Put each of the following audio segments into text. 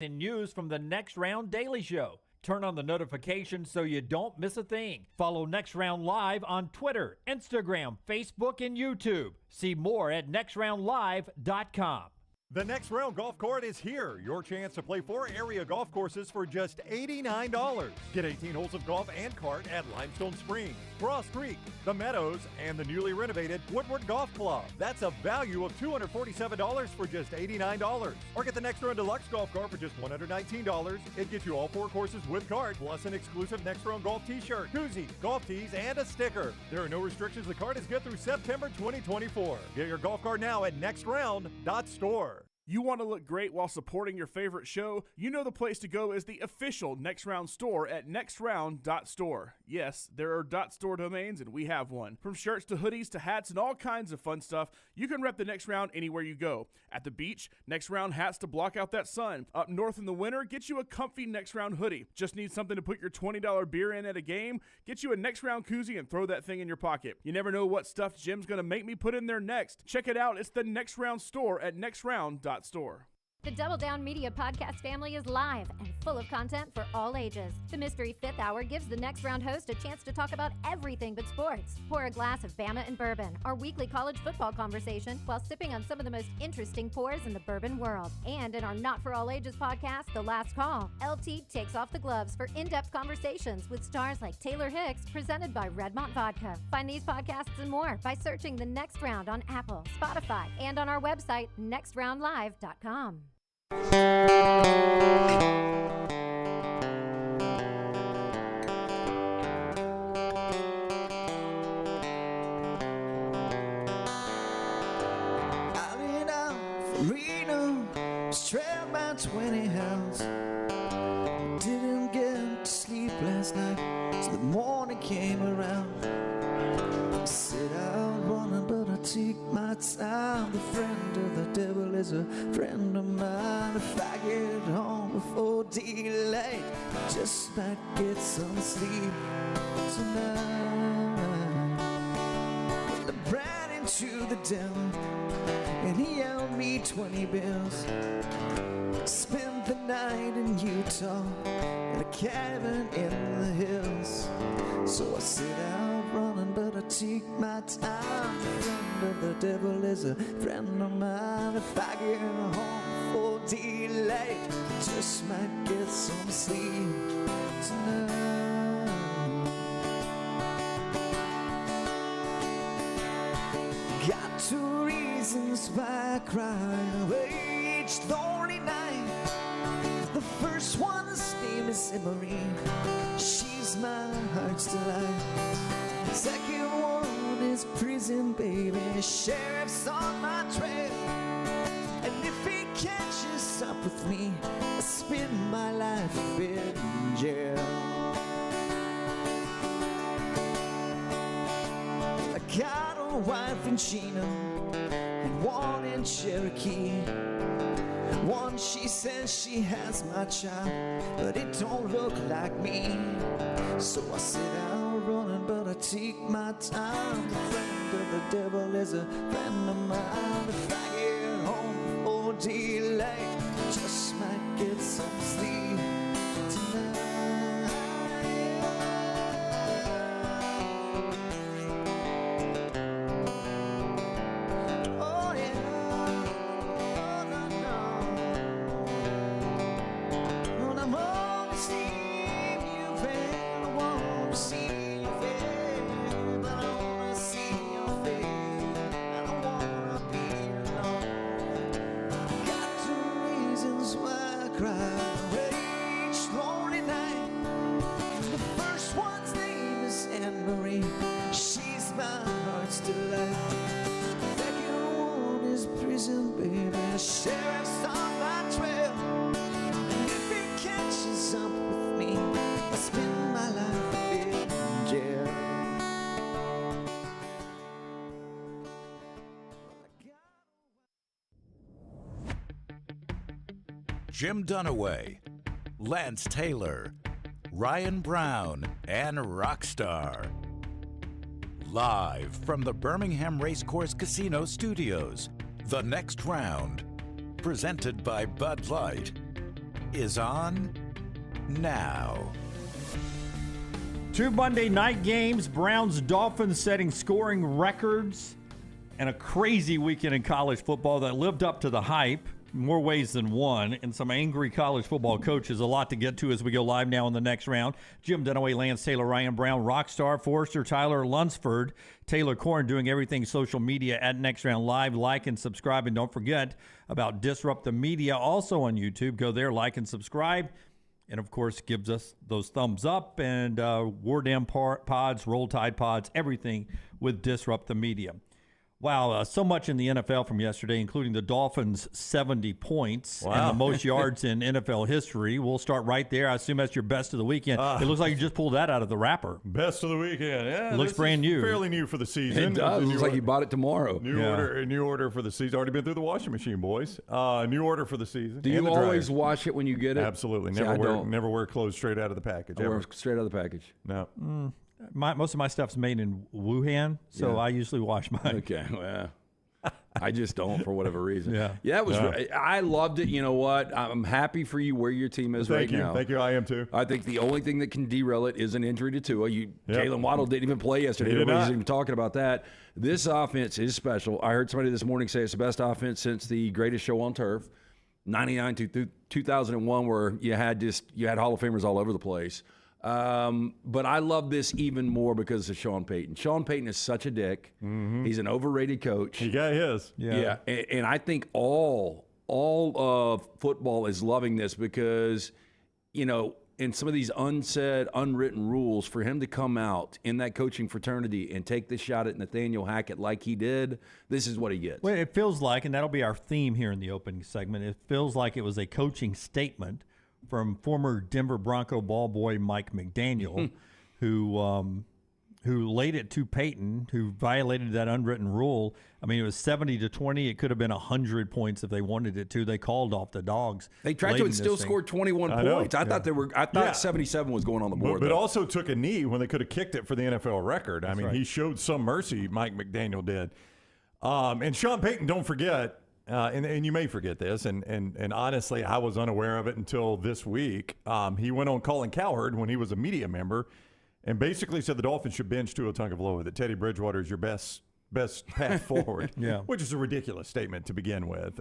and news from the Next Round Daily Show. Turn on the notifications so you don't miss a thing. Follow Next Round Live on Twitter, Instagram, Facebook, and YouTube. See more at nextroundlive.com. The Next Round Golf Court is here. Your chance to play 4 area golf courses for just $89. Get 18 holes of golf and cart at Limestone Springs, Cross Creek, The Meadows, and the newly renovated Woodward Golf Club. That's a value of $247 for just $89. Or get the Next Round Deluxe Golf Cart for just $119. It gets you all 4 courses with cart, plus an exclusive Next Round Golf t-shirt, koozie, golf tees, and a sticker. There are no restrictions. The cart is good through September 2024. Get your golf cart now at nextround.store. You want to look great while supporting your favorite show? You know the place to go is the official Next Round store at nextround.store. Yes, there are .store domains, and we have one. From shirts to hoodies to hats and all kinds of fun stuff, you can rep the Next Round anywhere you go. At the beach, Next Round hats to block out that sun. Up north in the winter, get you a comfy Next Round hoodie. Just need something to put your $20 beer in at a game? Get you a Next Round koozie and throw that thing in your pocket. You never know what stuff Jim's going to make me put in there next. Check it out. It's the Next Round store at nextround.store. The Double Down Media podcast family is live and full of content for all ages. The Mystery Fifth Hour gives the Next Round host a chance to talk about everything but sports. Pour a glass of Bama and bourbon, our weekly college football conversation, while sipping on some of the most interesting pours in the bourbon world. And in our Not For All Ages podcast, The Last Call, LT takes off the gloves for in-depth conversations with stars like Taylor Hicks, presented by Redmont Vodka. Find these podcasts and more by searching The Next Round on Apple, Spotify, and on our website, nextroundlive.com. Trailed by 20 hounds. Didn't get to sleep last night, so the morning came around. I set out running, but I take my time. The friend of the devil is a friend of mine. If I get home before daylight, just might get some sleep tonight. Well, I ran into the den, and he owed me 20 bills. Spent the night in Utah in a cabin in the hills. So I set out running, but I take my time. The friend of the devil is a friend of mine. If I get home before daylight, just might get some sleep tonight. Got 2 reasons why I cry each lonely night. The first one's name is Emery. She's my heart's delight. The second one is prison, baby. Sheriff's on my trail, and if he catches up with me, I spend my life in jail. I got a wife in Chino and one in Cherokee. One, she says she has my child, but it don't look like me. So I set out running, but I take my time. The friend of the devil is a friend of mine. If I get home before daylight, just might get some sleep tonight. Jim Dunaway, Lance Taylor, Ryan Brown, and Rockstar. Live from the Birmingham Racecourse Casino Studios, The Next Round, presented by Bud Light. is on now. 2 Monday night games, Browns-Dolphins setting scoring records, and a crazy weekend in college football that lived up to the hype, more ways than one, and some angry college football coaches. A lot to get to as we go live now in the next round. Jim Dunaway, Lance Taylor, Ryan Brown, Rockstar, Forrester, Tyler Lunsford, Taylor Corn doing everything social media at Next Round Live. Like and subscribe, and don't forget about Disrupt the Media, also on YouTube. Go there, like and subscribe. And, of course, gives us those thumbs up and War Damn Pods, Roll Tide Pods, everything with Disrupt the Media. Wow, so much in the NFL from yesterday, including the Dolphins' 70 points and the most yards in NFL history. We'll start right there. I assume that's your best of the weekend. It looks like you just pulled that out of the wrapper. Best of the weekend. Yeah, it looks brand new. Fairly new for the season. It does. It looks like you bought it tomorrow. New order for the season. Already been through the washing machine, boys. New order for the season. Do you always wash it when you get it? Absolutely. See, Never wear clothes straight out of the package. I wear straight out of the package. No. Most of my stuff's made in Wuhan, so I usually wash mine. Okay, well, I just don't for whatever reason. Yeah, it was. I loved it. You know what? I'm happy for you where your team is right now. Thank you. I am too. I think the only thing that can derail it is an injury to Tua. Jalen Waddle didn't even play yesterday. Nobody's even talking about that. This offense is special. I heard somebody this morning say it's the best offense since the Greatest Show on Turf, 99 to 2001, where you had Hall of Famers all over the place. But I love this even more because of Sean Payton. Sean Payton is such a dick. Mm-hmm. He's an overrated coach. He got his. Yeah. And I think all of football is loving this because, in some of these unsaid, unwritten rules, for him to come out in that coaching fraternity and take this shot at Nathaniel Hackett like he did, this is what he gets. Well, it feels like, and that'll be our theme here in the opening segment, it feels like it was a coaching statement from former Denver Bronco ball boy Mike McDaniel, who laid it to Peyton, who violated that unwritten rule. I mean, it was 70-20. It could have been 100 points if they wanted it to. They called off the dogs. They tried to and still scored 21 points. I thought 77 was going on the board. But also took a knee when they could have kicked it for the NFL record. I mean, right. He showed some mercy, Mike McDaniel did. And Sean Payton, don't forget, and you may forget this, and honestly, I was unaware of it until this week. He went on Colin Cowherd when he was a media member and basically said the Dolphins should bench Tua Tagovailoa, that Teddy Bridgewater is your best path forward, which is a ridiculous statement to begin with.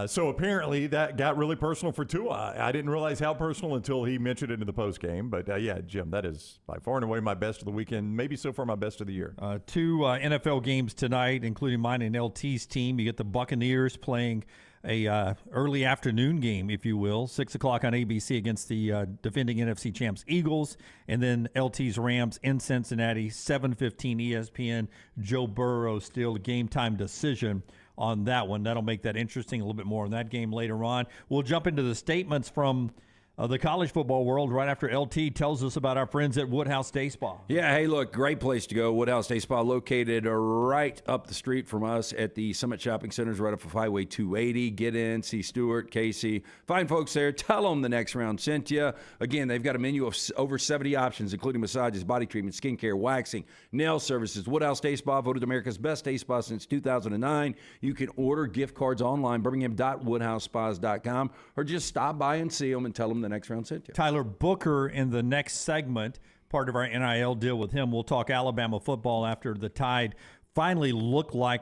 So apparently that got really personal for Tua. I didn't realize how personal until he mentioned it in the postgame. But, Jim, that is by far and away my best of the weekend, maybe so far my best of the year. 2 NFL games tonight, including mine and LT's team. You get the Buccaneers playing a early afternoon game, if you will, 6 o'clock on ABC against the defending NFC champs Eagles, and then LT's Rams in Cincinnati, 7:15 ESPN. Joe Burrow still game time decision on that one. That'll make that interesting. A little bit more on that game later on. We'll jump into the statements from the college football world right after LT tells us about our friends at Woodhouse Day Spa. Yeah, hey, look, great place to go. Woodhouse Day Spa, located right up the street from us at the Summit Shopping Centers, right off of Highway 280. Get in, see Stuart, Casey. Fine folks there. Tell them the Next Round sent you. Again, they've got a menu of over 70 options, including massages, body treatment, skincare, waxing, nail services. Woodhouse Day Spa, voted America's best day spa since 2009. You can order gift cards online, birmingham.woodhousespas.com, or just stop by and see them and tell them the Next Round sent you. Tyler Booker in the next segment, part of our NIL deal with him. We'll talk Alabama football after the Tide finally looked like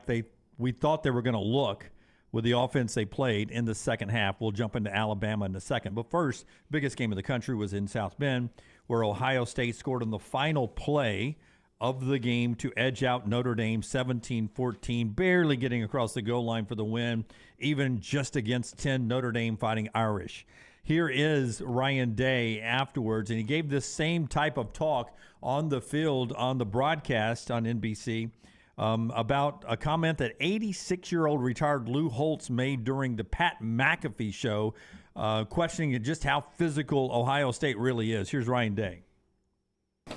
we thought they were going to look with the offense they played in the second half. We'll jump into Alabama in a second. But first, biggest game of the country was in South Bend, where Ohio State scored on the final play of the game to edge out Notre Dame 17-14, barely getting across the goal line for the win, even just against 10 Notre Dame Fighting Irish. Here is Ryan Day afterwards, and he gave this same type of talk on the field on the broadcast on NBC about a comment that 86-year-old retired Lou Holtz made during the Pat McAfee show, questioning just how physical Ohio State really is. Here's Ryan Day.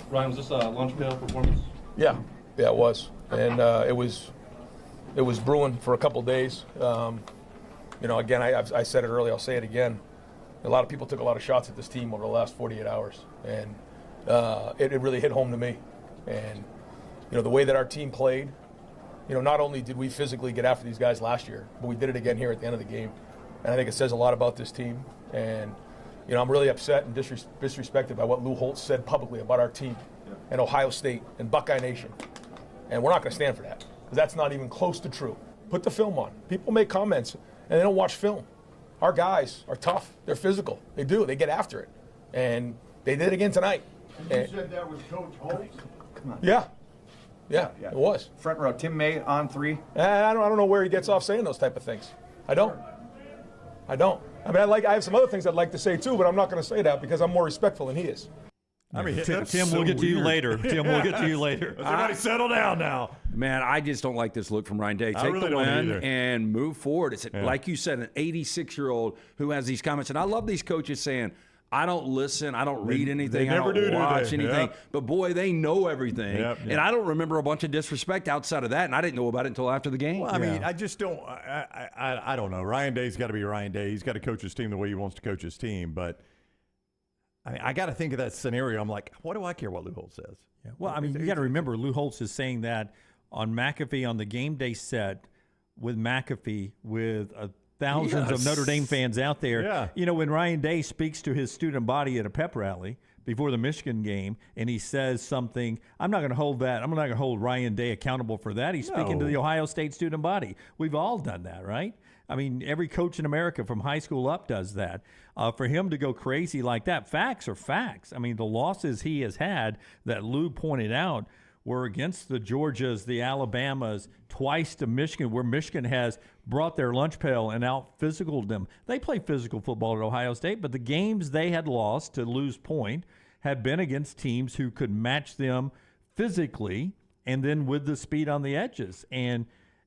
Ryan, was this a lunch pail performance? Yeah, it was, and it was brewing for a couple days. Again, I said it earlier, I'll say it again. A lot of people took a lot of shots at this team over the last 48 hours, and it really hit home to me. And the way that our team played, not only did we physically get after these guys last year, but we did it again here at the end of the game. And I think it says a lot about this team. And, you know, I'm really upset and disrespected by what Lou Holtz said publicly about our team and Ohio State and Buckeye Nation. And we're not going to stand for that, because that's not even close to true. Put the film on. People make comments, and they don't watch film. Our guys are tough. They're physical. They do. They get after it. And they did it again tonight. You said that was Coach Holtz? Come on. Yeah, it was. Front row, Tim May on 3. I don't know where he gets off saying those type of things. I don't. I mean, I have some other things I'd like to say too, but I'm not going to say that because I'm more respectful than he is. I mean, Tim, we'll get to you later. Tim, we'll get to you later. Everybody settle down now. Man, I just don't like this look from Ryan Day. Take really the don't win either. and move forward. It's like you said, an 86-year-old who has these comments. And I love these coaches saying, I don't listen, I don't read anything, I don't watch anything. Yep. But, boy, they know everything. Yep. And I don't remember a bunch of disrespect outside of that, and I didn't know about it until after the game. Well, I mean, I just don't I don't know. Ryan Day's got to be Ryan Day. He's got to coach his team the way he wants to coach his team. But, I mean, I got to think of that scenario. I'm like, what do I care what Lou Holtz says? Yeah. Well, I mean, you got to remember, Lou Holtz is saying that on McAfee on the game day set with McAfee with thousands of Notre Dame fans out there. Yeah. You know, when Ryan Day speaks to his student body at a pep rally before the Michigan game and he says something, I'm not going to hold Ryan Day accountable for that. He's speaking to the Ohio State student body. We've all done that, right? I mean, every coach in America from high school up does that. For him to go crazy like that, facts are facts. I mean, the losses he has had that Lou pointed out were against the Georgias, the Alabamas, twice to Michigan, where Michigan has brought their lunch pail and out-physicaled them. They play physical football at Ohio State, but the games they had lost, to Lou's point, have been against teams who could match them physically and then with the speed on the edges. And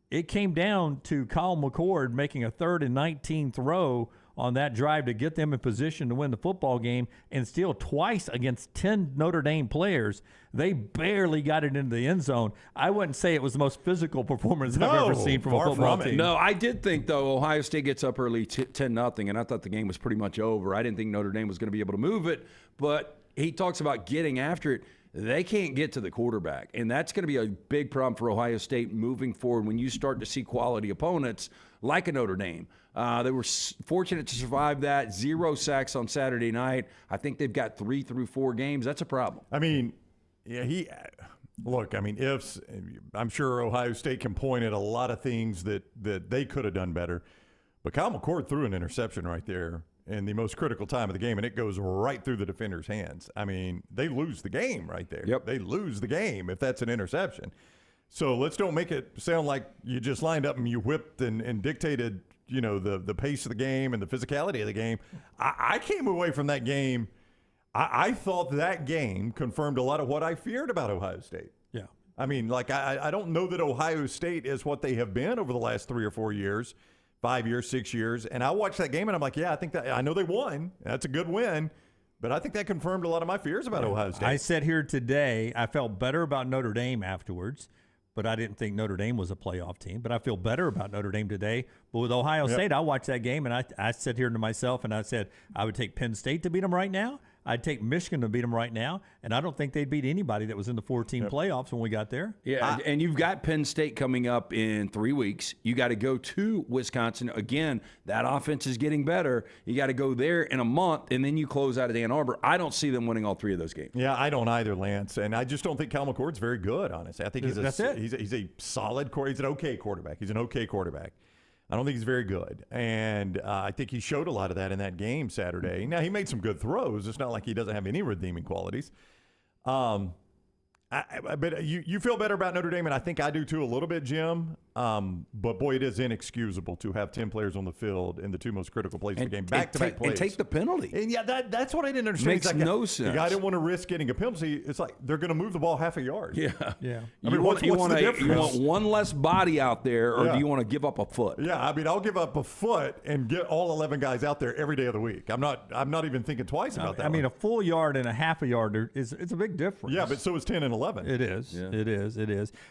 it came down to Kyle McCord making a 3rd and 19 throw on that drive to get them in position to win the football game, and still twice against 10 Notre Dame players, they barely got it into the end zone. I wouldn't say it was the most physical performance I've ever seen from a football team. No, I did think, though, Ohio State gets up early 10-0, and I thought the game was pretty much over. I didn't think Notre Dame was going to be able to move it, but he talks about getting after it. They can't get to the quarterback, and that's going to be a big problem for Ohio State moving forward when you start to see quality opponents like a Notre Dame. They were fortunate to survive that. 0 sacks on Saturday night. I think they've got 3 through 4 games. That's a problem. I mean, I'm sure Ohio State can point at a lot of things that they could have done better. But Kyle McCord threw an interception right there in the most critical time of the game, and it goes right through the defender's hands. I mean, they lose the game right there. Yep. They lose the game if that's an interception. So let's don't make it sound like you just lined up and you whipped and dictated, you know, the pace of the game and the physicality of the game. I came away from that game. I thought that game confirmed a lot of what I feared about Ohio State. Yeah. I mean, like, I don't know that Ohio State is what they have been over the last 3 or 4 years, 5 years, 6 years. And I watched that game and I'm like, yeah, I know they won. That's a good win. But I think that confirmed a lot of my fears about Ohio State. I said here today, I felt better about Notre Dame afterwards, but I didn't think Notre Dame was a playoff team. But I feel better about Notre Dame today. But with Ohio State, I watched that game, and I said here to myself, and I said I would take Penn State to beat them right now. I'd take Michigan to beat them right now, and I don't think they'd beat anybody that was in the 4-team playoffs when we got there. Yeah, and you've got Penn State coming up in 3 weeks. You got to go to Wisconsin. Again, that offense is getting better. You got to go there in a month, and then you close out at Ann Arbor. I don't see them winning all 3 of those games. Yeah, I don't either, Lance. And I just don't think Kyle McCord's very good, honestly. I think he's a solid quarterback. He's an okay quarterback. I don't think he's very good. And I think he showed a lot of that in that game Saturday. Now, he made some good throws. It's not like he doesn't have any redeeming qualities. But you feel better about Notre Dame, and I think I do too a little bit, Jim. But, boy, it is inexcusable to have 10 players on the field in the 2 most critical plays of the game, back-to-back plays. And take the penalty. And, yeah, that's what I didn't understand. Makes no sense. The guy didn't want to risk getting a penalty. It's like they're going to move the ball half a yard. Yeah. I mean, what's the difference? You want one less body out there, or do you want to give up a foot? Yeah, I mean, I'll give up a foot and get all 11 guys out there every day of the week. I'm not even thinking twice about that. I mean, a full yard and a half a yard it's a big difference. Yeah, but so is 10 and 11. It is. Yeah. It is.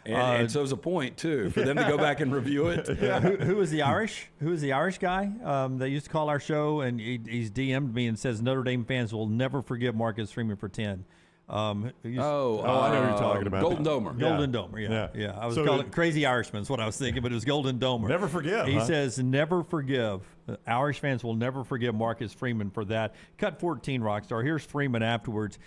And so is a point, too, for them to go back and review it. Yeah. Who is the Irish? Who is the Irish guy that used to call our show, and he's DM'd me and says Notre Dame fans will never forgive Marcus Freeman for 10. I know who you're talking about. Golden Domer. Golden Domer, yeah. I was calling it Crazy Irishman is what I was thinking, but it was Golden Domer. Never forgive. He says, never forgive. Irish fans will never forgive Marcus Freeman for that. Cut 14, Rockstar. Here's Freeman afterwards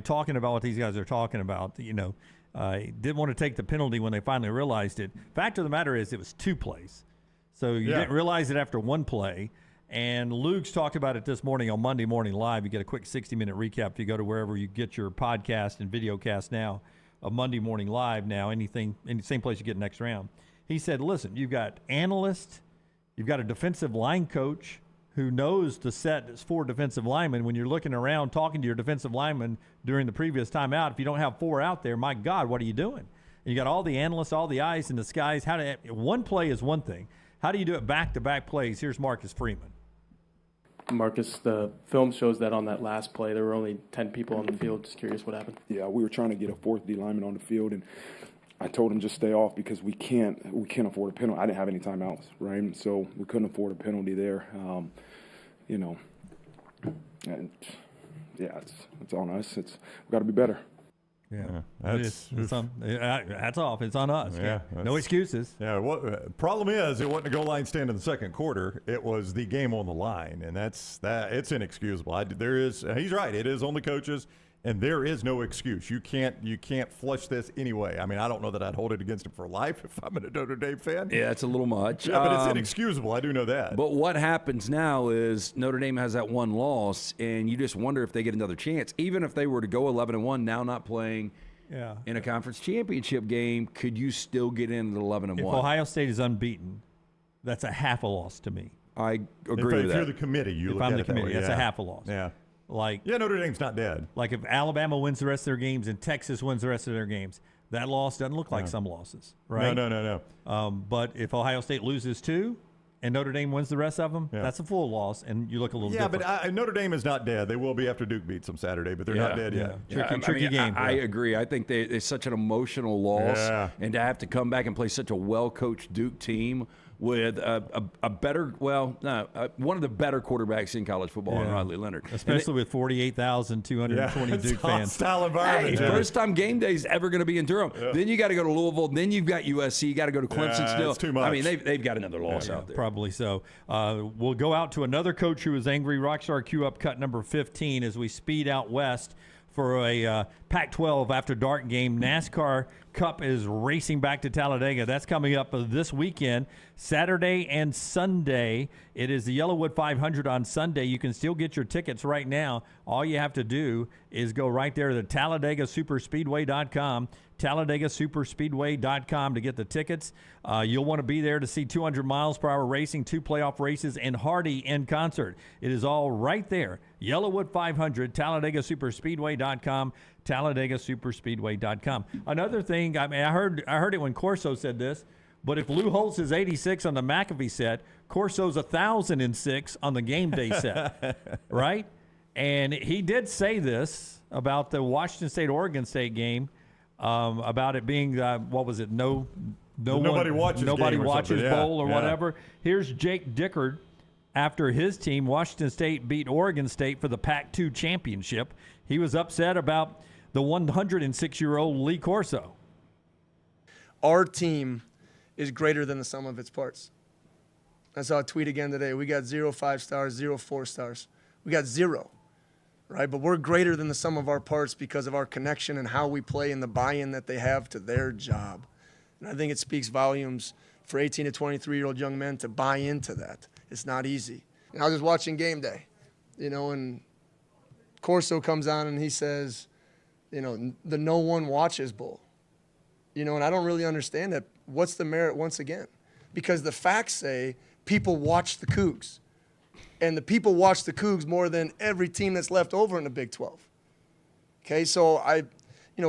talking about what these guys are talking about. Didn't want to take the penalty when they finally realized it. Fact of the matter is it was 2 plays. So you didn't realize it after 1 play. And Luke's talked about it this morning on Monday Morning Live. You get a quick 60-minute recap if you go to wherever you get your podcast and video cast now of Monday Morning Live now, any same place you get next round. He said, listen, you've got analysts, you've got a defensive line coach who knows the set is 4 defensive linemen. When you're looking around talking to your defensive linemen during the previous timeout, if you don't have 4 out there, my God, what are you doing? And you got all the analysts, all the eyes in the skies. 1 play is one thing. How do you do it back-to-back plays? Here's Marcus Freeman. Marcus, the film shows that on that last play, there were only 10 people on the field. Just curious what happened. Yeah, we were trying to get a 4th D lineman on the field, and I told him just stay off because we can't afford a penalty. I didn't have any timeouts, right? So we couldn't afford a penalty there. And it's on us. We got to be better. Yeah, hats off. It's on us. Yeah, no excuses. Yeah, problem is it wasn't a goal line stand in the second quarter. It was the game on the line, and it's inexcusable. He's right. It is on the coaches, and there is no excuse. You can't flush this anyway. I mean, I don't know that I'd hold it against him for life if I'm a Notre Dame fan. Yeah, it's a little much. Yeah, but it's inexcusable. I do know that. But what happens now is Notre Dame has that 1 loss, and you just wonder if they get another chance. Even if they were to go 11-1, now not playing in a conference championship game, could you still get in at 11-1? If Ohio State is unbeaten, that's a half a loss to me. I agree with that. If you're the committee, if I'm the committee, that's a half a loss. Yeah. Notre Dame's not dead. Like if Alabama wins the rest of their games and Texas wins the rest of their games, that loss doesn't look like some losses, right? No. But if Ohio State loses 2 and Notre Dame wins the rest of them, that's a full loss, and you look a little different. Yeah, but Notre Dame is not dead. They will be after Duke beats them Saturday, but they're not dead yet. Tricky game. I agree. I think it's such an emotional loss, and to have to come back and play such a well-coached Duke team with a better, one of the better quarterbacks in college football, in Riley Leonard. Especially with 48,220 Duke fans. Hostile environment. First time game day is ever going to be in Durham. Yeah. Then you got to go to Louisville. Then you've got USC. You got to go to Clemson still. It's too much. I mean, they've got another loss out there. Probably so. We'll go out to another coach who is angry. Rockstar Q up cut number 15 as we speed out west for a Pac-12 after dark game. NASCAR Cup is racing back to Talladega. That's coming up this weekend, Saturday and Sunday. It is the Yellowwood 500 on Sunday. You can still get your tickets right now. All you have to do is go right there to TalladagaSuperspeedway.com, TalladagaSuperspeedway.com to get the tickets. You'll want to be there to see 200 miles per hour racing, 2 playoff races, and Hardy in concert. It is all right there. Yellowwood 500, TalladagaSuperspeedway.com, TalladagaSuperspeedway.com. Another thing, I heard it when Corso said this, but if Lou Holtz is 86 on the McAfee set, Corso's 1,006 on the game day set, right? And he did say this about the Washington State-Oregon State game, about it being, nobody watches bowl or whatever. Here's Jake Dickard after his team, Washington State, beat Oregon State for the Pac-2 championship. He was upset about the 106-year-old Lee Corso. Our team is greater than the sum of its parts. I saw a tweet again today. We got 0 5 stars, 0 4 stars. We got 0, right? But we're greater than the sum of our parts because of our connection and how we play and the buy-in that they have to their job. And I think it speaks volumes for 18 to 23-year-old young men to buy into that. It's not easy. And I was just watching game day, and Corso comes on and he says, the no one watches bull. And I don't really understand that. What's the merit once again? Because the facts say people watch the Cougs. And the people watch the Cougs more than every team that's left over in the Big 12. Okay, so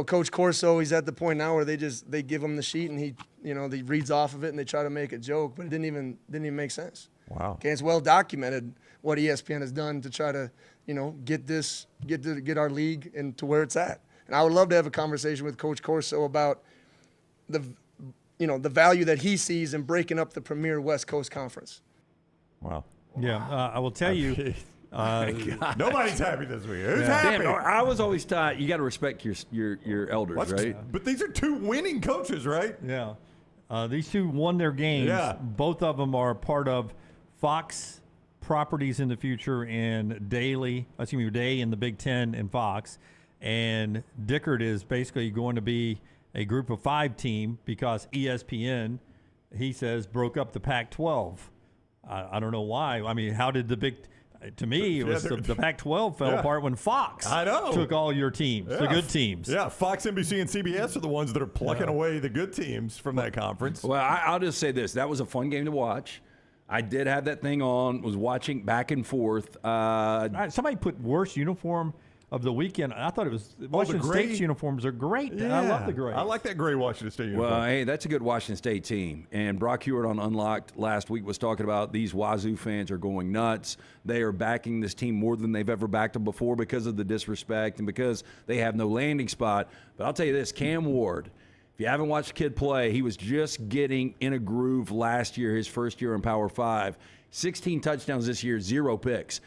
Coach Corso, he's at the point now where they give him the sheet and he reads off of it and they try to make a joke, but it didn't even make sense. Wow. Okay, it's well documented what ESPN has done to try to, get our league into where it's at. And I would love to have a conversation with Coach Corso about the value that he sees in breaking up the premier West Coast Conference. Wow. Yeah, I will tell you, Nobody's happy this week. Who's Damn, happy? I was always taught you got to respect your elders, right? But these are two winning coaches, right? Yeah. These two won their games. Yeah. Both of them are part of Fox properties in the future and Day in the Big Ten and Fox. And Dickert is basically going to be a group of 5 team because ESPN, he says, broke up the Pac-12. I don't know why. I mean, how did to me, it was the Pac-12 fell apart when Fox took all your teams, the good teams. Yeah, Fox, NBC, and CBS are the ones that are plucking away the good teams from that conference. Well, I'll just say this. That was a fun game to watch. I did have that thing on, was watching back and forth. Somebody put worst uniform of the weekend. I thought it was Washington State's uniforms are great. Yeah. I love the gray. I like that gray Washington State uniform. Well, hey, that's a good Washington State team. And Brock Hewitt on Unlocked last week was talking about these Wazoo fans are going nuts. They are backing this team more than they've ever backed them before because of the disrespect and because they have no landing spot. But I'll tell you this, Cam Ward, if you haven't watched the kid play, he was just getting in a groove last year, his first year in Power 5. 16 touchdowns this year, 0 picks.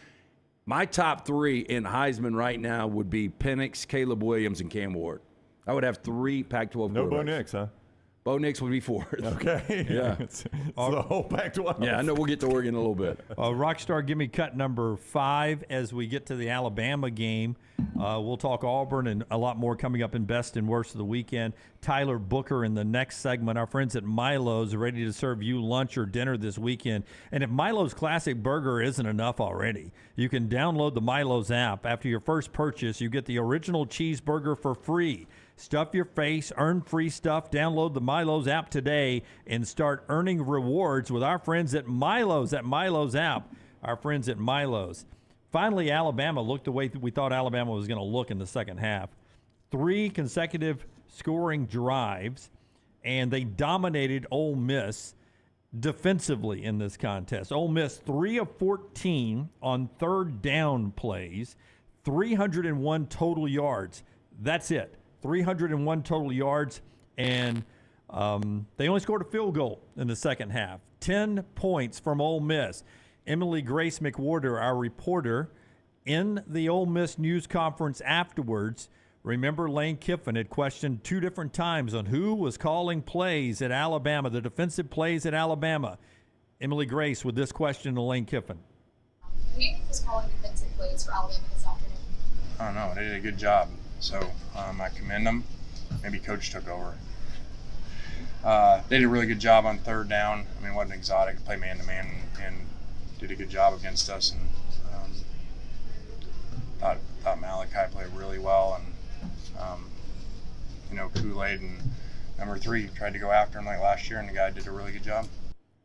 My top 3 in Heisman right now would be Penix, Caleb Williams, and Cam Ward. I would have 3 Pac-12 No quarterbacks. Bo Nix, huh? Bo Nix would be 4th. Okay. Yeah. it's the whole Pac-12. Yeah, I know we'll get to Oregon in a little bit. Rockstar, give me cut number 5 as we get to the Alabama game. We'll talk Auburn and a lot more coming up in Best and Worst of the weekend. Tyler Booker in the next segment. Our friends at Milo's are ready to serve you lunch or dinner this weekend. And if Milo's Classic Burger isn't enough already, you can download the Milo's app. After your first purchase, you get the original cheeseburger for free. Stuff your face, earn free stuff. Download the Milo's app today and start earning rewards with our friends at Milo's. That Milo's app, our friends at Milo's. Finally, Alabama looked the way we thought Alabama was going to look in the second half. 3 consecutive scoring drives, and they dominated Ole Miss defensively in this contest. Ole Miss 3 of 14 on third down plays, 301 total yards. That's it. 301 total yards, and they only scored a field goal in the second half. 10 points from Ole Miss. Emily Grace McWhorter, our reporter, in the Ole Miss news conference afterwards, remember Lane Kiffin had questioned 2 different times on who was calling plays at Alabama, the defensive plays at Alabama. Emily Grace with this question to Lane Kiffin. Who do you think was calling defensive plays for Alabama this afternoon? I don't know. They did a good job. So I commend them. Maybe Coach took over. They did a really good job on third down. I mean, it wasn't exotic. Play man-to-man and did a good job against us. And thought Malachi played really well. And, Kool-Aid and number 3 tried to go after him like last year, and the guy did a really good job.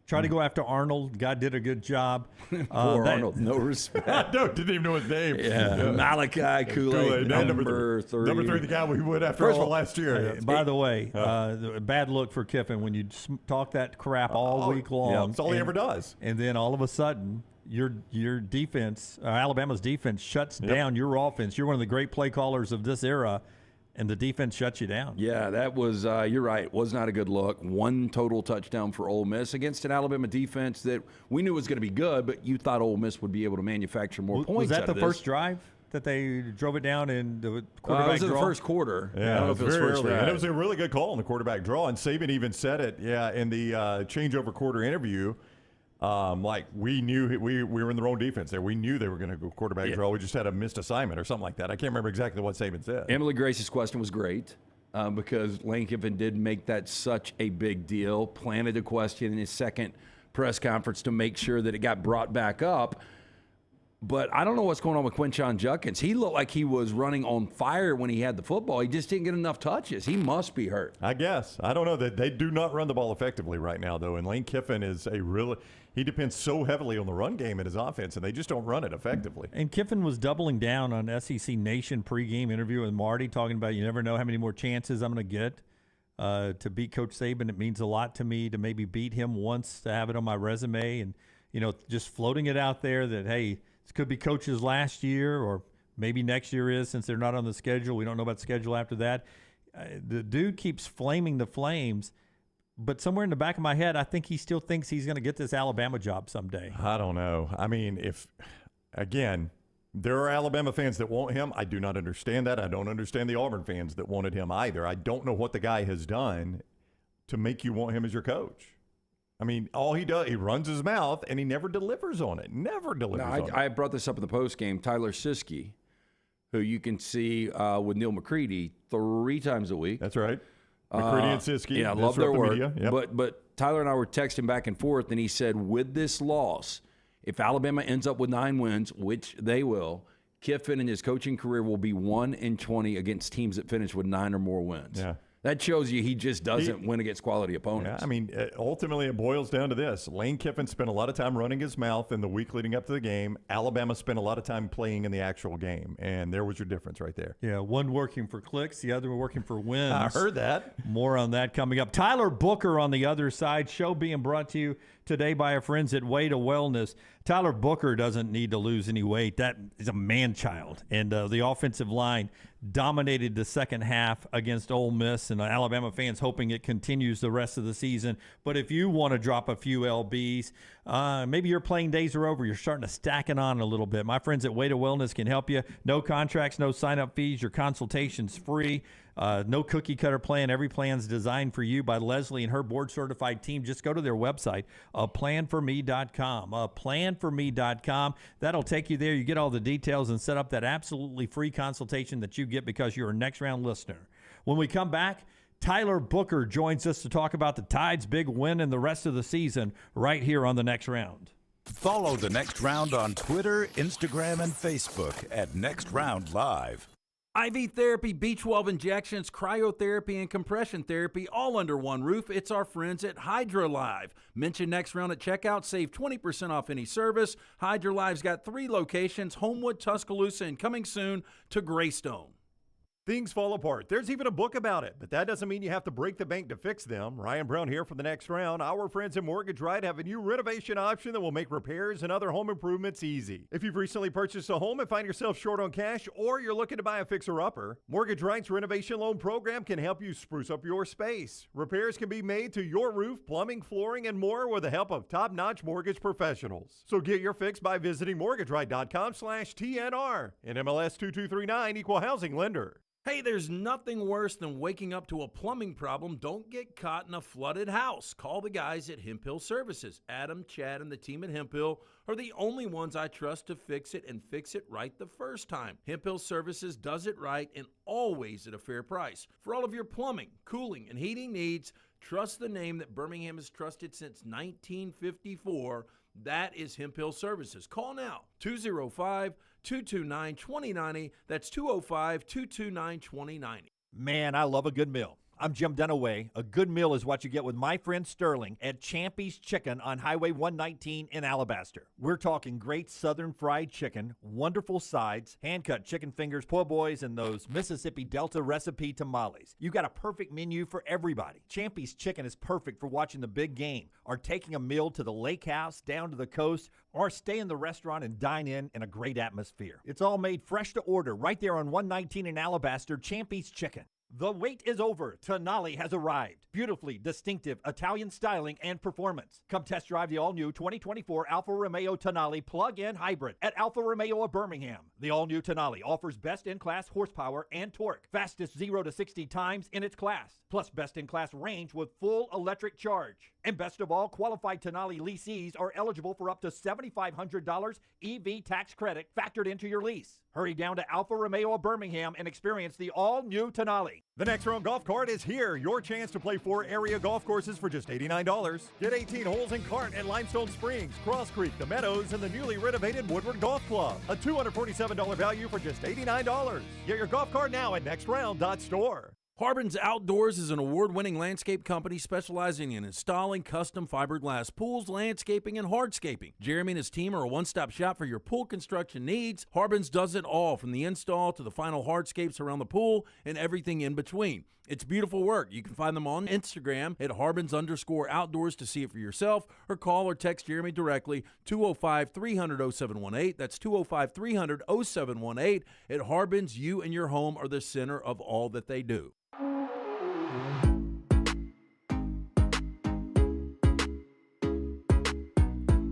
Tried to go after Arnold. God did a good job. Poor Arnold, no respect. No, didn't even know his name. Yeah. Malachi Kool-Aid, number 3. Number 3, the guy we went after all last year. By the way, bad look for Kiffin when you talk that crap all week long. Yeah, that's all he ever does. And then all of a sudden, your defense, Alabama's defense, shuts down your offense. You're one of the great play callers of this era, and the defense shuts you down. Yeah, that was, you're right, was not a good look. 1 total touchdown for Ole Miss against an Alabama defense that we knew was going to be good, but you thought Ole Miss would be able to manufacture more points. Was that out the of this. first drive that they drove it down in the quarterback it was in draw? the first quarter. Yeah, I don't know if it was very first early. drive. And it was a really good call on the quarterback draw. And Saban even said it, in the changeover quarter interview. We knew we were in the wrong defense there. We knew they were going to go quarterback draw. We just had a missed assignment or something like that. I can't remember exactly what Saban said. Emily Grace's question was great because Lane Kiffin did make that such a big deal, planted a question in his second press conference to make sure that it got brought back up. But I don't know what's going on with Quinshon Judkins. He looked like he was running on fire when he had the football. He just didn't get enough touches. He must be hurt. I guess. I don't know. They do not run the ball effectively right now, though. And Lane Kiffin is he depends so heavily on the run game in his offense, and they just don't run it effectively. And Kiffin was doubling down on SEC Nation pregame interview with Marty, talking about you never know how many more chances I'm going to get to beat Coach Saban. It means a lot to me to maybe beat him once, to have it on my resume, and just floating it out there that, hey, this could be Coach's last year, or maybe next year is, since they're not on the schedule. We don't know about the schedule after that. The dude keeps flaming the flames, but somewhere in the back of my head, I think he still thinks he's going to get this Alabama job someday. I don't know. I mean, again, there are Alabama fans that want him. I do not understand that. I don't understand the Auburn fans that wanted him either. I don't know what the guy has done to make you want him as your coach. I mean, all he does, he runs his mouth, and he never delivers on it. Never delivers on it. I brought this up in the postgame. Tyler Siskey, who you can see with Neil McCready 3 times a week. That's right. McCready and Siskey. Yeah, I love their work. Yep. But Tyler and I were texting back and forth, and he said, with this loss, if Alabama ends up with 9 wins, which they will, Kiffin in his coaching career will be 1-20 against teams that finish with 9 or more wins. Yeah. That shows you he just doesn't win against quality opponents. Yeah, I mean, ultimately it boils down to this. Lane Kiffin spent a lot of time running his mouth in the week leading up to the game. Alabama spent a lot of time playing in the actual game, and there was your difference right there. Yeah, one working for clicks, the other working for wins. I heard that. More on that coming up. Tyler Booker on the other side. Show being brought to you today by our friends at Way to Wellness. Tyler Booker doesn't need to lose any weight. That is a man-child. And the offensive line dominated the second half against Ole Miss, and Alabama fans hoping it continues the rest of the season. But if you want to drop a few lbs, maybe your playing days are over. You're starting to stack it on a little bit. My friends at Way to Wellness can help you. No contracts, no sign-up fees. Your consultation's free. No cookie cutter plan. Every plan's designed for you by Leslie and her board certified team. Just go to their website, planforme.com. Planforme.com. That'll take you there. You get all the details and set up that absolutely free consultation that you get because you're a Next Round listener. When we come back, Tyler Booker joins us to talk about the Tide's big win and the rest of the season right here on the Next Round. Follow the Next Round on Twitter, Instagram, and Facebook at Next Round Live. IV therapy, B12 injections, cryotherapy, and compression therapy all under one roof. It's our friends at Hydra Live. Mention Next Round at checkout. Save 20% off any service. Hydra Live's got 3 locations, Homewood, Tuscaloosa, and coming soon to Greystone. Things fall apart. There's even a book about it, but that doesn't mean you have to break the bank to fix them. Ryan Brown here for the Next Round. Our friends at Mortgage Right have a new renovation option that will make repairs and other home improvements easy. If you've recently purchased a home and find yourself short on cash, or you're looking to buy a fixer-upper, Mortgage Right's renovation loan program can help you spruce up your space. Repairs can be made to your roof, plumbing, flooring, and more with the help of top-notch mortgage professionals. So get your fix by visiting mortgageright.com/TNR. And MLS 2239, Equal Housing Lender. Hey, there's nothing worse than waking up to a plumbing problem. Don't get caught in a flooded house. Call the guys at Hemp Hill Services. Adam, Chad, and the team at Hemp Hill are the only ones I trust to fix it and fix it right the first time. Hemp Hill Services does it right and always at a fair price. For all of your plumbing, cooling, and heating needs, trust the name that Birmingham has trusted since 1954. That is Hemp Hill Services. Call now, 205-229-2090. That's 205-229-2090. Man, I love a good meal. I'm Jim Dunaway. A good meal is what you get with my friend Sterling at Champy's Chicken on Highway 119 in Alabaster. We're talking great southern fried chicken, wonderful sides, hand-cut chicken fingers, po' boys, and those Mississippi Delta recipe tamales. You got a perfect menu for everybody. Champy's Chicken is perfect for watching the big game, or taking a meal to the lake house, down to the coast, or stay in the restaurant and dine in a great atmosphere. It's all made fresh to order right there on 119 in Alabaster, Champy's Chicken. The wait is over. Tonali has arrived. Beautifully distinctive Italian styling and performance. Come test drive the all-new 2024 Alfa Romeo Tonali plug-in hybrid at Alfa Romeo of Birmingham. The all-new Tonali offers best-in-class horsepower and torque, fastest 0 to 60 times in its class, plus best-in-class range with full electric charge. And best of all, qualified Tonali leasees are eligible for up to $7,500 EV tax credit factored into your lease. Hurry down to Alfa Romeo of Birmingham and experience the all-new Tonali. The Next Round Golf Cart is here. Your chance to play 4 area golf courses for just $89. Get 18 holes in cart at Limestone Springs, Cross Creek, The Meadows, and the newly renovated Woodward Golf Club. A $247 value for just $89. Get your golf cart now at nextround.store. Harbin's Outdoors is an award-winning landscape company specializing in installing custom fiberglass pools, landscaping, and hardscaping. Jeremy and his team are a one-stop shop for your pool construction needs. Harbin's does it all, from the install to the final hardscapes around the pool and everything in between. It's beautiful work. You can find them on Instagram at Harbins_outdoors to see it for yourself, or call or text Jeremy directly, 205-300-0718. That's 205-300-0718. At Harbins, you and your home are the center of all that they do.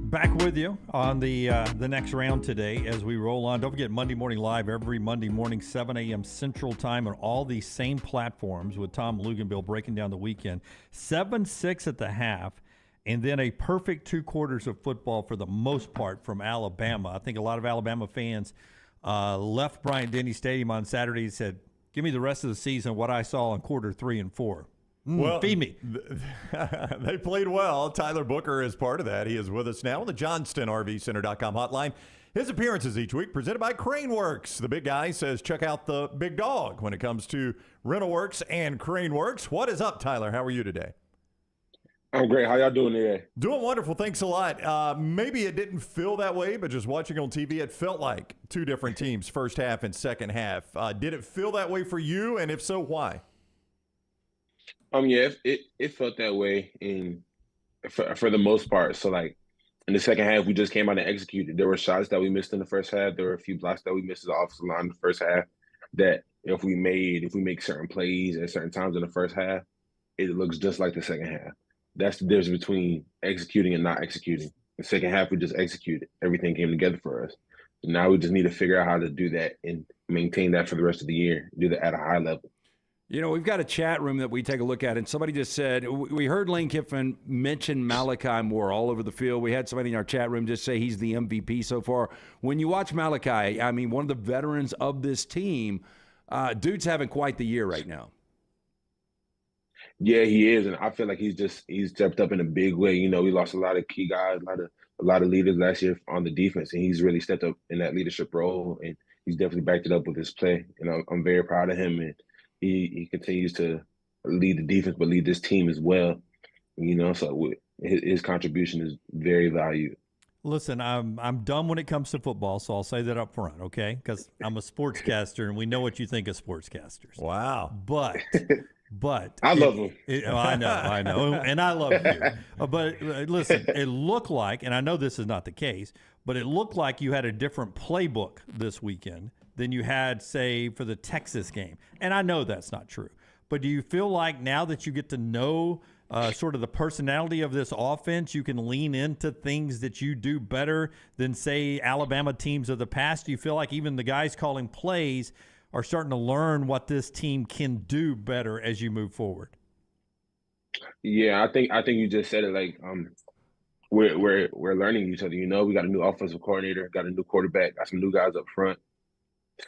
Back with you on the next round today as we roll on. Don't forget Monday Morning Live every Monday morning, 7 a.m. Central Time on all these same platforms with Tom Luganville breaking down the weekend. 7-6 at the half, and then a perfect 2 quarters of football for the most part from Alabama. I think a lot of Alabama fans left Bryant-Denny Stadium on Saturday and said, give me the rest of the season, what I saw in quarter 3 and 4. Well, feed me. They played well. Tyler Booker is part of that. He is with us now on the JohnstonRVCenter.com hotline. His appearances each week presented by Craneworks. The big guy says check out the big dog when it comes to rental works and Craneworks. What is up, Tyler? How are you today? I'm great. How y'all doing today? Doing wonderful. Thanks a lot. Maybe it didn't feel that way, but just watching on TV, it felt like 2 different teams, first half and second half. Did it feel that way for you? And if so, why? Yeah, it felt that way for the most part. So like in the second half, we just came out and executed. There were shots that we missed in the first half. There were a few blocks that we missed as the offensive line in the first half that if we make certain plays at certain times in the first half, it looks just like the second half. That's the difference between executing and not executing. The second half, we just executed. Everything came together for us. So now we just need to figure out how to do that and maintain that for the rest of the year, do that at a high level. You know, we've got a chat room that we take a look at, and somebody just said, we heard Lane Kiffin mention Malachi Moore all over the field. We had somebody in our chat room just say he's the MVP so far. When you watch Malachi, I mean, one of the veterans of this team, dude's having quite the year right now. Yeah, he is, and I feel like he's stepped up in a big way. You know, we lost a lot of key guys, a lot of leaders last year on the defense, and he's really stepped up in that leadership role, and he's definitely backed it up with his play. And I'm very proud of him, and he continues to lead the defense, but lead this team as well. You know, so his contribution is very valued. Listen, I'm dumb when it comes to football, so I'll say that up front, okay? Because I'm a sportscaster, and we know what you think of sportscasters. Wow. But I love him. I know, and I love you. But listen, it looked like, and I know this is not the case, but it looked like you had a different playbook this weekend than you had, say, for the Texas game. And I know that's not true. But do you feel like now that you get to know sort of the personality of this offense, you can lean into things that you do better than, say, Alabama teams of the past? Do you feel like even the guys calling plays are starting to learn what this team can do better as you move forward? Yeah, I think you just said it. Like, we're learning each other. You know, we got a new offensive coordinator, got a new quarterback, got some new guys up front.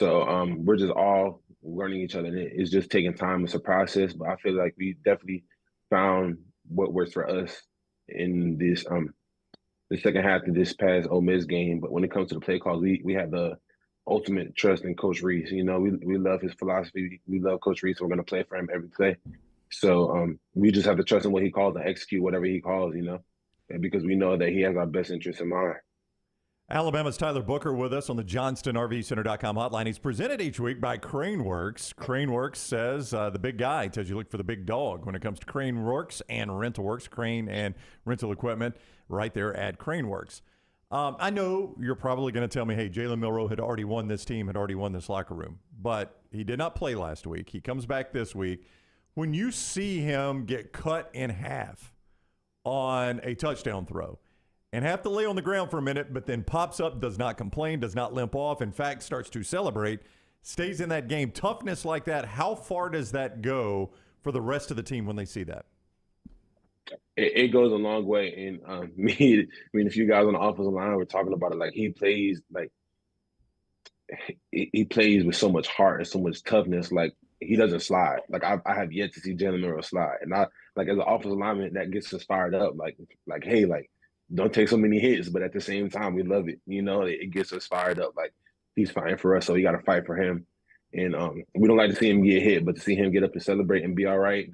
So we're just all learning each other. And it's just taking time. It's a process, but I feel like we definitely found what works for us in this the second half of this past Ole Miss game. But when it comes to the play calls, we have the ultimate trust in Coach Reese. You know, we love his philosophy. We love Coach Reese. So we're going to play for him every play. So we just have to trust in what he calls and execute whatever he calls, you know, and because we know that he has our best interests in mind. Alabama's Tyler Booker with us on the JohnstonRVCenter.com hotline. He's presented each week by Craneworks. Craneworks says the big guy tells you look for the big dog when it comes to Craneworks and RentalWorks, crane and rental equipment right there at Craneworks. I know you're probably going to tell me, hey, Jalen Milroe had already won this team, had already won this locker room, but he did not play last week. He comes back this week. When you see him get cut in half on a touchdown throw, and have to lay on the ground for a minute, but then pops up, does not complain, does not limp off, in fact, starts to celebrate, stays in that game. Toughness like that, how far does that go for the rest of the team when they see that? It goes a long way. And a few guys on the offensive line were talking about it. Like, he plays with so much heart and so much toughness. Like, he doesn't slide. Like, I have yet to see Jalen Milroe slide. And as an offensive lineman, that gets us fired up. Like, hey, don't take so many hits, but at the same time, we love it. You know, it gets us fired up. Like, he's fighting for us, so we got to fight for him. And we don't like to see him get hit, but to see him get up and celebrate and be all right,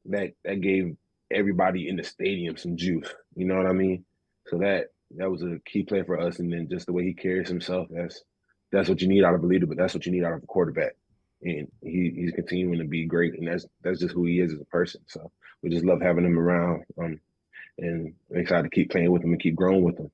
that gave everybody in the stadium some juice. You know what I mean? So that was a key play for us. And then just the way he carries himself, that's what you need out of a leader, but that's what you need out of a quarterback. And he's continuing to be great, and that's just who he is as a person. So we just love having him around. And I'm excited to keep playing with him and keep growing with him.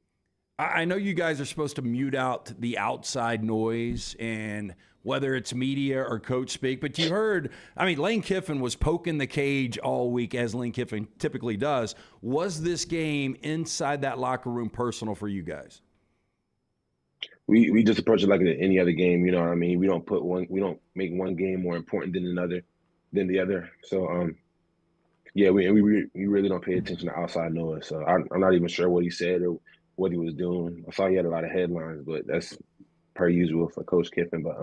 I know you guys are supposed to mute out the outside noise, and whether it's media or coach speak. But you heard, I mean, Lane Kiffin was poking the cage all week, as Lane Kiffin typically does. Was this game inside that locker room personal for you guys? We just approach it like any other game. You know what I mean? We don't make one game more important than the other. So yeah, we really don't pay attention to outside noise. So I'm not even sure what he said or what he was doing. I saw he had a lot of headlines, but that's per usual for Coach Kiffin. But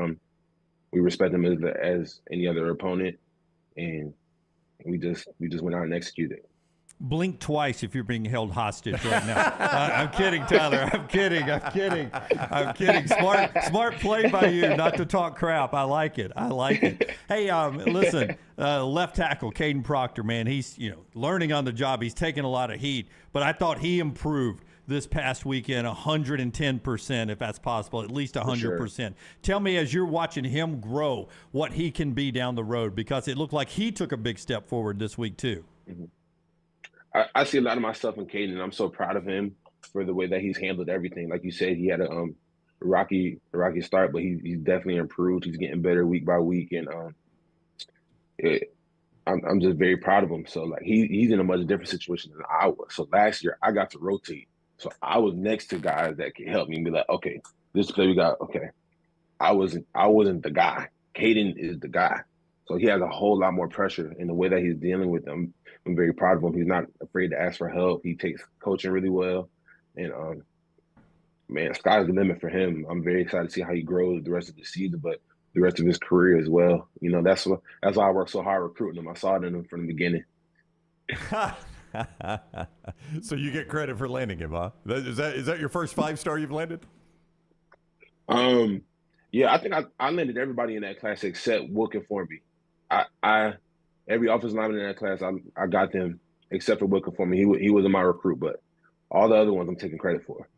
we respect him as any other opponent, and we just went out and executed. Blink twice if you're being held hostage right now. I'm kidding, Tyler. I'm kidding. Smart play by you not to talk crap. I like it. Hey, listen, left tackle Caden Proctor, man, he's learning on the job. He's taking a lot of heat, but I thought he improved this past weekend 110%, if that's possible, at least 100%. Sure. Tell me, as you're watching him grow, what he can be down the road, because it looked like he took a big step forward this week too. Mm-hmm. I see a lot of myself in Caden, and I'm so proud of him for the way that he's handled everything. Like you said, he had a rocky start, but he's definitely improved. He's getting better week by week, and I'm just very proud of him. So like he's in a much different situation than I was. So last year I got to rotate, so I was next to guys that could help me and be like, okay, this play we got. Okay, I wasn't the guy. Caden is the guy. So he has a whole lot more pressure in the way that he's dealing with them. I'm very proud of him. He's not afraid to ask for help. He takes coaching really well. And, man, sky's the limit for him. I'm very excited to see how he grows the rest of the season, but the rest of his career as well. That's why I worked so hard recruiting him. I saw it in him from the beginning. So you get credit for landing him, huh? Is that your first 5-star you've landed? Yeah, I think I landed everybody in that class except Wook and Formby. Every offensive lineman in that class, I got them except for Wicker for me. He wasn't my recruit, but all the other ones I'm taking credit for.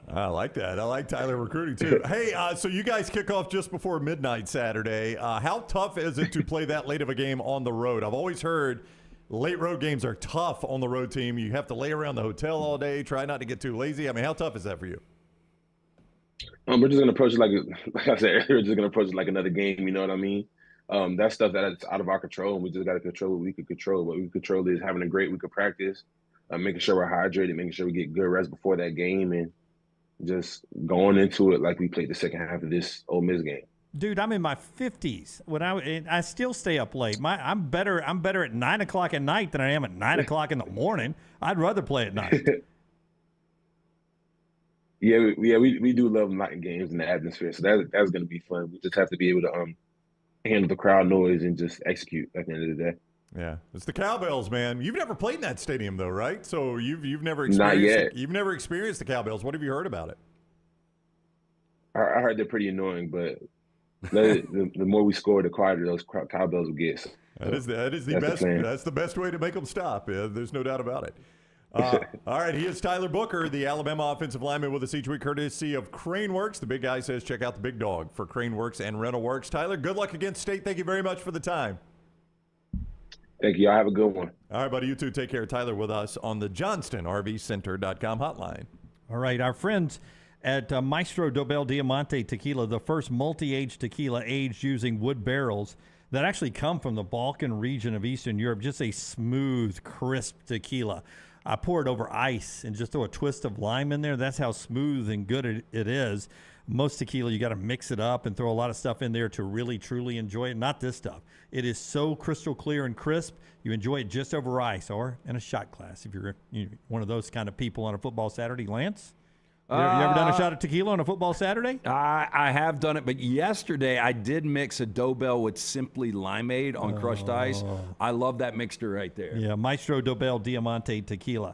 I like that. I like Tyler recruiting too. Hey, so you guys kick off just before midnight Saturday. How tough is it to play that late of a game on the road? I've always heard late road games are tough on the road team. You have to lay around the hotel all day, try not to get too lazy. I mean, how tough is that for you? We're just going to approach it like I said, we're just going to approach it like another game, you know what I mean? That's stuff that's out of our control, and we just got to control what we can control. What we can control is having a great week of practice, making sure we're hydrated, making sure we get good rest before that game, and just going into it like we played the second half of this Ole Miss game. Dude, I'm in my 50s. I still stay up late. I'm better at 9 o'clock at night than I am at 9 o'clock in the morning. I'd rather play at night. Yeah, we do love night games and the atmosphere, so that's going to be fun. We just have to be able to handle the crowd noise and just execute at the end of the day. Yeah, it's the Cowbells, man. You've never played in that stadium though, right? So you've never experienced Not yet. You've never experienced the Cowbells. What have you heard about it? I heard they're pretty annoying, but the more we score, the quieter those Cowbells will get. So that is the best. That's the best way to make them stop. Yeah, there's no doubt about it. All right, he is Tyler Booker, the Alabama offensive lineman with us each week, courtesy of Craneworks. The big guy says check out the big dog for Craneworks and Rental Works. Tyler, good luck against State. Thank you very much for the time. Thank you. Y'all have a good one. All right, buddy. You too. Take care. Tyler with us on the JohnstonRVCenter.com hotline. All right, our friends at Maestro Dobel Diamante Tequila, the first multi-age tequila aged using wood barrels that actually come from the Balkan region of Eastern Europe. Just a smooth, crisp tequila. I pour it over ice and just throw a twist of lime in there. That's how smooth and good it is. Most tequila, you got to mix it up and throw a lot of stuff in there to really, truly enjoy it. Not this stuff. It is so crystal clear and crisp. You enjoy it just over ice or in a shot glass if you're one of those kind of people on a football Saturday. Lance? You ever done a shot of tequila on a football Saturday? I have done it, but yesterday I did mix a Dobel with Simply Limeade on crushed ice. I love that mixture right there. Yeah, Maestro Dobel Diamante Tequila.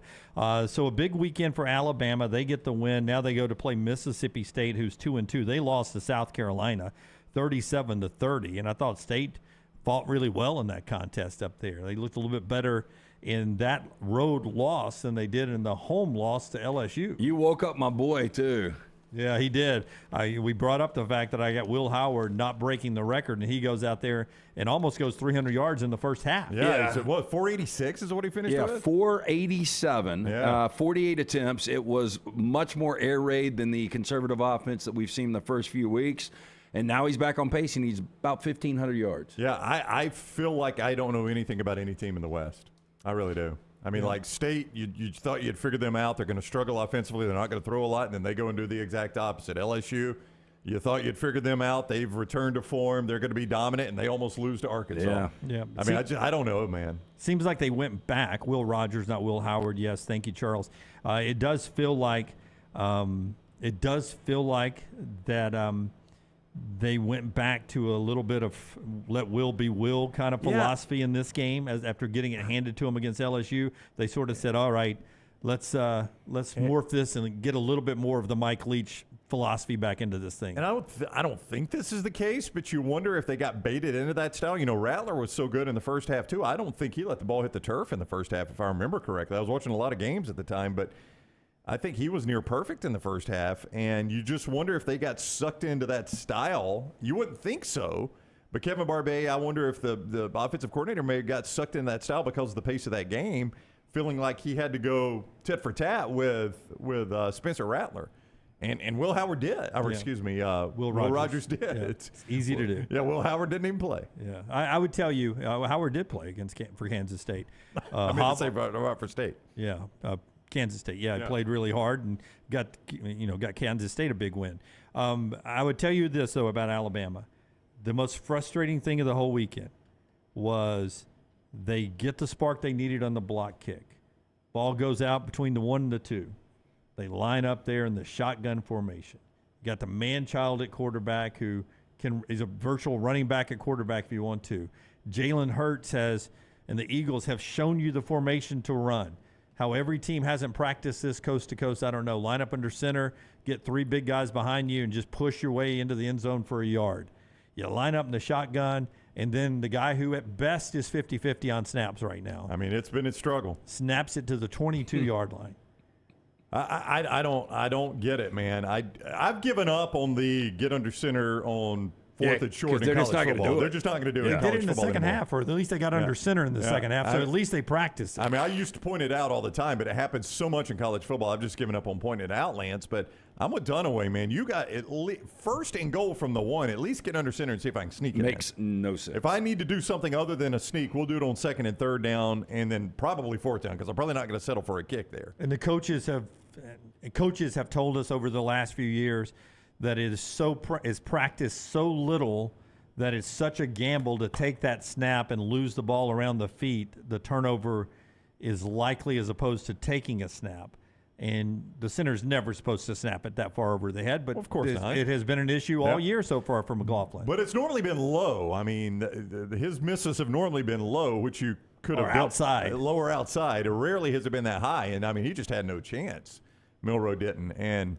So a big weekend for Alabama. They get the win. Now they go to play Mississippi State, who's 2-2. They lost to South Carolina 37-30, and I thought State fought really well in that contest up there. They looked a little bit better in that road loss than they did in the home loss to LSU. You woke up my boy, too. Yeah, he did. We brought up the fact that I got Will Howard not breaking the record, and he goes out there and almost goes 300 yards in the first half. Yeah. So what, 486 is what he finished with? 487, 48 attempts. It was much more air raid than the conservative offense that we've seen the first few weeks. And now he's back on pace, and he's about 1,500 yards. Yeah, I feel like I don't know anything about any team in the West. I really do. I mean, like State, you thought you'd figured them out. They're going to struggle offensively. They're not going to throw a lot, and then they go and do the exact opposite. LSU, you thought you'd figured them out. They've returned to form. They're going to be dominant, and they almost lose to Arkansas. Yeah. I mean, I don't know, man. Seems like they went back. Will Rogers, not Will Howard. Yes, thank you, Charles. It does feel like that. They went back to a little bit of let Will be Will kind of philosophy in this game. After getting it handed to them against LSU, they sort of said, "All right, let's morph this and get a little bit more of the Mike Leach philosophy back into this thing." And I don't think this is the case, but you wonder if they got baited into that style. You know, Rattler was so good in the first half too. I don't think he let the ball hit the turf in the first half, if I remember correctly. I was watching a lot of games at the time, but I think he was near perfect in the first half, and you just wonder if they got sucked into that style. You wouldn't think so, but Kevin Barbay, I wonder if the offensive coordinator may have got sucked into that style because of the pace of that game, feeling like he had to go tit for tat with Spencer Rattler. And Will Howard did. Excuse me, Will Rogers did. Yeah, it's easy to do. Yeah, Will Howard didn't even play. Yeah, I would tell you, Howard did play for Kansas State. I meant to say for State. Yeah. Kansas State, he played really hard and got Kansas State a big win. I would tell you this though about Alabama, the most frustrating thing of the whole weekend was they get the spark they needed on the block kick. Ball goes out between the 1 and the 2. They line up there in the shotgun formation. You got the man-child at quarterback who is a virtual running back at quarterback if you want to. Jalen Hurts and the Eagles have shown you the formation to run. How every team hasn't practiced this coast to coast, I don't know. Line up under center, get 3 big guys behind you, and just push your way into the end zone for a yard. You line up in the shotgun, and then the guy who at best is 50-50 on snaps right now. I mean, it's been a struggle. Snaps it to the 22-yard line. I don't get it, man. I've given up on the get under center on fourth and short in college football. They're just not going to do it. They did it in the second half, or at least they got under center in the second half, so at least they practiced. I mean, I used to point it out all the time, but it happens so much in college football. I've just given up on pointing it out, Lance. But I'm with Dunaway, man. You got first and goal from the 1. At least get under center and see if I can sneak it in. Makes no sense. If I need to do something other than a sneak, we'll do it on 2nd and 3rd down, and then probably 4th down because I'm probably not going to settle for a kick there. And the coaches have told us over the last few years that it is practiced so little that it's such a gamble to take that snap and lose the ball around the feet. The turnover is likely as opposed to taking a snap. And the center's never supposed to snap it that far over the head, but of course not. It has been an issue all year so far for McLaughlin. But it's normally been low. I mean, his misses have normally been low, which you could have outside. Lower outside. Rarely has it been that high. And, I mean, he just had no chance. Milroe didn't. And,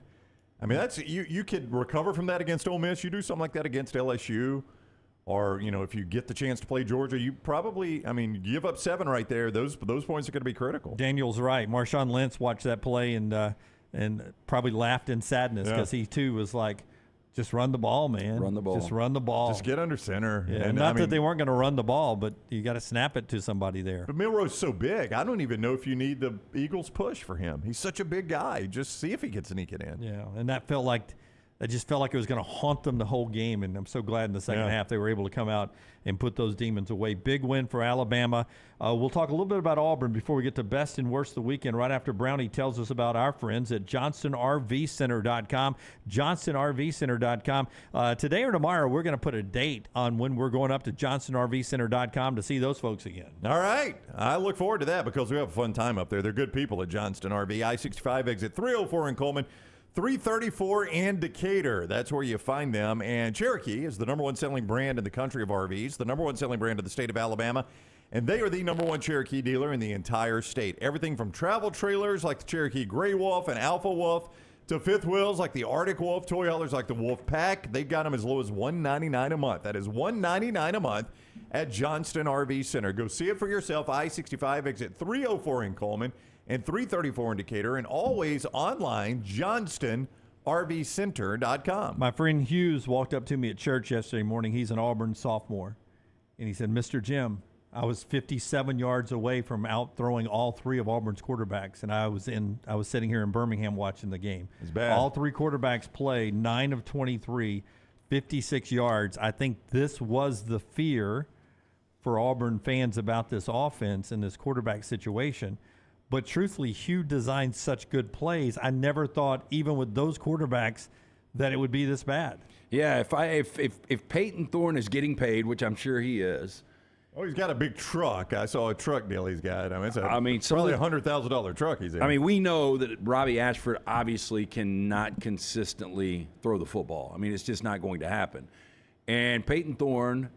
I mean, that's you could recover from that against Ole Miss. You do something like that against LSU. Or, if you get the chance to play Georgia, you probably, give up 7 right there. Those points are going to be critical. Daniel's right. Marshawn Lynch watched that play and probably laughed in sadness because he, too, was like, just run the ball, man. Run the ball. Just run the ball. Just get under center. Yeah, and not that they weren't going to run the ball, but you got to snap it to somebody there. But Milroe's so big, I don't even know if you need the Eagles push for him. He's such a big guy. Just see if he can sneak it in. Yeah, and that just felt like it was going to haunt them the whole game, and I'm so glad in the second half they were able to come out and put those demons away. Big win for Alabama. We'll talk a little bit about Auburn before we get to best and worst of the weekend, right after Brownie tells us about our friends at JohnstonRVCenter.com. JohnstonRVCenter.com. Today or tomorrow, we're going to put a date on when we're going up to JohnstonRVCenter.com to see those folks again. All right. I look forward to that because we have a fun time up there. They're good people at Johnston RV. I-65 exit 304 in Coleman. 334 in Decatur. That's where you find them. And Cherokee is the #1 selling brand in the country of RVs, the #1 selling brand of the state of Alabama. And they are the #1 Cherokee dealer in the entire state. Everything from travel trailers like the Cherokee Gray Wolf and Alpha Wolf to fifth wheels like the Arctic Wolf, toy haulers like the Wolf Pack. They've got them as low as $199 a month. That is $199 a month at Johnston RV Center. Go see it for yourself. I-65 exit 304 in Coleman and 334 in Decatur, and always online, Johnston rvcenter.com. My friend Hughes walked up to me at church yesterday morning. He's an Auburn sophomore. And he said, Mr. Jim, I was 57 yards away from out throwing all three of Auburn's quarterbacks, and I was sitting here in Birmingham watching the game. It's bad. All three quarterbacks played 9 of 23, 56 yards. I think this was the fear for Auburn fans about this offense and this quarterback situation. But truthfully, Hugh designed such good plays. I never thought, even with those quarterbacks, that it would be this bad. Yeah, if Peyton Thorne is getting paid, which I'm sure he is. Oh, he's got a big truck. I saw a truck deal he's got. It's probably a $100,000 truck he's in. I mean, we know that Robbie Ashford obviously cannot consistently throw the football. I mean, it's just not going to happen. And Peyton Thorne,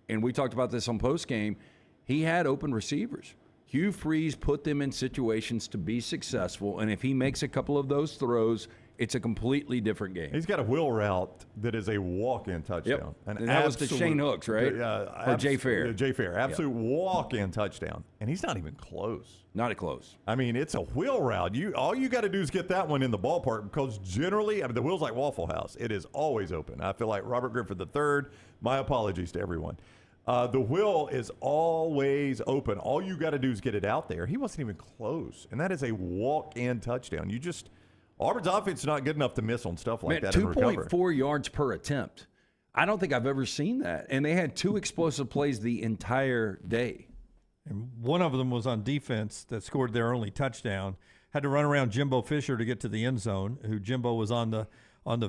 and we talked about this on postgame, he had open receivers. Hugh Freeze put them in situations to be successful, and if he makes a couple of those throws, it's a completely different game. He's got a wheel route that is a walk-in touchdown. Yep. And that was to Shane Hooks, right? Or Jay Fair. Jay Fair. Absolute walk-in touchdown. And he's not even close. Not close. I mean, it's a wheel route. All you got to do is get that one in the ballpark because generally, the wheel's like Waffle House. It is always open. I feel like Robert Griffin III. My apologies to everyone. The wheel is always open. All you got to do is get it out there. He wasn't even close. And that is a walk-in touchdown. Auburn's offense is not good enough to miss on stuff like that. 2.4 yards per attempt. I don't think I've ever seen that. And they had 2 explosive plays the entire day. And one of them was on defense that scored their only touchdown. Had to run around Jimbo Fisher to get to the end zone, who Jimbo was on the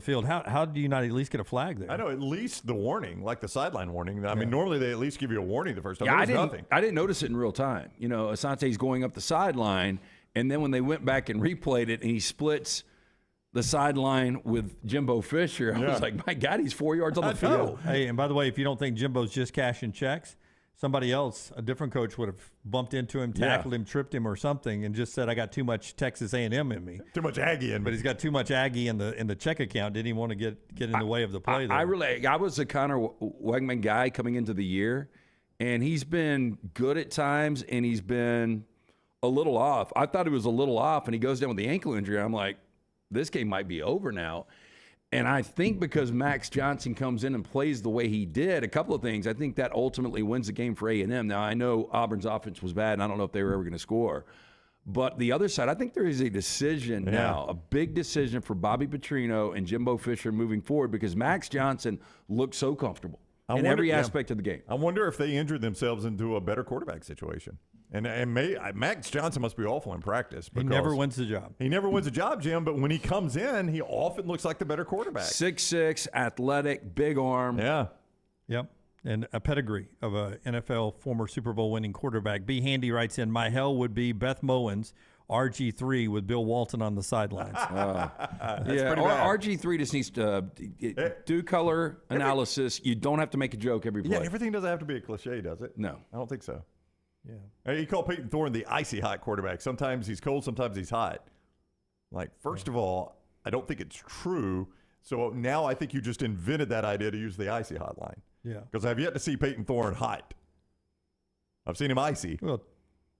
field. How do you not at least get a flag there? I know, at least the warning, like the sideline warning. I mean, normally they at least give you a warning the first time. Yeah, nothing. I didn't notice it in real time. You know, Asante's going up the sideline, and then when they went back and replayed it and he splits the sideline with Jimbo Fisher, I was like, my God, he's 4 yards on the field. Hey, and by the way, if you don't think Jimbo's just cashing checks, somebody else, a different coach, would have bumped into him, tackled him, tripped him or something, and just said, I got too much Texas A&M in me. Too much Aggie in me. But he's got too much Aggie in the check account. Didn't even want to get in the way of the play there. I was a Connor Wegman guy coming into the year, and he's been good at times, and he's been a little off. I thought he was a little off, and he goes down with the ankle injury. I'm like, this game might be over now. And I think because Max Johnson comes in and plays the way he did, a couple of things, I think that ultimately wins the game for A&M. Now, I know Auburn's offense was bad, and I don't know if they were ever going to score. But the other side, I think there is a decision now, a big decision for Bobby Petrino and Jimbo Fisher moving forward because Max Johnson looked so comfortable in every aspect of the game. I wonder if they injured themselves into a better quarterback situation. And Max Johnson must be awful in practice. He never wins the job. He never wins a job, Jim, but when he comes in, he often looks like the better quarterback. 6'6", athletic, big arm. Yeah. Yep. And a pedigree of a NFL former Super Bowl winning quarterback. B. Handy writes in, my hell would be Beth Mowens, RG3 with Bill Walton on the sidelines. RG3 just needs to do color analysis. You don't have to make a joke every play. Yeah, everything doesn't have to be a cliche, does it? No. I don't think so. Yeah. He called Peyton Thorne the icy hot quarterback. Sometimes he's cold, sometimes he's hot. Like, first of all, I don't think it's true. So now I think you just invented that idea to use the icy hot line. Yeah. Because I've yet to see Peyton Thorne hot. I've seen him icy. Well,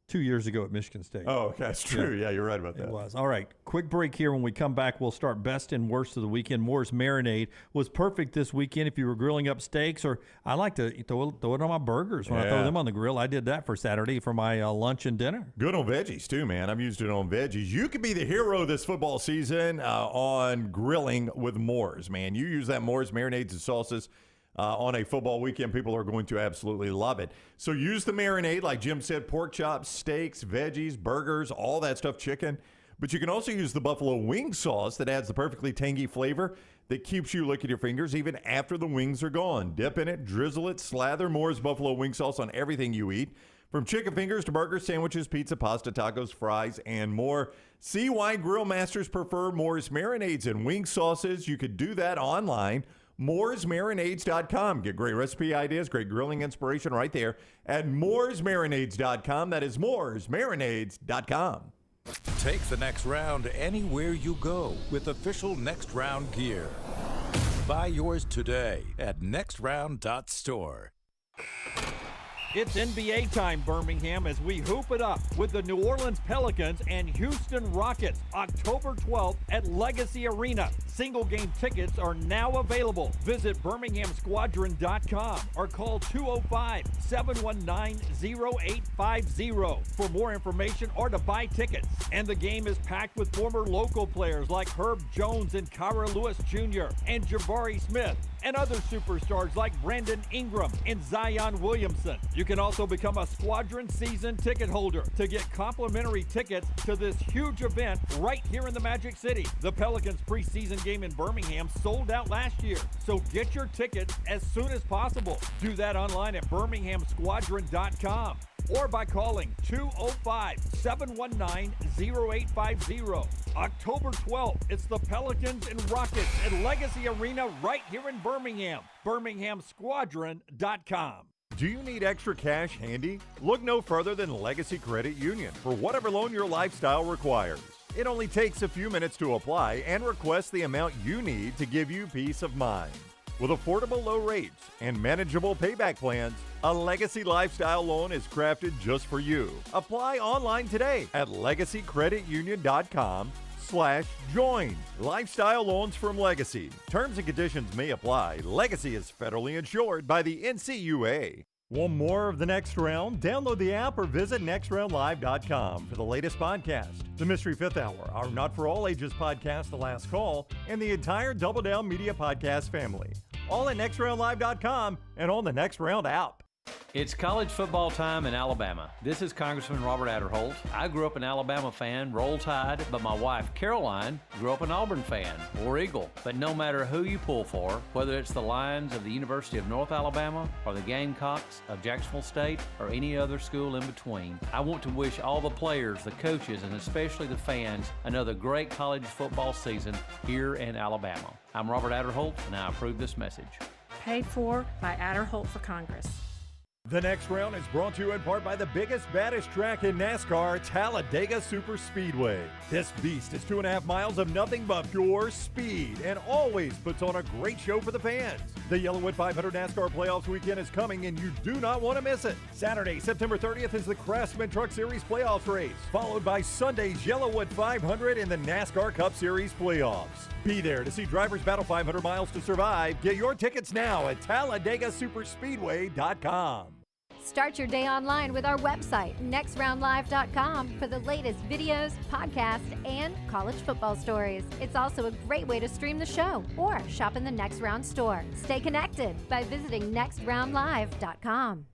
2 years ago at Michigan State. Oh, okay. That's true. Yeah, you're right about that. It was. All right. Quick break here. When we come back, we'll start best and worst of the weekend. Moore's Marinade was perfect this weekend if you were grilling up steaks, or I like to throw it on my burgers when I throw them on the grill. I did that for Saturday for my lunch and dinner. Good on veggies, too, man. I've used it on veggies. You could be the hero this football season on grilling with Moore's, man. You use that Moore's marinades and sauces on a football weekend, people are going to absolutely love it. So use the marinade, like Jim said, pork chops, steaks, veggies, burgers, all that stuff, chicken. But you can also use the buffalo wing sauce that adds the perfectly tangy flavor that keeps you licking your fingers even after the wings are gone. Dip in it, drizzle it, slather Moore's buffalo wing sauce on everything you eat, from chicken fingers to burgers, sandwiches, pizza, pasta, tacos, fries, and more. See why grill masters prefer Moore's marinades and wing sauces. You could do that online. Moore'sMarinades.com. Get great recipe ideas, great grilling inspiration right there at Moore'sMarinades.com. That is Moore'sMarinades.com. Take the next round anywhere you go with official Next Round gear. Buy yours today at nextround.store. It's NBA time, Birmingham, as we hoop it up with the New Orleans Pelicans and Houston Rockets, October 12th at Legacy Arena. Single game tickets are now available. Visit BirminghamSquadron.com or call 205-719-0850 for more information or to buy tickets. And the game is packed with former local players like Herb Jones and Kyra Lewis Jr. and Jabari Smith, and other superstars like Brandon Ingram and Zion Williamson. You can also become a Squadron season ticket holder to get complimentary tickets to this huge event right here in the Magic City. The Pelicans preseason game in Birmingham sold out last year, so get your tickets as soon as possible. Do that online at BirminghamSquadron.com or by calling 205-719-0850. October 12th, it's the Pelicans and Rockets at Legacy Arena right here in Birmingham. BirminghamSquadron.com. Do you need extra cash handy? Look no further than Legacy Credit Union for whatever loan your lifestyle requires. It only takes a few minutes to apply and request the amount you need to give you peace of mind. With affordable low rates and manageable payback plans, a Legacy Lifestyle loan is crafted just for you. Apply online today at LegacyCreditUnion.com/join. Lifestyle loans from Legacy. Terms and conditions may apply. Legacy is federally insured by the NCUA. Want more of the Next Round? Download the app or visit nextroundlive.com for the latest podcast, the Mystery Fifth Hour, our Not For All Ages podcast, The Last Call, and the entire Double Down Media podcast family. All at nextroundlive.com and on the Next Round app. It's college football time in Alabama. This is Congressman Robert Adderholt. I grew up an Alabama fan, Roll Tide, but my wife, Caroline, grew up an Auburn fan, War Eagle. But no matter who you pull for, whether it's the Lions of the University of North Alabama or the Gamecocks of Jacksonville State or any other school in between, I want to wish all the players, the coaches, and especially the fans another great college football season here in Alabama. I'm Robert Adderholt, and I approve this message. Paid for by Adderholt for Congress. The Next Round is brought to you in part by the biggest, baddest track in NASCAR, Talladega Superspeedway. This beast is 2.5 miles of nothing but pure speed and always puts on a great show for the fans. The Yellowwood 500 NASCAR Playoffs weekend is coming and you do not want to miss it. Saturday, September 30th is the Craftsman Truck Series Playoffs race, followed by Sunday's Yellowwood 500 in the NASCAR Cup Series Playoffs. Be there to see drivers battle 500 miles to survive. Get your tickets now at TalladegaSuperspeedway.com. Start your day online with our website, nextroundlive.com, for the latest videos, podcasts, and college football stories. It's also a great way to stream the show or shop in the Next Round store. Stay connected by visiting nextroundlive.com.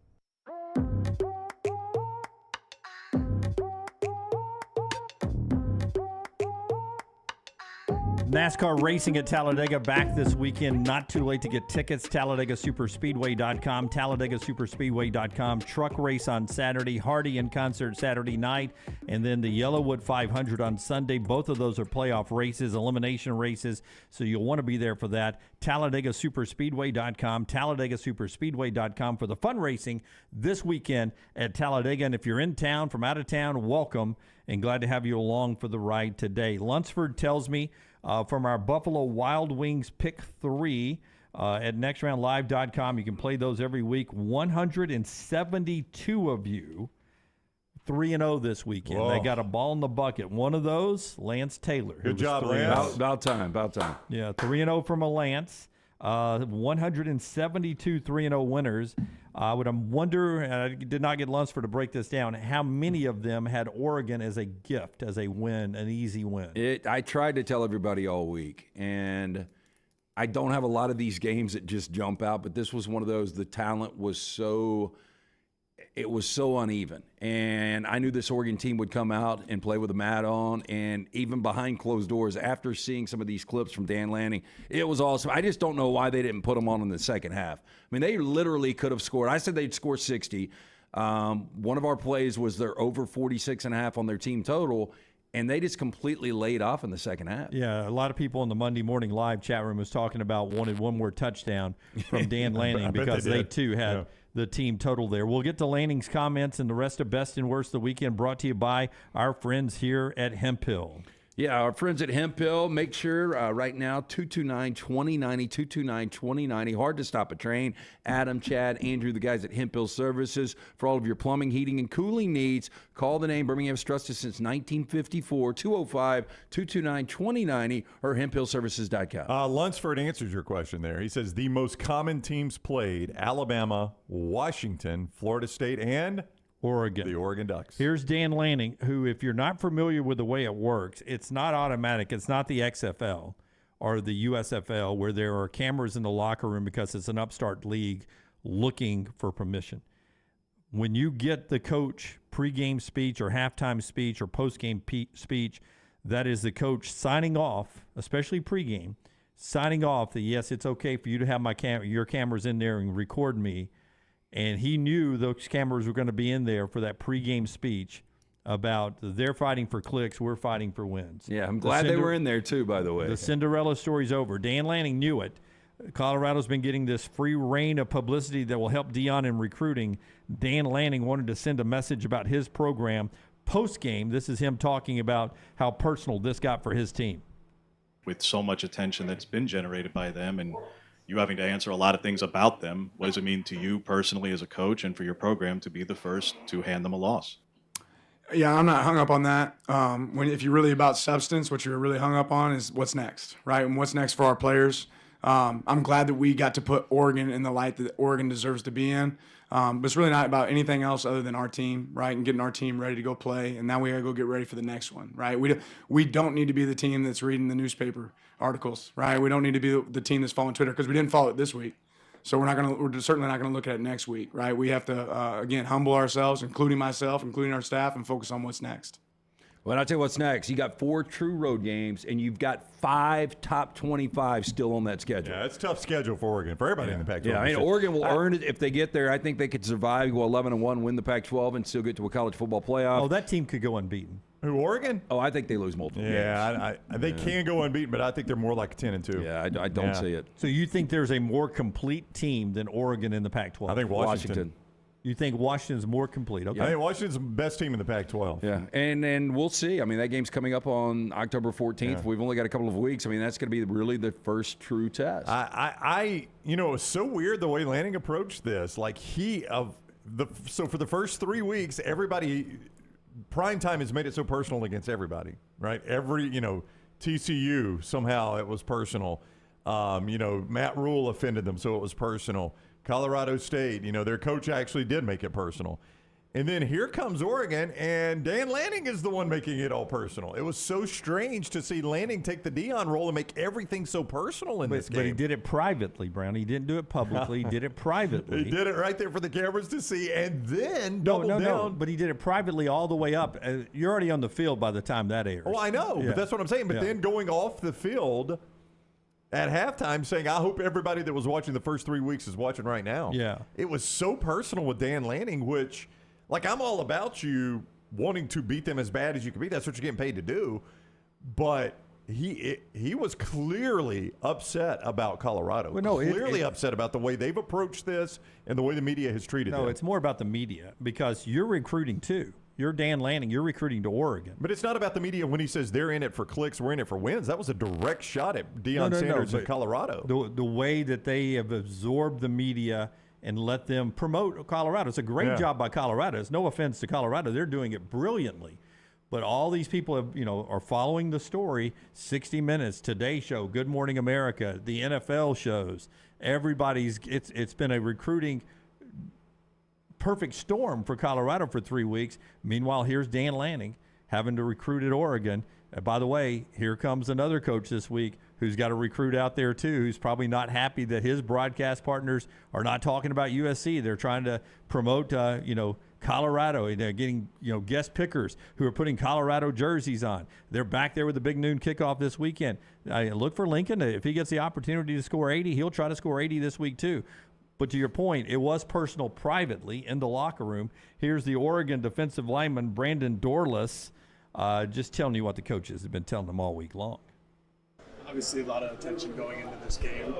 NASCAR racing at Talladega back this weekend. Not too late to get tickets. TalladegaSuperspeedway.com, TalladegaSuperspeedway.com. Truck race on Saturday, Hardy in concert Saturday night, and then the Yellowwood 500 on Sunday. Both of those are playoff races, elimination races, so you'll want to be there for that. TalladegaSuperspeedway.com, TalladegaSuperspeedway.com for the fun racing this weekend at Talladega. And if you're in town from out of town, welcome, and glad to have you along for the ride today. Lunsford tells me from our Buffalo Wild Wings Pick 3 at nextroundlive.com. You can play those every week. 172 of you 3-0 this weekend. Whoa. They got a ball in the bucket. One of those, Lance Taylor. Good job, Lance. About time. Yeah, 3-0 from a Lance. 172 3-0 winners. I would wonder, and I did not get Lunsford to break this down, how many of them had Oregon as a gift, as a win, an easy win? I tried to tell everybody all week, and I don't have a lot of these games that just jump out, but this was one of those. The talent was so uneven, and I knew this Oregon team would come out and play with a mat on, and even behind closed doors, after seeing some of these clips from Dan Lanning, it was awesome. I just don't know why they didn't put them on in the second half. I mean, they literally could have scored. I said they'd score 60. One of our plays was they're over 46.5 on their team total, and they just completely laid off in the second half. Yeah, a lot of people in the Monday Morning Live chat room was talking about wanted one more touchdown from Dan Lanning because they too had the team total there. We'll get to Lanning's comments and the rest of Best and Worst of the Weekend, brought to you by our friends here at Hemp Hill. Yeah, our friends at Hemp Hill, make sure right now, 229-2090, 229-2090. Hard to stop a train. Adam, Chad, Andrew, the guys at Hemp Hill Services. For all of your plumbing, heating, and cooling needs, call the name Birmingham's trusted since 1954, 205-229-2090 or hemphillservices.com. Lunsford answers your question there. He says the most common teams played, Alabama, Washington, Florida State, and Oregon. The Oregon Ducks. Here's Dan Lanning, who, if you're not familiar with the way it works, it's not automatic. It's not the XFL or the USFL where there are cameras in the locker room because it's an upstart league looking for permission. When you get the coach pregame speech or halftime speech or postgame speech, that is the coach signing off, especially pregame, signing off that, yes, it's okay for you to have your cameras in there and record me. And he knew those cameras were going to be in there for that pregame speech about they're fighting for clicks, we're fighting for wins. Yeah, I'm glad they were in there too, by the way. The Cinderella story's over. Dan Lanning knew it. Colorado's been getting this free reign of publicity that will help Deion in recruiting. Dan Lanning wanted to send a message about his program post-game. This is him talking about how personal this got for his team. With so much attention that's been generated by them and you having to answer a lot of things about them, what does it mean to you personally as a coach and for your program to be the first to hand them a loss? Yeah, I'm not hung up on that. If you're really about substance, what you're really hung up on is what's next, right? And what's next for our players. I'm glad that we got to put Oregon in the light that Oregon deserves to be in. But it's really not about anything else other than our team, right? And getting our team ready to go play. And now we got to go get ready for the next one, right? We don't need to be the team that's reading the newspaper articles, right? We don't need to be the team that's following Twitter because we didn't follow it this week. So we're certainly not going to look at it next week, right? We have to, again, humble ourselves, including myself, including our staff, and focus on what's next. Well, I'll tell you what's next. You got 4 true road games, and you've got 5 top 25 still on that schedule. Yeah, it's a tough schedule for Oregon, for everybody in the Pac-12. Yeah, I mean, Oregon will earn it if they get there. I think they could survive, go 11-1, win the Pac-12, and still get to a college football playoff. Oh, that team could go unbeaten. Who, Oregon? Oh, I think they lose multiple games. Yeah, they can go unbeaten, but I think they're more like 10-2. Yeah, I don't see it. So you think there's a more complete team than Oregon in the Pac-12? I think Washington. You think Washington's more complete? Okay. I think Washington's the best team in the Pac-12. Yeah, and we'll see. I mean, that game's coming up on October 14th. Yeah. We've only got a couple of weeks. I mean, that's going to be really the first true test. It was so weird the way Lanning approached this. Like so for the first 3 weeks, everybody, primetime has made it so personal against everybody, right? TCU, somehow it was personal. Matt Rule offended them, so it was personal. Colorado State, their coach actually did make it personal. And then here comes Oregon, and Dan Lanning is the one making it all personal. It was so strange to see Lanning take the Deion role and make everything so personal in this game. But he did it privately, Brown. He didn't do it publicly. He did it privately. He did it right there for the cameras to see, and then No, but he did it privately all the way up. You're already on the field by the time that airs. Oh, I know, but that's what I'm saying. But then going off the field at halftime saying, I hope everybody that was watching the first 3 weeks is watching right now. Yeah. It was so personal with Dan Lanning, which, I'm all about you wanting to beat them as bad as you can beat. That's what you're getting paid to do. But he was clearly upset about Colorado. Well, clearly upset about the way they've approached this and the way the media has treated them. No, it's more about the media because you're recruiting too. You're Dan Lanning. You're recruiting to Oregon. But it's not about the media when he says they're in it for clicks, we're in it for wins. That was a direct shot at Deion Sanders in Colorado. The way that they have absorbed the media and let them promote Colorado. It's a great job by Colorado. It's no offense to Colorado. They're doing it brilliantly. But all these people are following the story. 60 Minutes, Today Show, Good Morning America, the NFL shows. It's been a recruiting perfect storm for Colorado for 3 weeks. Meanwhile, here's Dan Lanning having to recruit at Oregon. By the way, here comes another coach this week who's got to recruit out there too, who's probably not happy that his broadcast partners are not talking about USC. They're trying to promote, Colorado. They're getting, guest pickers who are putting Colorado jerseys on. They're back there with the big noon kickoff this weekend. Look for Lincoln. If he gets the opportunity to score 80, he'll try to score 80 this week too. But to your point, it was personal privately in the locker room. Here's the Oregon defensive lineman, Brandon Dorless, just telling you what the coaches have been telling them all week long. Obviously, a lot of attention going into this game.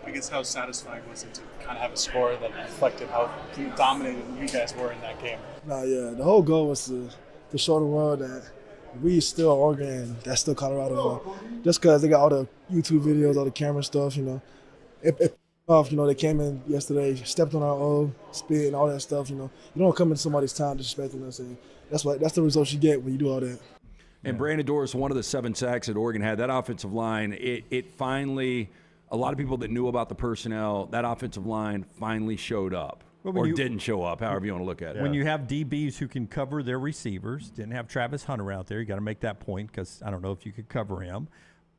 I guess how satisfying was it to kind of have a score that reflected how dominated you guys were in that game? The whole goal was to show the world that We still Oregon, that's still Colorado. Just because they got all the YouTube videos, all the camera stuff, It off, they came in yesterday, stepped on our O, spit, and all that stuff, You don't come into somebody's town disrespecting us, and that's the result you get when you do all that. And Brandon Doris, one of the 7 sacks that Oregon had, that offensive line, it finally, a lot of people that knew about the personnel, that offensive line finally showed up. Or didn't show up, however you want to look at it. When you have DBs who can cover their receivers, didn't have Travis Hunter out there, you got to make that point because I don't know if you could cover him.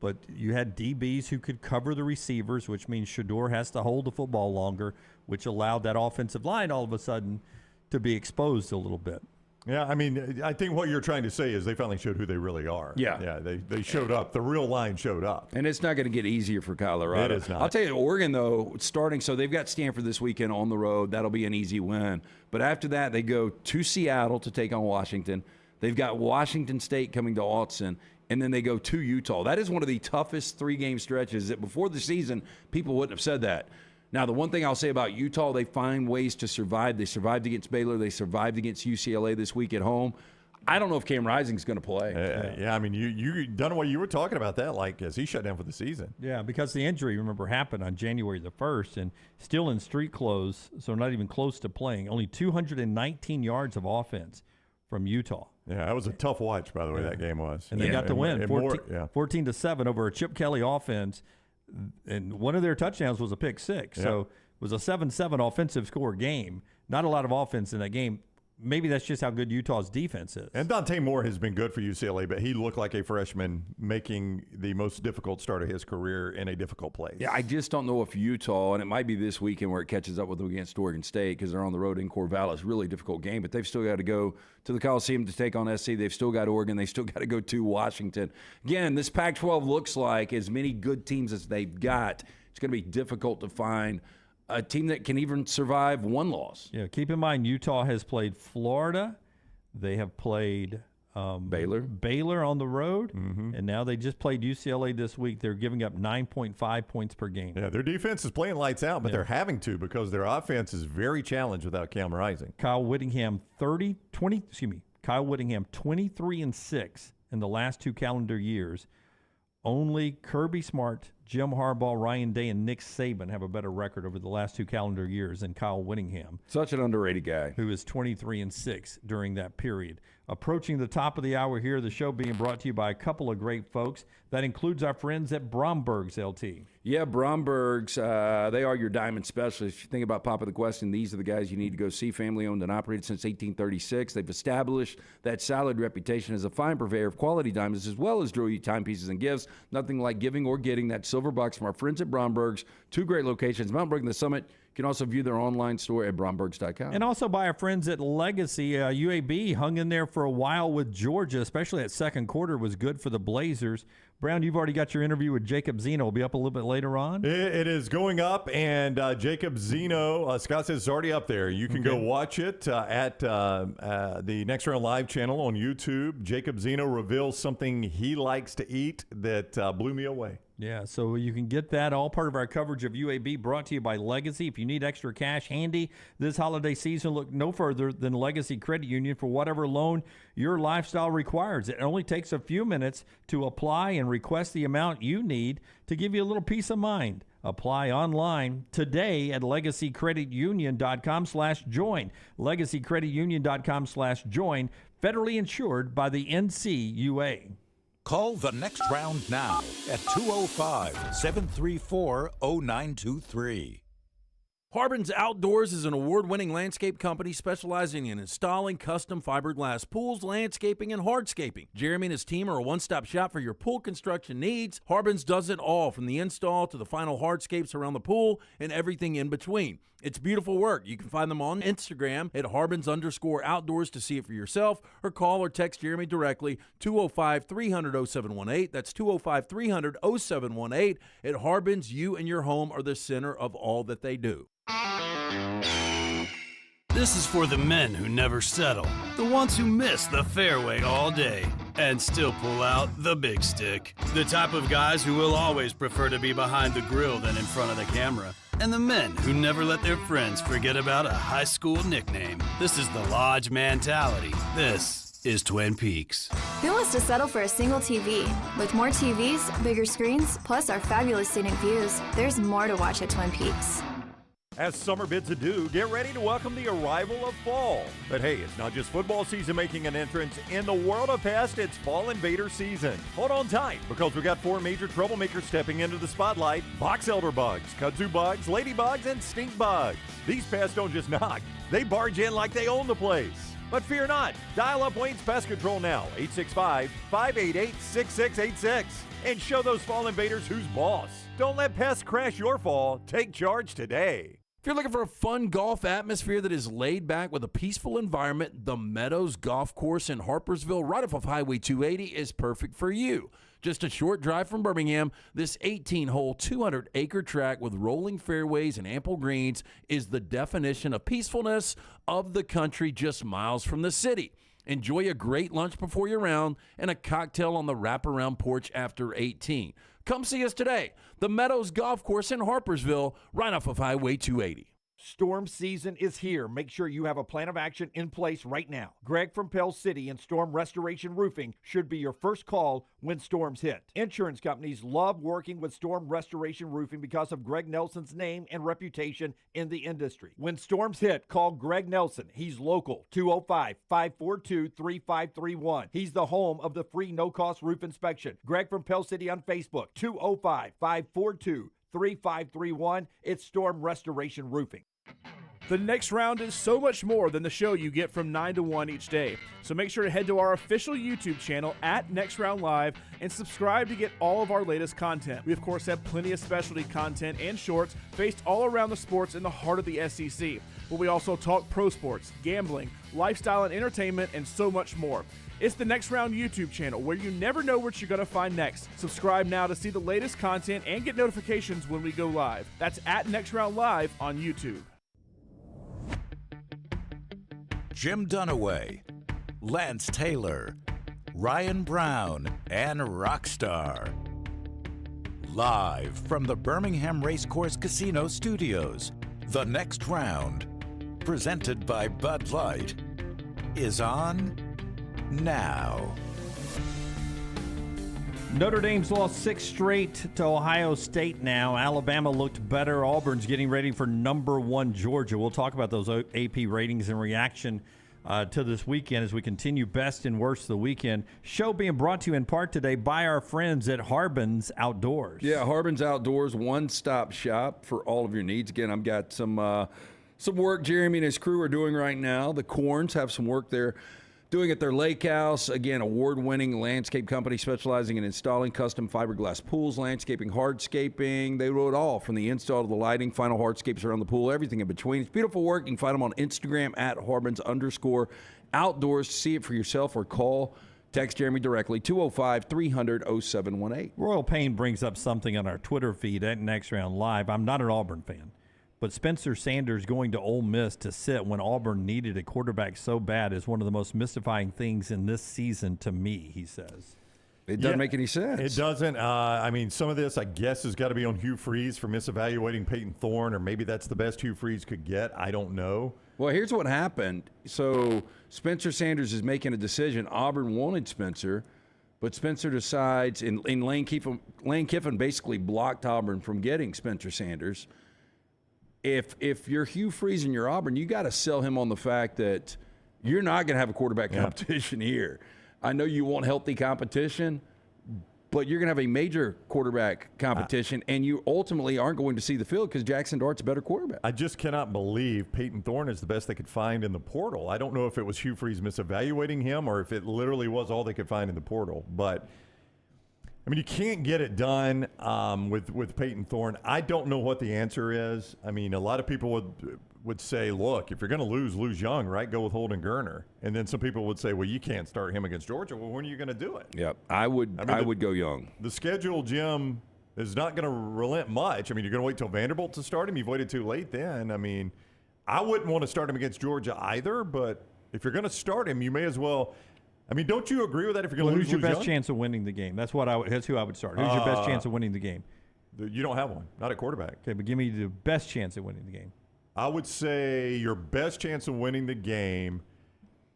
But you had DBs who could cover the receivers, which means Shedeur has to hold the football longer, which allowed that offensive line all of a sudden to be exposed a little bit. Yeah, I mean, I think what you're trying to say is they finally showed who they really are. Yeah. They showed up. The real line showed up. And it's not going to get easier for Colorado. It is not. I'll tell you, Oregon, though, starting, so they've got Stanford this weekend on the road. That'll be an easy win. But after that, they go to Seattle to take on Washington. They've got Washington State coming to Autzen. And then they go to Utah. That is one of the toughest 3-game stretches that before the season, people wouldn't have said that. Now, the one thing I'll say about Utah, they find ways to survive. They survived against Baylor. They survived against UCLA this week at home. I don't know if Cam Rising's going to play. Yeah, I mean, you Dunaway, you were talking about that, as he shut down for the season. Yeah, because the injury, remember, happened on January the 1st, and still in street clothes, so not even close to playing. Only 219 yards of offense from Utah. Yeah, that was a tough watch, by the way, that game was. And they got the win, 14-7 over a Chip Kelly offense, and one of their touchdowns was a pick six. So it was a 7-7 offensive score game. Not a lot of offense in that game. Maybe that's just how good Utah's defense is. And Dante Moore has been good for UCLA, but he looked like a freshman making the most difficult start of his career in a difficult place. Yeah, I just don't know if Utah, and it might be this weekend where it catches up with them against Oregon State because they're on the road in Corvallis. Really difficult game, but they've still got to go to the Coliseum to take on SC. They've still got Oregon. They still got to go to Washington. Again, this Pac-12 looks like as many good teams as they've got, it's going to be difficult to find a team that can even survive one loss. Yeah, keep in mind Utah has played Florida. They have played Baylor on the road, and now they just played UCLA this week. They're giving up 9.5 points per game. Yeah, their defense is playing lights out, but they're having to because their offense is very challenged without Cam Rising. Kyle Whittingham 23-6 in the last 2 calendar years. Only Kirby Smart, Jim Harbaugh, Ryan Day, and Nick Saban have a better record over the last 2 calendar years than Kyle Whittingham. Such an underrated guy. Who is 23-6 during that period. Approaching the top of the hour here, the show being brought to you by a couple of great folks. That includes our friends at Bromberg's, LT. Yeah, Bromberg's, they are your diamond specialists. If you think about Papa the Question, these are the guys you need to go see. Family-owned and operated since 1836. They've established that solid reputation as a fine purveyor of quality diamonds as well as jewelry, timepieces, and gifts. Nothing like giving or getting that silver box from our friends at Bromberg's. 2 great locations, Mount Brook and the Summit. You can also view their online store at brombergs.com. And also by our friends at Legacy. UAB hung in there for a while with Georgia, especially that second quarter was good for the Blazers. Brown, you've already got your interview with Jacob Zeno. Will be up a little bit later on. It is going up, and Jacob Zeno, Scott says it's already up there. You can go watch it at the Next Round Live channel on YouTube. Jacob Zeno reveals something he likes to eat that blew me away. Yeah, so you can get that, all part of our coverage of UAB, brought to you by Legacy. If you need extra cash handy this holiday season, look no further than Legacy Credit Union for whatever loan your lifestyle requires. It only takes a few minutes to apply and request the amount you need to give you a little peace of mind. Apply online today at legacycreditunion.com/join. legacycreditunion.com/join. Federally insured by the NCUA. Call the Next Round now at 205-734-0923. Harbin's Outdoors is an award-winning landscape company specializing in installing custom fiberglass pools, landscaping, and hardscaping. Jeremy and his team are a one-stop shop for your pool construction needs. Harbin's does it all, from the install to the final hardscapes around the pool and everything in between. It's beautiful work. You can find them on Instagram at Harbins_outdoors to see it for yourself, or call or text Jeremy directly, 205-300-0718. That's 205-300-0718. At Harbins, you and your home are the center of all that they do. This is for the men who never settle, the ones who miss the fairway all day and still pull out the big stick, the type of guys who will always prefer to be behind the grill than in front of the camera, and the men who never let their friends forget about a high school nickname. This is the Lodge mentality. This is Twin Peaks. Who wants to settle for a single TV? With more TVs, bigger screens, plus our fabulous scenic views, there's more to watch at Twin Peaks. As summer bids adieu, get ready to welcome the arrival of fall. But hey, it's not just football season making an entrance. In the world of pests, it's fall invader season. Hold on tight, because we got 4 major troublemakers stepping into the spotlight: box elder bugs, kudzu bugs, ladybugs, and stink bugs. These pests don't just knock, they barge in like they own the place. But fear not, dial up Wayne's Pest Control now, 865-588-6686, and show those fall invaders who's boss. Don't let pests crash your fall. Take charge today. If you're looking for a fun golf atmosphere that is laid back with a peaceful environment, the Meadows Golf Course in Harpersville, right off of Highway 280, is perfect for you. Just a short drive from Birmingham, this 18-hole, 200-acre track with rolling fairways and ample greens is the definition of peacefulness of the country, just miles from the city. Enjoy a great lunch before your round and a cocktail on the wraparound porch after 18. Come see us today. The Meadows Golf Course in Harpersville, right off of Highway 280. Storm season is here. Make sure you have a plan of action in place right now. Greg from Pell City and Storm Restoration Roofing should be your first call when storms hit. Insurance companies love working with Storm Restoration Roofing because of Greg Nelson's name and reputation in the industry. When storms hit, call Greg Nelson. He's local, 205-542-3531. He's the home of the free no-cost roof inspection. Greg from Pell City on Facebook, 205-542-3531. It's Storm Restoration Roofing. The Next Round is so much more than the show you get from 9 to 1 each day. So make sure to head to our official YouTube channel at Next Round Live and subscribe to get all of our latest content. We, of course, have plenty of specialty content and shorts based all around the sports in the heart of the SEC. But we also talk pro sports, gambling, lifestyle and entertainment, and so much more. It's the Next Round YouTube channel, where you never know what you're going to find next. Subscribe now to see the latest content and get notifications when we go live. That's at Next Round Live on YouTube. Jim Dunaway, Lance Taylor, Ryan Brown, and Rockstar. Live from the Birmingham Racecourse Casino Studios, The Next Round, presented by Bud Light, is on now. Notre Dame's lost 6 straight to Ohio State now. Alabama looked better. Auburn's getting ready for number 1 Georgia. We'll talk about those AP ratings in reaction to this weekend as we continue best and worst of the weekend. Show being brought to you in part today by our friends at Harbin's Outdoors. Yeah, Harbin's Outdoors, one-stop shop for all of your needs. Again, I've got some work Jeremy and his crew are doing right now. The Corns have some work there doing at their lake house. Again, award-winning landscape company specializing in installing custom fiberglass pools, landscaping, hardscaping. They do it all, from the install to the lighting, final hardscapes around the pool, everything in between. It's beautiful work. You can find them on Instagram at Harbins_outdoors. See it for yourself or text Jeremy directly, 205-300-0718. Royal Payne brings up something on our Twitter feed at Next Round Live. I'm not an Auburn fan, but Spencer Sanders going to Ole Miss to sit when Auburn needed a quarterback so bad is one of the most mystifying things in this season to me, he says. It doesn't make any sense. It doesn't. I mean, some of this, I guess, has got to be on Hugh Freeze for misevaluating Peyton Thorne, or maybe that's the best Hugh Freeze could get. I don't know. Well, here's what happened. So Spencer Sanders is making a decision. Auburn wanted Spencer, but Spencer decides, and Lane Kiffin basically blocked Auburn from getting Spencer Sanders. If you're Hugh Freeze and you're Auburn, you got to sell him on the fact that you're not going to have a quarterback competition here. I know you want healthy competition, but you're going to have a major quarterback competition, and you ultimately aren't going to see the field because Jackson Dart's a better quarterback. I just cannot believe Peyton Thorne is the best they could find in the portal. I don't know if it was Hugh Freeze misevaluating him or if it literally was all they could find in the portal, but I mean, you can't get it done with Peyton Thorne. I don't know what the answer is. I mean, a lot of people would say, look, if you're going to lose young, right, go with Holden Gerner. And then some people would say, well, you can't start him against Georgia. Well, when are you going to do it? Yep, I would go young. The schedule, Jim, is not going to relent much. I mean, you're going to wait till Vanderbilt to start him. You've waited too late then. I mean, I wouldn't want to start him against Georgia either, but if you're going to start him, you may as well – I mean, don't you agree with that if you're going to lose Who's your best young? chance of winning the game? That's who I would start. Who's your best chance of winning the game? You don't have one. Not at quarterback. Okay, but give me the best chance of winning the game. I would say your best chance of winning the game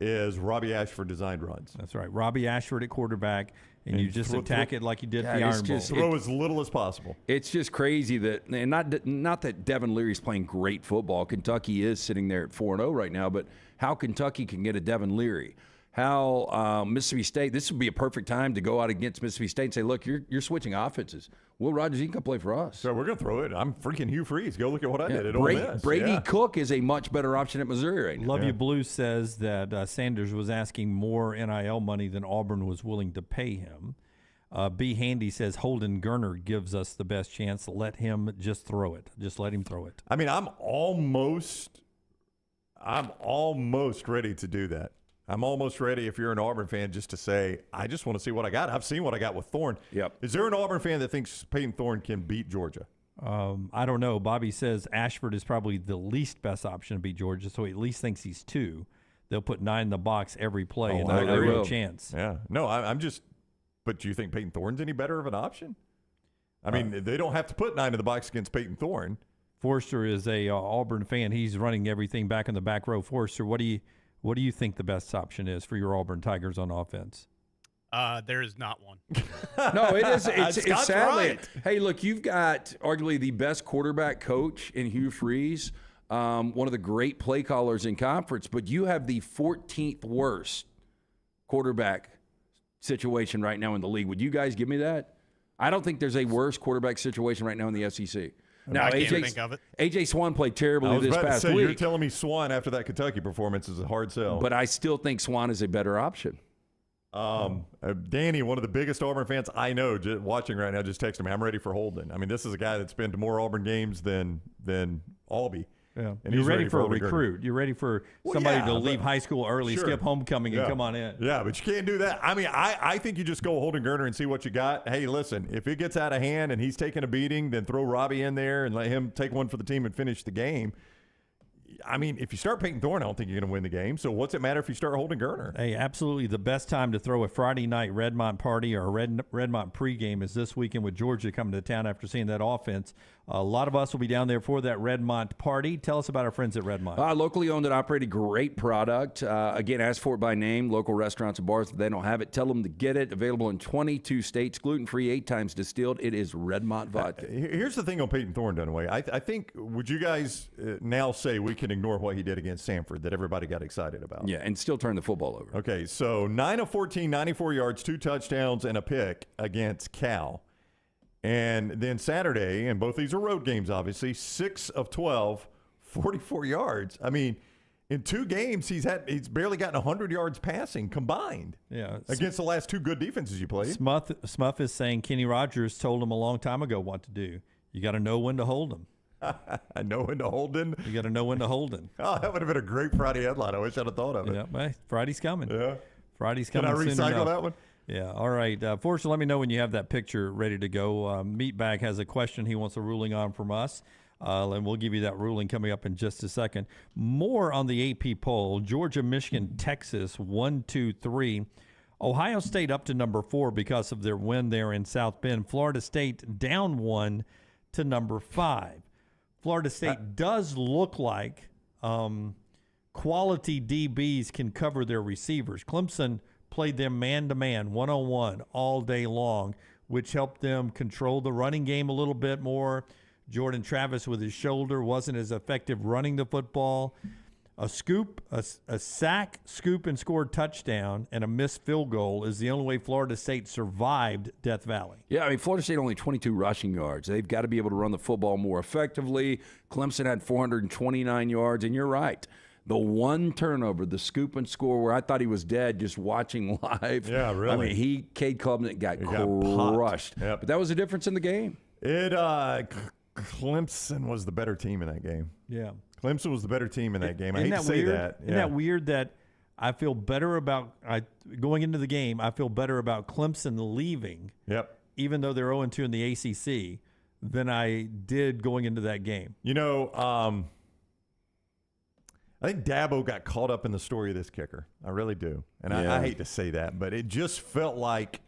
is Robbie Ashford designed runs. That's right. Robbie Ashford at quarterback, and you just attack it like you did the Iron Bowl. Throw as little as possible. It's just crazy that, and not that Devin Leary's playing great football. Kentucky is sitting there at 4-0 right now, but how Kentucky can get a Devin Leary. How Mississippi State, this would be a perfect time to go out against Mississippi State and say, look, you're switching offenses. Will Rogers, he can come play for us. So we're going to throw it. I'm freaking Hugh Freeze. Go look at what I did at Ole Miss. Brady Cook is a much better option at Missouri right now. Love You Blue says that Sanders was asking more NIL money than Auburn was willing to pay him. B. Handy says Holden Gerner gives us the best chance. Let him just throw it. Just let him throw it. I mean, I'm almost ready to do that. I'm almost ready, if you're an Auburn fan, just to say, I just want to see what I got. I've seen what I got with Thorne. Yep. Is there an Auburn fan that thinks Peyton Thorne can beat Georgia? I don't know. Bobby says Ashford is probably the least best option to beat Georgia, so he at least thinks he's 2. They'll put 9 in the box every play, and they'll have no chance. Yeah. No, I'm just – but do you think Peyton Thorne's any better of an option? I mean, they don't have to put 9 in the box against Peyton Thorne. Forrester is a Auburn fan. He's running everything back in the back row. Forrester, what do you think the best option is for your Auburn Tigers on offense? There is not one. No, it is. It's sadly. Right. Hey, look, you've got arguably the best quarterback coach in Hugh Freeze, one of the great play callers in conference, but you have the 14th worst quarterback situation right now in the league. Would you guys give me that? I don't think there's a worse quarterback situation right now in the SEC. No, I can't think of it. A.J. Swan played terribly this past week. You're telling me Swan after that Kentucky performance is a hard sell. But I still think Swan is a better option. Danny, one of the biggest Auburn fans I know, watching right now, just texted me, I'm ready for Holden. I mean, this is a guy that's been to more Auburn games than Albee. Yeah. And you're he's ready for a Holden recruit. Gerner. You're ready for somebody to leave high school early, Sure. skip homecoming, and come on in. Yeah, but you can't do that. I mean, I think you just go Holden Gerner and see what you got. Hey, listen, if it gets out of hand and he's taking a beating, then throw Robbie in there and let him take one for the team and finish the game. I mean, if you start Peyton Thorne, I don't think you're going to win the game. So what's it matter if you start Holden Gerner? Hey, absolutely. The best time to throw a Friday night Redmont party or a Redmont pregame is this weekend with Georgia coming to town after seeing that offense. A lot of us will be down there for that Redmont party. Tell us about our friends at Redmont. Locally owned and operated, great product. Again, ask for it by name. Local restaurants and bars, if they don't have it, tell them to get it. Available in 22 states, gluten-free, 8 times distilled. It is Redmont vodka. Here's the thing on Peyton Thorne, Dunaway. I think, would you guys now say we can ignore what he did against Samford that everybody got excited about? Yeah, and still turn the football over. Okay, so 9 of 14, 94 yards, 2 touchdowns, and a pick against Cal. And then Saturday, and both these are road games, obviously, 6 of 12, 44 yards. I mean, in 2 games, he's barely gotten 100 yards passing combined. Yeah, against the last 2 good defenses you played. Smuff is saying Kenny Rogers told him a long time ago what to do. You got to know when to hold him. I know when to hold him. You got to know when to hold him. Oh, that would have been a great Friday headline. I wish I'd have thought of it. Yeah, well, Friday's coming. Yeah, Friday's Can coming. I recycle that one? Yeah. All right. Forrester, let me know when you have that picture ready to go. Meatbag has a question he wants a ruling on from us, and we'll give you that ruling coming up in just a second. More on the AP poll. Georgia, Michigan, Texas, 1, 2, 3. Ohio State up to number 4 because of their win there in South Bend. Florida State down 1 to number 5. Florida State does look like quality DBs can cover their receivers. Clemson played them man-to-man, one-on-one all day long, which helped them control the running game a little bit more. Jordan Travis with his shoulder wasn't as effective running the football. A sack, scoop, and scored touchdown, and a missed field goal is the only way Florida State survived Death Valley. Yeah, I mean, Florida State only 22 rushing yards. They've got to be able to run the football more effectively. Clemson had 429 yards, and you're right. The one turnover, the scoop and score, where I thought he was dead just watching live. Yeah, really. I mean, Cade Klubnik got crushed. Yep. But that was the difference in the game. Clemson was the better team in that game. Yeah. Clemson was the better team in that game. I Isn't hate to say weird? that. Isn't that weird that I feel better about going into the game, I feel better about Clemson leaving, even though they're 0-2 in the ACC, than I did going into that game. You know, I think Dabo got caught up in the story of this kicker. I really do. And I hate to say that, but it just felt like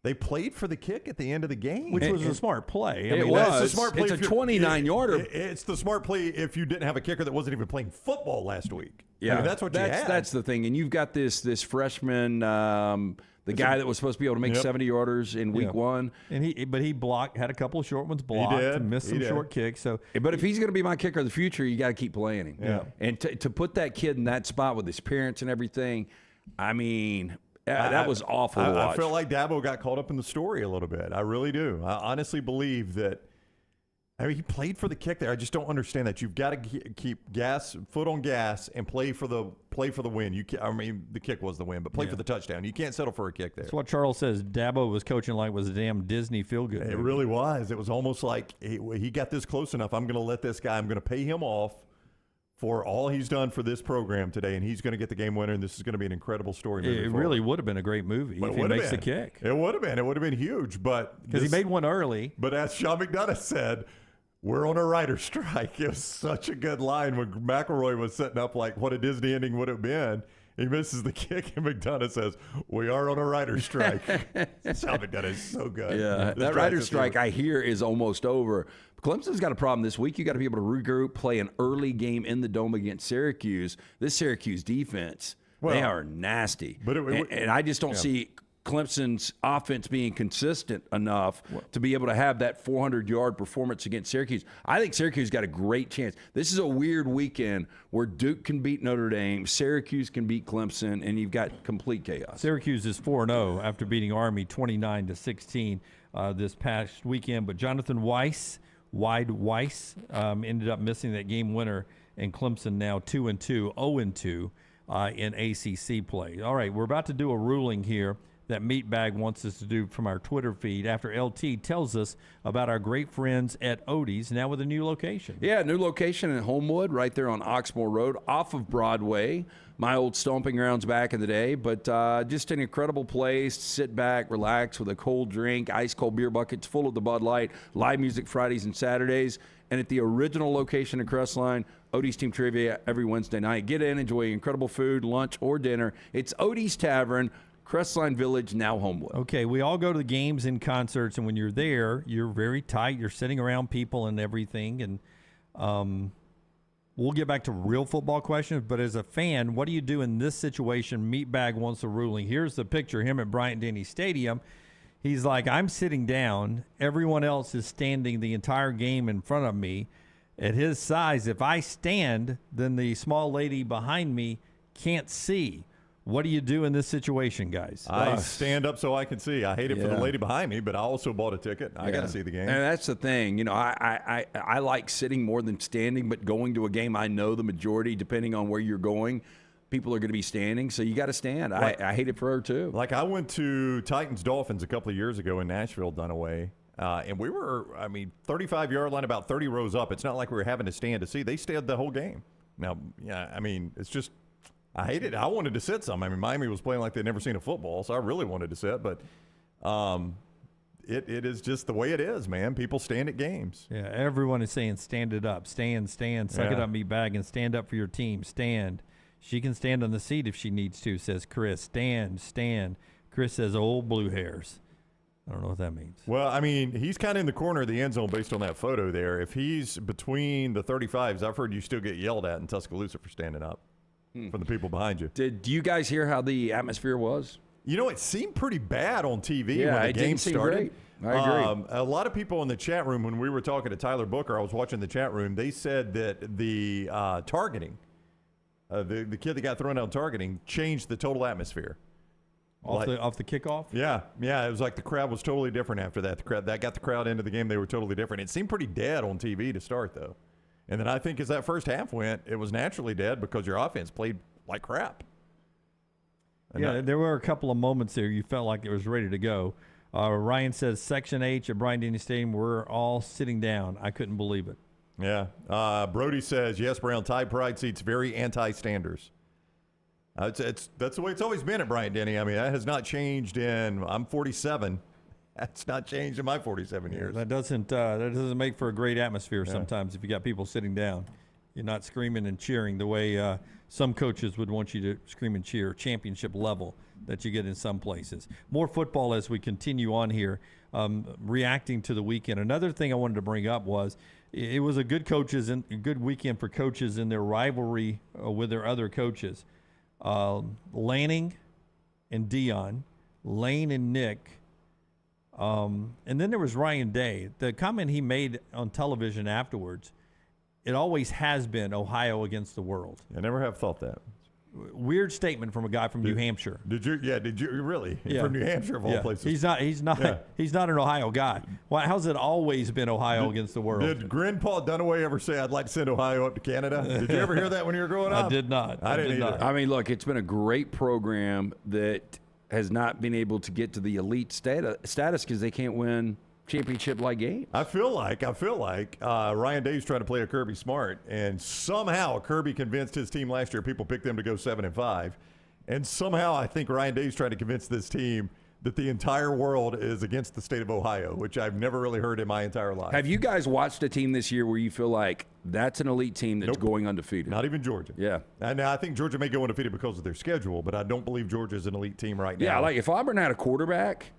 They played for the kick at the end of the game, which was a smart play. It was. It's a smart play. It's a 29-yarder. It's the smart play if you didn't have a kicker that wasn't even playing football last week. Yeah, I mean, that's what you had. That's the thing. And you've got this freshman, the guy that was supposed to be able to make 70-yarders in week one. And he blocked, had a couple of short ones blocked, and missed some short kicks. So, but if he's going to be my kicker of the future, you got to keep playing him. Yeah. And to put that kid in that spot with his parents and everything, I mean, that was awful to watch. I feel like Dabo got caught up in the story a little bit. I really do. I honestly believe that. I mean, he played for the kick there. I just don't understand that. You've got to keep foot on gas, and play for the win. The kick was the win, but play for the touchdown. You can't settle for a kick there. That's what Charles says. Dabo was coaching like it was a damn Disney feel-good movie. It really was. It was almost like he got this close enough. I'm going to let this guy. I'm going to pay him off for all he's done for this program today, and he's going to get the game winner, and this is going to be an incredible story. It really would have been a great movie if he makes the kick. It would have been. It would have been huge, but because he made one early. But as Sean McDonough said, we're on a writer's strike. It was such a good line when McElroy was setting up like what a Disney ending would have been. He misses the kick, and McDonough says, "We are on a writer's strike." Sean McDonough is so good. Yeah, that writer's strike I hear is almost over. Clemson's got a problem this week. You got to be able to regroup, play an early game in the Dome against Syracuse. This Syracuse defense, they are nasty. But and I just don't see Clemson's offense being consistent enough to be able to have that 400-yard performance against Syracuse. I think Syracuse got a great chance. This is a weird weekend where Duke can beat Notre Dame, Syracuse can beat Clemson, and you've got complete chaos. Syracuse is 4-0 after beating Army 29-16 this past weekend. But Jonathan Weiss ended up missing that game winner, and Clemson now 2-2, 0-2 in ACC play. All right, we're about to do a ruling here that Meatbag wants us to do from our Twitter feed after LT tells us about our great friends at Odie's, now with a new location. Yeah, new location in Homewood, right there on Oxmoor Road, off of Broadway. My old stomping grounds back in the day, but just an incredible place to sit back, relax with a cold drink, ice-cold beer buckets full of the Bud Light, live music Fridays and Saturdays, and at the original location in Crestline, Odie's Team Trivia every Wednesday night. Get in, enjoy incredible food, lunch, or dinner. It's Odie's Tavern, Crestline Village, now Homewood. Okay, we all go to the games and concerts, and when you're there, you're very tight. You're sitting around people and everything, and we'll get back to real football questions, but as a fan, what do you do in this situation? Meatbag wants a ruling. Here's the picture, him at Bryant-Denny Stadium. He's like, I'm sitting down. Everyone else is standing the entire game in front of me. At his size, if I stand, then the small lady behind me can't see. What do you do in this situation, guys? I stand up so I can see. I hate it for the lady behind me, but I also bought a ticket. I got to see the game. And that's the thing. You know, I like sitting more than standing, but going to a game, I know the majority, depending on where you're going, people are going to be standing, so you got to stand. I hate it for her, too. Like, I went to Titans-Dolphins a couple of years ago in Nashville, Dunaway, and we were, 35-yard line, about 30 rows up. It's not like we were having to stand to see. They stayed the whole game. Now, it's just – I hate it. I wanted to sit some. Miami was playing like they'd never seen a football, so I really wanted to sit. But it is just the way it is, man. People stand at games. Yeah, everyone is saying stand it up. Stand. Suck it up, Meatbag, and stand up for your team. Stand. She can stand on the seat if she needs to, says Chris. Stand. Chris says old blue hairs. I don't know what that means. Well, he's kind of in the corner of the end zone based on that photo there. If he's between the 35s, I've heard you still get yelled at in Tuscaloosa for standing up. From the people behind you. Do you guys hear how the atmosphere was? It seemed pretty bad on TV when the game started. Great. I agree. A lot of people in the chat room, when we were talking to Tyler Booker, I was watching the chat room, they said that the targeting, the kid that got thrown out targeting, changed the total atmosphere. Off the kickoff? Yeah. It was like the crowd was totally different after that. That got the crowd into the game. They were totally different. It seemed pretty dead on TV to start, though. And then I think as that first half went, it was naturally dead because your offense played like crap. There were a couple of moments there you felt like it was ready to go. Ryan says, Section H at Bryant-Denny Stadium, we're all sitting down. I couldn't believe it. Yeah. Brody says, yes, Brown, Tide Pride seats very anti-standers. That's the way it's always been at Bryant-Denny. That has not changed I'm 47. That's not changed in my 47 years. That doesn't make for a great atmosphere sometimes if you got people sitting down. You're not screaming and cheering the way some coaches would want you to scream and cheer, championship level that you get in some places. More football as we continue on here, reacting to the weekend. Another thing I wanted to bring up was it was a good weekend for coaches in their rivalry with their other coaches. Lanning and Deion, Lane and Nick, and then there was Ryan Day. The comment he made on television afterwards, it always has been Ohio against the world. I never have thought that. Weird statement from a guy from New Hampshire. Did you really? Yeah. From New Hampshire of all places. He's not an Ohio guy. Why? How's it always been Ohio against the world? Did Grandpa Dunaway ever say, "I'd like to send Ohio up to Canada"? Did you ever hear that when you were growing up? I did not. I didn't either. I mean, look, it's been a great program that has not been able to get to the elite status because they can't win championship-like games. I feel like Ryan Day's trying to play a Kirby Smart, and somehow Kirby convinced his team last year. People picked them to go 7-5, and somehow I think Ryan Day's trying to convince this team that the entire world is against the state of Ohio, which I've never really heard in my entire life. Have you guys watched a team this year where you feel like that's an elite team that's going undefeated? Not even Georgia. Yeah. And I think Georgia may go undefeated because of their schedule, but I don't believe Georgia is an elite team right now. Yeah, like if Auburn had a quarterback,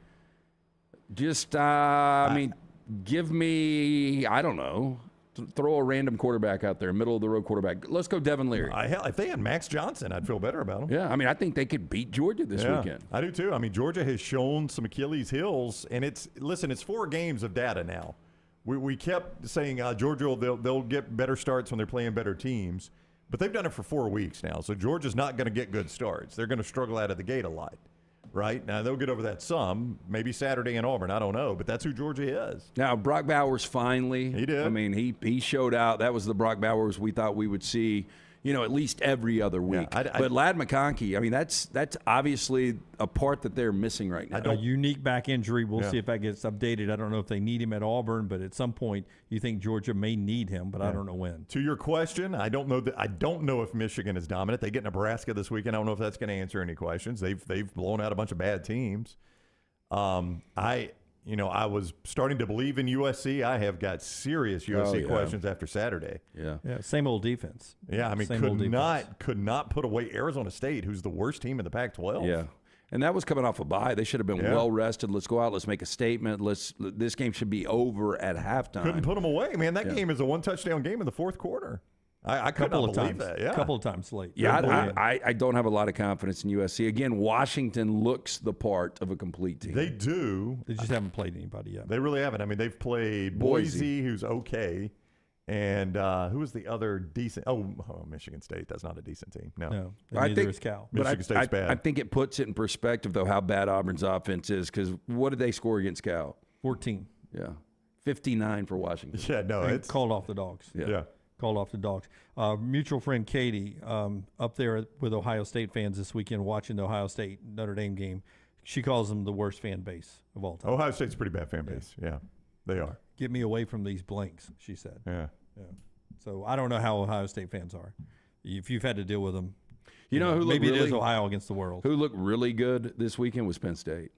just, give me, I don't know, throw a random quarterback out there, middle-of-the-road quarterback. Let's go Devin Leary. Hell, if they had Max Johnson, I'd feel better about them. Yeah, I mean, I think they could beat Georgia this weekend. I do too. I mean, Georgia has shown some Achilles heels, and it's 4 games of data now. We kept saying Georgia, they'll get better starts when they're playing better teams, but they've done it for 4 weeks now, so Georgia's not going to get good starts. They're going to struggle out of the gate a lot. Right? Now, they'll get over that some, maybe Saturday in Auburn. I don't know, but that's who Georgia is. Now, Brock Bowers finally. He did. I mean, he showed out. That was the Brock Bowers we thought we would see, at least every other week. Yeah, but Ladd McConkey, I mean, that's obviously a part that they're missing right now. A unique back injury. We'll see if that gets updated. I don't know if they need him at Auburn, but at some point you think Georgia may need him, but I don't know when. To your question, I don't know if Michigan is dominant. They get Nebraska this weekend. I don't know if that's going to answer any questions. They've blown out a bunch of bad teams. I was starting to believe in USC. I have got serious USC questions after Saturday. Yeah. Same old defense. Yeah, I mean, could not put away Arizona State, who's the worst team in the Pac-12. Yeah. And that was coming off a bye. They should have been well rested. Let's go out. Let's make a statement. This game should be over at halftime. Couldn't put them away, man. That game is a 1-touchdown game in the fourth quarter. I could not believe that. Yeah, a couple of times late. Yeah, I don't have a lot of confidence in USC. Again, Washington looks the part of a complete team. They do. They just haven't played anybody yet. They really haven't. I mean, they've played Boise who's okay, and who was the other decent? Oh, Michigan State. That's not a decent team. No. Neither is Cal. Michigan State's bad. I think it puts it in perspective, though, how bad Auburn's offense is, because what did they score against Cal? 14. Yeah. 59 for Washington. Yeah, no. It's called off the Dogs. Yeah. Called off the Dogs. Mutual friend Katie, up there with Ohio State fans this weekend watching the Ohio State Notre Dame game, she calls them the worst fan base of all time. Ohio State's a pretty bad fan base. Yeah, they are. Get me away from these blanks, she said. Yeah. So I don't know how Ohio State fans are. If you've had to deal with them, who maybe it is Ohio against the world. Who looked really good this weekend was Penn State.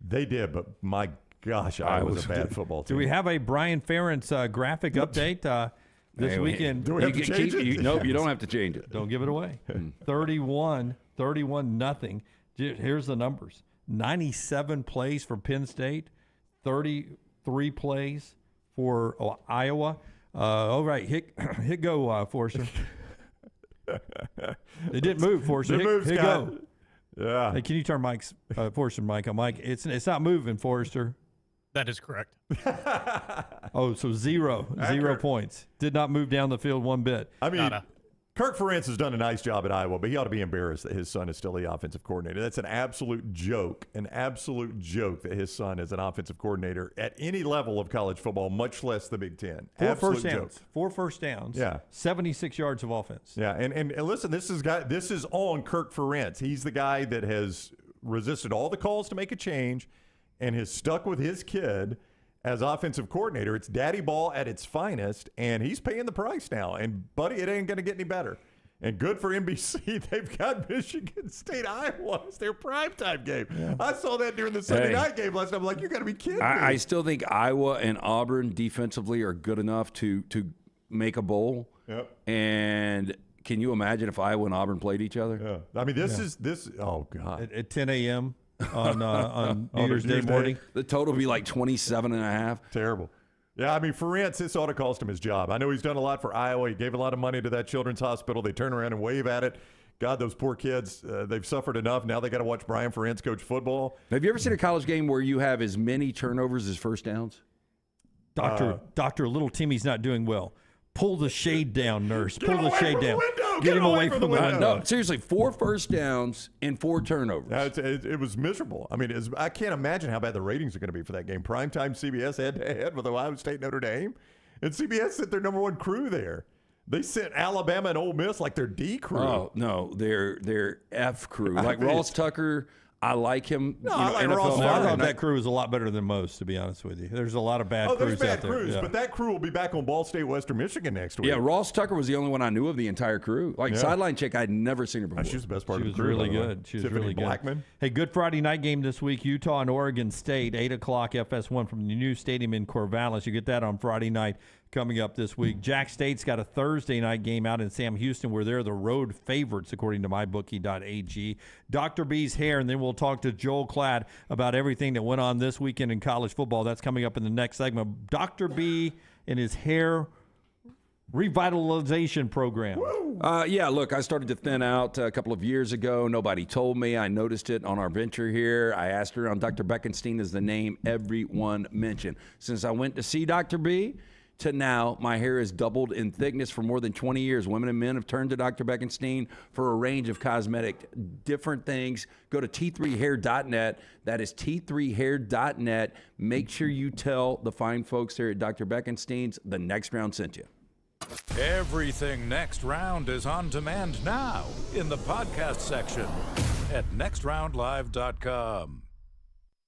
They did, but my gosh, Iowa was a bad football team. Do we have a Brian Ferentz graphic update? This weekend, do we have to change it? Nope, you don't have to change it. Don't give it away. 31-0. Here's the numbers. 97 plays for Penn State, 33 plays for Iowa. All right, hit go, Forrester. It didn't move, Forrester. Hit go. Yeah. Hey, can you turn Forrester mic on? Mike, it's not moving, Forrester. That is correct. So zero points. Did not move down the field one bit. I mean, Kirk Ferentz has done a nice job at Iowa, but he ought to be embarrassed that his son is still the offensive coordinator. That's an absolute joke that his son is an offensive coordinator at any level of college football, much less the Big Ten. Four first downs. Yeah. 76 yards of offense. Yeah, and listen, this is on Kirk Ferentz. He's the guy that has resisted all the calls to make a change and has stuck with his kid as offensive coordinator. It's daddy ball at its finest, and he's paying the price now. And, buddy, it ain't going to get any better. And good for NBC. They've got Michigan State, Iowa. It's their primetime game. Yeah. I saw that during the Sunday night game last night. I'm like, you got to be kidding me. I still think Iowa and Auburn defensively are good enough to make a bowl. Yep. And can you imagine if Iowa and Auburn played each other? Yeah. I mean, this. Oh God. At 10 a.m. on New Year's Day morning. The total would be like 27.5. Terrible. Yeah, I mean, Ferentz, this ought to cost him his job. I know he's done a lot for Iowa. He gave a lot of money to that children's hospital. They turn around and wave at it. God, those poor kids, they've suffered enough. Now they got to watch Brian Ferentz coach football. Have you ever seen a college game where you have as many turnovers as first downs? Doctor, little Timmy's not doing well. Pull the shade down, nurse. Pull the shade down. Get him away from the window. No, seriously, 4 first downs and 4 turnovers. It was miserable. I mean, I can't imagine how bad the ratings are going to be for that game. Primetime CBS head-to-head with Ohio State, Notre Dame. And CBS sent their number 1 crew there. They sent Alabama and Ole Miss like their D crew. Oh, no, they're F crew. Like Ross Tucker, I like him. No, I like Ross Tucker. I thought that crew is a lot better than most, to be honest with you. There's a lot of bad crews out there. Oh, there's bad crews, but that crew will be back on Ball State, Western Michigan next week. Yeah, Ross Tucker was the only one I knew of the entire crew. Sideline chick, I'd never seen her before. She was the best part of the She crew. was really good. She was Tiffany really good. Blackman. Hey, good Friday night game this week, Utah and Oregon State, 8 o'clock FS1 from the new stadium in Corvallis. You get that on Friday night coming up this week. Jack State's got a Thursday night game out in Sam Houston where they're the road favorites, according to mybookie.ag. Dr. B's hair, and then we'll talk to Joel Klatt about everything that went on this weekend in college football. That's coming up in the next segment. Dr. B and his hair revitalization program. Yeah, look, I started to thin out a couple of years ago. Nobody told me. I noticed it on our venture here. I asked around. Dr. Beckenstein is the name everyone mentioned. Since I went to see Dr. B, to now, my hair has doubled in thickness for more than 20 years. Women and men have turned to Dr. Beckenstein for a range of cosmetic different things. Go to T3hair.net. That is T3hair.net. Make sure you tell the fine folks there at Dr. Beckenstein's the Next Round sent you. Everything Next Round is on demand now in the podcast section at nextroundlive.com.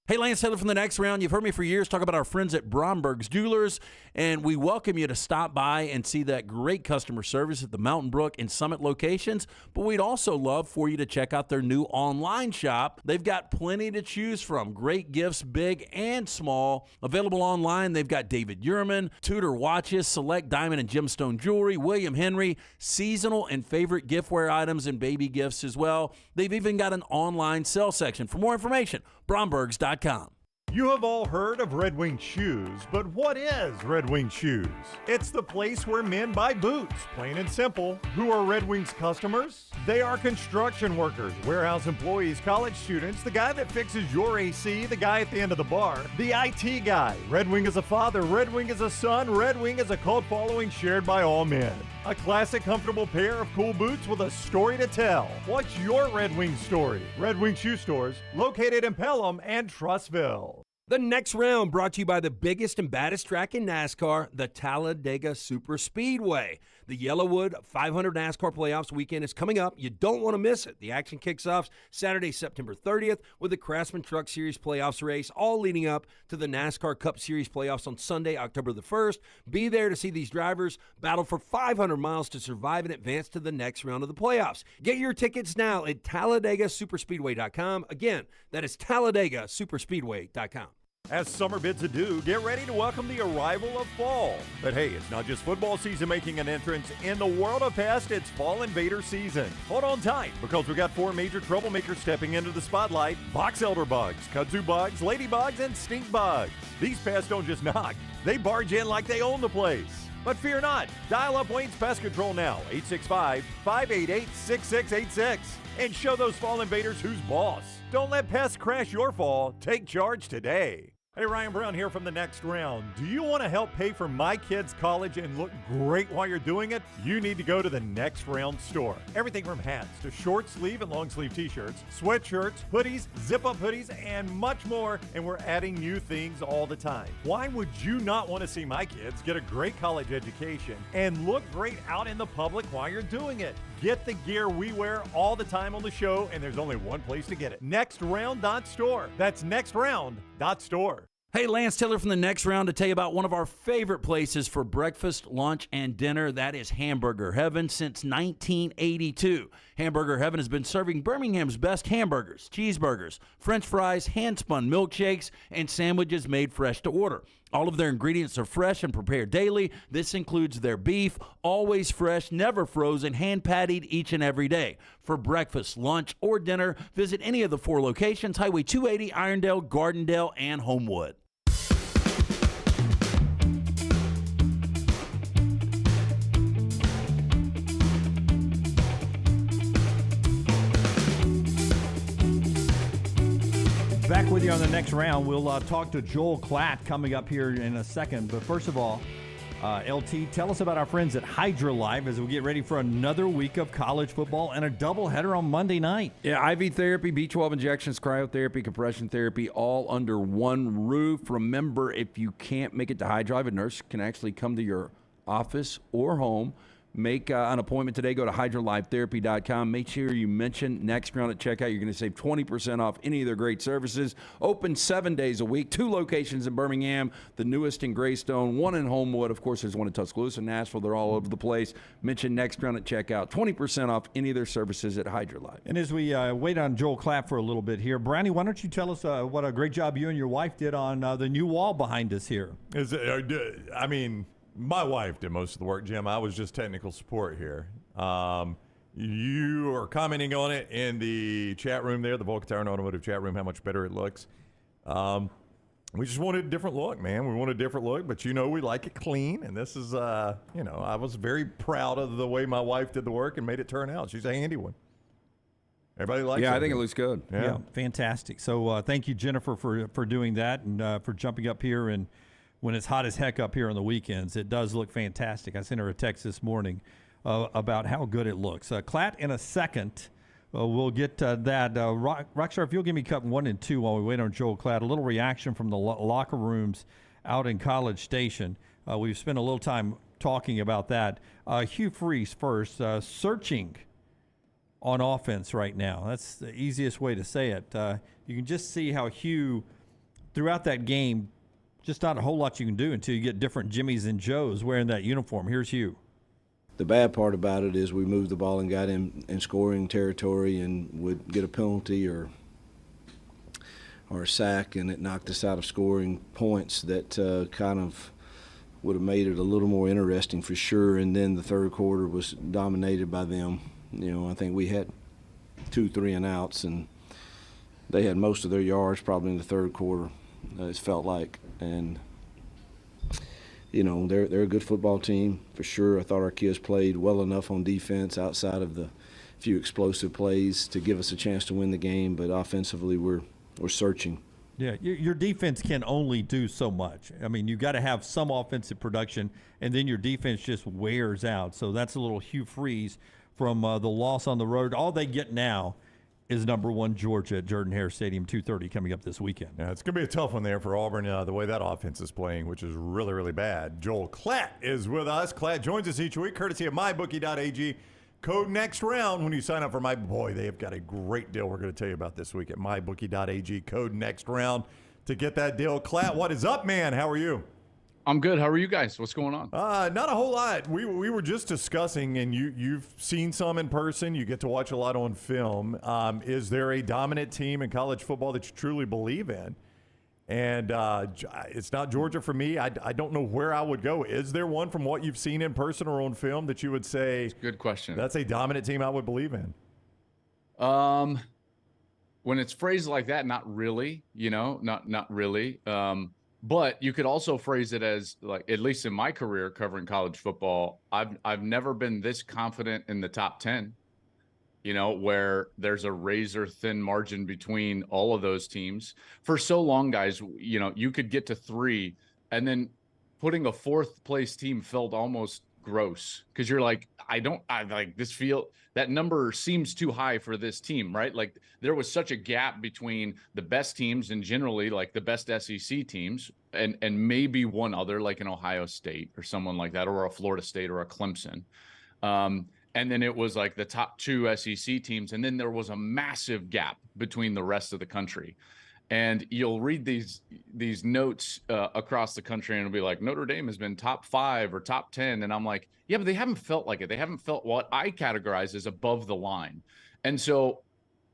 Hey, Lance Taylor from the Next Round. You've heard me for years talk about our friends at Bromberg's Jewelers, and we welcome you to stop by and see that great customer service at the Mountain Brook and Summit locations. But we'd also love for you to check out their new online shop. They've got plenty to choose from. Great gifts, big and small. Available online, they've got David Yurman, Tudor watches, select diamond and gemstone jewelry, William Henry, seasonal and favorite giftware items and baby gifts as well. They've even got an online sale section. For more information, Brombergs.com. You have all heard of Red Wing Shoes, but what is Red Wing Shoes? It's the place where men buy boots, plain and simple. Who are Red Wing's customers? They are construction workers, warehouse employees, college students, the guy that fixes your AC, the guy at the end of the bar, the IT guy. Red Wing is a father, Red Wing is a son, Red Wing is a cult following shared by all men. A classic, comfortable pair of cool boots with a story to tell. What's your Red Wing story? Red Wing Shoe Stores, located in Pelham and Trustville. The Next Round brought to you by the biggest and baddest track in NASCAR, the Talladega Super Speedway. The Yellowwood 500 NASCAR Playoffs weekend is coming up. You don't want to miss it. The action kicks off Saturday, September 30th with the Craftsman Truck Series Playoffs race, all leading up to the NASCAR Cup Series Playoffs on Sunday, October the 1st. Be there to see these drivers battle for 500 miles to survive and advance to the next round of the playoffs. Get your tickets now at TalladegaSuperspeedway.com. Again, that is TalladegaSuperspeedway.com. As summer bids adieu, get ready to welcome the arrival of fall. But hey, it's not just football season making an entrance. In the world of pests, it's fall invader season. Hold on tight, because we got 4 major troublemakers stepping into the spotlight: box elder bugs, kudzu bugs, ladybugs, and stink bugs. These pests don't just knock, they barge in like they own the place. But fear not, dial up Wayne's Pest Control now, 865-588-6686, and show those fall invaders who's boss. Don't let pests crash your fall. Take charge today. Hey, Ryan Brown here from the Next Round. Do you want to help pay for my kids' college and look great while you're doing it? You need to go to the Next Round store. Everything from hats to short sleeve and long sleeve t-shirts, sweatshirts, hoodies, zip-up hoodies, and much more. And we're adding new things all the time. Why would you not want to see my kids get a great college education and look great out in the public while you're doing it? Get the gear we wear all the time on the show, and there's only one place to get it: nextround.store. That's nextround.store. Hey, Lance Taylor from the Next Round to tell you about one of our favorite places for breakfast, lunch, and dinner. That is Hamburger Heaven since 1982. Hamburger Heaven has been serving Birmingham's best hamburgers, cheeseburgers, French fries, hand-spun milkshakes, and sandwiches made fresh to order. All of their ingredients are fresh and prepared daily. This includes their beef, always fresh, never frozen, hand-pattied each and every day. For breakfast, lunch, or dinner, visit any of the 4 locations, Highway 280, Irondale, Gardendale, and Homewood. Back with you on the next round. We'll talk to Joel Klatt coming up here in a second. But first of all, LT, tell us about our friends at Hydra Live as we get ready for another week of college football and a doubleheader on Monday night. Yeah, IV therapy, B12 injections, cryotherapy, compression therapy, all under one roof. Remember, if you can't make it to Hydra Live, a nurse can actually come to your office or home. Make an appointment today. Go to hydralivetherapy.com. Make sure you mention Next Round at checkout. You're going to save 20% off any of their great services. Open 7 days a week. 2 locations in Birmingham, the newest in Greystone, 1 in Homewood. Of course, there's one in Tuscaloosa, Nashville. They're all over the place. Mention Next Round at checkout. 20% off any of their services at Hydra Live. And as we wait on Joel Klatt for a little bit here, Brownie, why don't you tell us what a great job you and your wife did on the new wall behind us here? My wife did most of the work, Jim. I was just technical support here. You are commenting on it in the chat room there, the Volk Tire and Automotive chat room, how much better it looks. We just wanted a different look, man. We wanted a different look, but we like it clean. And this is, I was very proud of the way my wife did the work and made it turn out. She's a handy one. Everybody likes it. Yeah, I think it looks good. Yeah, fantastic. So thank you, Jennifer, for doing that and for jumping up here. And when it's hot as heck up here on the weekends, it does look fantastic. I sent her a text this morning about how good it looks. Klatt in a second. We'll get that. Rockstar, if you'll give me cut 1 and 2 while we wait on Joel Klatt, a little reaction from the locker rooms out in College Station. We've spent a little time talking about that. Hugh Freeze first, searching on offense right now. That's the easiest way to say it. You can just see how Hugh, throughout that game, just not a whole lot you can do until you get different Jimmies and Joes wearing that uniform. Here's Hugh. The bad part about it is we moved the ball and got in scoring territory and would get a penalty or a sack, and it knocked us out of scoring points that kind of would have made it a little more interesting for sure. And then the third quarter was dominated by them. I think we had 2 3-and-outs, and they had most of their yards probably in the third quarter. It felt like, and they're a good football team for sure. I thought our kids played well enough on defense outside of the few explosive plays to give us a chance to win the game, but offensively we're searching. Yeah, your defense can only do so much. I mean, you got to have some offensive production, and then your defense just wears out. So that's a little Hugh Freeze from the loss on the road. All they get now is number 1 Georgia at Jordan-Hare Stadium, 2:30 coming up this weekend. Yeah, it's going to be a tough one there for Auburn, the way that offense is playing, which is really, really bad. Joel Klatt is with us. Klatt joins us each week, courtesy of MyBookie.ag. Code Next Round when you sign up for they have got a great deal we're going to tell you about this week at MyBookie.ag. Code Next Round to get that deal. Klatt, what is up, man? How are you? I'm good. How are you guys? What's going on? Not a whole lot. We were just discussing, and you've seen some in person. You get to watch a lot on film. Is there a dominant team in college football that you truly believe in? And it's not Georgia for me. I don't know where I would go. Is there one from what you've seen in person or on film that you would say, good question, that's a dominant team I would believe in? When it's phrased like that, not really, not really. But you could also phrase it as, like, at least in my career covering college football, I've never been this confident in the top 10, where there's a razor thin margin between all of those teams. For so long, guys, you could get to 3, and then putting a 4th place team felt almost gross because you're like, that number seems too high for this team, right? Like, there was such a gap between the best teams and generally like the best SEC teams and maybe one other, like an Ohio State or someone like that, or a Florida State or a Clemson. And then it was like the top 2 SEC teams. And then there was a massive gap between the rest of the country. And you'll read these notes across the country, and it'll be like, Notre Dame has been top 5 or top 10. And I'm like, yeah, but they haven't felt like it. They haven't felt what I categorize as above the line. And so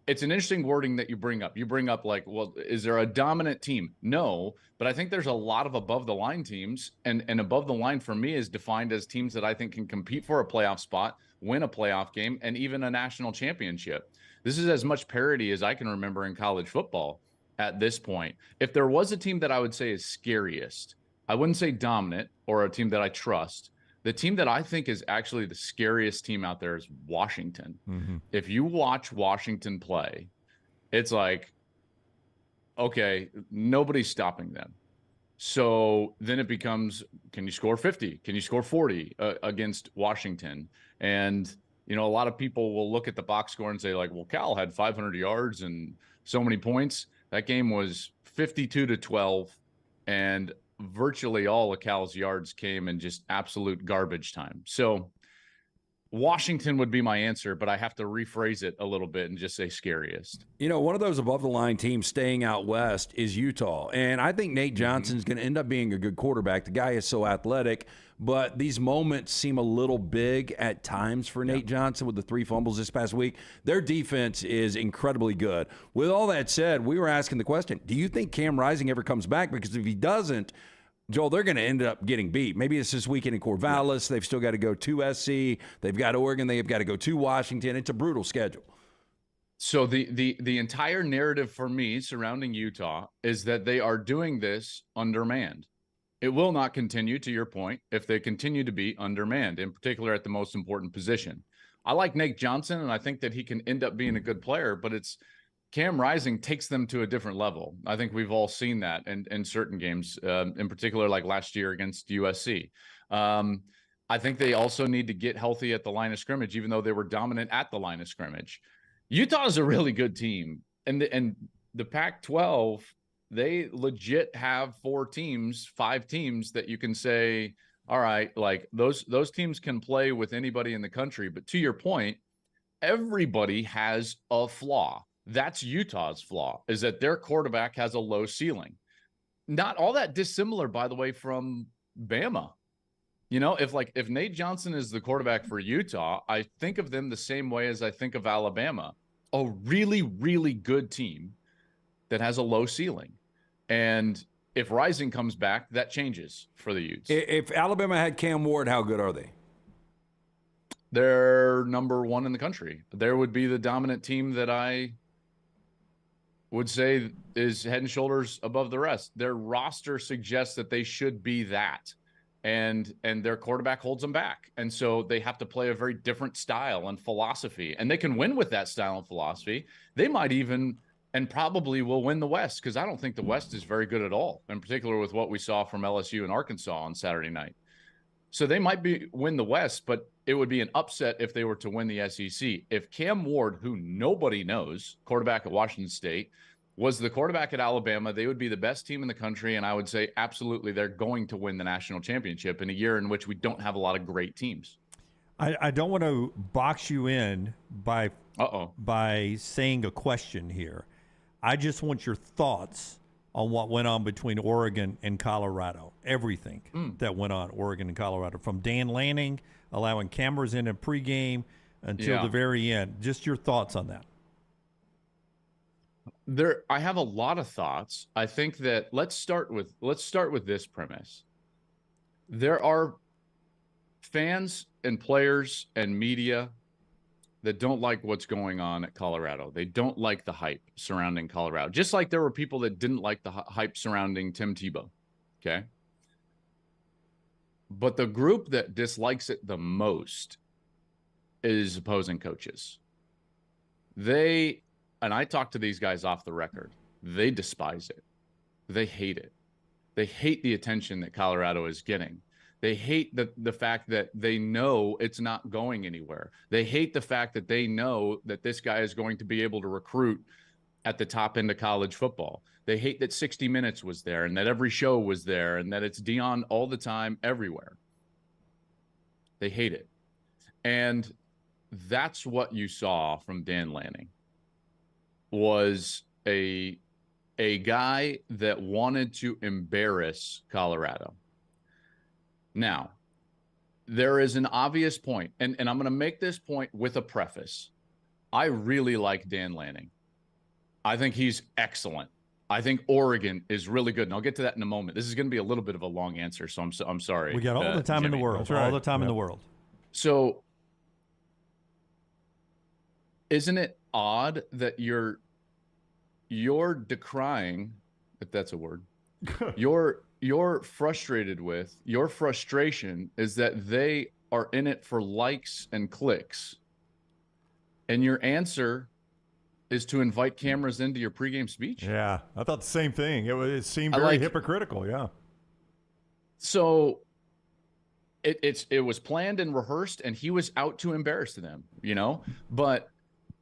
it's an interesting wording that you bring up. You bring up like, well, is there a dominant team? No, but I think there's a lot of above the line teams. And above the line for me is defined as teams that I think can compete for a playoff spot, win a playoff game, and even a national championship. This is as much parity as I can remember in college football. At this point, if there was a team that I would say is scariest, I wouldn't say dominant or a team that I trust. The team that I think is actually the scariest team out there is Washington. Mm-hmm. If you watch Washington play, it's like, okay, nobody's stopping them. So then it becomes, can you score 50? Can you score 40 against Washington? And, you know, a lot of people will look at the box score and say like, well, Cal had 500 yards and so many points. That game was 52-12, and virtually all of Cal's yards came in just absolute garbage time. So Washington would be my answer, but I have to rephrase it a little bit and just say scariest. You know, one of those above-the-line teams staying out west is Utah, and I think Nate Johnson's going to end up being a good quarterback. The guy is so athletic, but these moments seem a little big at times for Nate Johnson with the 3 fumbles this past week. Their defense is incredibly good. With all that said, we were asking the question, do you think Cam Rising ever comes back? Because if he doesn't, Joel, they're going to end up getting beat. Maybe it's this weekend in Corvallis. They've still got to go to SC. They've got Oregon. They've got to go to Washington. It's a brutal schedule. So the entire narrative for me surrounding Utah is that they are doing this undermanned. It will not continue, to your point, if they continue to be undermanned, in particular at the most important position. I like Nate Johnson, and I think that he can end up being a good player, but it's Cam Rising takes them to a different level. I think we've all seen that in certain games, in particular like last year against USC. I think they also need to get healthy at the line of scrimmage, even though they were dominant at the line of scrimmage. Utah is a really good team, and the Pac-12, they legit have 5 teams that you can say, all right, like those teams can play with anybody in the country. But to your point, everybody has a flaw. That's Utah's flaw, is that their quarterback has a low ceiling. Not all that dissimilar, by the way, from Bama. You know, if Nate Johnson is the quarterback for Utah, I think of them the same way as I think of Alabama, a really, really good team that has a low ceiling. And if Rising comes back, that changes for the Utes. If Alabama had Cam Ward, how good are they? They're number 1 in the country. There would be the dominant team that I would say is head and shoulders above the rest. Their roster suggests that they should be that. And their quarterback holds them back. And so they have to play a very different style and philosophy. And they can win with that style and philosophy. They might even and probably will win the West, because I don't think the West is very good at all, in particular with what we saw from LSU and Arkansas on Saturday night. So they might win the West, but it would be an upset if they were to win the SEC. If Cam Ward, who nobody knows, quarterback at Washington State, was the quarterback at Alabama, they would be the best team in the country, and I would say absolutely they're going to win the national championship in a year in which we don't have a lot of great teams. I don't want to box you in by saying a question here. I just want your thoughts on what went on between Oregon and Colorado. Everything that went on Oregon and Colorado, from Dan Lanning allowing cameras in pregame until the very end. Just your thoughts on that. I have a lot of thoughts. I think that let's start with this premise. There are fans and players and media that don't like what's going on at Colorado. They don't like the hype surrounding Colorado, just like there were people that didn't like the hype surrounding Tim Tebow. Okay. But the group that dislikes it the most is opposing coaches. And I talked to these guys off the record. They despise it. They hate it. They hate the attention that Colorado is getting. They hate the fact that they know it's not going anywhere. They hate the fact that they know that this guy is going to be able to recruit at the top end of college football. They hate that 60 Minutes was there and that every show was there and that it's Deion all the time, everywhere. They hate it. And that's what you saw from Dan Lanning, was a a guy that wanted to embarrass Colorado. Now, there is an obvious point, and I'm going to make this point with a preface. I really like Dan Lanning. I think he's excellent. I think Oregon is really good, and I'll get to that in a moment. This is going to be a little bit of a long answer, so I'm sorry. We got all the time Jimmy. in the world. All the time in the world. So, isn't it odd that you're decrying, if that's a word, you're frustrated with, your frustration is that they are in it for likes and clicks, and your answer is to invite cameras into your pregame speech? Yeah, I thought the same thing. It seemed very hypocritical, yeah. So it was planned and rehearsed, and he was out to embarrass them, But,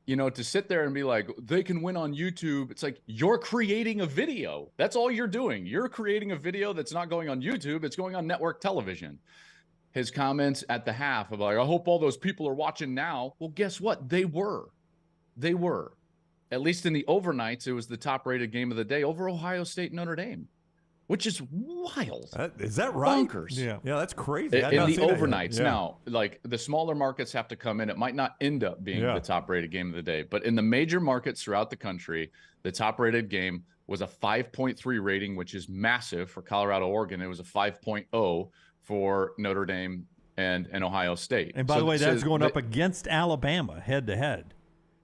to sit there and be like, they can win on YouTube, it's like, you're creating a video. That's all you're doing. You're creating a video that's not going on YouTube. It's going on network television. His comments at the half of like, I hope all those people are watching now. Well, guess what? They were. At least in the overnights, it was the top-rated game of the day over Ohio State and Notre Dame, which is wild. Is that right? Bonkers. Yeah, that's crazy. In the overnights. Now, like the smaller markets have to come in. It might not end up being the top-rated game of the day, but in the major markets throughout the country, the top-rated game was a 5.3 rating, which is massive for Colorado, Oregon. It was a 5.0 for Notre Dame and Ohio State. And by the way, that's going up against Alabama head-to-head.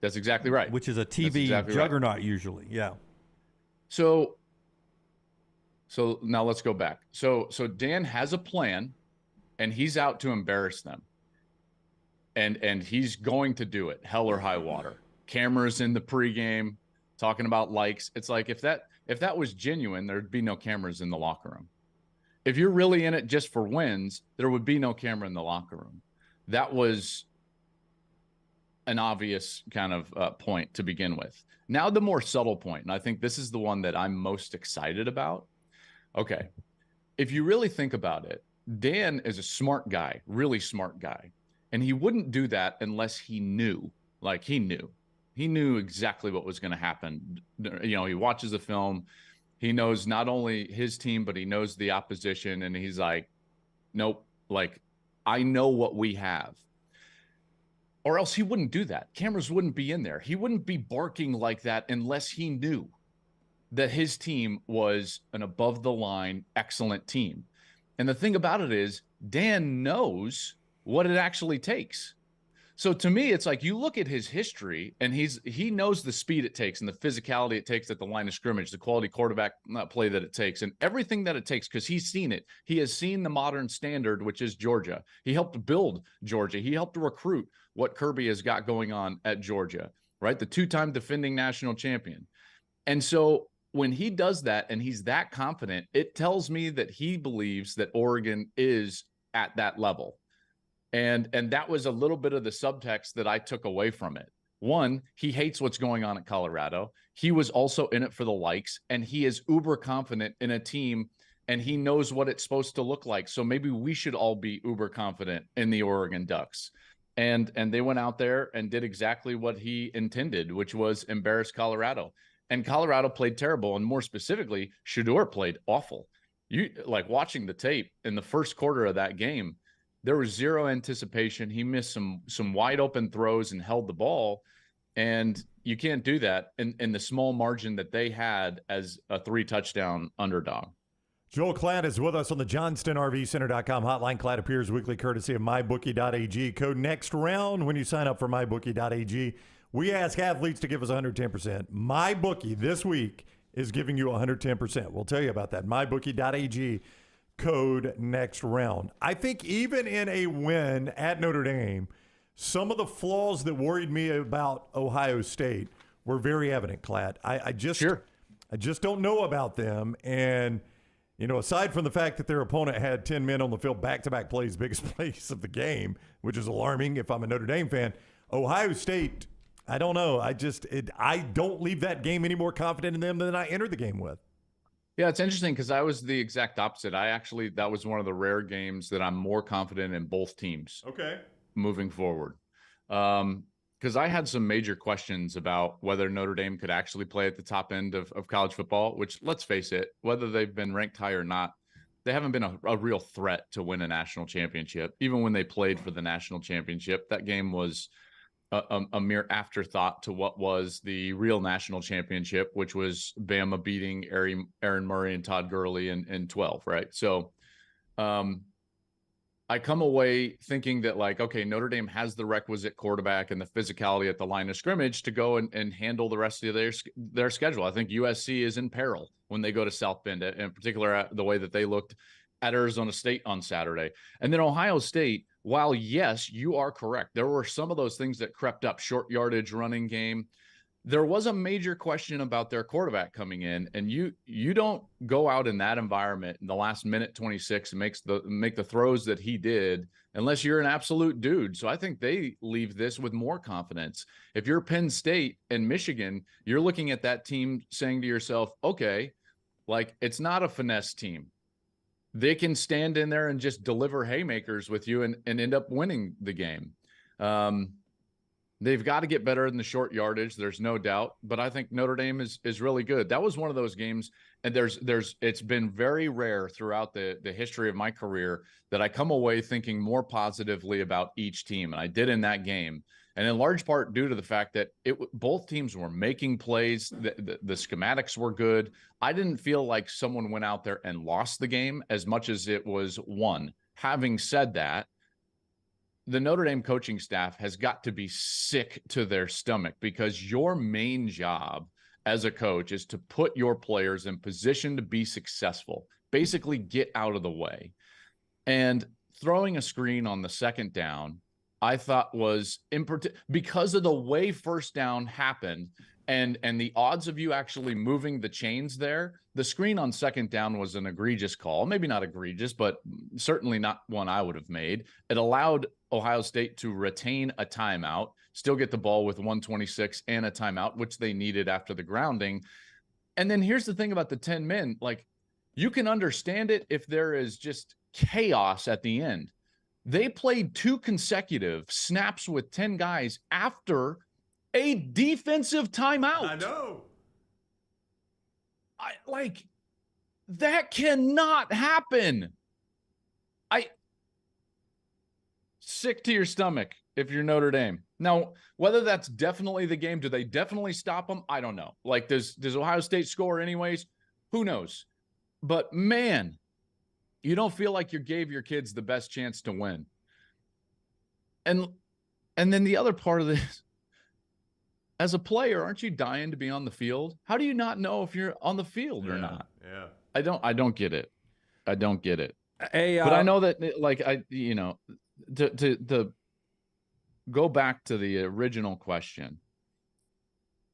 That's exactly right. Which is a TV juggernaut usually, yeah. So now let's go back. So Dan has a plan, and he's out to embarrass them. And he's going to do it, hell or high water. Cameras in the pregame, talking about likes. It's like if that was genuine, there'd be no cameras in the locker room. If you're really in it just for wins, there would be no camera in the locker room. That was an obvious kind of point to begin with. Now the more subtle point, and I think this is the one that I'm most excited about. Okay, if you really think about it, Dan is a smart guy, really smart guy, and he wouldn't do that unless he knew. Like he knew exactly what was going to happen. He watches the film, he knows not only his team, but he knows the opposition, and he's like, nope, like I know what we have. Or else he wouldn't do that. Cameras wouldn't be in there. He wouldn't be barking like that unless he knew that his team was an above-the-line, excellent team. And the thing about it is, Dan knows what it actually takes. So to me, it's like you look at his history, and he knows the speed it takes and the physicality it takes at the line of scrimmage, the quality quarterback play that it takes, and everything that it takes, because he's seen it. He has seen the modern standard, which is Georgia. He helped build Georgia. He helped recruit what Kirby has got going on at Georgia, right? The two-time defending national champion. And so when he does that and he's that confident, it tells me that he believes that Oregon is at that level. And that was a little bit of the subtext that I took away from it. One, he hates what's going on at Colorado. He was also in it for the likes, and he is uber confident in a team, and he knows what it's supposed to look like. So maybe we should all be uber confident in the Oregon Ducks. And they went out there and did exactly what he intended, which was embarrass Colorado. And Colorado played terrible, and more specifically, Shedeur played awful. You like watching the tape in the first quarter of that game. There was zero anticipation. He missed some wide open throws and held the ball. And you can't do that in the small margin that they had as a 3-touchdown underdog. Joel Klatt is with us on the JohnstonRVCenter.com hotline. Klatt appears weekly courtesy of MyBookie.ag. Code next round when you sign up for MyBookie.ag. We ask athletes to give us 110%. MyBookie this week is giving you 110%. We'll tell you about that. MyBookie.ag. Code next round. I think even in a win at Notre Dame, some of the flaws that worried me about Ohio State were very evident, Klatt. I just don't know about them. And, aside from the fact that their opponent had 10 men on the field, back-to-back plays, biggest plays of the game, which is alarming if I'm a Notre Dame fan, Ohio State, I don't know. I don't leave that game any more confident in them than I entered the game with. Yeah, it's interesting because I was the exact opposite. That was one of the rare games that I'm more confident in both teams. Okay. Moving forward. because I had some major questions about whether Notre Dame could actually play at the top end of college football, which, let's face it, whether they've been ranked high or not, they haven't been a real threat to win a national championship. Even when they played for the national championship, that game was a mere afterthought to what was the real national championship, which was Bama beating Aaron Murray and Todd Gurley in 12, right? So I come away thinking that, like, okay, Notre Dame has the requisite quarterback and the physicality at the line of scrimmage to go and handle the rest of their schedule. I think USC is in peril when they go to South Bend, in particular the way that they looked at Arizona State on Saturday. And then Ohio State, while yes, you are correct, there were some of those things that crept up, short yardage, running game. There was a major question about their quarterback coming in, and you don't go out in that environment in the last minute 26 and make the throws that he did unless you're an absolute dude. So I think they leave this with more confidence. If you're Penn State and Michigan, you're looking at that team saying to yourself, okay, like, it's not a finesse team. They can stand in there and just deliver haymakers with you and end up winning the game. They've got to get better in the short yardage. There's no doubt, but I think Notre Dame is really good. That was one of those games, and it's been very rare throughout the history of my career that I come away thinking more positively about each team, and I did in that game. And in large part due to the fact that both teams were making plays, the schematics were good. I didn't feel like someone went out there and lost the game as much as it was won. Having said that, the Notre Dame coaching staff has got to be sick to their stomach, because your main job as a coach is to put your players in position to be successful, basically get out of the way. And throwing a screen on the second down, I thought was because of the way first down happened and the odds of you actually moving the chains there, the screen on second down was an egregious call. Maybe not egregious, but certainly not one I would have made. It allowed Ohio State to retain a timeout, still get the ball with 1:26 and a timeout, which they needed after the grounding. And then here's the thing about the 10 men. Like, you can understand it if there is just chaos at the end. They played 2 consecutive snaps with 10 guys after a defensive timeout. I know. That cannot happen. Sick to your stomach if you're Notre Dame. Now, whether that's definitely the game, do they definitely stop them? I don't know. Like, does Ohio State score anyways? Who knows? But man, you don't feel like you gave your kids the best chance to win. And then the other part of this, as a player, aren't you dying to be on the field? How do you not know if you're on the field or not? Yeah. I don't get it. I don't get it. Hey, but I know that, like, to go back to the original question,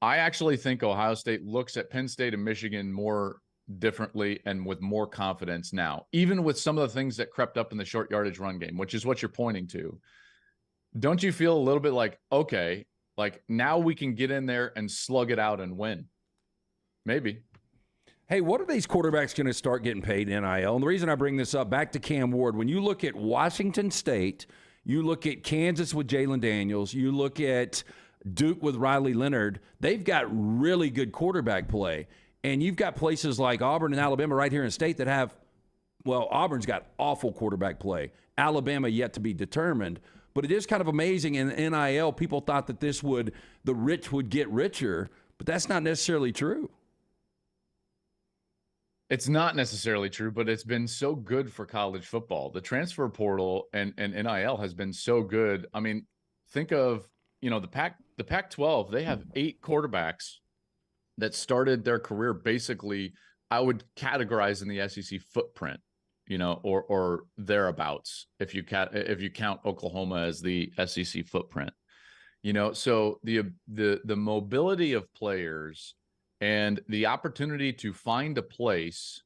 I actually think Ohio State looks at Penn State and Michigan more differently and with more confidence now, even with some of the things that crept up in the short yardage run game, which is what you're pointing to. Don't you feel a little bit like, okay, like, now we can get in there and slug it out and win? Maybe. Hey, what are these quarterbacks going to start getting paid NIL? And the reason I bring this up, back to Cam Ward, when you look at Washington State, you look at Kansas with Jalen Daniels, you look at Duke with Riley Leonard, they've got really good quarterback play. And you've got places like Auburn and Alabama right here in state that have, well, Auburn's got awful quarterback play. Alabama yet to be determined. But it is kind of amazing in NIL, people thought that the rich would get richer, but that's not necessarily true. It's not necessarily true, but it's been so good for college football. The transfer portal and NIL has been so good. I mean, think of, the Pac-12, they have 8 quarterbacks that started their career basically, I would categorize in the SEC footprint, or thereabouts, if you count Oklahoma as the SEC footprint. So the mobility of players and the opportunity to find a place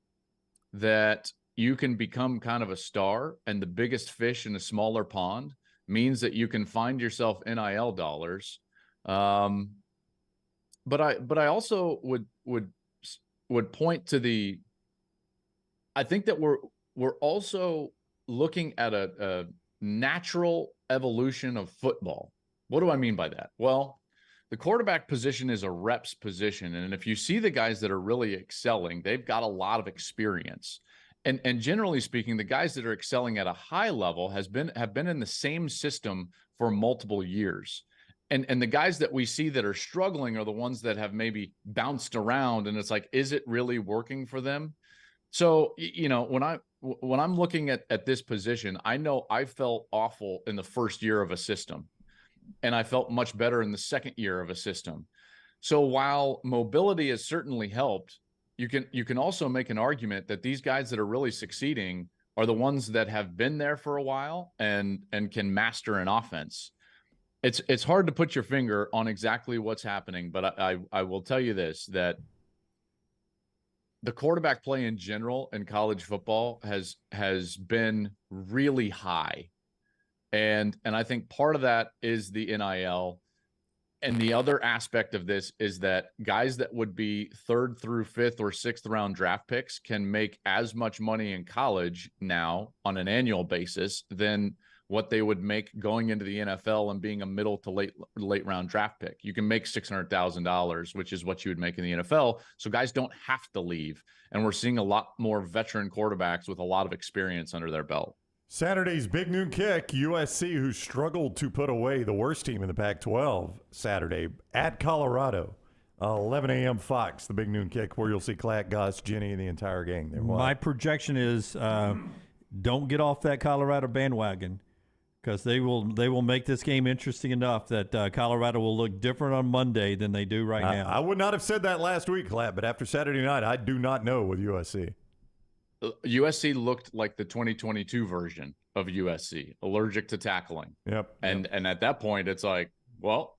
that you can become kind of a star and the biggest fish in a smaller pond means that you can find yourself NIL dollars. But I also would point to I think that we're also looking at a natural evolution of football, What do I mean by that? Well, the quarterback position is a reps position. And if you see the guys that are really excelling, they've got a lot of experience. And generally speaking, the guys that are excelling at a high level have been in the same system for multiple years. And the guys that we see that are struggling are the ones that have maybe bounced around, and it's like, is it really working for them? So, when I'm looking at this position, I know I felt awful in the first year of a system, and I felt much better in the second year of a system. So while mobility has certainly helped, you can also make an argument that these guys that are really succeeding are the ones that have been there for a while and can master an offense. It's hard to put your finger on exactly what's happening, but I will tell you this, that the quarterback play in general in college football has been really high. And I think part of that is the NIL. And the other aspect of this is that guys that would be 3rd through 5th or 6th round draft picks can make as much money in college now on an annual basis than what they would make going into the NFL and being a middle to late round draft pick. You can make $600,000, which is what you would make in the NFL. So guys don't have to leave. And we're seeing a lot more veteran quarterbacks with a lot of experience under their belt. Saturday's big noon kick, USC, who struggled to put away the worst team in the Pac-12 Saturday at Colorado. 11 a.m. Fox, the big noon kick, where you'll see Klatt, Gus, Jenny, and the entire gang. My projection is don't get off that Colorado bandwagon, because they will make this game interesting enough that Colorado will look different on Monday than they do right now. I would not have said that last week, Klatt, but after Saturday night, I do not know with USC. USC looked like the 2022 version of USC, allergic to tackling. Yep. And at that point, it's like, well,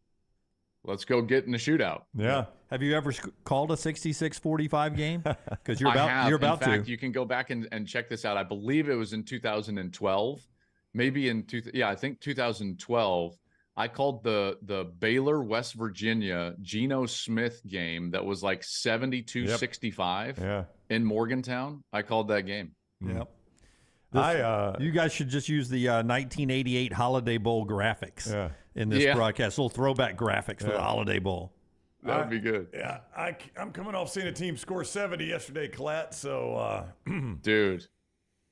let's go get in the shootout. Yeah. Have you ever called a 66-45 game? Because you're about in fact, you can go back and check this out. I believe it was in 2012, maybe I think 2012. I called the Baylor West Virginia Geno Smith game that was like 72-65 in Morgantown. I called that game. Yep. You guys should just use the 1988 Holiday Bowl graphics in this broadcast. Little throwback graphics for the Holiday Bowl. That would be good. Yeah, I'm coming off seeing a team score 70 yesterday, Klatt. So, dude.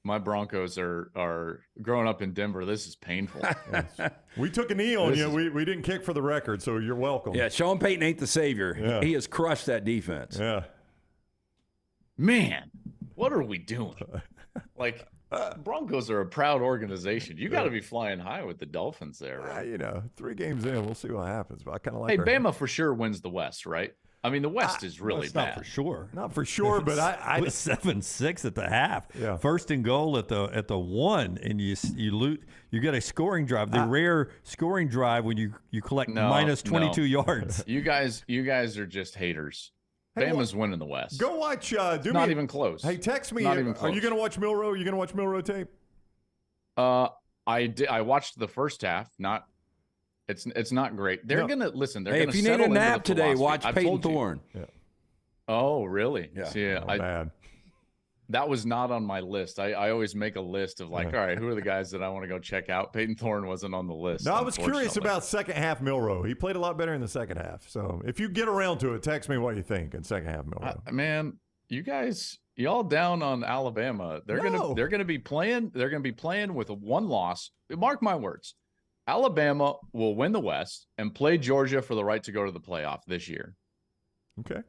My Broncos are growing up in Denver. This is painful. We took a knee on you. We didn't kick for the record, so you're welcome. Yeah, Sean Payton ain't the savior. Yeah. He has crushed that defense. Yeah. Man, what are we doing? Like, Broncos are a proud organization. You got to be flying high with the Dolphins there, right? 3 games in, we'll see what happens. But I kind of like. Hey, Bama for sure wins the West, right? I mean, the West is really bad. Not for sure. Not for sure, but I was 7-6 at the half. Yeah. 1st and goal at the 1, and you get a scoring drive. The rare scoring drive when you collect minus 22 yards. You guys are just haters. Hey, Bama's winning the West. Go watch. Not even close. Hey, text me. Not even close. Are you going to watch Milroe? Are you going to watch Milroe tape? I did. I watched the first half. It's not great. They're gonna listen. They're gonna. If you need a nap today, watch Peyton Thorne. Yeah. Oh, really? Yeah. See, bad. That was not on my list. I always make a list of like, all right, who are the guys that I want to go check out? Peyton Thorne wasn't on the list. No, I was curious about second half Milroe. He played a lot better in the second half. So if you get around to it, text me what you think in second half Milroe. Man, y'all down on Alabama. They're gonna be playing. They're gonna be playing with a 1 loss. Mark my words. Alabama will win the West and play Georgia for the right to go to the playoff this year. Okay.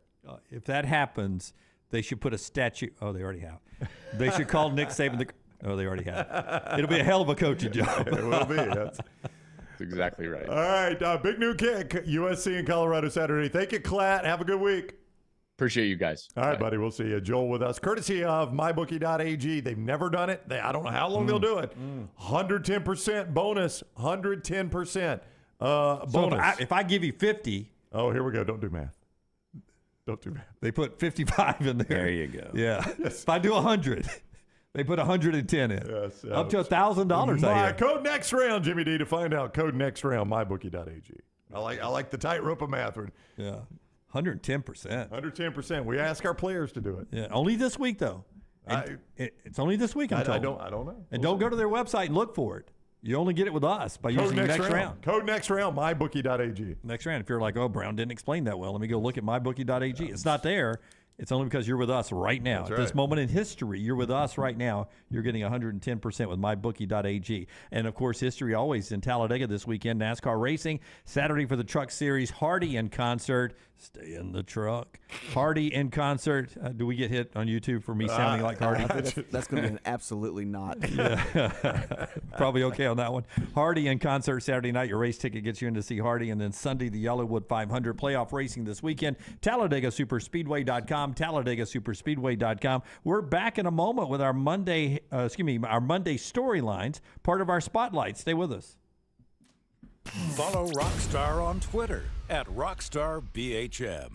If that happens, they should put a statue. Oh, they already have. They should call Nick Saban Oh, they already have. It'll be a hell of a coaching job. It will be. That's exactly right. All right. Big new kick. USC and Colorado Saturday. Thank you, Klatt. Have a good week. Appreciate you guys. All right, buddy. We'll see you. Joel with us, courtesy of mybookie.ag. They've never done it. I don't know how long they'll do it. 110% bonus. 110% bonus. So if I give you 50. Oh, here we go. Don't do math. Don't do math. They put 55 in there. There you go. Yeah. If I do 100, they put 110 in. Yes. Up to $1,000. My code next round, Jimmy D, to find out. Code next round, mybookie.ag. I like the tightrope of math. Yeah. 110%. 110%. We ask our players to do it. Yeah. Only this week, though. It's only this week. I don't know. And don't go to their website and look for it. You only get it with us by using next round. Code next round, mybookie.ag. Next round. If you're like, oh, Brown didn't explain that well, let me go look at mybookie.ag. It's not there. It's only because you're with us right now. That's At this right. moment in history, you're with us right now. You're getting 110% with mybookie.ag. And, of course, history always in Talladega this weekend. NASCAR racing. Saturday for the Truck Series. Hardy in concert. Stay in the truck. Hardy in concert. Do we get hit on YouTube for me sounding like Hardy? That's going to be an absolutely not. Yeah. Probably okay on that one. Hardy in concert Saturday night. Your race ticket gets you in to see Hardy. And then Sunday, the Yellowwood 500 playoff racing this weekend. TalladegaSuperspeedway.com. TalladegaSuperspeedway.com. We're back in a moment with our Monday storylines, part of our spotlight. Stay with us. Follow Rockstar on Twitter @RockstarBHM.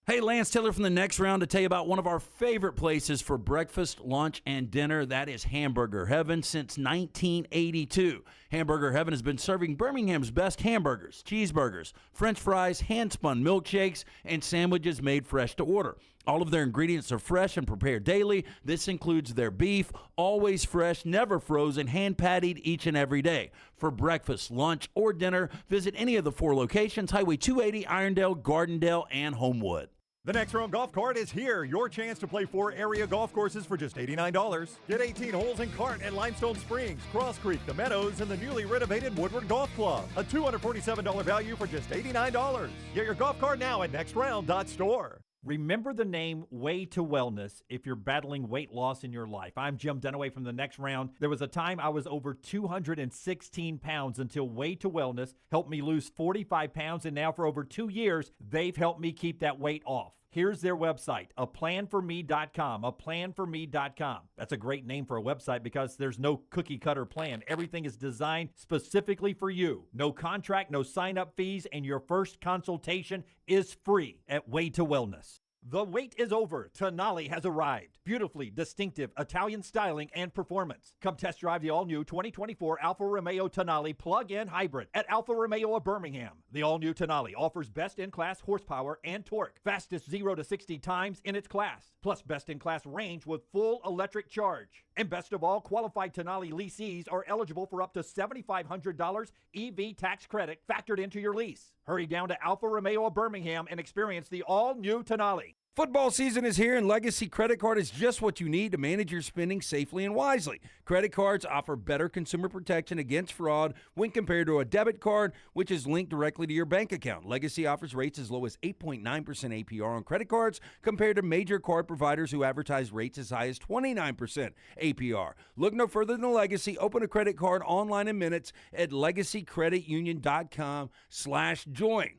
Hey, Lance Taylor from the Next Round to tell you about one of our favorite places for breakfast, lunch, and dinner. That is Hamburger Heaven since 1982. Hamburger Heaven has been serving Birmingham's best hamburgers, cheeseburgers, French fries, hand-spun milkshakes, and sandwiches made fresh to order. All of their ingredients are fresh and prepared daily. This includes their beef, always fresh, never frozen, hand-pattied each and every day. For breakfast, lunch, or dinner, visit any of the 4 locations, Highway 280, Irondale, Gardendale, and Homewood. The Next Round Golf Cart is here. Your chance to play 4 area golf courses for just $89. Get 18 holes in cart at Limestone Springs, Cross Creek, The Meadows, and the newly renovated Woodward Golf Club. A $247 value for just $89. Get your golf cart now at nextround.store. Remember the name Way to Wellness if you're battling weight loss in your life. I'm Jim Dunaway from the Next Round. There was a time I was over 216 pounds until Way to Wellness helped me lose 45 pounds, and now for over 2 years, they've helped me keep that weight off. Here's their website, aplanforme.com, aplanforme.com. That's a great name for a website because there's no cookie cutter plan. Everything is designed specifically for you. No contract, no sign-up fees, and your first consultation is free at Way to Wellness. The wait is over. Tonali has arrived. Beautifully distinctive Italian styling and performance. Come test drive the all-new 2024 Alfa Romeo Tonali plug-in hybrid at Alfa Romeo of Birmingham. The all-new Tonali offers best-in-class horsepower and torque, fastest 0 to 60 times in its class, plus best-in-class range with full electric charge. And best of all, qualified Tonali leasees are eligible for up to $7,500 EV tax credit factored into your lease. Hurry down to Alfa Romeo of Birmingham and experience the all-new Tonali. Football season is here, and Legacy Credit Card is just what you need to manage your spending safely and wisely. Credit cards offer better consumer protection against fraud when compared to a debit card, which is linked directly to your bank account. Legacy offers rates as low as 8.9% APR on credit cards compared to major card providers who advertise rates as high as 29% APR. Look no further than Legacy. Open a credit card online in minutes at legacycreditunion.com/join.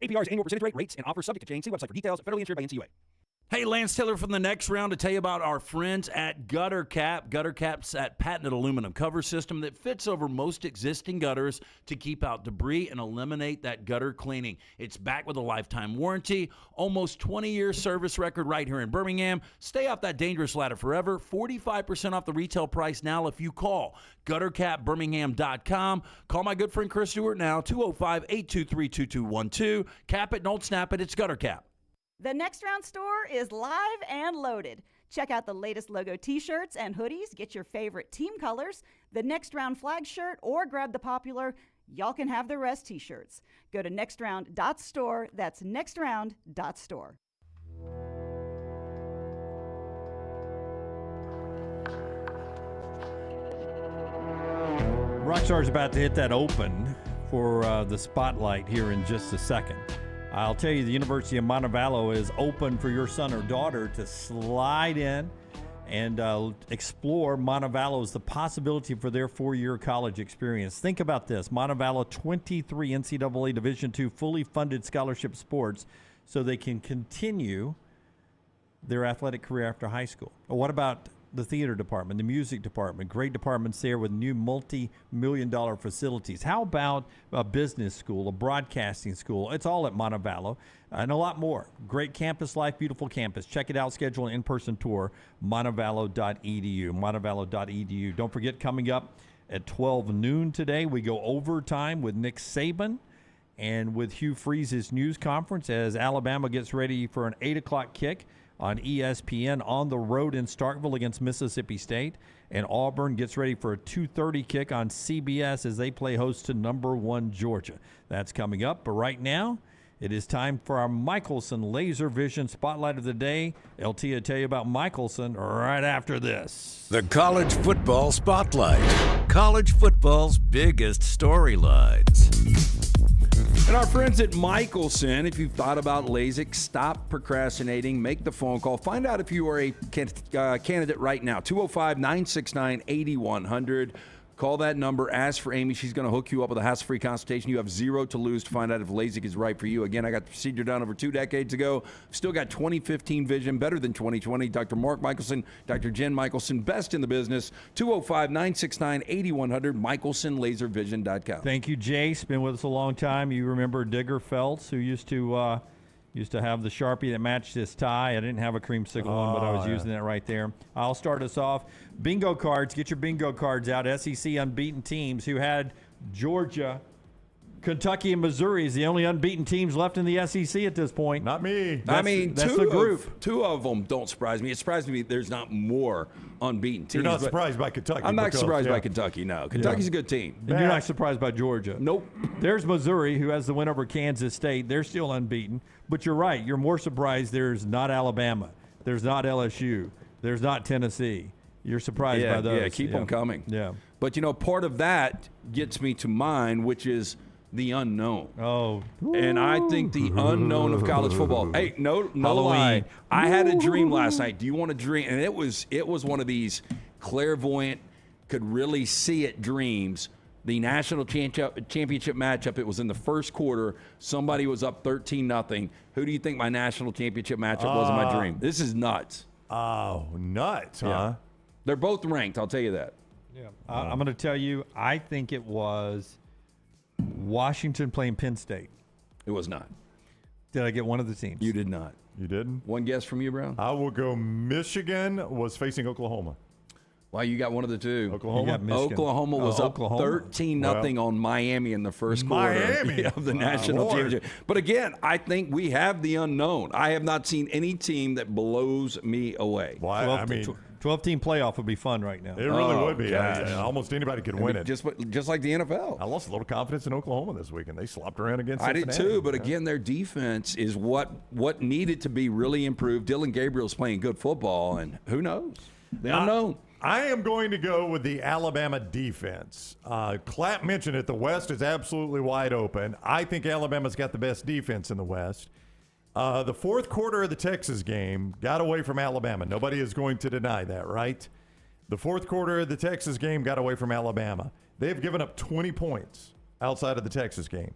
APR's annual percentage rate, rates, and offers subject to change. See website for details. Federally insured by NCUA. Hey, Lance Taylor from the Next Round to tell you about our friends at Gutter Cap. Gutter Cap's that patented aluminum cover system that fits over most existing gutters to keep out debris and eliminate that gutter cleaning. It's backed with a lifetime warranty, almost 20-year service record right here in Birmingham. Stay off that dangerous ladder forever. 45% off the retail price now if you call guttercapbirmingham.com. Call my good friend Chris Stewart now, 205-823-2212. Cap it, don't snap it. It's Gutter Cap. The Next Round store is live and loaded. Check out the latest logo t-shirts and hoodies. Get your favorite team colors, the Next Round flag shirt, or grab the popular Y'all Can Have the Rest t-shirts. Go to nextround.store. That's nextround.store. Rockstar's about to hit that open for the spotlight here in just a second. I'll tell you, the University of Montevallo is open for your son or daughter to slide in and explore Montevallo's the possibility for their 4-year college experience. Think about this. Montevallo, 23 NCAA Division II fully funded scholarship sports so they can continue their athletic career after high school. Or what about the theater department, the music department, great departments there with new multi-million-dollar facilities. How about a business school, a broadcasting school? It's all at Montevallo and a lot more. Great campus life, beautiful campus. Check it out. Schedule an in-person tour, montevallo.edu, montevallo.edu. Don't forget, coming up at 12 noon today, we go overtime with Nick Saban and with Hugh Freeze's news conference as Alabama gets ready for an 8 o'clock kick on ESPN on the road in Starkville against Mississippi State. And Auburn gets ready for a 2:30 kick on CBS as they play host to number 1 Georgia. That's coming up. But right now, it is time for our Michelson Laser Vision Spotlight of the Day. LT will tell you about Michelson right after this. The College Football Spotlight. College football's biggest storylines. And our friends at Michelson, if you've thought about LASIK, stop procrastinating, make the phone call. Find out if you are a candidate right now. 205-969-8100. Call that number. Ask for Amy. She's going to hook you up with a hassle-free consultation. You have zero to lose to find out if LASIK is right for you. Again, I got the procedure done over 2 decades ago. Still got 2015 vision, better than 2020. Dr. Mark Michelson, Dr. Jen Michelson, best in the business. 205-969-8100, michelsonlaservision.com. Thank you, Jace. Been with us a long time. You remember Digger Feltz, who used to have the Sharpie that matched his tie. I didn't have a creamsicle one, but I was using that right there. I'll start us off. Bingo cards. Get your bingo cards out. SEC unbeaten teams who had Georgia, Kentucky, and Missouri is the only unbeaten teams left in the SEC at this point. Not me. That's the group. Two of them don't surprise me. It surprises me there's not more unbeaten teams. You're not surprised by Kentucky. I'm not surprised by Kentucky, no. Kentucky's a good team. And you're not surprised by Georgia. Nope. There's Missouri, who has the win over Kansas State. They're still unbeaten. But you're right. You're more surprised there's not Alabama. There's not LSU. There's not Tennessee. You're surprised by those. Yeah, keep them coming. Yeah. But, part of that gets me to mind, which is the unknown. Oh. And I think the unknown of college football. Hey, no lie. I had a dream last night. Do you want a dream? And it was one of these clairvoyant, could really see it dreams. The national championship matchup, it was in the first quarter. Somebody was up 13-0. Who do you think my national championship matchup was in my dream? This is nuts. Oh, nuts, huh? Yeah. They're both ranked, I'll tell you that. Yeah. I'm going to tell you, I think it was Washington playing Penn State. It was not. Did I get one of the teams? You did not. You didn't? One guess from you, Brown? I will go Michigan was facing Oklahoma. Why, you got one of the two. Oklahoma was up 13-0 on Miami in the first quarter of the national championship. But again, I think we have the unknown. I have not seen any team that blows me away. Why? 12-team playoff would be fun right now. It really would be. Almost anybody could win it. Just like the NFL. I lost a little confidence in Oklahoma this weekend. They slopped around against Cincinnati. I did too, but again, their defense is what needed to be really improved. Dylan Gabriel's playing good football, and who knows? The unknown. I am going to go with the Alabama defense. Klatt mentioned it. The West is absolutely wide open. I think Alabama's got the best defense in the West. The fourth quarter of the Texas game got away from Alabama. Nobody is going to deny that, right? The fourth quarter of the Texas game got away from Alabama. They've given up 20 points outside of the Texas game.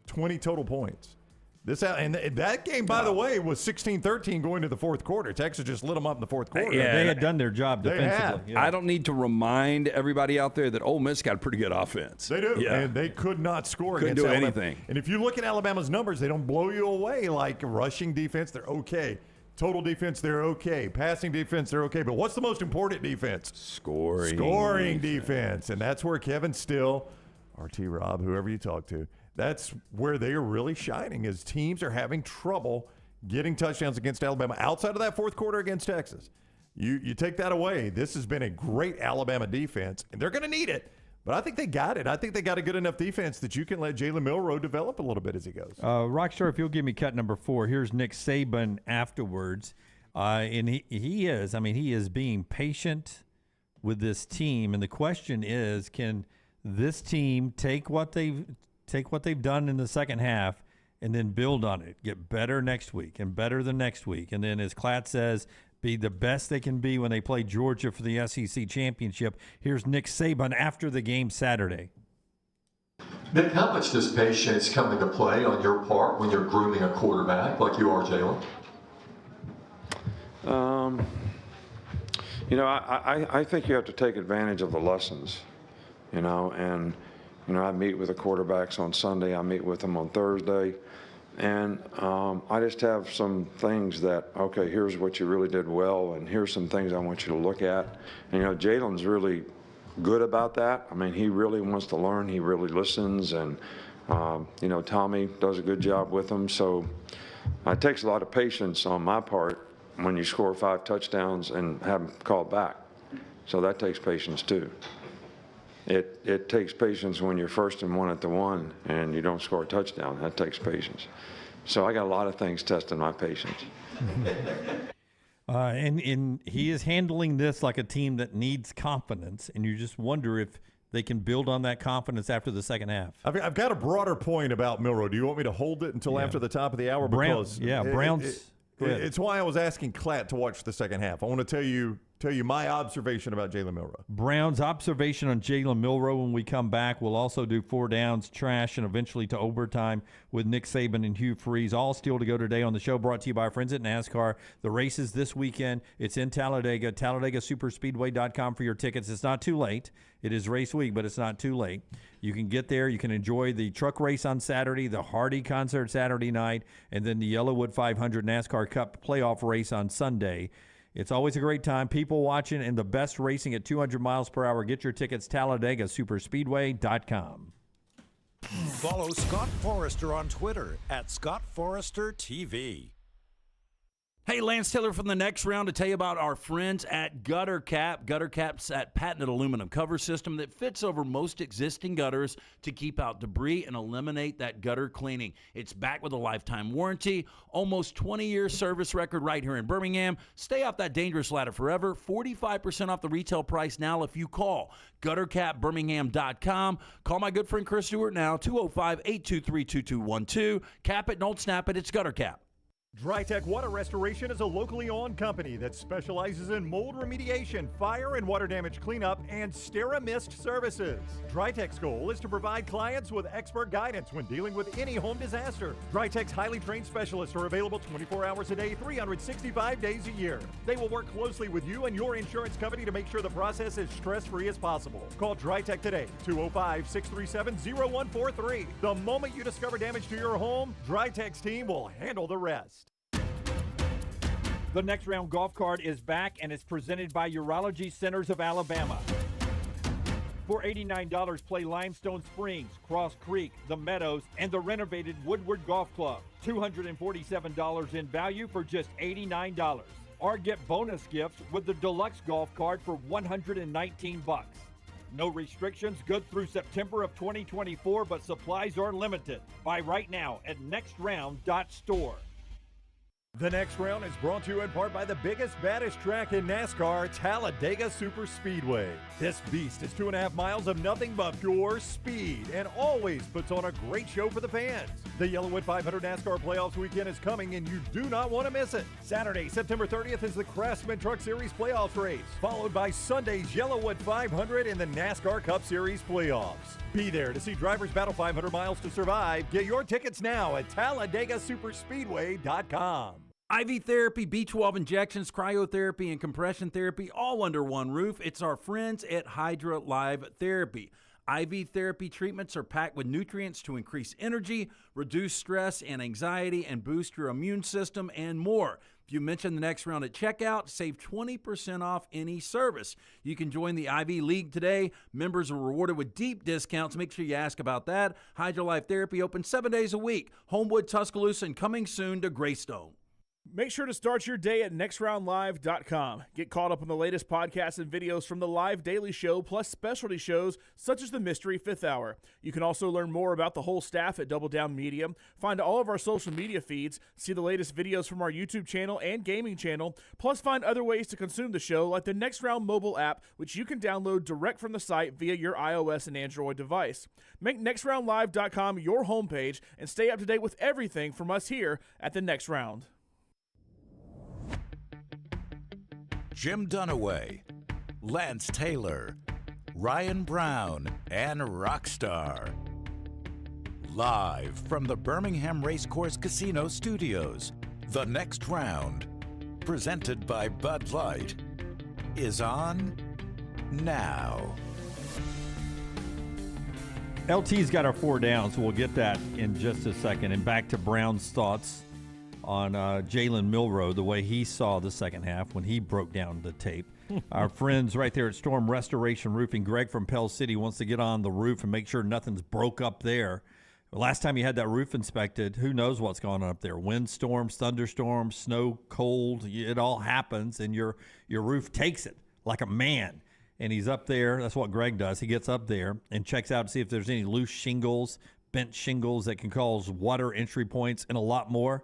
20 total points. That game, by the way, was 16-13 going to the fourth quarter. Texas just lit them up in the fourth quarter. Yeah, they had done their job defensively. I don't need to remind everybody out there that Ole Miss got a pretty good offense. They do, and they could not score against Alabama. Anything. And if you look at Alabama's numbers, they don't blow you away. Like rushing defense, they're okay. Total defense, they're okay. Passing defense, they're okay. But what's the most important defense? Scoring defense. And that's where Kevin Still, RT Rob, whoever you talk to, that's where they are really shining, is teams are having trouble getting touchdowns against Alabama outside of that fourth quarter against Texas. You take that away. This has been a great Alabama defense, and they're going to need it. But I think they got it. I think they got a good enough defense that you can let Jalen Milroe develop a little bit as he goes. Rockstar, if you'll give me cut number 4, here's Nick Saban afterwards. And he is being patient with this team. And the question is, can this team take what they've done in the second half and then build on it, get better next week and better the next week, and then, as Klatt says, be the best they can be when they play Georgia for the SEC championship. Here's Nick Saban after the game Saturday. Nick, how much does patience come into play on your part when you're grooming a quarterback like you are, Jalen? I think you have to take advantage of the lessons, and I meet with the quarterbacks on Sunday. I meet with them on Thursday. And I just have some things that, okay, here's what you really did well, and here's some things I want you to look at. And, Jalen's really good about that. I mean, he really wants to learn. He really listens. And, Tommy does a good job with him. So it takes a lot of patience on my part when you score 5 touchdowns and have them called back. So that takes patience too. It takes patience when you're 1st and 1 at the 1 and you don't score a touchdown. That takes patience. So I got a lot of things testing my patience. And he is handling this like a team that needs confidence, and you just wonder if they can build on that confidence after the second half. I've got a broader point about Milroe. Do you want me to hold it until after the top of the hour? Because Browns. It's why I was asking Klatt to watch the second half. I want to tell you my observation about Jalen Milroe. Brown's observation on Jalen Milroe when we come back. We'll also do 4 downs, trash, and eventually to overtime with Nick Saban and Hugh Freeze. All still to go today on the show, brought to you by our friends at NASCAR. The race is this weekend. It's in Talladega. TalladegaSuperspeedway.com for your tickets. It's not too late. It is race week, but it's not too late. You can get there. You can enjoy the truck race on Saturday, the Hardy concert Saturday night, and then the Yellowwood 500 NASCAR Cup playoff race on Sunday. It's always a great time. People watching and the best racing at 200 miles per hour. Get your tickets, TalladegaSuperspeedway.com. Follow Scott Forrester on Twitter at ScottForresterTV. Hey, Lance Taylor from the Next Round to tell you about our friends at Gutter Cap. Gutter Cap's that patented aluminum cover system that fits over most existing gutters to keep out debris and eliminate that gutter cleaning. It's backed with a lifetime warranty, almost 20-year service record right here in Birmingham. Stay off that dangerous ladder forever. 45% off the retail price now if you call GutterCapBirmingham.com. Call my good friend Chris Stewart now, 205-823-2212. Cap it, don't snap it. It's Gutter Cap. DryTech Water Restoration is a locally owned company that specializes in mold remediation, fire and water damage cleanup, and SteraMist services. DryTech's goal is to provide clients with expert guidance when dealing with any home disaster. DryTech's highly trained specialists are available 24 hours a day, 365 days a year. They will work closely with you and your insurance company to make sure the process is stress-free as possible. Call DryTech today, 205-637-0143. The moment you discover damage to your home, DryTech's team will handle the rest. The Next Round golf cart is back and is presented by Urology Centers of Alabama. For $89, play Limestone Springs, Cross Creek, The Meadows, and the renovated Woodward Golf Club. $247 in value for just $89. Or get bonus gifts with the Deluxe Golf Cart for $119. No restrictions, good through September of 2024, but supplies are limited. Buy right now at nextround.store. The Next Round is brought to you in part by the biggest, baddest track in NASCAR, Talladega Superspeedway. This beast is 2.5 miles of nothing but pure speed and always puts on a great show for the fans. The Yellowwood 500 NASCAR Playoffs weekend is coming and you do not want to miss it. Saturday, September 30th is the Craftsman Truck Series Playoffs race, followed by Sunday's Yellowwood 500 in the NASCAR Cup Series Playoffs. Be there to see drivers battle 500 miles to survive. Get your tickets now at TalladegaSuperspeedway.com. IV therapy, B12 injections, cryotherapy, and compression therapy all under one roof. It's our friends at Hydra Live Therapy. IV therapy treatments are packed with nutrients to increase energy, reduce stress and anxiety, and boost your immune system, and more. If you mention the Next Round at checkout, save 20% off any service. You can join the IV League today. Members are rewarded with deep discounts. Make sure you ask about that. Hydra Life Therapy open 7 days a week. Homewood, Tuscaloosa, and coming soon to Greystone. Make sure to start your day at nextroundlive.com. Get caught up on the latest podcasts and videos from the Live Daily Show, plus specialty shows such as the Mystery Fifth Hour. You can also learn more about the whole staff at Double Down Media, find all of our social media feeds, see the latest videos from our YouTube channel and gaming channel, plus find other ways to consume the show like the Next Round mobile app, which you can download direct from the site via your iOS and Android device. Make nextroundlive.com your homepage and stay up to date with everything from us here at the Next Round. Jim Dunaway, Lance Taylor, Ryan Brown, and Rockstar. Live from the Birmingham Racecourse Casino Studios, The Next Round, presented by Bud Light, is on now. LT's got our 4 downs, so we'll get that in just a second. And back to Brown's thoughts on Jalen Milroe, the way he saw the second half when he broke down the tape. Our friends right there at Storm Restoration Roofing, Greg from Pell City wants to get on the roof and make sure nothing's broke up there. Last time you had that roof inspected, who knows what's going on up there? Windstorms, thunderstorms, snow, cold, it all happens, and your roof takes it like a man. And he's up there. That's what Greg does. He gets up there and checks out to see if there's any loose shingles, bent shingles that can cause water entry points, and a lot more.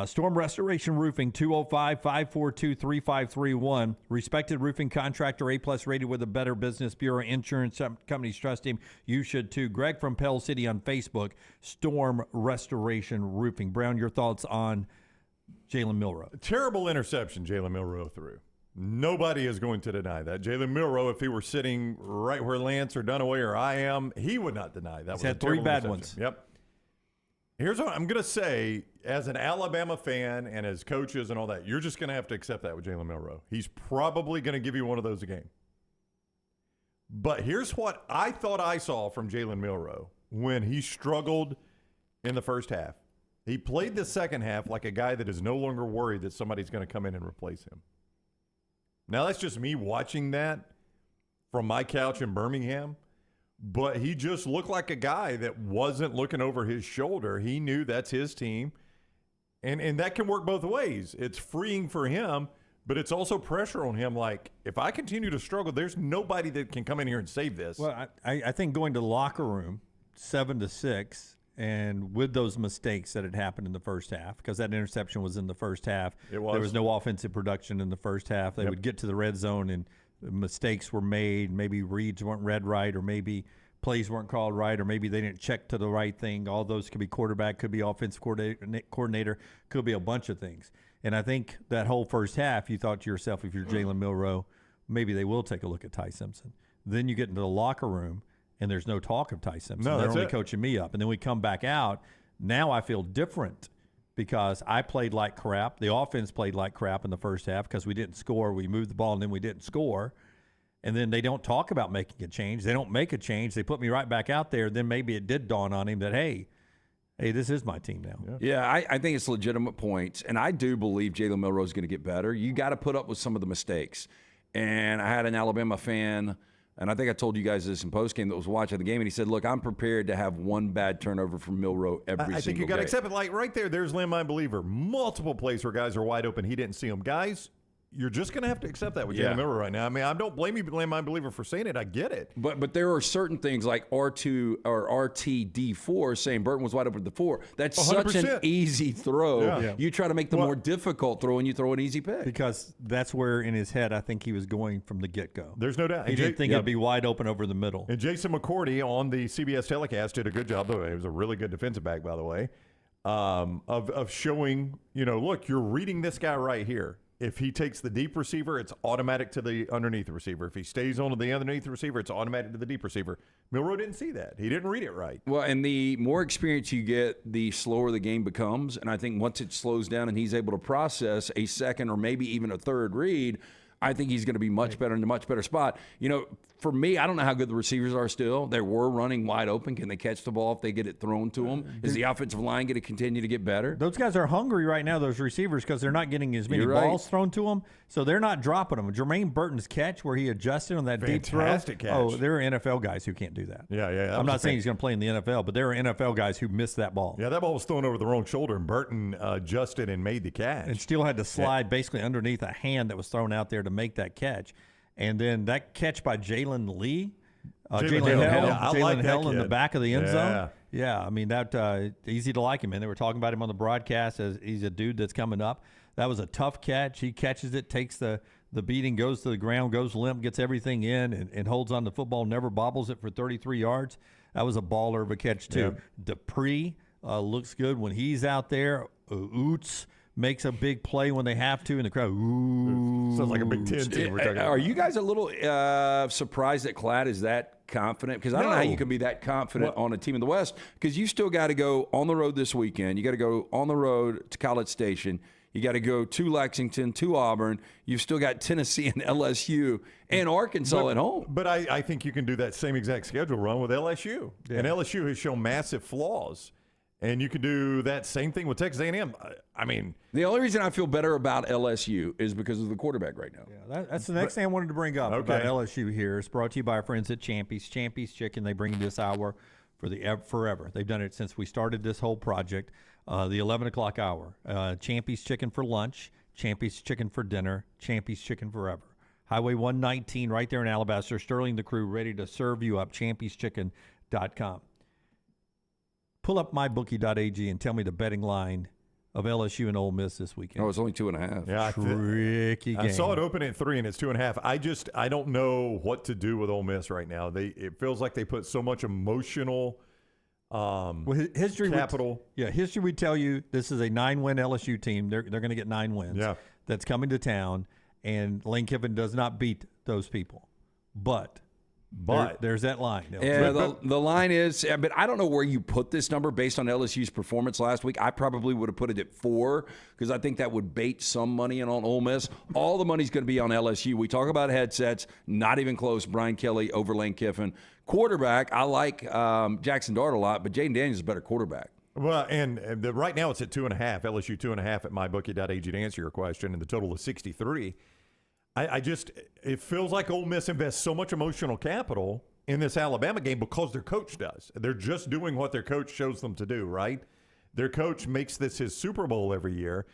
Storm Restoration Roofing, 205-542-3531. Respected roofing contractor, A-plus rated with a Better Business Bureau. Insurance companies trust him. You should too. Greg from Pell City on Facebook, Storm Restoration Roofing. Brown, your thoughts on Jalen Milroe? Terrible interception Jalen Milroe threw. Nobody is going to deny that. Jalen Milroe, if he were sitting right where Lance or Dunaway or I am, he would not deny that. He's had 3 bad ones. Yep. Here's what I'm going to say. As an Alabama fan and as coaches and all that, you're just going to have to accept that with Jalen Milroe. He's probably going to give you one of those a game. But here's what I thought I saw from Jalen Milroe when he struggled in the first half. He played the second half like a guy that is no longer worried that somebody's going to come in and replace him. Now, that's just me watching that from my couch in Birmingham. But he just looked like a guy that wasn't looking over his shoulder. He knew that's his team. And that can work both ways. It's freeing for him, but it's also pressure on him. Like, if I continue to struggle, there's nobody that can come in here and save this. Well, I think going to the locker room 7-6, and with those mistakes that had happened in the first half, because that interception was in the first half. It was. There was no offensive production in the first half. They would get to the red zone and mistakes were made. Maybe reads weren't read right, or maybe plays weren't called right, or maybe they didn't check to the right thing. All those could be quarterback, could be offensive coordinator, could be a bunch of things. And I think that whole first half, you thought to yourself, if you're Jalen Milroe, maybe they will take a look at Ty Simpson. Then you get into the locker room, and there's no talk of Ty Simpson. No, They're that's only it. coaching me up. And then we come back out. Now I feel different because I played like crap. The offense played like crap in the first half because we didn't score. We moved the ball, and then we didn't score. And then they don't talk about making a change. They don't make a change. They put me right back out there. Then maybe it did dawn on him that, hey, this is my team now. Yeah, I think it's legitimate points. And I do believe Jalen Milroe is going to get better. You got to put up with some of the mistakes. And I had an Alabama fan, and I think I told you guys this in postgame, that was watching the game, and he said, look, I'm prepared to have one bad turnover from Milroe every single day. I think you got to accept it. Like right there's Landmine Believer. Multiple plays where guys are wide open. He didn't see them. Guys, you're just going to have to accept that with Jalen Milroe right now. I mean, I don't blame you, Landmine Believer, for saying it. I get it. But there are certain things like R2 or RTD4 saying Burton was wide open at the 4. That's 100%. such an easy throw. Yeah. You try to make the more difficult throw, and you throw an easy pick. Because that's where in his head I think he was going from the get-go. There's no doubt. He didn't think it'd be wide open over the middle. And Jason McCourty on the CBS telecast did a good job. He was a really good defensive back, by the way, of showing, look, you're reading this guy right here. If he takes the deep receiver, it's automatic to the underneath the receiver. If he stays on to the underneath the receiver, it's automatic to the deep receiver. Milroe didn't see that. He didn't read it right. Well, and the more experience you get, the slower the game becomes. And I think once it slows down and he's able to process a second or maybe even a third read, I think he's going to be much better in a much better spot. For me, I don't know how good the receivers are still. They were running wide open. Can they catch the ball if they get it thrown to them? Is the offensive line going to continue to get better? Those guys are hungry right now, those receivers, because they're not getting as many balls thrown to them, so they're not dropping them. Jermaine Burton's catch where he adjusted on that deep throw. Fantastic catch. Oh, there are NFL guys who can't do that. Yeah. I'm not saying he's going to play in the NFL, but there are NFL guys who missed that ball. Yeah, that ball was thrown over the wrong shoulder, and Burton adjusted and made the catch. And still had to slide basically underneath a hand that was thrown out there to make that catch. And then that catch by Jalen Lee. Jalen Hill in the back of the end zone. Yeah, I mean, that easy to like him, man. They were talking about him on the broadcast as he's a dude that's coming up. That was a tough catch. He catches it, takes the beating, goes to the ground, goes limp, gets everything in, and holds on the football, never bobbles it for 33 yards. That was a baller of a catch, too. Yeah. Dupree looks good when he's out there. Oots makes a big play when they have to, and the crowd, ooh. Sounds like a Big Ten team we're talking about. Are you guys a little surprised that Klatt is that confident? Because I don't know how you can be that confident on a team in the West, because you still got to go on the road this weekend. You got to go on the road to College Station. You got to go to Lexington, to Auburn. You've still got Tennessee and LSU and Arkansas at home. But I think you can do that same exact schedule run with LSU. Yeah. And LSU has shown massive flaws. And you could do that same thing with Texas A&M. I mean, the only reason I feel better about LSU is because of the quarterback right now. Yeah, that's the next thing I wanted to bring up about LSU here. It's brought to you by our friends at Champy's. Champy's Chicken. They bring you this hour forever. They've done it since we started this whole project. The 11 o'clock hour. Champy's Chicken for lunch, Champy's Chicken for dinner, Champy's Chicken forever. Highway 119 right there in Alabaster. Sterling the crew ready to serve you up. Champy'sChicken.com. Pull up mybookie.ag and tell me the betting line of LSU and Ole Miss this weekend. Oh, it's only 2.5. Yeah, tricky game. I saw it open at 3, and it's 2.5. I don't know what to do with Ole Miss right now. It feels like they put so much emotional history capital. History would tell you this is a 9-win LSU team. They're going to get 9 wins. Yeah. That's coming to town, and Lane Kiffin does not beat those people. But there's that line. Yeah, the line is, but I don't know where you put this number based on LSU's performance last week. I probably would have put it at 4 because I think that would bait some money in on Ole Miss. All the money's going to be on LSU. We talk about headsets, not even close. Brian Kelly over Lane Kiffin. Quarterback, I like Jackson Dart a lot, but Jaden Daniels is a better quarterback. Well, and right now it's at 2.5. LSU 2.5 at mybookie.ag to answer your question, and the total is 63. It feels like Ole Miss invests so much emotional capital in this Alabama game because their coach does. They're just doing what their coach shows them to do, right? Their coach makes this his Super Bowl every year,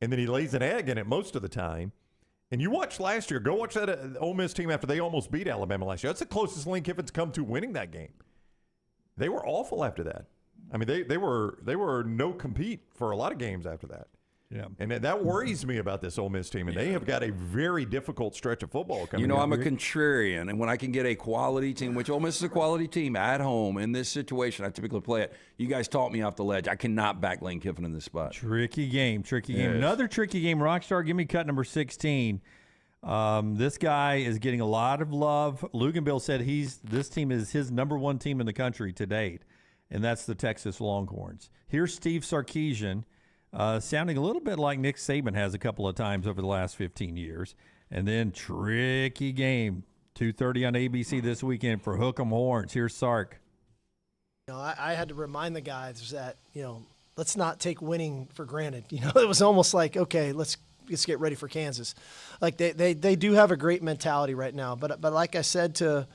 and then he lays an egg in it most of the time. And you watched last year. Go watch that Ole Miss team after they almost beat Alabama last year. That's the closest Lane Kiffin's come to winning that game. They were awful after that. I mean, they were no compete for a lot of games after that. Yeah, and that worries me about this Ole Miss team, and they have got a very difficult stretch of football coming. I'm a contrarian, and when I can get a quality team, which Ole Miss is a quality team at home in this situation, I typically play it. You guys taught me off the ledge. I cannot back Lane Kiffin in this spot. Tricky game. Yes. Another tricky game. Rockstar, give me cut number 16. This guy is getting a lot of love. Luganville said this team is his number 1 team in the country to date, and that's the Texas Longhorns. Here's Steve Sarkisian. Sounding a little bit like Nick Saban has a couple of times over the last 15 years. And then tricky game, 2:30 on ABC this weekend for Hook 'em Horns. Here's Sark. I had to remind the guys that, let's not take winning for granted. It was almost like, okay, let's get ready for Kansas. Like they do have a great mentality right now. But like I said to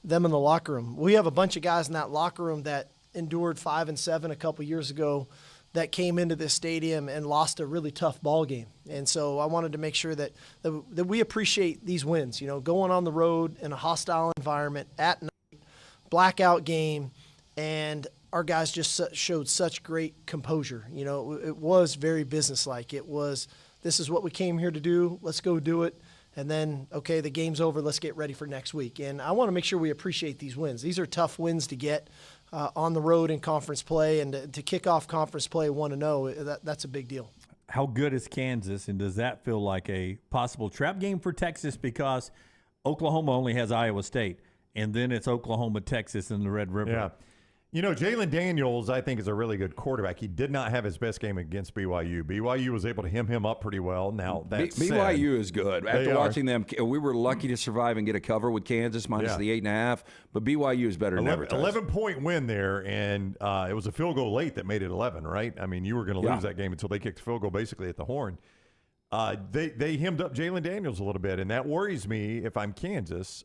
them in the locker room, we have a bunch of guys in that locker room that endured 5 and 7 a couple years ago that came into this stadium and lost a really tough ball game. And so I wanted to make sure that we appreciate these wins, going on the road in a hostile environment at night, blackout game, and our guys just showed such great composure. It was very businesslike. It was, this is what we came here to do. Let's go do it. And then, okay, the game's over. Let's get ready for next week. And I want to make sure we appreciate these wins. These are tough wins to get on the road in conference play, and to kick off conference play 1-0, that's a big deal. How good is Kansas, and does that feel like a possible trap game for Texas because Oklahoma only has Iowa State, and then it's Oklahoma, Texas, and the Red River? Yeah. Jalen Daniels, I think, is a really good quarterback. He did not have his best game against BYU. BYU was able to hem him up pretty well. Now, that BYU is good. After watching them, we were lucky to survive and get a cover with Kansas minus the 8.5, but BYU is better than advertised. 11-point win there, and it was a field goal late that made it 11, right? I mean, you were going to lose that game until they kicked the field goal basically at the horn. They hemmed up Jalen Daniels a little bit, and that worries me if I'm Kansas.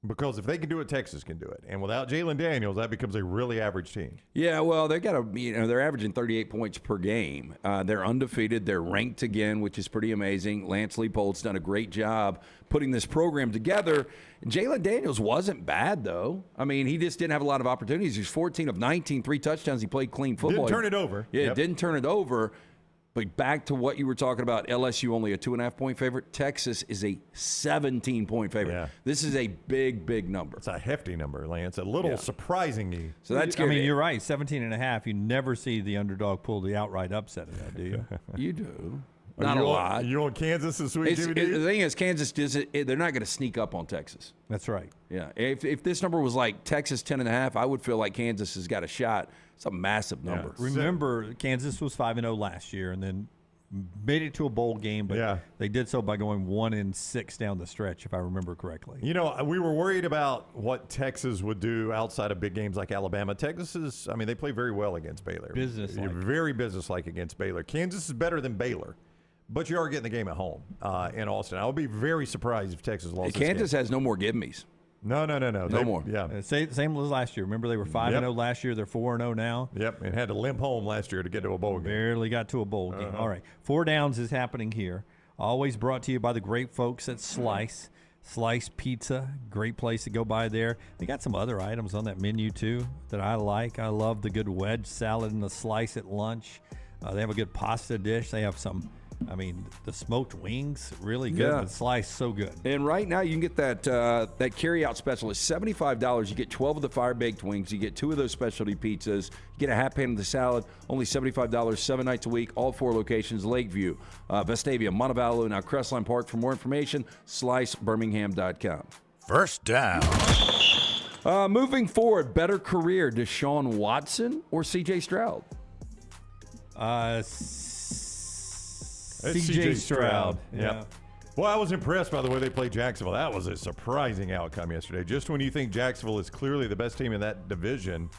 Because if they can do it, Texas can do it. And without Jalen Daniels, that becomes a really average team. Yeah, well, they've got they're averaging 38 points per game. They're undefeated. They're ranked again, which is pretty amazing. Lance Leipold's done a great job putting this program together. Jalen Daniels wasn't bad, though. I mean, he just didn't have a lot of opportunities. He was 14 of 19, 3 touchdowns. He played clean football. Didn't turn it over. Yeah, didn't turn it over. But back to what you were talking about, LSU only a 2.5-point favorite. Texas is a 17-point favorite. Yeah. This is a big, big number. It's a hefty number, Lance. A little surprising you. So that's scary. I mean, you're right. 17.5. You never see the underdog pull the outright upset of that, do you? You do. Not a lot. You on Kansas this week, Jimmy? The thing is, Kansas they're not going to sneak up on Texas. That's right. Yeah. If this number was like Texas 10.5, I would feel like Kansas has got a shot. It's a massive number. Yeah. Remember, Kansas was 5-0 last year, and then made it to a bowl game, but they did so by going 1-6 down the stretch, if I remember correctly. We were worried about what Texas would do outside of big games like Alabama. Texas is, they play very well against Baylor. Business-like. Very business-like against Baylor. Kansas is better than Baylor, but you are getting the game at home in Austin. I would be very surprised if Texas lost this game. Kansas has no more give-me's. No. No more. Yeah. Same as last year. Remember, they were 5-0 last year. They're 4-0 now. Yep, and had to limp home last year to get to a bowl game. Barely got to a bowl game. All right. 4 Downs is happening here. Always brought to you by the great folks at Slice. Slice Pizza, great place to go by there. They got some other items on that menu, too, that I like. I love the good wedge salad and the slice at lunch. They have a good pasta dish. They have the smoked wings, really good. Yeah. The slice, so good. And right now, you can get that carry-out special. It's $75. You get 12 of the fire-baked wings. You get 2 of those specialty pizzas. You get a half pan of the salad. Only $75, 7 nights a week. All 4 locations: Lakeview, Vestavia, Montevallo, now Crestline Park. For more information, slicebirmingham.com. First down. Moving forward, better career, Deshaun Watson or C.J. Stroud? C.J. Stroud. Yeah. Well, I was impressed by the way they played Jacksonville. That was a surprising outcome yesterday. Just when you think Jacksonville is clearly the best team in that division,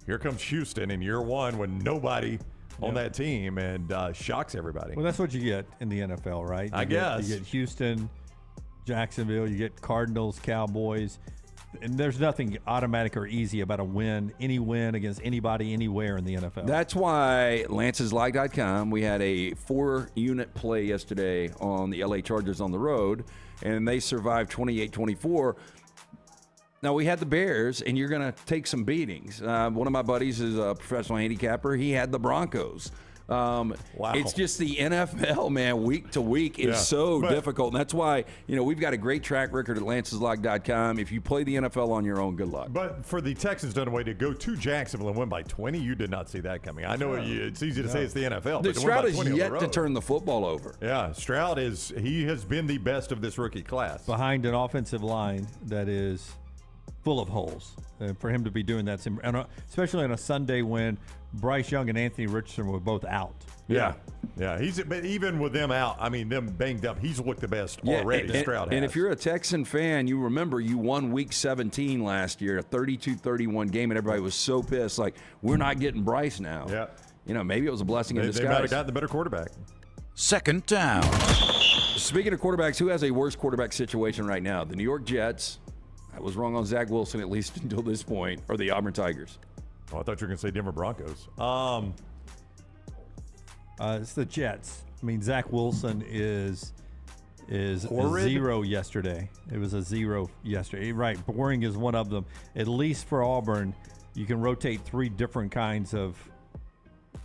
here comes Houston in year one with nobody on that team and shocks everybody. Well, that's what you get in the NFL, right? I guess. You get Houston, Jacksonville, you get Cardinals, Cowboys. And there's nothing automatic or easy about a win, any win against anybody, anywhere in the NFL. That's why Lance'sLike.com, we had a 4-unit play yesterday on the LA Chargers on the road, and they survived 28-24. Now, we had the Bears, and you're going to take some beatings. One of my buddies is a professional handicapper. He had the Broncos. Wow. It's just the NFL, man, week to week is so difficult. And that's why, we've got a great track record at Lance'sLike.com. If you play the NFL on your own, good luck. But for the Texans Dunaway to go to Jacksonville and win by 20, you did not see that coming. I know it's easy to say it's the NFL. But Stroud is yet to turn the football over. Yeah, Stroud he has been the best of this rookie class. Behind an offensive line that is full of holes. For him to be doing that, especially on a Sunday when Bryce Young and Anthony Richardson were both out. Yeah. But even with them out, them banged up, he's looked the best already. Stroud has. And if you're a Texan fan, you remember you won Week 17 last year, a 32-31 game, and everybody was so pissed, like, we're not getting Bryce now. Yeah. Maybe it was a blessing in disguise. They might have gotten the better quarterback. Second down. Speaking of quarterbacks, who has a worse quarterback situation right now? The New York Jets. I was wrong on Zach Wilson, at least until this point, or the Auburn Tigers. Oh, I thought you were going to say Denver Broncos. It's the Jets. Zach Wilson is a 0 yesterday. It was a 0 yesterday. Right, boring is one of them. At least for Auburn, you can rotate 3 different kinds of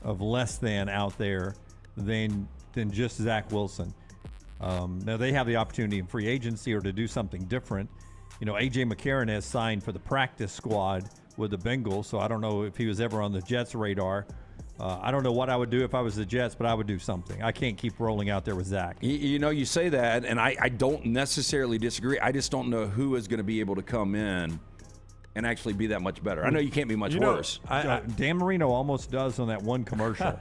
less than out there than just Zach Wilson. Now they have the opportunity in free agency or to do something different. A.J. McCarron has signed for the practice squad with the Bengals, so I don't know if he was ever on the Jets' radar. I don't know what I would do if I was the Jets, but I would do something. I can't keep rolling out there with Zach. You say that, and I don't necessarily disagree. I just don't know who is going to be able to come in and actually be that much better. I know you can't be much worse. Dan Marino almost does on that one commercial.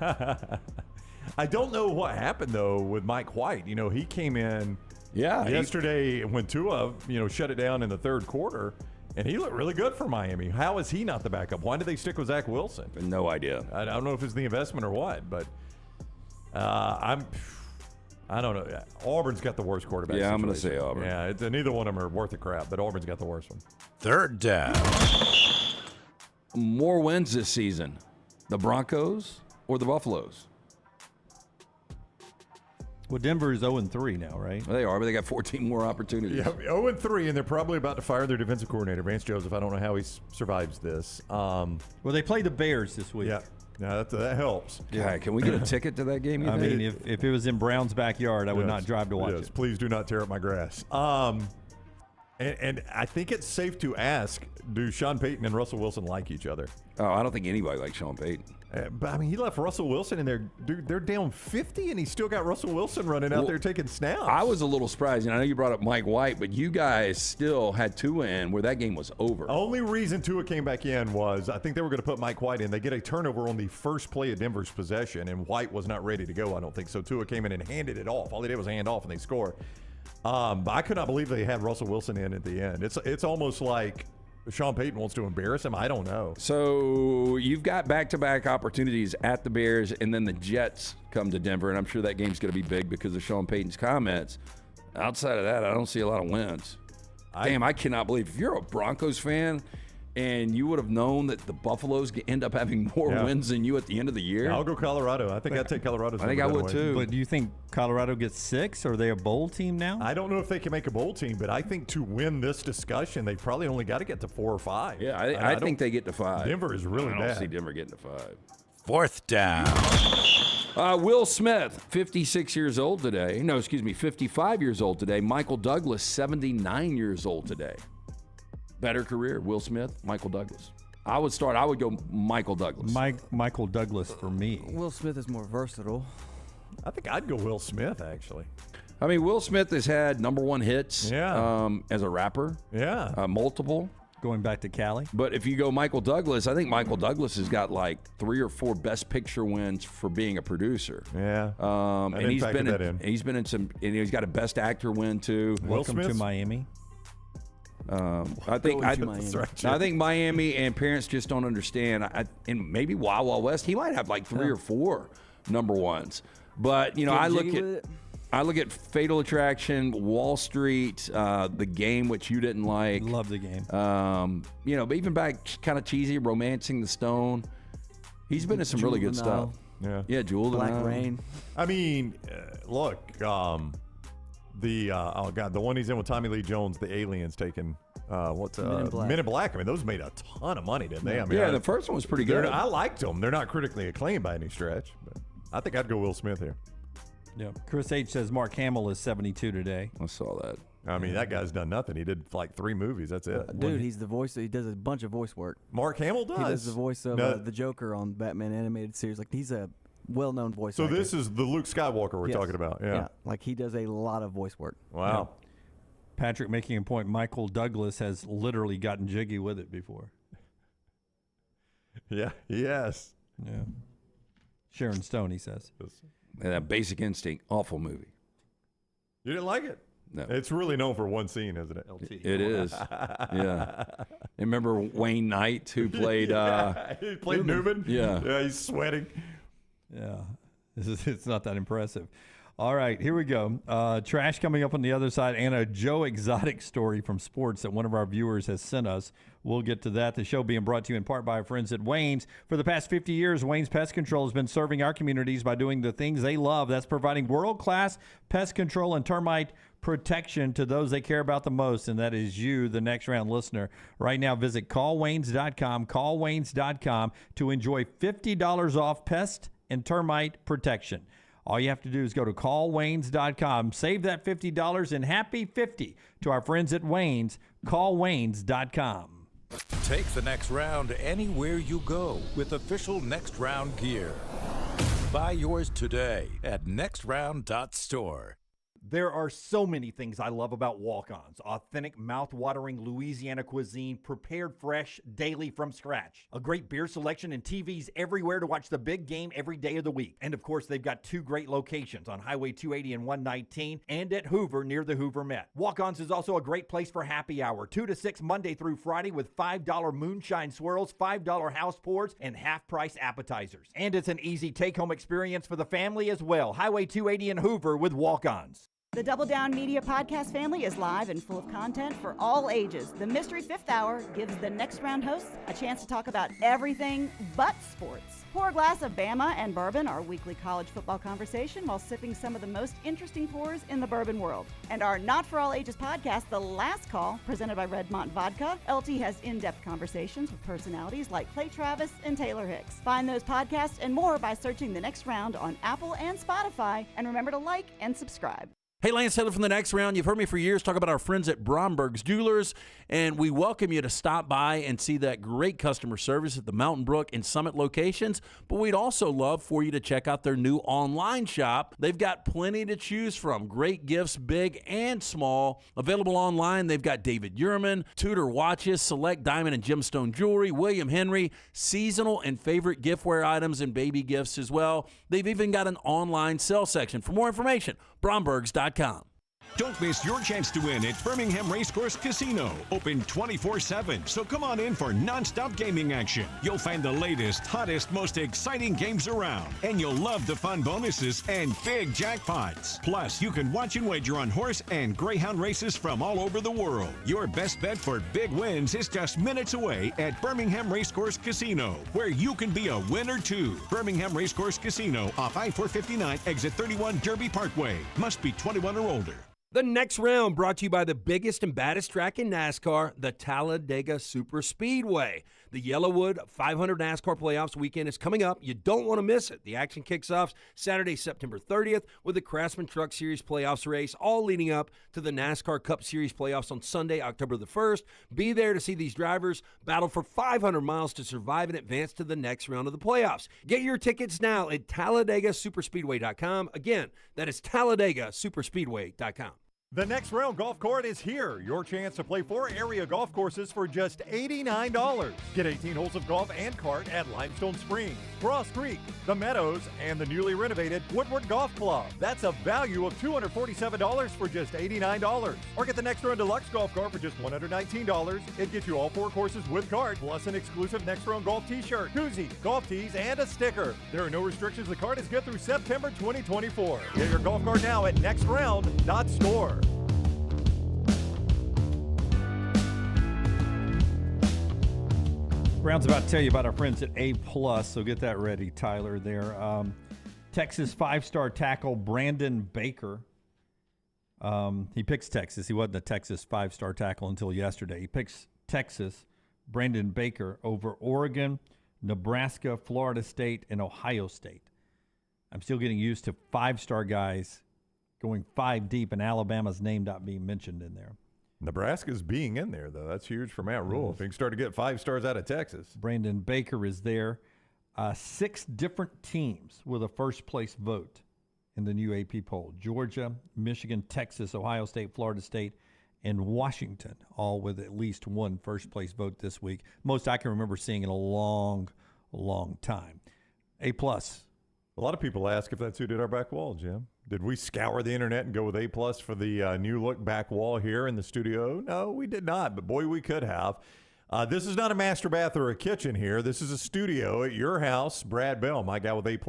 I don't know what happened, though, with Mike White. He came in yesterday when Tua, shut it down in the third quarter, and he looked really good for Miami. How is he not the backup? Why did they stick with Zach Wilson? No idea. I don't know if it's the investment or what, but I don't know. Auburn's got the worst quarterback situation. I'm going to say Auburn. Yeah, neither one of them are worth a crap, but Auburn's got the worst one. Third down. More wins this season, the Broncos or the Buffaloes? Well, Denver is 0-3 now, right? Well, they are, but they got 14 more opportunities. Yeah, 0-3, and they're probably about to fire their defensive coordinator, Vance Joseph. I don't know how he survives this. Well, they play the Bears this week. Yeah, that helps. Yeah, can we get a ticket to that game? If it was in Brown's backyard, I would not drive to watch it. Please do not tear up my grass. And I think it's safe to ask, do Sean Payton and Russell Wilson like each other? Oh, I don't think anybody likes Sean Payton. But he left Russell Wilson in there. Dude, they're down 50, and he still got Russell Wilson running out there taking snaps. I was a little surprised. I know you brought up Mike White, but you guys still had Tua in where that game was over. Only reason Tua came back in was I think they were going to put Mike White in. They get a turnover on the first play of Denver's possession, and White was not ready to go, I don't think. So Tua came in and handed it off. All they did was hand off, and they scored. But I could not believe they had Russell Wilson in at the end. It's almost like Sean Payton wants to embarrass him. I don't know. So you've got back-to-back opportunities at the Bears, and then the Jets come to Denver, and I'm sure that game's going to be big because of Sean Payton's comments. Outside of that, I don't see a lot of wins. Damn, I cannot believe if you're a Broncos fan and you would have known that the Buffaloes end up having more wins than you at the end of the year. I'll go Colorado. I think I'd take Colorado. I think I would too. But do you think Colorado gets 6? Or are they a bowl team now? I don't know if they can make a bowl team, but I think to win this discussion, they probably only got to get to 4 or 5. Yeah, I think they get to 5. Denver is really bad. I don't see Denver getting to 5. 4th down. Will Smith, 56 years old today. No, excuse me, 55 years old today. Michael Douglas, 79 years old today. Better career, Will Smith, Michael Douglas. I would go Michael Douglas. Michael Douglas for me. Will Smith is more versatile. I think I'd go Will Smith, actually. I mean, Will Smith has had #1 hits as a rapper. Yeah. Multiple. Going back to Cali. But if you go Michael Douglas, I think Michael Douglas has got like 3 or 4 Best Picture wins for being a producer. Yeah. And he's been in some, and he's got a Best Actor win too. Welcome to Miami. I think Miami and parents just don't understand. And maybe Wild Wild West, he might have like 3 or 4 #1s. But I look at Fatal Attraction, Wall Street, The Game, which you didn't like. Love The Game. But even back kind of cheesy, Romancing the Stone. He's been in some really good stuff. Yeah, Jewel Black Rain. I mean, look, the one he's in with Tommy Lee Jones, the aliens taking Men in Black. I mean, those made a ton of money, didn't they? I mean, the first one was pretty good. I liked them. They're not critically acclaimed by any stretch, but I think I'd go Will Smith here. Yeah. Chris H says Mark Hamill is 72 today. I saw that. I mean, that guy's done nothing. He did like 3 movies. That's it. Dude, he's the voice. He does a bunch of voice work. Mark Hamill does. He does the voice of the Joker on Batman animated series. Like, he's a well-known voice actor. So this is the Luke Skywalker we're talking about. Yeah. Like, he does a lot of voice work. Wow. Yeah. Patrick making a point. Michael Douglas has literally gotten jiggy with it before. Yeah, yes. Yeah. Sharon Stone, he says. And that Basic Instinct, awful movie. You didn't like it? No. It's really known for one scene, isn't it? It is. Yeah. And remember Wayne Knight, who played he played Newman? Yeah. Yeah, he's sweating. Yeah. It's not that impressive. All right, here we go. Trash coming up on the other side, and a Joe Exotic story from sports that one of our viewers has sent us. We'll get to that. The show being brought to you in part by our friends at Wayne's. For the past 50 years, Wayne's Pest Control has been serving our communities by doing the things they love. That's providing world-class pest control and termite protection to those they care about the most, and that is you, the Next Round listener. Right now, visit callwaynes.com, callwaynes.com to enjoy $50 off pest and termite protection. All you have to do is go to callwaynes.com, save that $50, and happy 50 to our friends at Wayne's. Callwaynes.com. Take the Next Round anywhere you go with official Next Round gear. Buy yours today at nextround.store. There are so many things I love about walk-ons. Authentic, mouth-watering Louisiana cuisine, prepared fresh, daily from scratch. A great beer selection and TVs everywhere to watch the big game every day of the week. And of course, they've got 2 great locations on Highway 280 and 119 and at Hoover near the Hoover Met. Walk-ons is also a great place for happy hour, 2 to 6 Monday through Friday with $5 moonshine swirls, $5 house pours, and half-price appetizers. And it's an easy take-home experience for the family as well. Highway 280 and Hoover with walk-ons. The Double Down Media podcast family is live and full of content for all ages. The Mystery Fifth Hour gives the Next Round hosts a chance to talk about everything but sports. Pour a glass of Bama and bourbon, our weekly college football conversation, while sipping some of the most interesting pours in the bourbon world. And our Not For All Ages podcast, The Last Call, presented by Redmont Vodka. LT has in-depth conversations with personalities like Clay Travis and Taylor Hicks. Find those podcasts and more by searching The Next Round on Apple and Spotify. And remember to like and subscribe. Hey, Lance Taylor from The Next Round. You've heard me for years talk about our friends at Bromberg's Jewelers, and we welcome you to stop by and see that great customer service at the Mountain Brook and Summit locations, but we'd also love for you to check out their new online shop. They've got plenty to choose from. Great gifts, big and small. Available online, they've got David Yurman, Tudor watches, select diamond and gemstone jewelry, William Henry, seasonal and favorite giftware items and baby gifts as well. They've even got an online sale section. For more information, Brombergs.com. Don't miss your chance to win at Birmingham Racecourse Casino. Open 24/7, so come on in for nonstop gaming action. You'll find the latest, hottest, most exciting games around, and you'll love the fun bonuses and big jackpots. Plus, you can watch and wager on horse and greyhound races from all over the world. Your best bet for big wins is just minutes away at Birmingham Racecourse Casino, where you can be a winner too. Birmingham Racecourse Casino off I-459, exit 31 Derby Parkway. Must be 21 or older. The next round brought to you by the biggest and baddest track in NASCAR, the Talladega Superspeedway. The Yellowwood 500 NASCAR Playoffs weekend is coming up. You don't want to miss it. The action kicks off Saturday, September 30th with the Craftsman Truck Series Playoffs race, all leading up to the NASCAR Cup Series Playoffs on Sunday, October the 1st. Be there to see these drivers battle for 500 miles to survive and advance to the next round of the playoffs. Get your tickets now at TalladegaSuperspeedway.com. Again, that is TalladegaSuperspeedway.com. The Next Round Golf Court is here. Your chance to play 4 area golf courses for just $89. Get 18 holes of golf and cart at Limestone Springs, Cross Creek, The Meadows, and the newly renovated Woodward Golf Club. That's a value of $247 for just $89. Or get the Next Round Deluxe Golf Cart for just $119. It gets you all 4 courses with cart, plus an exclusive Next Round Golf t-shirt, koozie, golf tees, and a sticker. There are no restrictions. The cart is good through September 2024. Get your golf cart now at nextround.store. Brown's about to tell you about our friends at A+, so get that ready, Tyler, there. Texas 5-star tackle Brandon Baker. He picks Texas. He wasn't a Texas 5-star tackle until yesterday. He picks Texas, Brandon Baker, over Oregon, Nebraska, Florida State, and Ohio State. I'm still getting used to 5-star guys going 5 deep, and Alabama's name not being mentioned in there. Nebraska's being in there, though. That's huge for Matt Rule. If he can start to get 5 stars out of Texas. Brandon Baker is there. 6 different teams with a first-place vote in the new AP poll. Georgia, Michigan, Texas, Ohio State, Florida State, and Washington, all with at least one first-place vote this week. Most I can remember seeing in a long, long time. A+. A lot of people ask if that suited our back wall, Jim. Did we scour the internet and go with A+ for the new look back wall here in the studio? No, we did not, but boy, we could have. This is not a master bath or a kitchen here. This is a studio at your house. Brad Bell, my guy with A+,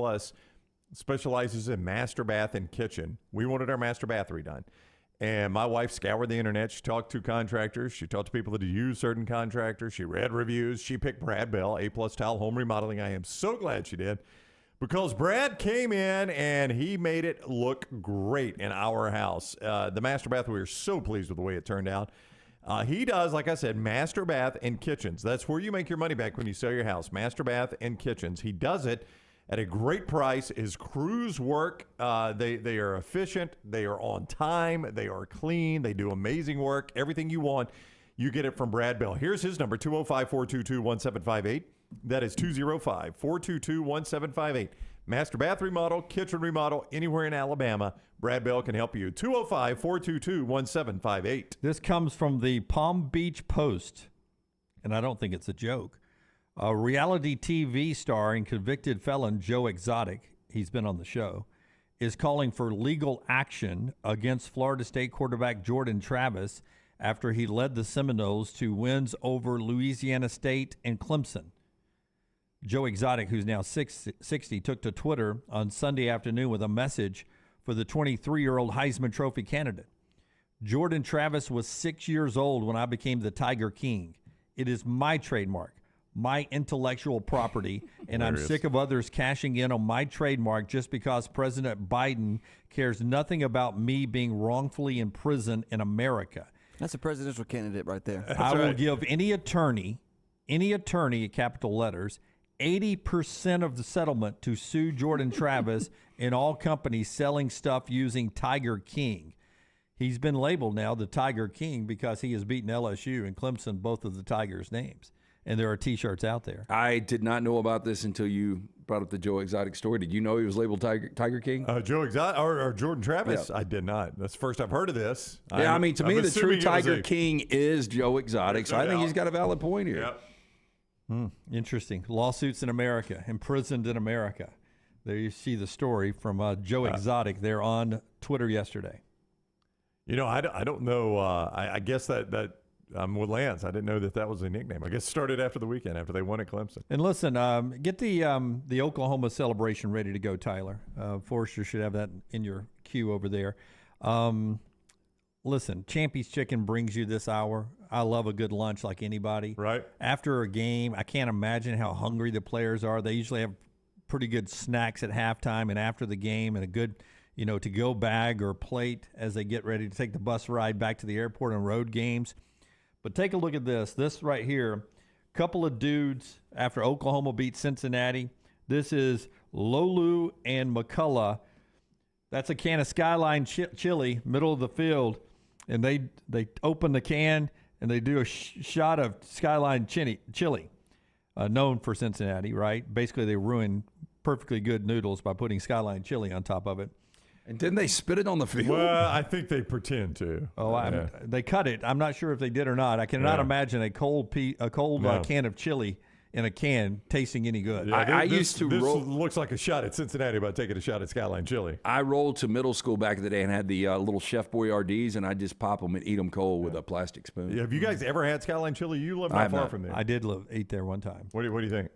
specializes in master bath and kitchen. We wanted our master bath redone. And my wife scoured the internet. She talked to contractors. She talked to people that use certain contractors. She read reviews. She picked Brad Bell, A+ Tile Home Remodeling. I am so glad she did. Because Brad came in and he made it look great in our house. The master bath, we were so pleased with the way it turned out. He does, like I said, master bath and kitchens. That's where you make your money back when you sell your house. Master bath and kitchens. He does it at a great price. His crews work. They are efficient. They are on time. They are clean. They do amazing work. Everything you want, you get it from Brad Bell. Here's his number, 205-422-1758. That is 205-422-1758. Master bath remodel, kitchen remodel, anywhere in Alabama, Brad Bell can help you. 205-422-1758. This comes from the Palm Beach Post, and I don't think it's a joke. A reality TV star and convicted felon Joe Exotic, he's been on the show, is calling for legal action against Florida State quarterback Jordan Travis after he led the Seminoles to wins over Louisiana State and Clemson. Joe Exotic, who's now 60, took to Twitter on Sunday afternoon with a message for the 23-year-old Heisman Trophy candidate. Jordan Travis was 6 years old when I became the Tiger King. It is my trademark, my intellectual property, and I'm sick of others cashing in on my trademark just because President Biden cares nothing about me being wrongfully imprisoned in America. That's a presidential candidate right there. I will give any attorney, capital letters, 80% of the settlement to sue Jordan Travis and all companies selling stuff using Tiger King. He's been labeled now the Tiger King because he has beaten LSU and Clemson, both of the Tigers' names. And there are T-shirts out there. I did not know about this until you brought up the Joe Exotic story. Did you know he was labeled Tiger King? Joe Exotic or Jordan Travis? Yeah. I did not. That's the first I've heard of this. Yeah, to me, the true Tiger King is Joe Exotic, so I think he's got a valid point here. Yep. Interesting. Lawsuits in America, imprisoned in America. There you see the story from Joe Exotic there on Twitter yesterday. You know, I don't know. I guess that I'm with Lance. I didn't know that was a nickname. I guess it started after the weekend, after they won at Clemson. And listen, get the Oklahoma celebration ready to go, Tyler. Forrester should have that in your queue over there. Listen, Champy's Chicken brings you this hour. I love a good lunch like anybody. Right. After a game, I can't imagine how hungry the players are. They usually have pretty good snacks at halftime and after the game, and a good, to-go bag or plate as they get ready to take the bus ride back to the airport on road games. But take a look at this. This right here, couple of dudes after Oklahoma beat Cincinnati. This is Lolu and McCullough. That's a can of Skyline chili, middle of the field. And they open the can and they do a shot of Skyline chili, known for Cincinnati, right? Basically, they ruin perfectly good noodles by putting Skyline chili on top of it. And didn't they spit it on the field? Well, I think they pretend to. Oh, they cut it. I'm not sure if they did or not. I cannot imagine a cold can of chili in a can tasting any good. Yeah, I used to roll. This looks like a shot at Cincinnati by taking a shot at Skyline chili. I rolled to middle school back in the day and had the little Chef Boyardees, and I just pop them and eat them cold with a plastic spoon. Yeah, have you guys ever had Skyline chili? You live not far from there. I did eat there one time. What do you think?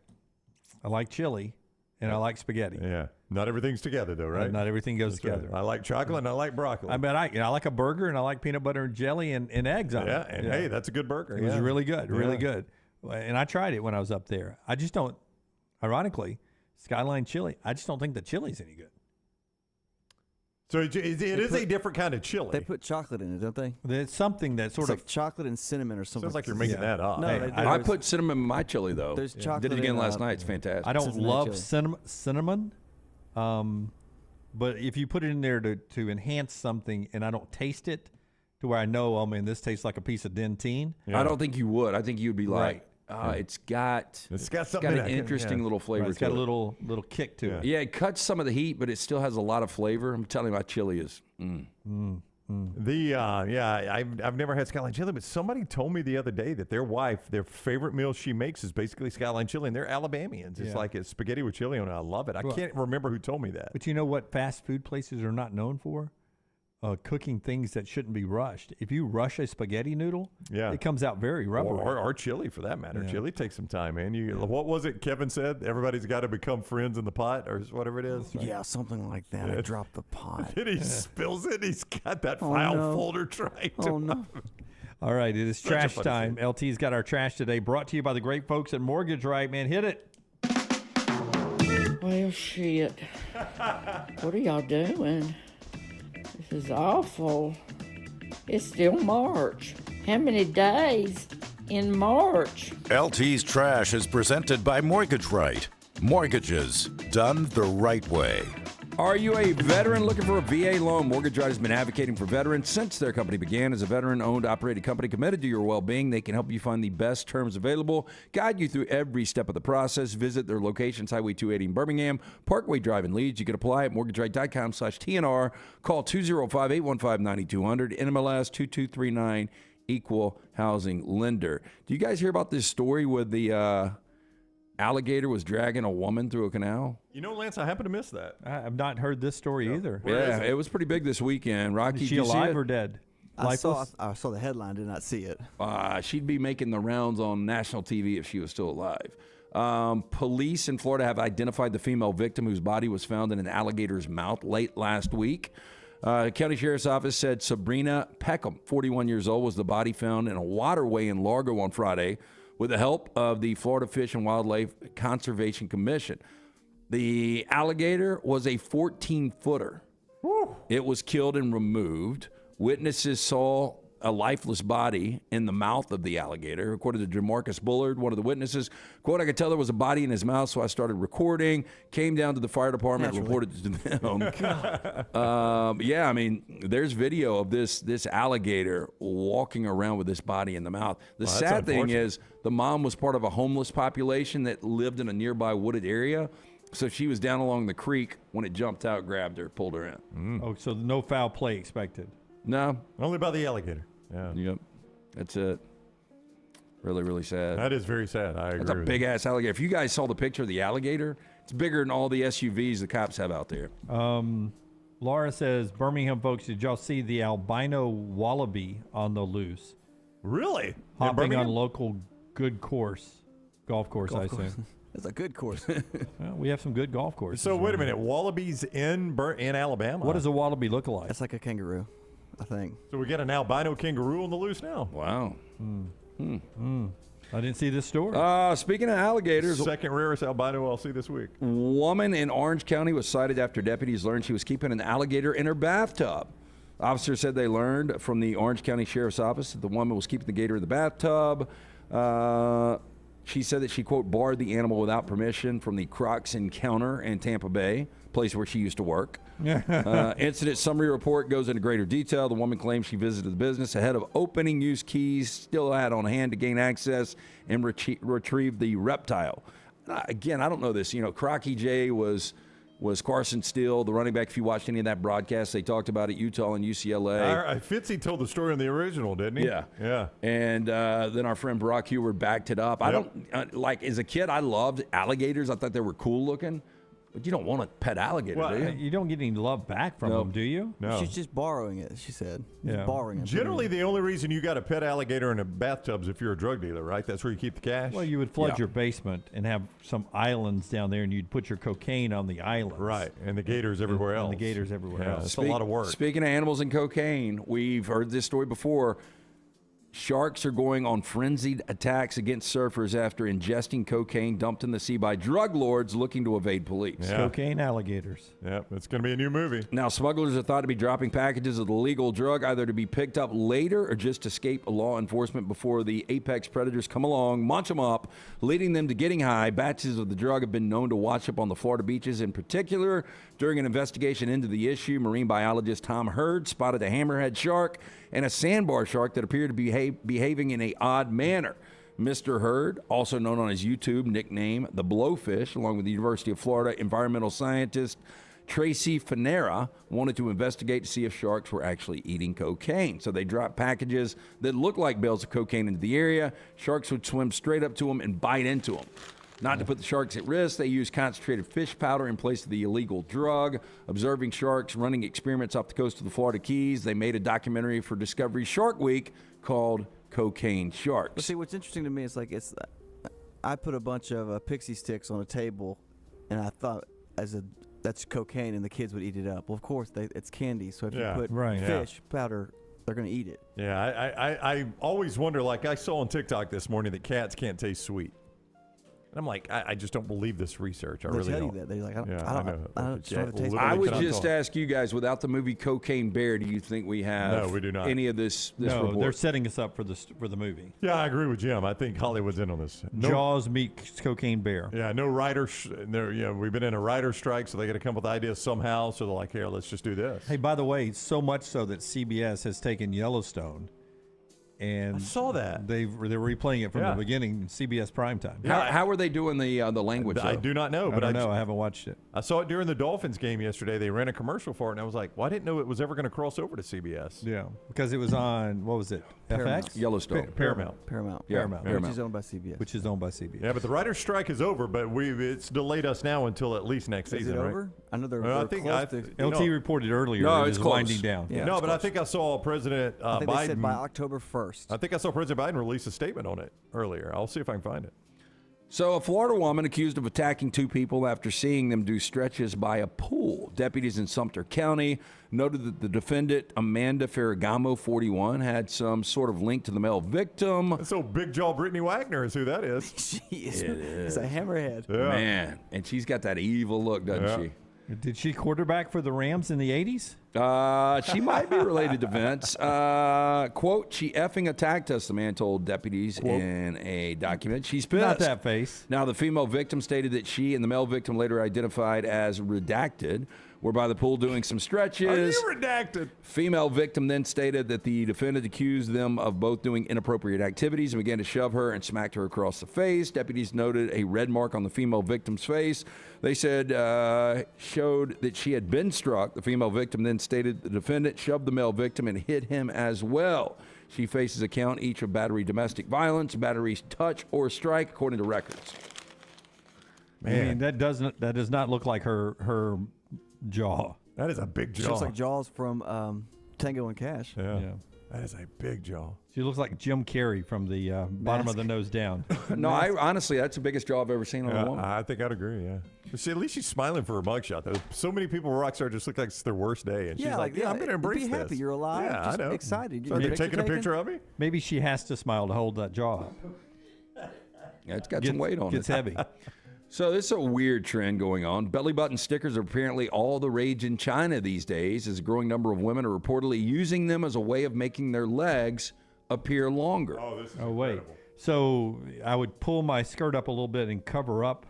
I like chili, and I like spaghetti. Yeah, not everything's together though, right? Not everything goes together. Right. I like chocolate and I like broccoli. I mean, I like a burger and I like peanut butter and jelly and eggs on it. Yeah, and hey, that's a good burger. It was really good, really good. And I tried it when I was up there. I just don't, ironically, Skyline chili, I just don't think the chili's any good. So it is a different kind of chili. They put chocolate in it, don't they? There's something that sort of like chocolate and cinnamon or something. Sounds like you're making that up. No, Hey, I put cinnamon in my chili, though. There's chocolate Did it again in, last night. It's fantastic. I don't Cincinnati love chili. cinnamon, but if you put it in there to enhance something and I don't taste it to where I know, oh man, this tastes like a piece of dentine. I don't think you would. I think you'd be like, it's got something an interesting little flavor to it. It's got a little kick to it. Yeah, it cuts some of the heat, but it still has a lot of flavor. I'm telling you, my chili is. I've never had Skyline chili, but somebody told me the other day that their wife, their favorite meal she makes is basically Skyline chili, and they're Alabamians. It's like it's spaghetti with chili on it. I love it. I can't remember who told me that. But you know what fast food places are not known for? Cooking things that shouldn't be rushed. If you rush a spaghetti noodle, it comes out very rubbery. Or chili, for that matter. Chili takes some time, man. What was it Kevin said? Everybody's got to become friends in the pot, or whatever it is. Right? Yeah, something like that. I dropped the pot. Then he spills it. He's got that file folder trying to. Oh, no. All right, it is trash time. LT's got our trash today, brought to you by the great folks at Mortgage Right. Man, hit it. Well, shit. What are y'all doing? This is awful. It's still March. How many days in March? LT's Trash is presented by Mortgage Right. Mortgages done the right way. Are you a veteran looking for a VA loan? Mortgage Right has been advocating for veterans since their company began. As a veteran-owned, operated company committed to your well-being, they can help you find the best terms available, guide you through every step of the process. Visit their locations, Highway 280 in Birmingham, Parkway Drive in Leeds. You can apply at mortgageright.com/TNR. Call 205-815-9200, NMLS 2239, Equal Housing Lender. Do you guys hear about this story with the alligator was dragging a woman through a canal? You know, Lance, I happen to miss that. I've not heard this story either. Yeah, it was pretty big this weekend. Rocky, is she did you see alive it? or dead? I saw the headline, did not see it. She'd be making the rounds on national TV if she was still alive. Police in Florida have identified the female victim whose body was found in an alligator's mouth late last week. County Sheriff's Office said Sabrina Peckham, 41 years old, was the body found in a waterway in Largo on Friday with the help of the Florida Fish and Wildlife Conservation Commission. The alligator was a 14-footer. It was killed and removed. Witnesses saw a lifeless body in the mouth of the alligator. According to Jamarcus Bullard, one of the witnesses, quote, "I could tell there was a body in his mouth, so I started recording, came down to the fire department, and reported to them." Yeah, I mean, there's video of this alligator walking around with this body in the mouth. The sad thing is the mom was part of a homeless population that lived in a nearby wooded area. So she was down along the creek when it jumped out, grabbed her, pulled her in. Oh, so no foul play expected. No. Only by the alligator. Yeah. Yep. That's it. Really, really sad. That is very sad. I agree. That's a with big-ass alligator. If you guys saw the picture of the alligator, it's bigger than all the SUVs the cops have out there. Laura says, Birmingham folks, did y'all see the albino wallaby on the loose? Really? Hopping on local golf course, I assume. It's a good course. Well, we have some good golf courses. So wait a minute, wallabies in Alabama? What does a wallaby look like? It's like a kangaroo, I think. So we get an albino kangaroo on the loose now? Wow. I didn't see this story. Speaking of alligators, second rarest albino I'll see this week. Woman in Orange County was cited after deputies learned she was keeping an alligator in her bathtub. Officers said they learned from the Orange County Sheriff's Office that the woman was keeping the gator in the bathtub. She said that she, quote, borrowed the animal without permission from the Crocs Encounter in Tampa Bay, place where she used to work. Incident summary report goes into greater detail. The woman claims she visited the business ahead of opening, used keys still had on hand to gain access, and retrieve the reptile. Again, I don't know this. You know, Crocky J was Carson Steele, the running back. If you watched any of that broadcast, they talked about it, Utah and UCLA. Fitzy told the story on the original, didn't he? Yeah. And then our friend Brock Heward backed it up. I don't, like, as a kid, I loved alligators. I thought they were cool looking. But you don't want a pet alligator, do you? You don't get any love back from them, do you? No. She's just borrowing it, she said. Yeah. Just borrowing it. Generally, the only reason you got a pet alligator in a bathtub is if you're a drug dealer, right? That's where you keep the cash. Well, you would flood your basement and have some islands down there, and you'd put your cocaine on the islands. Right, and the gators everywhere else. And the gators everywhere else. It's a lot of work. Speaking of animals and cocaine, we've heard this story before. Sharks are going on frenzied attacks against surfers after ingesting cocaine dumped in the sea by drug lords looking to evade police. Yeah. Cocaine alligators. Yep, it's going to be a new movie. Now, smugglers are thought to be dropping packages of the legal drug either to be picked up later or just escape law enforcement before the apex predators come along, munch them up, leading them to getting high. Batches of the drug have been known to wash up on the Florida beaches. In particular, during an investigation into the issue, marine biologist Tom Hurd spotted a hammerhead shark and a sandbar shark that appeared to be behaving in an odd manner. Mr. Hurd, also known on his YouTube nickname The Blowfish, along with the University of Florida environmental scientist Tracy Fanera, wanted to investigate to see if sharks were actually eating cocaine. So they dropped packages that looked like bales of cocaine into the area. Sharks would swim straight up to them and bite into them. Not to put the sharks at risk, they used concentrated fish powder in place of the illegal drug. Observing sharks running experiments off the coast of the Florida Keys, they made a documentary for Discovery Shark Week called Cocaine Sharks. But see, what's interesting to me is I put a bunch of pixie sticks on a table, and I thought that's cocaine, and the kids would eat it up. Well, of course, it's candy, so if you put fish powder, they're going to eat it. Yeah, I always wonder, like I saw on TikTok this morning that cats can't taste sweet. And I'm like, I just don't believe this research. I really tell don't. you that. They're like, I know. I would just ask you guys, without the movie Cocaine Bear, do you think we have No, we do not. any of this No, report? they're setting us up for the movie. Yeah, I agree with Jim. I think Hollywood's in on this. Jaws meets Cocaine Bear. Yeah, no writers. We've been in a writer's strike, so they got to come up with ideas somehow. So they're like, here, let's just do this. Hey, by the way, so much so that CBS has taken Yellowstone, and I saw that. they're replaying it from the beginning, CBS primetime. How are they doing the language? I do not know, I but don't know. I haven't watched it. I saw it during the Dolphins game yesterday. They ran a commercial for it, and I was like, well, I didn't know it was ever going to cross over to CBS. Yeah, because it was on, what was it? Paramount. FX? Yellowstone. Paramount. Yeah, Paramount. which is owned by CBS. Which is owned by CBS. Yeah, but the writer's strike is over, but it's delayed us now until at least next Is season. it right? over? I know they're Well, close to. LT reported earlier No, it it's is close. winding down. Yeah, no, it's but close. I think I saw President I think Biden. they said by October 1st. I think I saw President Biden release a statement on it earlier. I'll see if I can find it. So a Florida woman accused of attacking two people after seeing them do stretches by a pool. Deputies in Sumter County noted that the defendant, Amanda Ferragamo, 41, had some sort of link to the male victim. So Big Jaw Brittany Wagner is who that is. She is. It's a hammerhead. Yeah. Man, and she's got that evil look, doesn't she? Did she quarterback for the Rams in the 80s? She might be related to Vince. Quote, she effing attacked us, the man told deputies in a document. She's pissed. Not that face. Now, the female victim stated that she and the male victim, later identified as redacted, were by the pool doing some stretches. Are you redacted? Female victim then stated that the defendant accused them of both doing inappropriate activities and began to shove her and smacked her across the face. Deputies noted a red mark on the female victim's face. They said showed that she had been struck. The female victim then stated the defendant shoved the male victim and hit him as well. She faces a count each of battery domestic violence, battery touch, or strike, according to records. Man, I mean, that does not look like her jaw. That is a big jaw. She looks like Jaws from Tango and Cash. Yeah. That is a big jaw. She looks like Jim Carrey from the bottom of the nose down. No, honestly, that's the biggest jaw I've ever seen on a woman. I think I'd agree, yeah. But see, at least she's smiling for her mugshot, though. So many people rock star just look like it's their worst day. And she's like, I'm going to embrace be this. happy you're alive. Yeah, just I know. excited. So they're taking a picture of me? Maybe she has to smile to hold that jaw up. Yeah, it's got some weight on it. Gets heavy. So this is a weird trend going on. Belly button stickers are apparently all the rage in China these days, as a growing number of women are reportedly using them as a way of making their legs appear longer. Oh, this is wait. So I would pull my skirt up a little bit and cover up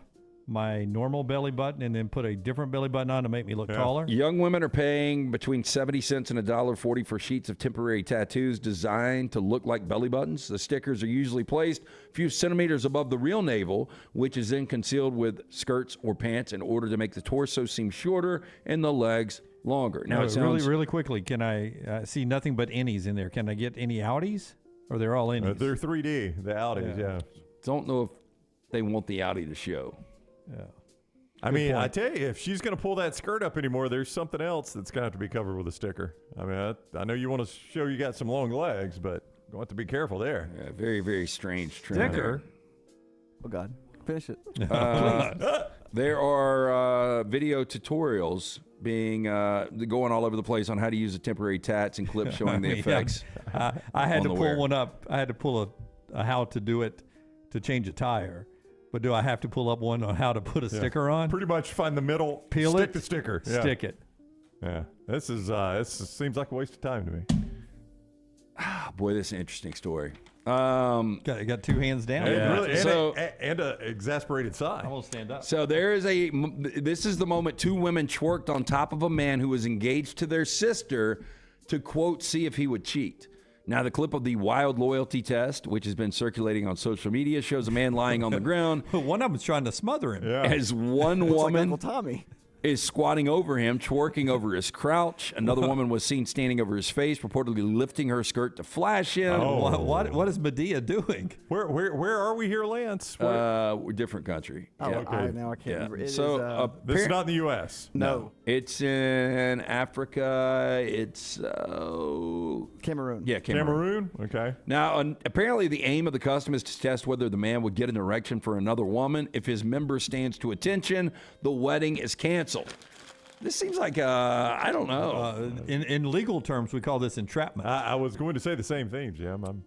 my normal belly button and then put a different belly button on to make me look taller. Young women are paying between 70 cents and $1.40 for sheets of temporary tattoos designed to look like belly buttons. The stickers are usually placed a few centimeters above the real navel, which is then concealed with skirts or pants in order to make the torso seem shorter and the legs longer. Now, it sounds really quickly, can I see nothing but innies in there? Can I get any outies? Or they're all innies? They're 3D, the outies, yeah. Don't know if they want the outie to show. Yeah. I mean, I tell you, if she's going to pull that skirt up anymore, there's something else that's going to have to be covered with a sticker. I mean, I know you want to show you got some long legs, but you're going to have to be careful there. Yeah, very, very strange trend. Sticker? Oh, God. Finish it. There are video tutorials being going all over the place on how to use the temporary tats and clips showing the effects. I had to pull wear. one up. I had to pull a how to do it to change a tire. But do I have to pull up one on how to put a sticker on? Pretty much find the middle, peel stick it, the sticker. stick it. Yeah. This seems like a waste of time to me. Boy, this is an interesting story. Got two hands down. And an exasperated sigh. I will stand up. So this is the moment two women twerked on top of a man who was engaged to their sister to, quote, see if he would cheat. Now, the clip of the wild loyalty test, which has been circulating on social media, shows a man lying on the ground. One of them is trying to smother him. As one woman like Uncle Tommy is squatting over him, twerking over his crouch. Another woman was seen standing over his face, purportedly lifting her skirt to flash him. Oh, what is Medea doing? Where are we here, Lance? Different country. Oh, okay. Now I can't remember. It so this is not in the U.S. No, it's in Africa. It's Cameroon. Yeah, Cameroon. Okay. Now, apparently, the aim of the custom is to test whether the man would get an erection for another woman. If his member stands to attention, the wedding is canceled. This seems like I don't know. In legal terms, we call this entrapment. I was going to say the same thing, Jim.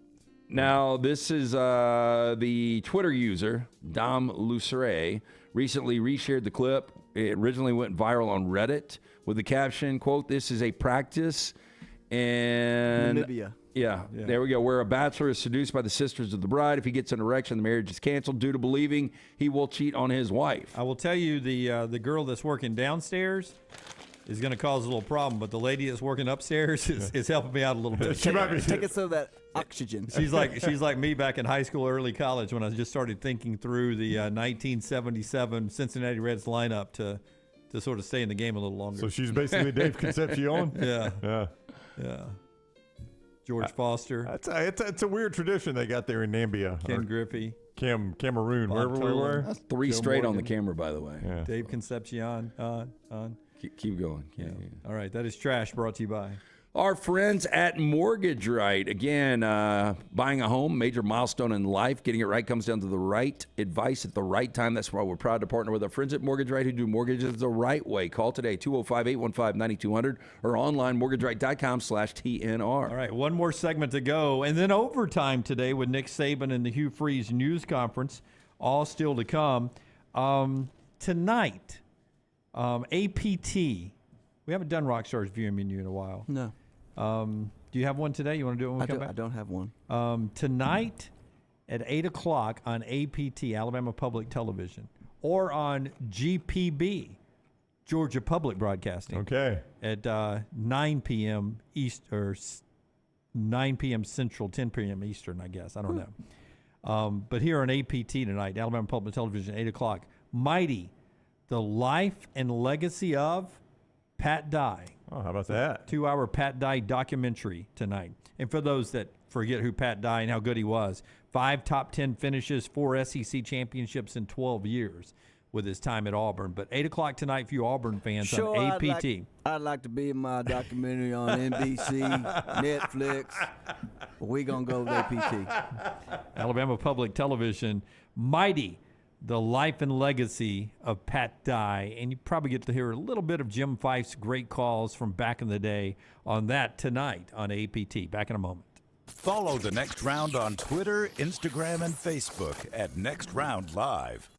Now, this is the Twitter user, Dom Lucere, recently reshared the clip. It originally went viral on Reddit with the caption, quote, "This is a practice in Namibia." Yeah, there we go. Where a bachelor is seduced by the sisters of the bride. If he gets an erection, the marriage is canceled due to believing he will cheat on his wife. I will tell you, the girl that's working downstairs is going to cause a little problem, but the lady that's working upstairs is helping me out a little bit. Take it some of that oxygen. She's like me back in high school, early college, when I just started thinking through the 1977 Cincinnati Reds lineup to sort of stay in the game a little longer. So she's basically Dave Concepcion? Yeah. George Foster. It's a weird tradition they got there in Namibia. Ken Griffey. Cameroon, Bob wherever we Tolan. were. That's three Joe straight on Morgan. the camera, by the way. Yeah. Dave Concepcion. On. Keep going. Yeah. All right. That is Trash, brought to you by our friends at Mortgage Right. Again, buying a home, major milestone in life. Getting it right comes down to the right advice at the right time. That's why we're proud to partner with our friends at Mortgage Right who do mortgages the right way. Call today, 205-815-9200 or online, mortgageright.com/TNR. All right, one more segment to go. And then overtime today with Nick Saban and the Hugh Freeze news conference, all still to come. Tonight, APT. We haven't done Rockstar's Viewing Menu in a while. No. Do you have one today? You want to do it when we come back? I don't have one. Tonight at 8 o'clock on APT, Alabama Public Television, or on GPB, Georgia Public Broadcasting. Okay. At 9 p.m. East, or 9 p.m. Central, 10 p.m. Eastern, I guess. I don't know. But here on APT tonight, Alabama Public Television, 8 o'clock, Mighty, the life and legacy of Pat Dye. Oh, how about that? 2-hour Pat Dye documentary tonight. And for those that forget who Pat Dye and how good he was, 5 top 10 finishes, 4 SEC championships in 12 years. with his time at Auburn. But 8 o'clock tonight for you Auburn fans Sure, on APT. I'd like to be in my documentary on NBC, Netflix. We're going to go with APT. Alabama Public Television, Mighty, the life and legacy of Pat Dye. And you probably get to hear a little bit of Jim Fife's great calls from back in the day on that tonight on APT. Back in a moment. Follow The Next Round on Twitter, Instagram, and Facebook at Next Round Live.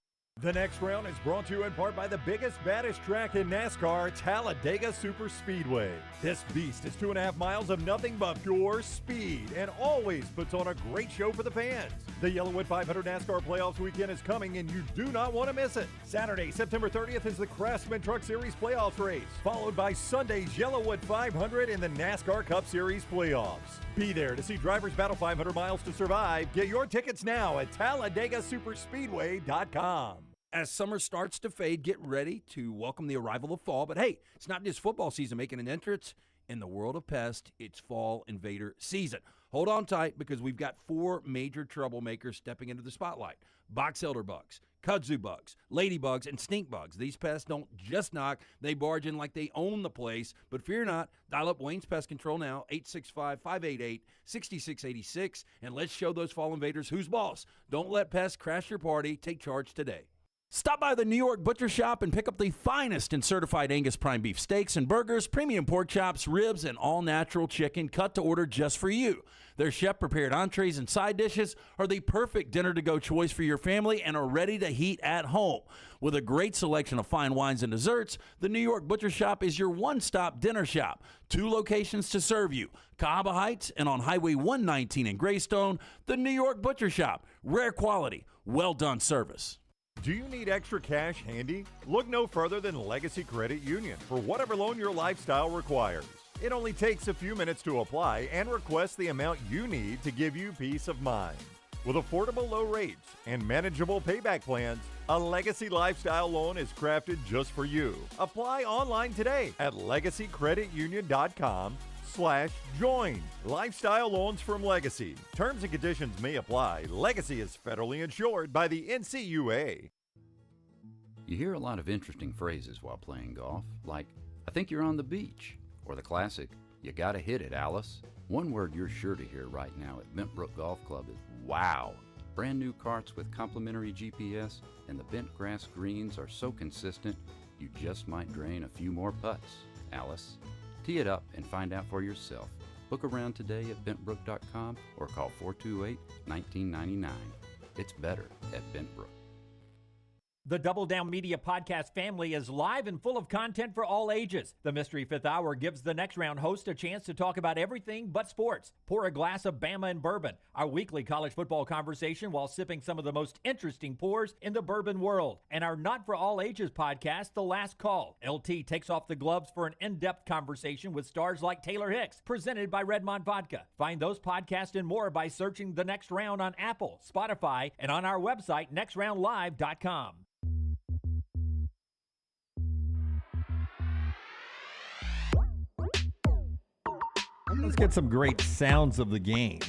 The Next Round is brought to you in part by the biggest, baddest track in NASCAR, Talladega Super Speedway. This beast is 2.5 miles of nothing but pure speed and always puts on a great show for the fans. The Yellowwood 500 NASCAR Playoffs weekend is coming and you do not want to miss it. Saturday, September 30th is the Craftsman Truck Series Playoffs race, followed by Sunday's Yellowwood 500 in the NASCAR Cup Series Playoffs. Be there to see drivers battle 500 miles to survive. Get your tickets now at TalladegaSuperspeedway.com. As summer starts to fade, get ready to welcome the arrival of fall. But hey, it's not just football season making an entrance. In the world of pest, it's fall invader season. Hold on tight because we've got 4 major troublemakers stepping into the spotlight. Box elder bugs, kudzu bugs, ladybugs, and stink bugs. These pests don't just knock, they barge in like they own the place. But fear not, dial up Wayne's Pest Control now, 865-588-6686, and let's show those fall invaders who's boss. Don't let pests crash your party. Take charge today. Stop by the New York Butcher Shop and pick up the finest in certified Angus prime beef steaks and burgers, premium pork chops, ribs, and all-natural chicken cut to order just for you. Their chef-prepared entrees and side dishes are the perfect dinner-to-go choice for your family and are ready to heat at home. With a great selection of fine wines and desserts, the New York Butcher Shop is your one-stop dinner shop. 2 locations to serve you, Cahaba Heights and on Highway 119 in Greystone. The New York Butcher Shop, rare quality, well-done service. Do you need extra cash handy? Look no further than Legacy Credit Union for whatever loan your lifestyle requires. It only takes a few minutes to apply and request the amount you need to give you peace of mind. With affordable low rates and manageable payback plans, a Legacy Lifestyle loan is crafted just for you. Apply online today at legacycreditunion.com/join. Lifestyle loans from Legacy. Terms and conditions may apply. Legacy is federally insured by the NCUA. You hear a lot of interesting phrases while playing golf, like, I think you're on the beach, or the classic, you gotta hit it, Alice. One word you're sure to hear right now at Bentbrook Golf Club is wow. Brand new carts with complimentary GPS and the bent grass greens are so consistent, you just might drain a few more putts, Alice. Tee it up and find out for yourself. Book around today at bentbrook.com or call 428-1999. It's better at Bentbrook. The Double Down Media podcast family is live and full of content for all ages. The Mystery Fifth Hour gives the Next Round host a chance to talk about everything but sports. Pour a glass of Bama and bourbon, our weekly college football conversation while sipping some of the most interesting pours in the bourbon world. And our Not For All Ages podcast, The Last Call. LT takes off the gloves for an in-depth conversation with stars like Taylor Hicks, presented by Redmond Vodka. Find those podcasts and more by searching The Next Round on Apple, Spotify, and on our website, nextroundlive.com. Let's get some great sounds of the game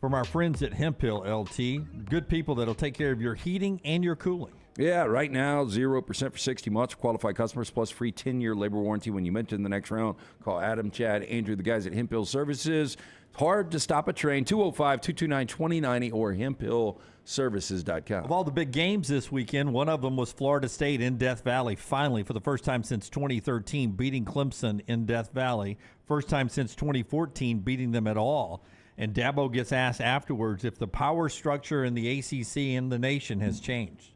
from our friends at Hemp Hill, LT. Good people that'll take care of your heating and your cooling. Yeah, right now, 0% for 60 months. Qualified customers plus free 10-year labor warranty when you mention the Next Round. Call Adam, Chad, Andrew, the guys at Hemp Hill Services. Hard to stop a train, 205-229-2090 or hemphillservices.com. Of all the big games this weekend, one of them was Florida State in Death Valley, finally, for the first time since 2013, beating Clemson in Death Valley. First time since 2014 beating them at all. And Dabo gets asked afterwards if the power structure in the ACC and the nation has changed.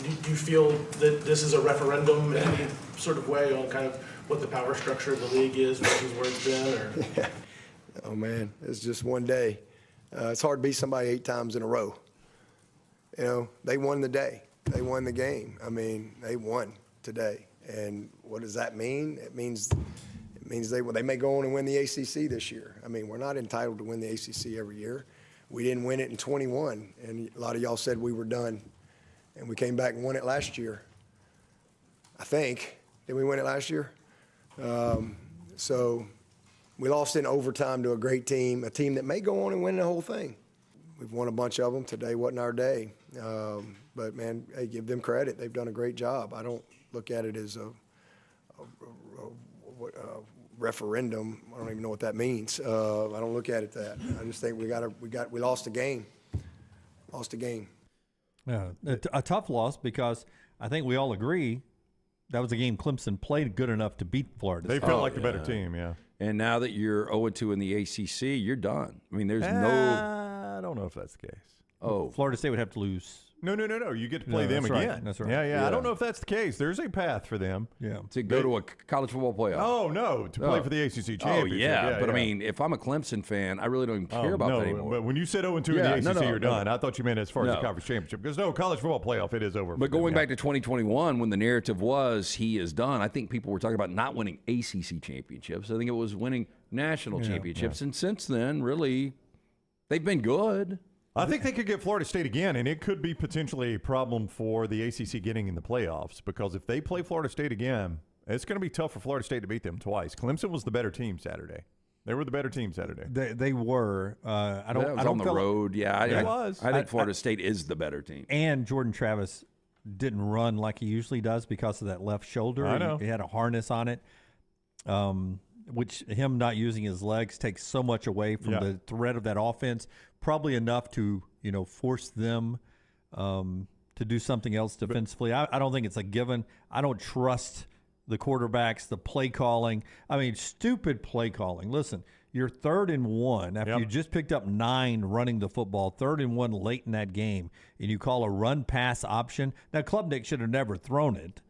Do you feel that this is a referendum in any sort of way on kind of what the power structure of the league is versus where it's been? Or? Yeah. Oh, man, it's just one day. It's hard to beat somebody 8 times in a row. You know, they won the day. They won the game. I mean, they won today. And what does that mean? It means they may go on and win the ACC this year. I mean, we're not entitled to win the ACC every year. We didn't win it in 21, and a lot of y'all said we were done. And we came back and won it last year, I think. Did we win it last year? So we lost in overtime to a great team, a team that may go on and win the whole thing. We've won a bunch of them. Today wasn't our day. But, man, hey, give them credit. They've done a great job. I don't look at it as a referendum. I don't even know what that means. I don't look at it that. I just think we lost a game. Lost a game. Yeah, a tough loss because I think we all agree that was a game Clemson played good enough to beat Florida. They felt like the better team, yeah. And now that you're 0-2 in the ACC, you're done. I mean, there's I don't know if that's the case. Oh, Florida State would have to lose. No. You get to play them that's again. Right. That's right. Yeah. I don't know if that's the case. There's a path for them. Yeah. To go to a college football playoff. Oh, no, to play for the ACC championship. Oh, yeah. But, I mean, if I'm a Clemson fan, I really don't even care about that anymore. But when you said 0-2 in the ACC, you're done. I thought you meant as far as the conference championship. Because, college football playoff, it is over. But going back to 2021, when the narrative was he is done, I think people were talking about not winning ACC championships. I think it was winning national championships. And since then, really, they've been good. I think they could get Florida State again, and it could be potentially a problem for the ACC getting in the playoffs because if they play Florida State again, it's going to be tough for Florida State to beat them twice. Clemson was the better team Saturday. They were the better team Saturday. They were. I don't on the road. Yeah, it was. I think Florida State is the better team. And Jordan Travis didn't run like he usually does because of that left shoulder. I know. He had a harness on it, which him not using his legs takes so much away from the threat of that offense. Probably enough to force them to do something else defensively. I don't think it's a given. I don't trust the quarterbacks, the play calling. I mean, stupid play calling. Listen, you're 3rd and 1 after you just picked up 9 running the football, 3rd and 1 late in that game, and you call a run-pass option. Now, Klubnik should have never thrown it,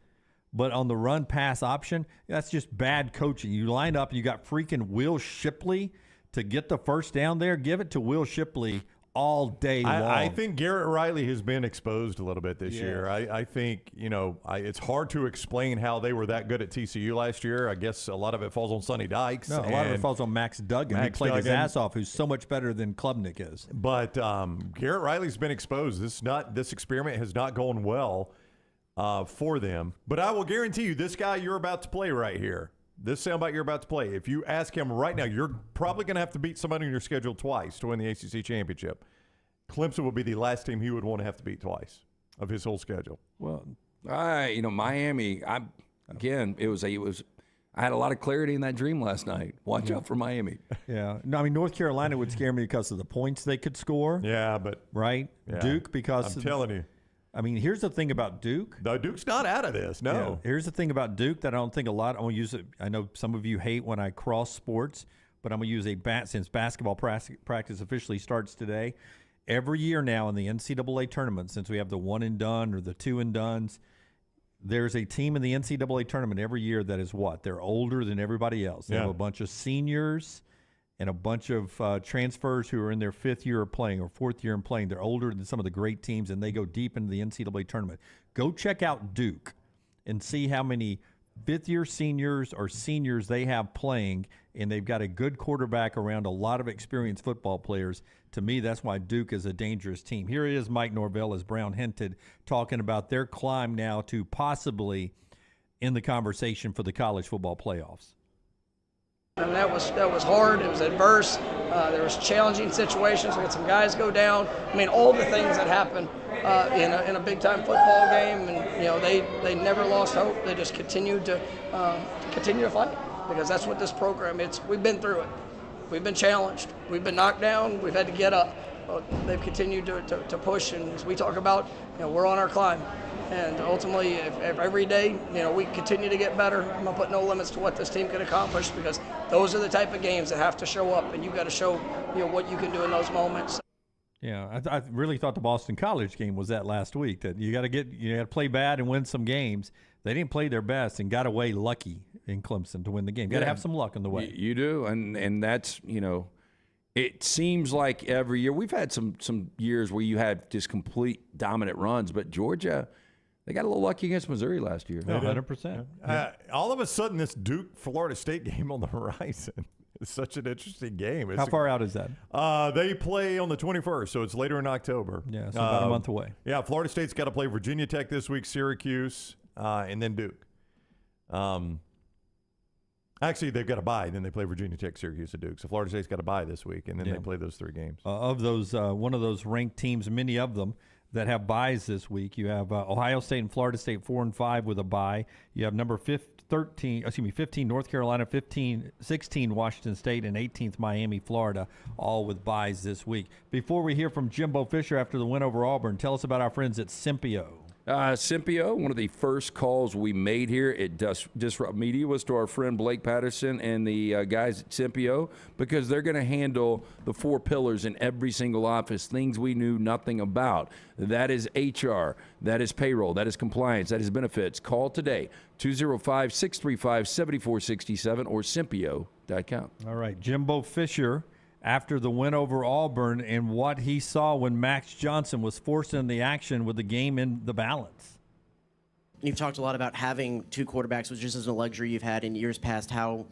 but on the run-pass option, that's just bad coaching. You line up and you got freaking Will Shipley to get the first down there. Give it to Will Shipley all day long. I think Garrett Riley has been exposed a little bit this year. I think, it's hard to explain how they were that good at TCU last year. I guess a lot of it falls on Sonny Dykes. No, a lot of it falls on Max Duggan, who played his ass off, who's so much better than Klubnik is. But Garrett Riley's been exposed. This experiment has not gone well for them. But I will guarantee you, this guy you're about to play right here, this soundbite you're about to play, if you ask him right now, you're probably going to have to beat somebody in your schedule twice to win the ACC championship. Clemson would be the last team he would want to have to beat twice of his whole schedule. Well, Miami. I had a lot of clarity in that dream last night. Watch out for Miami. Yeah, no, I mean North Carolina would scare me because of the points they could score. Yeah, but Duke because I'm telling you. I mean, here's the thing about Duke. No, Duke's not out of this. No. Yeah. Here's the thing about Duke that I don't think a lot. I'm going to use it. I know some of you hate when I cross sports, but I'm going to use since basketball practice officially starts today. Every year now in the NCAA tournament, since we have the one and done or the two and dones, there's a team in the NCAA tournament every year that is what? They're older than everybody else. They have a bunch of seniors and a bunch of transfers who are in their 5th year of playing or 4th year in playing. They're older than some of the great teams, and they go deep into the NCAA tournament. Go check out Duke and see how many 5th-year seniors or seniors they have playing, and they've got a good quarterback around a lot of experienced football players. To me, that's why Duke is a dangerous team. Here is Mike Norvell, as Brown hinted, talking about their climb now to possibly in the conversation for the college football playoffs. And that was hard. It was adverse. There was challenging situations. We had some guys go down. I mean, all the things that happen in a big time football game, and they never lost hope. They just continued to fight because that's what this program is. We've been through it. We've been challenged. We've been knocked down. We've had to get up. They've continued to push, and as we talk about, we're on our climb. And ultimately, if every day, we continue to get better, I'm going to put no limits to what this team can accomplish because those are the type of games that have to show up, and you've got to show, what you can do in those moments. Yeah, I really thought the Boston College game was that last week, that you got to play bad and win some games. They didn't play their best and got away lucky in Clemson to win the game. You got to have some luck on the way. You do, and that's, it seems like every year. We've had some years where you had just complete dominant runs, but Georgia, they got a little lucky against Missouri last year. 100%. All of a sudden, this Duke-Florida State game on the horizon is such an interesting game. How far out is that? They play on the 21st, so it's later in October. Yeah, so about a month away. Yeah, Florida State's got to play Virginia Tech this week, Syracuse, and then Duke. Actually, they've got a bye. Then they play Virginia Tech, Syracuse, and Duke. So Florida State's got a bye this week, and then they play those 3 games. Of those, one of those ranked teams, many of them, that have byes this week. You have Ohio State and Florida State 4-5 with a bye. You have number 15 North Carolina, 16 Washington State, and 18th Miami, Florida, all with byes this week. Before we hear from Jimbo Fisher after the win over Auburn, tell us about our friends at Sympio. Sympio, one of the first calls we made here at Disrupt Media was to our friend Blake Patterson and the guys at Sympio, because they're going to handle the 4 pillars in every single office, things we knew nothing about. That is HR, that is payroll, that is compliance, that is benefits. Call today, 205-635-7467 or Sympio.com. All right, Jimbo Fisher, after the win over Auburn and what he saw when Max Johnson was forced into the action with the game in the balance. You've talked a lot about having 2 quarterbacks, which just isn't a luxury you've had in years past. How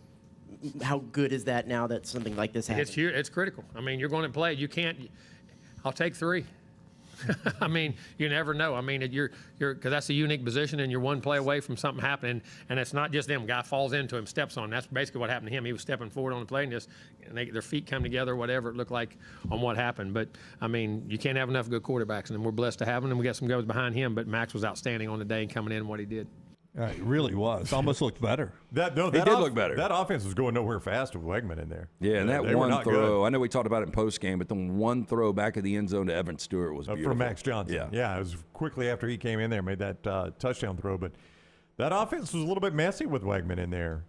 good is that now that something like this happens? It's huge. It's critical. I mean, you're going to play. You can't. I'll take 3. I mean, you never know. I mean, you're because that's a unique position, and you're one play away from something happening. And it's not just them. Guy falls into him, steps on him. That's basically what happened to him. He was stepping forward on the play, and their feet come together, whatever it looked like on what happened. But I mean, you can't have enough good quarterbacks, and we're blessed to have them. And we got some guys behind him. But Max was outstanding on the day and coming in what he did. It really was. Almost looked better. He did look better. That offense was going nowhere fast with Wegman in there. Yeah, and that one throw, I know we talked about it in postgame, but the one throw back of the end zone to Evan Stewart was beautiful. From Max Johnson. Yeah, it was quickly after he came in there, made that touchdown throw. But that offense was a little bit messy with Wegman in there.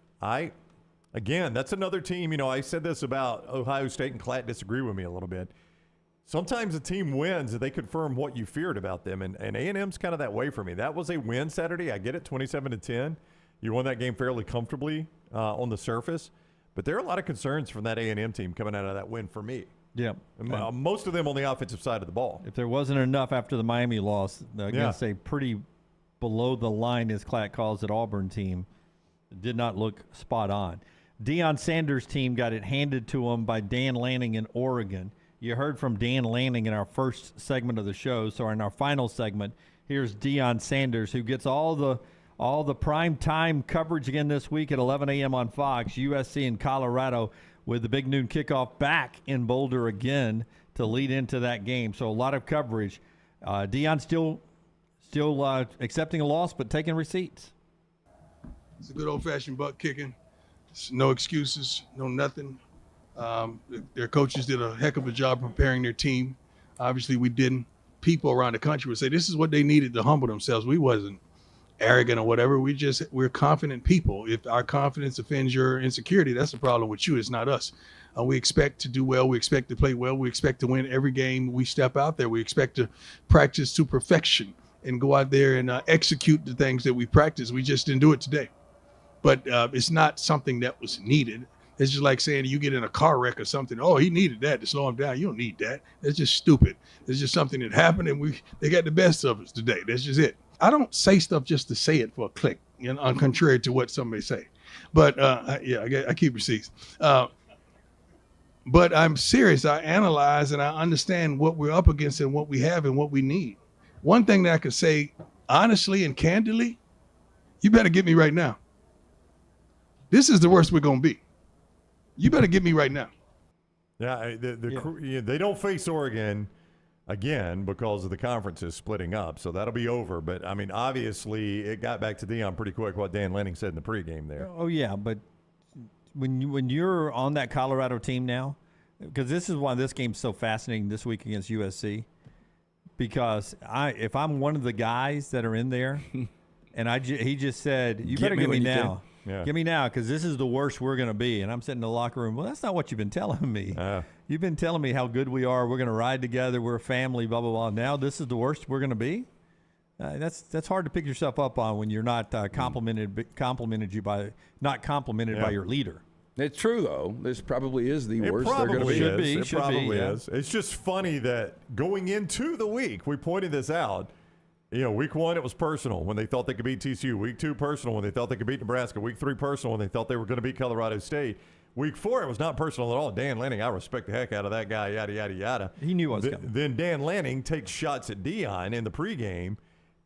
Again, that's another team. You know, I said this about Ohio State, and Klatt disagree with me a little bit. Sometimes a team wins and they confirm what you feared about them, and A&M's kind of that way for me. That was a win Saturday. I get it, 27-10. You won that game fairly comfortably on the surface, but there are a lot of concerns from that A&M team coming out of that win for me. Yeah. Most of them on the offensive side of the ball. If there wasn't enough after the Miami loss against a pretty below the line, as Klatt calls it, Auburn team, it did not look spot on. Deion Sanders' team got it handed to them by Dan Lanning in Oregon. You heard from Dan Lanning in our first segment of the show. So in our final segment, here's Deion Sanders, who gets all the prime time coverage again this week at 11 a.m. on Fox. USC and Colorado with the big noon kickoff back in Boulder again to lead into that game. So a lot of coverage. Deion still accepting a loss, but taking receipts. It's a good old-fashioned butt kicking. It's no excuses, no nothing. Their coaches did a heck of a job preparing their team. Obviously, we didn't. People around the country would say this is what they needed to humble themselves. We wasn't arrogant or whatever. We're confident people. If our confidence offends your insecurity, that's the problem with you. It's not us. We expect to do well. We expect to play well. We expect to win every game we step out there. We expect to practice to perfection and go out there and execute the things that we practice. We just didn't do it today. But it's not something that was needed. It's just like saying you get in a car wreck or something. Oh, he needed that to slow him down. You don't need that. That's just stupid. It's just something that happened, and they got the best of us today. That's just it. I don't say stuff just to say it for a click, contrary to what some may say. But, I keep receipts. But I'm serious. I analyze and I understand what we're up against and what we have and what we need. One thing that I could say honestly and candidly, you better get me right now. This is the worst we're going to be. You better get me right now. Yeah, they don't face Oregon again because of the conferences splitting up, so that'll be over. But, I mean, obviously it got back to Deion pretty quick what Dan Lanning said in the pregame there. Oh, yeah, but when you're on that Colorado team now, because this is why this game's so fascinating this week against USC, because if I'm one of the guys that are in there and he just said, you better get me now. Yeah. Give me now, because this is the worst we're going to be. And I'm sitting in the locker room. Well, that's not what you've been telling me. You've been telling me how good we are. We're going to ride together. We're a family, blah, blah, blah. Now this is the worst we're going to be? That's hard to pick yourself up on when you're not complimented by your leader. It's true, though. This probably is the worst they're going to be. It probably is. It's just funny that going into the week, we pointed this out. You know, week 1, it was personal when they thought they could beat TCU. Week 2, personal when they thought they could beat Nebraska. Week 3, personal when they thought they were going to beat Colorado State. Week 4, it was not personal at all. Dan Lanning, I respect the heck out of that guy, yada, yada, yada. He knew what was coming. Then Dan Lanning takes shots at Deion in the pregame,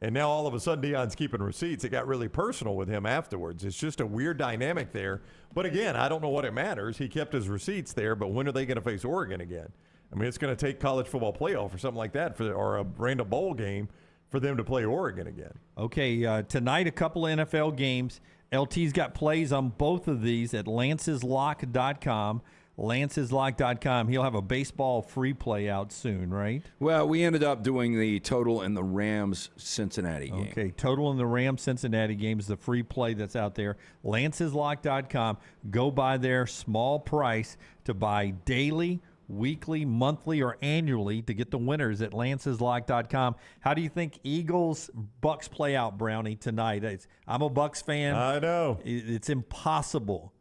and now all of a sudden Deion's keeping receipts. It got really personal with him afterwards. It's just a weird dynamic there. But, again, I don't know what it matters. He kept his receipts there, but when are they going to face Oregon again? I mean, it's going to take college football playoff or something like that or a random bowl game for them to play Oregon again. Okay, tonight a couple of NFL games. LT's got plays on both of these at lanceslock.com. lanceslock.com. He'll have a baseball free play out soon, right? Well, we ended up doing the total in the Rams-Cincinnati game. Okay, total in the Rams-Cincinnati game is the free play that's out there. lanceslock.com. Go by there, small price to buy daily, weekly, monthly, or annually to get the winners at lanceslock.com. How do you think Eagles-Bucks play out, Brownie, tonight? I'm a Bucks fan. I know. It's impossible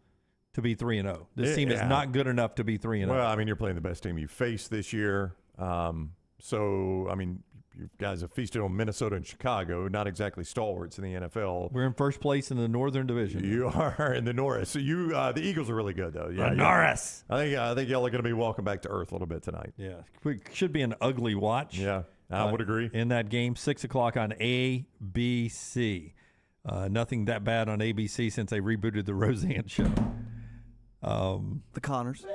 to be 3-0. This team is not good enough to be 3-0. Well, I mean, you're playing the best team you faced this year. So, I mean, you guys have feasted on Minnesota and Chicago, not exactly stalwarts in the NFL. We're in first place in the Northern Division. You are in the Norris. So the Eagles are really good, though. Yeah, Norris. I think y'all are going to be walking back to earth a little bit tonight. Yeah, it should be an ugly watch. Yeah, I would agree. In that game, 6 o'clock on ABC. Nothing that bad on ABC since they rebooted the Roseanne show. The Connors.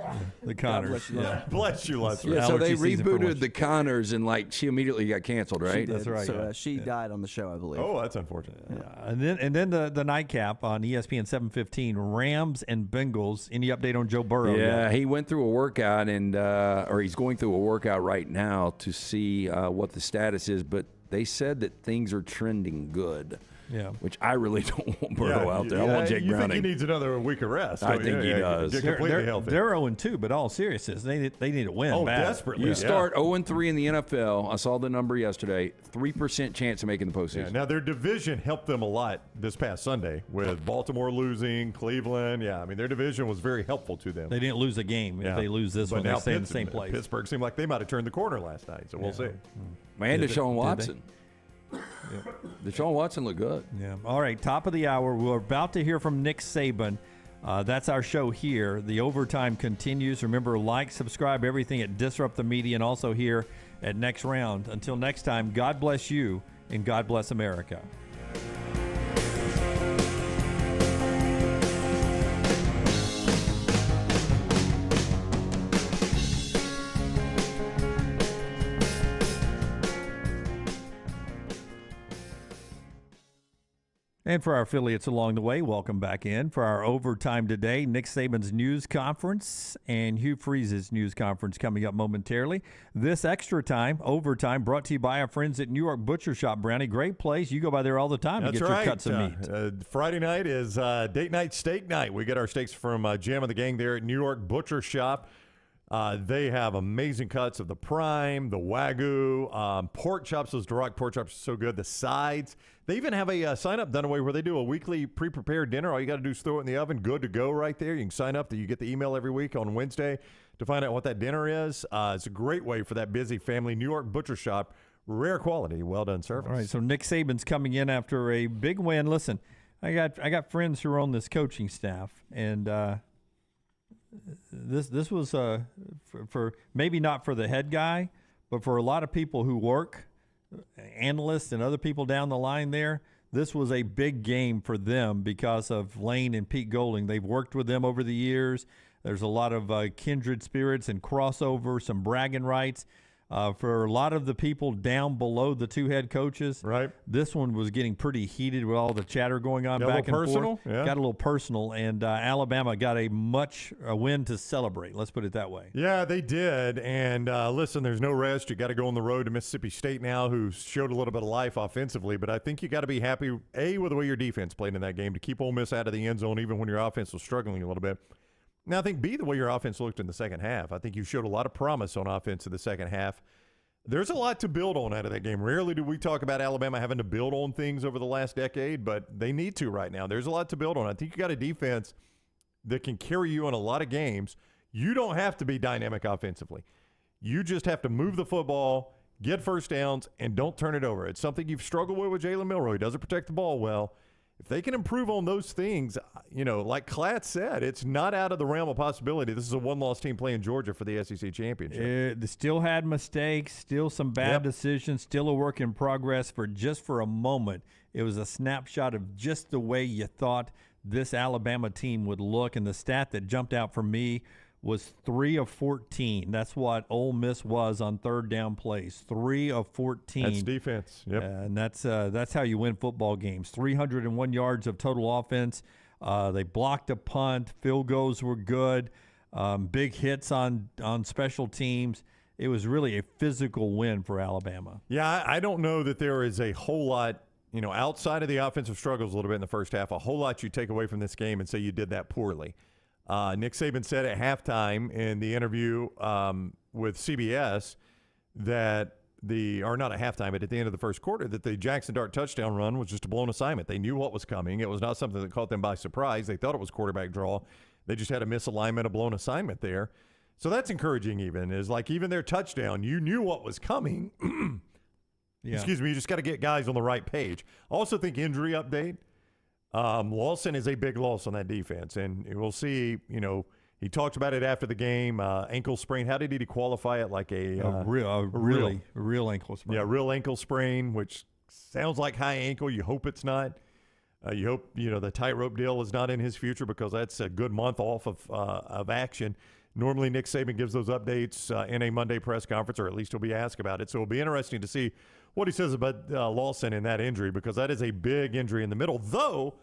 The Connors. Bless you, Lester. Yeah, so they rebooted the Connors, and she immediately got canceled, right? That's right. So she died on the show, I believe. Oh, that's unfortunate. Yeah. And then the nightcap on ESPN 7:15, Rams and Bengals. Any update on Joe Burrow? Yeah, he went through a workout, or he's going through a workout right now to see what the status is. But they said that things are trending good. Yeah, which I really don't want Burrow out there. I want Jake you Browning. think he needs another week of rest? I think he does. Get completely healthy. They're 0-2, but all seriousness, they need to win. Bad. Desperately. You start 0-3 in the NFL. I saw the number yesterday. 3% chance of making the postseason. Yeah, now their division helped them a lot this past Sunday with Baltimore losing, Cleveland. Yeah, I mean their division was very helpful to them. They didn't lose a game. If they lose this one, they stay in the same place. Pittsburgh seemed like they might have turned the corner last night, so we'll see. Man, Deshaun Watson. Deshaun Watson looked good. Yeah. All right, top of the hour. We're about to hear from Nick Saban. That's our show here. The overtime continues. Remember, like, subscribe, everything at Disrupt the Media, and also here at Next Round. Until next time, God bless you, and God bless America. And for our affiliates along the way, welcome back in for our overtime today. Nick Saban's news conference and Hugh Freeze's news conference coming up momentarily. This extra time, overtime, brought to you by our friends at New York Butcher Shop. Brownie, great place. You go by there all the time to get your cuts of meat. Friday night is date night steak night. We get our steaks from Jam and the gang there at New York Butcher Shop. They have amazing cuts of the prime, the Wagyu, pork chops. Those Duroc pork chops are so good. The sides. They even have a sign-up done away where they do a weekly pre-prepared dinner. All you got to do is throw it in the oven. Good to go right there. You can sign up. You get the email every week on Wednesday to find out what that dinner is. It's a great way for that busy family. New York Butcher Shop. Rare quality. Well-done service. All right, so Nick Saban's coming in after a big win. Listen, I got friends who are on this coaching staff, and this was for maybe not for the head guy, but for a lot of people who work, analysts and other people down the line there, this was a big game for them because of Lane and Pete Golding. They've worked with them over the years. There's a lot of kindred spirits and crossover, some bragging rights. For a lot of the people down below the two head coaches, right? This one was getting pretty heated with all the chatter going on back and forth. Yeah. Got a little personal, and Alabama got a win to celebrate. Let's put it that way. Yeah, they did. And listen, there's no rest. You got to go on the road to Mississippi State now, who showed a little bit of life offensively. But I think you got to be happy, with the way your defense played in that game to keep Ole Miss out of the end zone, even when your offense was struggling a little bit. Now, I think, the way your offense looked in the second half. I think you showed a lot of promise on offense in the second half. There's a lot to build on out of that game. Rarely do we talk about Alabama having to build on things over the last decade, but they need to right now. There's a lot to build on. I think you got a defense that can carry you in a lot of games. You don't have to be dynamic offensively. You just have to move the football, get first downs, and don't turn it over. It's something you've struggled with Jalen Milroe. He doesn't protect the ball well. If they can improve on those things, like Klatt said, it's not out of the realm of possibility. This is a one-loss team playing Georgia for the SEC championship. They still had mistakes, still some bad decisions, still a work in progress. For a moment, it was a snapshot of just the way you thought this Alabama team would look. And the stat that jumped out for me was 3 of 14. That's what Ole Miss was on third down plays. 3 of 14. That's defense. Yep. And that's how you win football games. 301 yards of total offense. They blocked a punt. Field goals were good. Big hits on special teams. It was really a physical win for Alabama. Yeah, I don't know that there is a whole lot, outside of the offensive struggles a little bit in the first half, a whole lot you take away from this game and say you did that poorly. Nick Saban said at halftime in the interview with CBS that or not at halftime, but at the end of the first quarter, that the Jackson Dart touchdown run was just a blown assignment. They knew what was coming. It was not something that caught them by surprise. They thought it was quarterback draw. They just had a misalignment, a blown assignment there. So that's encouraging even their touchdown, you knew what was coming. Yeah. Excuse me, you just got to get guys on the right page. I also think injury update. Lawson is a big loss on that defense, and we'll see, he talked about it after the game, ankle sprain. How did he qualify it? Like a real ankle sprain. Yeah, real ankle sprain, which sounds like high ankle. You hope it's not. You hope, the tightrope deal is not in his future, because that's a good month off of action. Normally, Nick Saban gives those updates in a Monday press conference, or at least he'll be asked about it. So it'll be interesting to see what he says about Lawson in that injury, because that is a big injury in the middle. Though,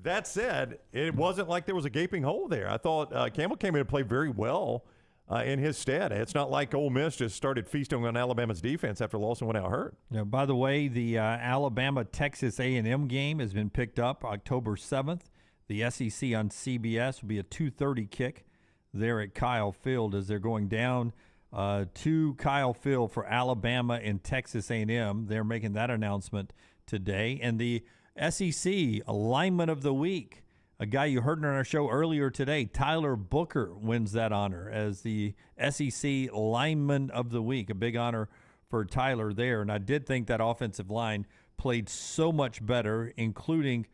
that said, it wasn't like there was a gaping hole there. I thought Campbell came in and played very well in his stead. It's not like Ole Miss just started feasting on Alabama's defense after Lawson went out hurt. Yeah, by the way, the Alabama-Texas A&M game has been picked up October 7th. The SEC on CBS will be a 2:30 kick there at Kyle Field as they're going down to Kyle Field for Alabama and Texas A&M. They're making that announcement today. And the SEC Lineman of the Week, a guy you heard on our show earlier today, Tyler Booker wins that honor as the SEC Lineman of the Week. A big honor for Tyler there. And I did think that offensive line played so much better, including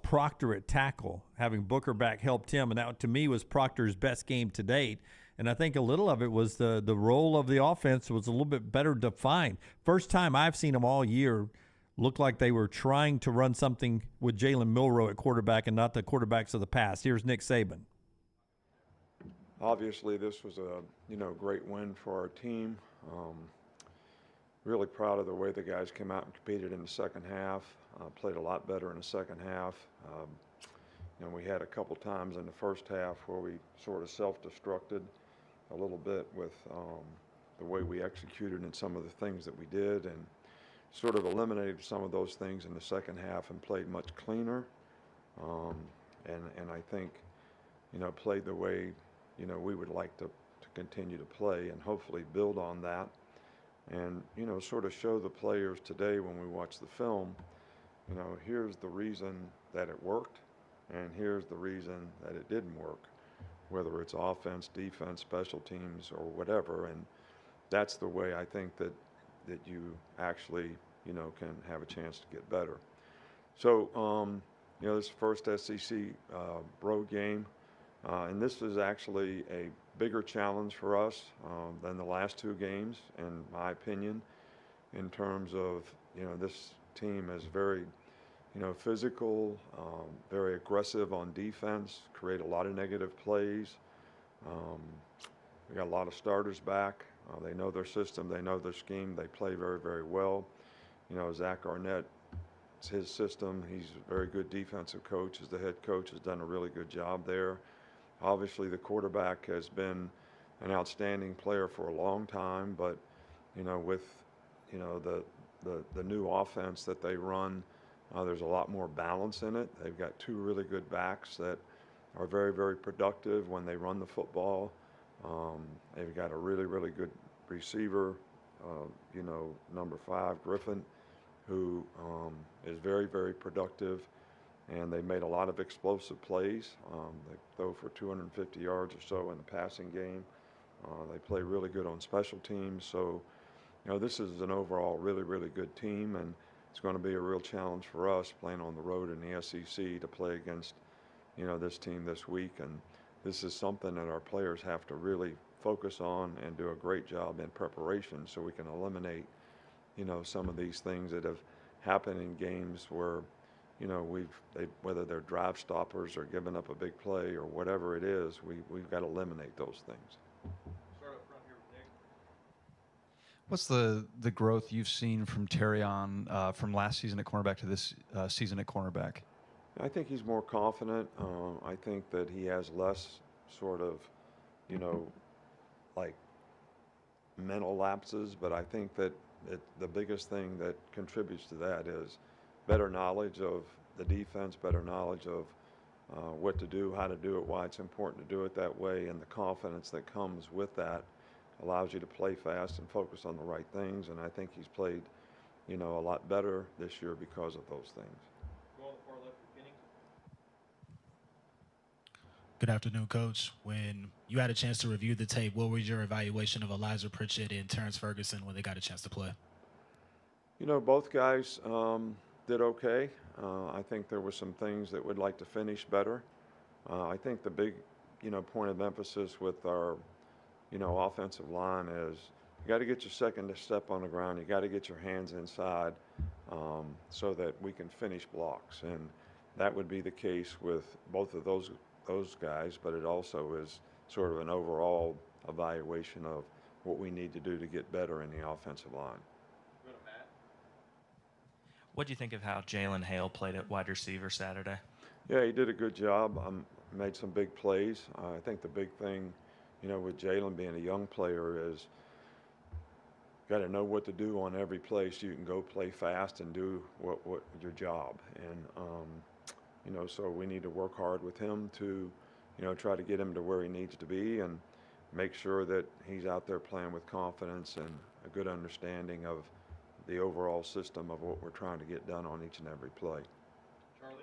Proctor at tackle. Having Booker back helped him, and that to me was Proctor's best game to date. And I think a little of it was the role of the offense was a little bit better defined. First time I've seen them all year look like they were trying to run something with Jalen Milroe at quarterback and not the quarterbacks of the past. Here's Nick Saban. Obviously, this was a great win for our team. Really proud of the way the guys came out and competed in the second half. Played a lot better in the second half. We had a couple times in the first half where we sort of self-destructed a little bit with the way we executed and some of the things that we did, and sort of eliminated some of those things in the second half and played much cleaner. And I think, played the way, we would like to continue to play and hopefully build on that. And, sort of show the players today when we watch the film, here's the reason that it worked and here's the reason that it didn't work, whether it's offense, defense, special teams, or whatever. And that's the way I think that you actually, can have a chance to get better. So, this first SEC road game, and this is actually a bigger challenge for us than the last two games, in my opinion, in terms of, this team is very, physical, very aggressive on defense, create a lot of negative plays. We got a lot of starters back. They know their system, they know their scheme, they play very, very well. Zach Arnett, it's his system. He's a very good defensive coach. As the head coach, has done a really good job there. Obviously, the quarterback has been an outstanding player for a long time, but with the new offense that they run, there's a lot more balance in it. They've got two really good backs that are very, very productive when they run the football. They've got a really, really good receiver, number 5, Griffin, who is very, very productive. And they made a lot of explosive plays. They throw for 250 yards or so in the passing game. They play really good on special teams. So, this is an overall really, really good team, and it's going to be a real challenge for us playing on the road in the SEC to play against, this team this week. And this is something that our players have to really focus on and do a great job in preparation so we can eliminate, some of these things that have happened in games where, you know, whether they're drive stoppers or giving up a big play or whatever it is, we've got to eliminate those things. What's the growth you've seen from Terrion from last season at cornerback to this season at cornerback? I think he's more confident. I think that he has less sort of, you know, like mental lapses, but I think that the biggest thing that contributes to that is better knowledge of the defense, better knowledge of what to do, how to do it, why it's important to do it that way, and the confidence that comes with that allows you to play fast and focus on the right things. And I think he's played, you know, a lot better this year because of those things. Good afternoon, Coach. When you had a chance to review the tape, what was your evaluation of Elijah Pritchett and Terrence Ferguson when they got a chance to play? You know, both guys did okay. I think there were some things that we'd like to finish better. I think the big, you know, point of emphasis with our, you know, offensive line is you got to get your second step on the ground. You got to get your hands inside so that we can finish blocks. And that would be the case with both of those guys, but it also is sort of an overall evaluation of what we need to do to get better in the offensive line. What do you think of how Jalen Hale played at wide receiver Saturday? Yeah, he did a good job. Made some big plays. I think the big thing, you know, with Jalen being a young player is got to know what to do on every play so you can go play fast and do what your job. And you know, so we need to work hard with him to, you know, try to get him to where he needs to be and make sure that he's out there playing with confidence and a good understanding of the overall system of what we're trying to get done on each and every play. Charlie?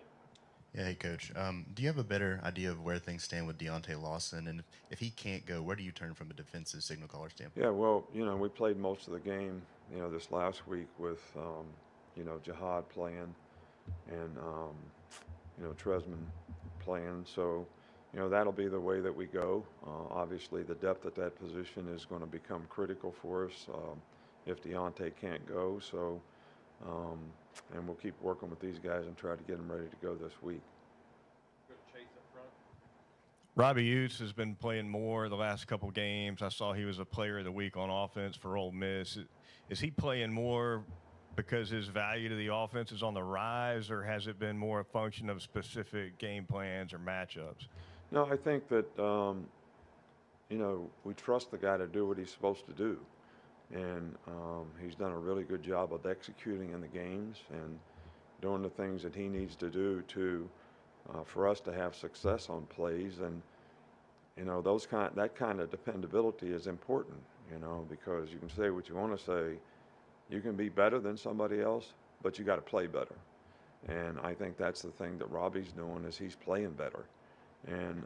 Yeah, hey, Coach. Do you have a better idea of where things stand with Deontay Lawson? And if he can't go, where do you turn from a defensive signal caller standpoint? Yeah, well, you know, we played most of the game, you know, this last week with, you know, Jihad playing and, you know, Tresman playing. So, you know, that'll be the way that we go. Obviously, the depth at that position is going to become critical for us if Deontay can't go. So, and we'll keep working with these guys and try to get them ready to go this week. Robbie Utes has been playing more the last couple games. I saw he was a player of the week on offense for Ole Miss. Is he playing more because his value to the offense is on the rise, or has it been more a function of specific game plans or matchups? No, I think that, you know, we trust the guy to do what he's supposed to do. And he's done a really good job of executing in the games and doing the things that he needs to do to for us to have success on plays. And you know, that kind of dependability is important. You know, because you can say what you want to say, you can be better than somebody else, but you got to play better. And I think that's the thing that Robbie's doing is he's playing better. And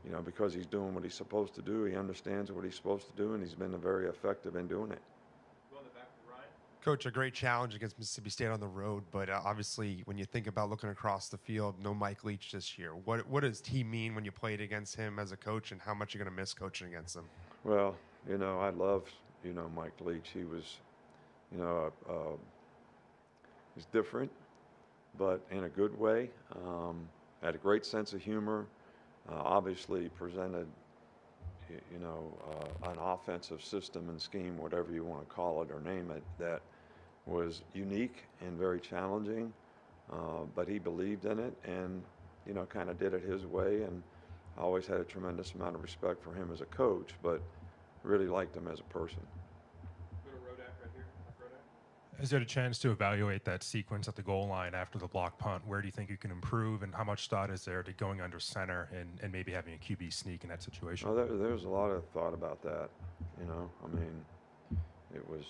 you know, because he's doing what he's supposed to do, he understands what he's supposed to do, and he's been very effective in doing it. Coach, a great challenge against Mississippi State on the road, but obviously when you think about looking across the field, no Mike Leach this year. What does he mean when you played against him as a coach, and how much you're going to miss coaching against him? Well, you know, I loved, you know, Mike Leach. He was, you know, he's different, but in a good way. Had a great sense of humor. Obviously presented, you know, an offensive system and scheme, whatever you want to call it or name it, that was unique and very challenging, but he believed in it and, you know, kind of did it his way. And I always had a tremendous amount of respect for him as a coach, but really liked him as a person. Is there a chance to evaluate that sequence at the goal line after the block punt? Where do you think you can improve, and how much thought is there to going under center and maybe having a QB sneak in that situation? Oh, there's a lot of thought about that. You know, I mean, it was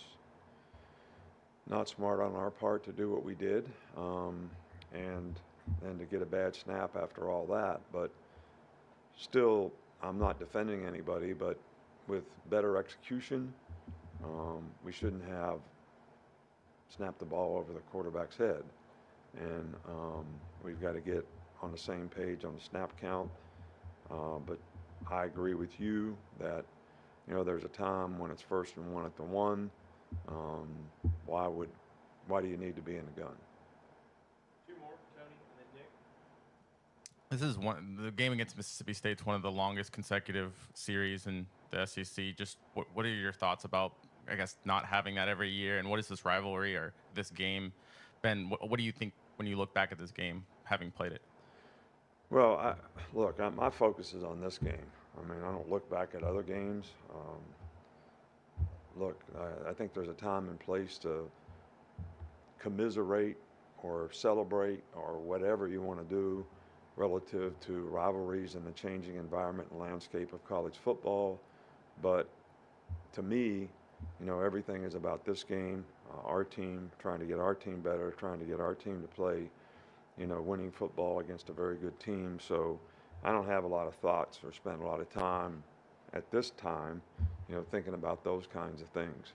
not smart on our part to do what we did, and to get a bad snap after all that. But still, I'm not defending anybody, but with better execution, we shouldn't have snapped the ball over the quarterback's head. And we've got to get on the same page on the snap count. But I agree with you that, you know, there's a time when it's 1st and 1 at the 1. Why do you need to be in the gun? The game against Mississippi State's one of the longest consecutive series in the SEC. Just what are your thoughts about, I guess, not having that every year, and what is this rivalry or this game been? What do you think when you look back at this game, having played it? Well, my focus is on this game. I mean, I don't look back at other games. I think there's a time and place to commiserate or celebrate or whatever you want to do relative to rivalries and the changing environment and landscape of college football. But to me, everything is about this game, our team, trying to get our team better, trying to get our team to play, winning football against a very good team. So I don't have a lot of thoughts or spend a lot of time at this time, thinking about those kinds of things.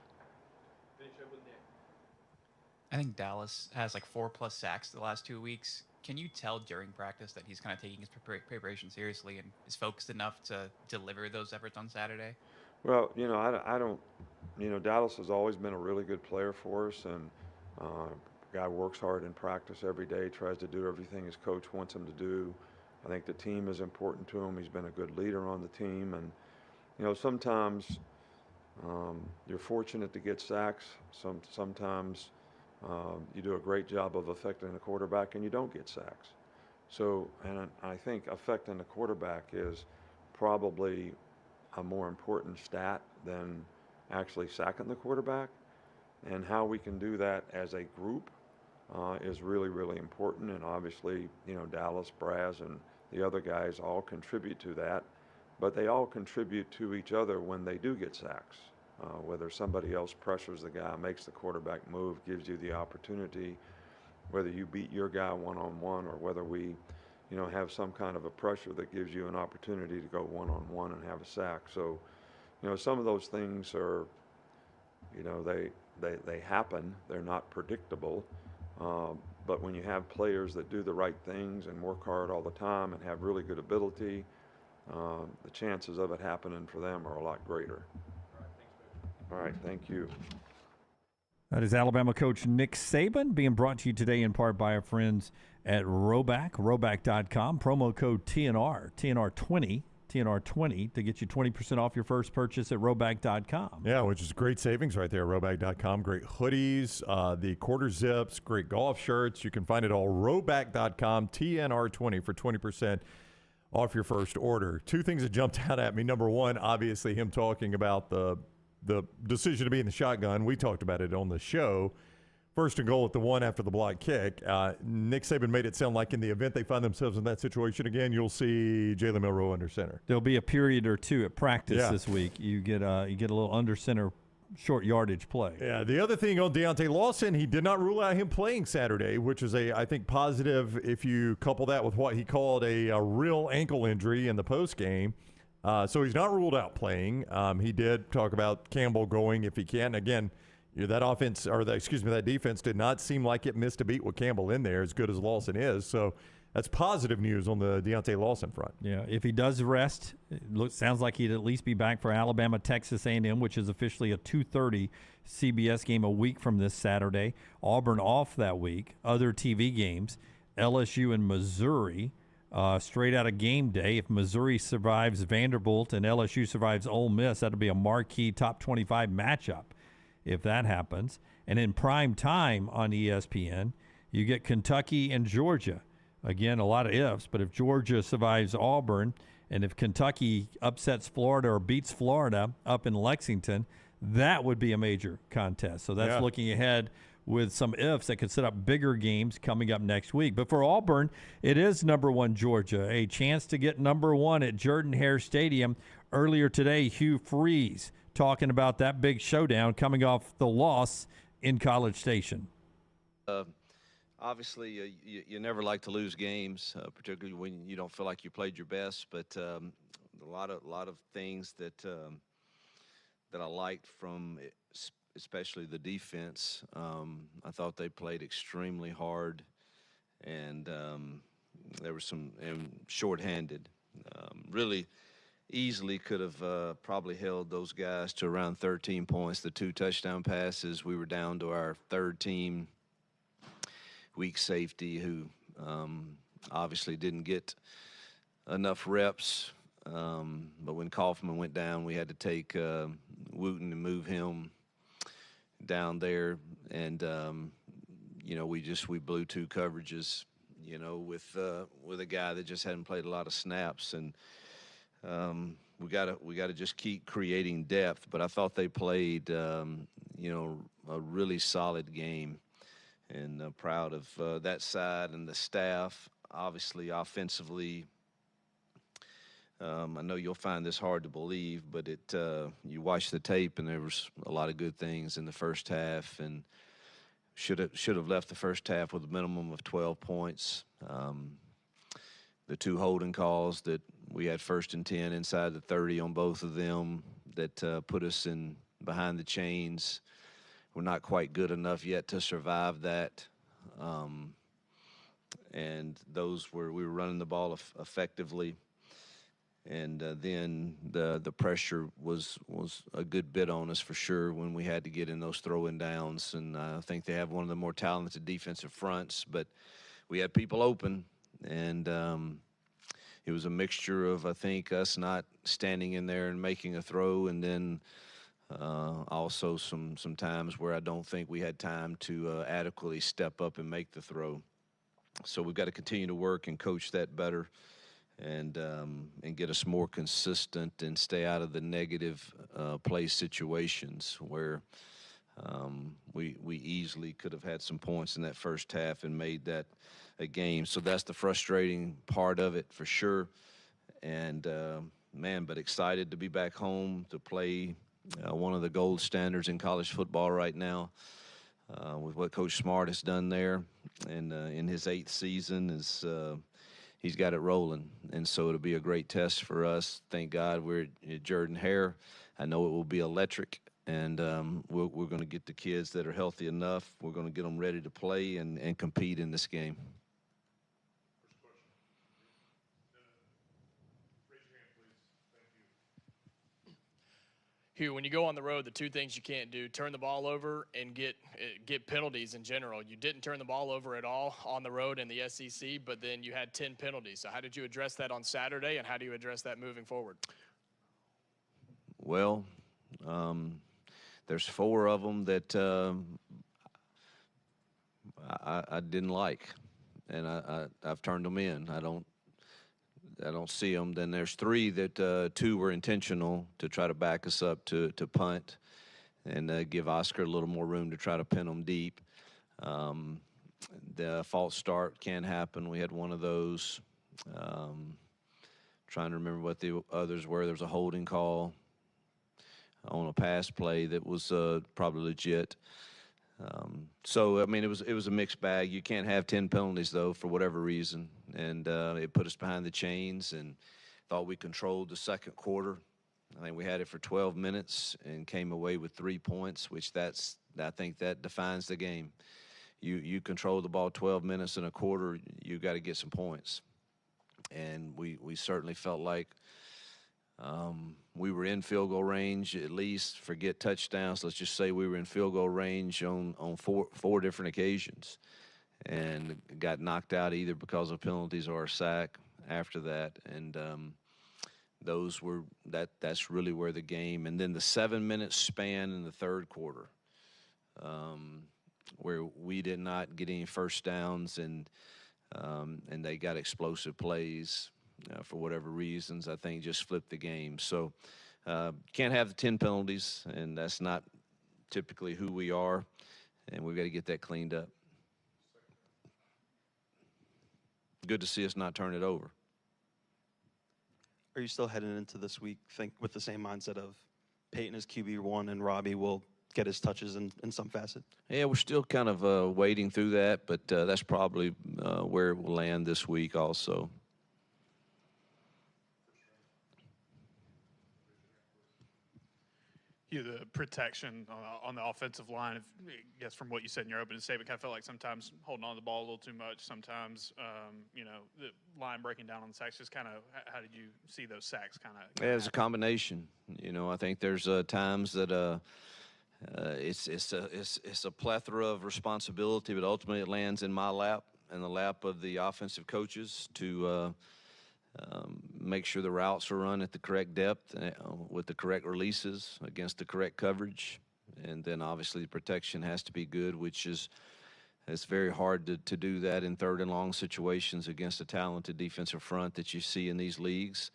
I think Dallas has like 4+ sacks the last 2 weeks. Can you tell during practice that he's kind of taking his preparation seriously and is focused enough to deliver those efforts on Saturday? Well, I don't, Dallas has always been a really good player for us, and guy works hard in practice every day, tries to do everything his coach wants him to do. I think the team is important to him. He's been a good leader on the team, and sometimes you're fortunate to get sacks. Sometimes you do a great job of affecting the quarterback and you don't get sacks. So, and I think affecting the quarterback is probably a more important stat than actually sacking the quarterback. And how we can do that as a group is really, really important. And obviously, Dallas, Braz, and the other guys all contribute to that. But they all contribute to each other when they do get sacks. Whether somebody else pressures the guy, makes the quarterback move, gives you the opportunity, whether you beat your guy one-on-one or whether we, have some kind of a pressure that gives you an opportunity to go one-on-one and have a sack. So, some of those things are, they happen. They're not predictable. But when you have players that do the right things and work hard all the time and have really good ability, the chances of it happening for them are a lot greater. All right, thank you. That is Alabama coach Nick Saban, being brought to you today in part by our friends at Roback, roback.com. Promo code TNR, TNR20 to get you 20% off your first purchase at roback.com. Yeah, which is great savings right there, roback.com. Great hoodies, the quarter zips, great golf shirts. You can find it all, roback.com, TNR20 for 20% off your first order. Two things that jumped out at me. Number one, obviously him talking about the decision to be in the shotgun. We talked about it on the show. First and goal at the one after the block kick. Nick Saban made it sound like in the event they find themselves in that situation again, you'll see Jalen Milroe under center. There'll be a period or two at practice this week. You get a little under center short yardage play. Yeah, the other thing on Deontay Lawson, he did not rule out him playing Saturday, which is I think positive if you couple that with what he called a real ankle injury in the post game. So he's not ruled out playing. He did talk about Campbell going if he can. Again, that defense did not seem like it missed a beat with Campbell in there, as good as Lawson is. So that's positive news on the Deontay Lawson front. Yeah, if he does rest, sounds like he'd at least be back for Alabama, Texas A&M, which is officially a 2:30 CBS game a week from this Saturday. Auburn off that week. Other TV games, LSU and Missouri. Straight out of game day, if Missouri survives Vanderbilt and LSU survives Ole Miss, that'll be a marquee top 25 matchup if that happens. And in prime time on ESPN, you get Kentucky and Georgia. Again, a lot of ifs, but if Georgia survives Auburn and if Kentucky upsets Florida or beats Florida up in Lexington, that would be a major contest. So that's looking ahead with some ifs that could set up bigger games coming up next week. But for Auburn, it is number one Georgia, a chance to get number one at Jordan-Hare Stadium. Earlier today, Hugh Freeze talking about that big showdown coming off the loss in College Station. Obviously, you never like to lose games, particularly when you don't feel like you played your best. But a lot of things that I liked from it, especially the defense. I thought they played extremely hard, and there was some shorthanded. Really easily could have probably held those guys to around 13 points. The 2 touchdown passes, we were down to our third team, weak safety, who obviously didn't get enough reps. But when Kaufman went down, we had to take Wooten and move him down there. And, we blew 2 coverages, with a guy that just hadn't played a lot of snaps. And we gotta just keep creating depth. But I thought they played, a really solid game. And proud of that side and the staff. Obviously, offensively, I know you'll find this hard to believe, but you watch the tape and there was a lot of good things in the first half, and should have left the first half with a minimum of 12 points. The 2 holding calls that we had 1st and 10 inside the 30 on both of them that put us in behind the chains. We're not quite good enough yet to survive that. And we were running the ball effectively. And then the pressure was a good bit on us for sure when we had to get in those throwing downs. And I think they have one of the more talented defensive fronts, but we had people open. And it was a mixture of, I think, us not standing in there and making a throw, and then also some times where I don't think we had time to adequately step up and make the throw. So we've got to continue to work and coach that better, and get us more consistent and stay out of the negative play situations where we easily could have had some points in that first half and made that a game. So that's the frustrating part of it for sure. And but excited to be back home to play one of the gold standards in college football right now, with what Coach Smart has done there, and in his 8th season he's got it rolling. And so it'll be a great test for us. Thank God we're at Jordan-Hare. I know it will be electric, and we're going to get the kids that are healthy enough. We're going to get them ready to play and compete in this game. Hugh, when you go on the road, the 2 things you can't do: turn the ball over and get penalties in general. You didn't turn the ball over at all on the road in the SEC, but then you had 10 penalties. So how did you address that on Saturday, and how do you address that moving forward? Well, there's 4 of them that I didn't like, and I've turned them in. I don't see them. Then there's 3 that 2 were intentional to try to back us up to punt and give Oscar a little more room to try to pin them deep. The false start can happen. We had one of those. Trying to remember what the others were. There was a holding call on a pass play that was probably legit. So, I mean, it was a mixed bag. You can't have 10 penalties, though, for whatever reason. And it put us behind the chains, and thought we controlled the second quarter. I think we had it for 12 minutes and came away with 3 points, which I think that defines the game. You control the ball 12 minutes in a quarter, you got to get some points. And we certainly felt like we were in field goal range, at least. Forget touchdowns. Let's just say we were in field goal range on four different occasions, and got knocked out either because of penalties or a sack after that. And that's really where the game. And then the 7-minute span in the third quarter, where we did not get any first downs, and they got explosive plays. For whatever reasons, I think just flipped the game. So can't have the 10 penalties, and that's not typically who we are, and we've got to get that cleaned up. Good to see us not turn it over. Are you still heading into this week with the same mindset of Peyton as QB1 and Robbie will get his touches in some facet? Yeah, we're still kind of wading through that, but that's probably where it will land this week also. The protection on the offensive line, I guess from what you said in your opening statement, kind of felt like sometimes holding on to the ball a little too much. Sometimes, the line breaking down on the sacks. Just kind of, how did you see those sacks kind of? Yeah, it's a combination. I think there's times that it's a plethora of responsibility, but ultimately it lands in my lap and the lap of the offensive coaches to make sure the routes are run at the correct depth with the correct releases against the correct coverage. And then obviously the protection has to be good, which is it's very hard to do that in third and long situations against a talented defensive front that you see in these leagues.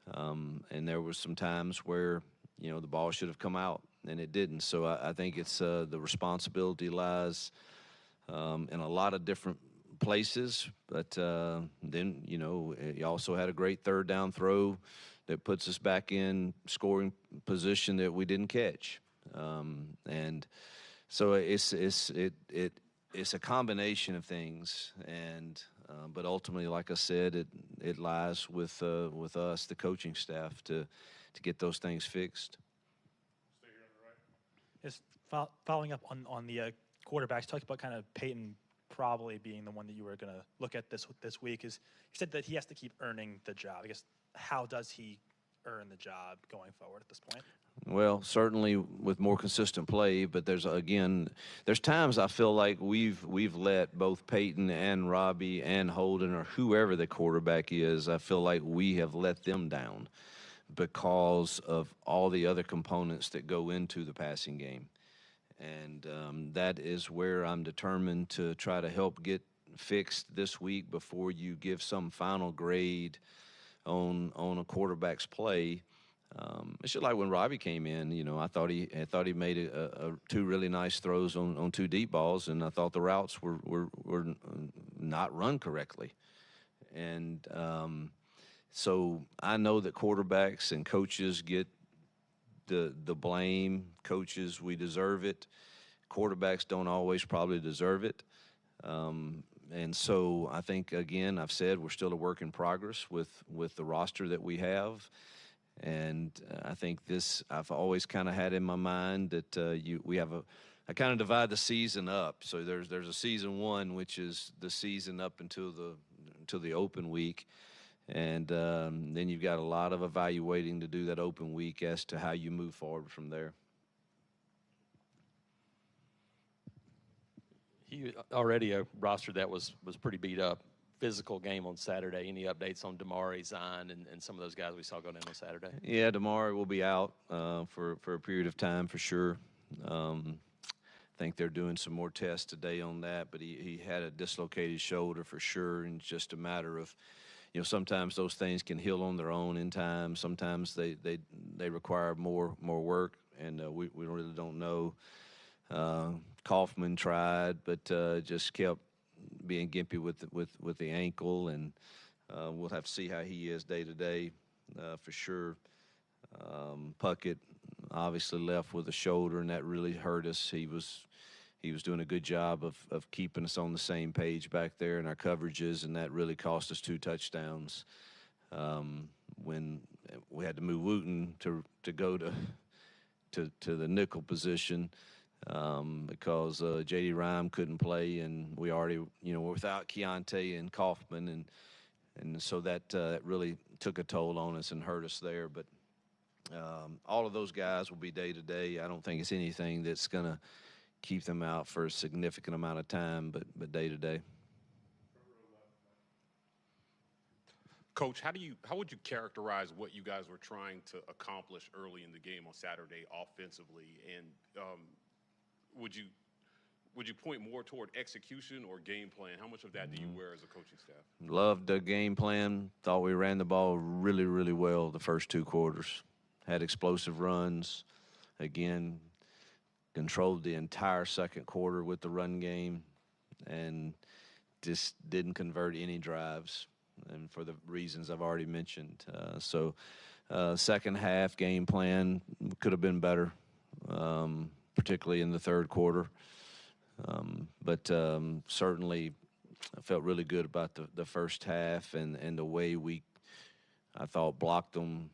And there were some times where, the ball should have come out and it didn't. So I think it's the responsibility lies in a lot of different places. But then, you also had a great third down throw that puts us back in scoring position that we didn't catch. And so it's a combination of things, and but ultimately, like I said, it lies with us, the coaching staff, to get those things fixed. Just following up on the quarterbacks, talked about kind of Peyton probably being the one that you were going to look at this week. Is you said that he has to keep earning the job. I guess how does he earn the job going forward at this point? Well, certainly with more consistent play, but there's times I feel like we've let both Peyton and Robbie and Holden or whoever the quarterback is, I feel like we have let them down because of all the other components that go into the passing game. And that is where I'm determined to try to help get fixed this week before you give some final grade on a quarterback's play. It's just like when Robbie came in, I thought he made two really nice throws on two deep balls, and I thought the routes were not run correctly. And so I know that quarterbacks and coaches get the blame. Coaches, we deserve it. Quarterbacks don't always probably deserve it. And so I think, again, I've said we're still a work in progress with the roster that we have. And I think I've always kind of had in my mind that I kind of divide the season up. So there's a season one, which is the season up until the open week. And then you've got a lot of evaluating to do that open week as to how you move forward from there. Already a roster that was pretty beat up. Physical game on Saturday. Any updates on Damari, Zion, and some of those guys we saw going in on Saturday? Yeah, Damari will be out for a period of time for sure. I think they're doing some more tests today on that, but he had a dislocated shoulder for sure, and it's just a matter of, sometimes those things can heal on their own in time. Sometimes they require more work, and we really don't know. Kaufman tried, but just kept being gimpy with the ankle, and we'll have to see how he is day to day for sure. Puckett obviously left with a shoulder, and that really hurt us. He was doing a good job of keeping us on the same page back there in our coverages, and that really cost us 2 touchdowns when we had to move Wooten to go to the nickel position. Because J.D. Rhyme couldn't play, and we already, were without Keontae and Kaufman, and so that really took a toll on us and hurt us there. But all of those guys will be day to day. I don't think it's anything that's going to keep them out for a significant amount of time, but day to day. Coach, how would you characterize what you guys were trying to accomplish early in the game on Saturday offensively, and would you point more toward execution or game plan? How much of that do you wear as a coaching staff? Loved the game plan. Thought we ran the ball really, really well the first 2 quarters. Had explosive runs. Again, controlled the entire second quarter with the run game, and just didn't convert any drives, and for the reasons I've already mentioned. So second half game plan could have been better. Particularly in the third quarter. But certainly I felt really good about the first half and the way I thought, blocked them,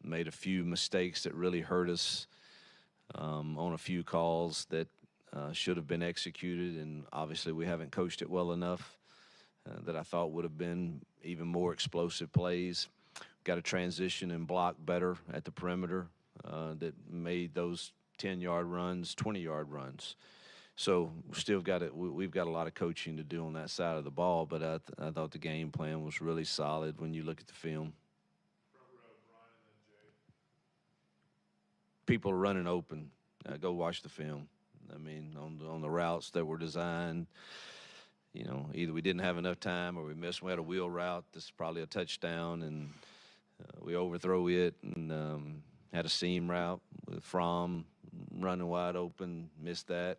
made a few mistakes that really hurt us on a few calls that should have been executed, and obviously we haven't coached it well enough that I thought would have been even more explosive plays. Got to transition and block better at the perimeter that made those 10-yard runs, 20-yard runs. So we've got a lot of coaching to do on that side of the ball, but I thought the game plan was really solid when you look at the film. People are running open. Go watch the film. I mean, on the routes that were designed, either we didn't have enough time or we missed. We had a wheel route. This is probably a touchdown, and we overthrow it, and had a seam route with Fromm running wide open, missed that.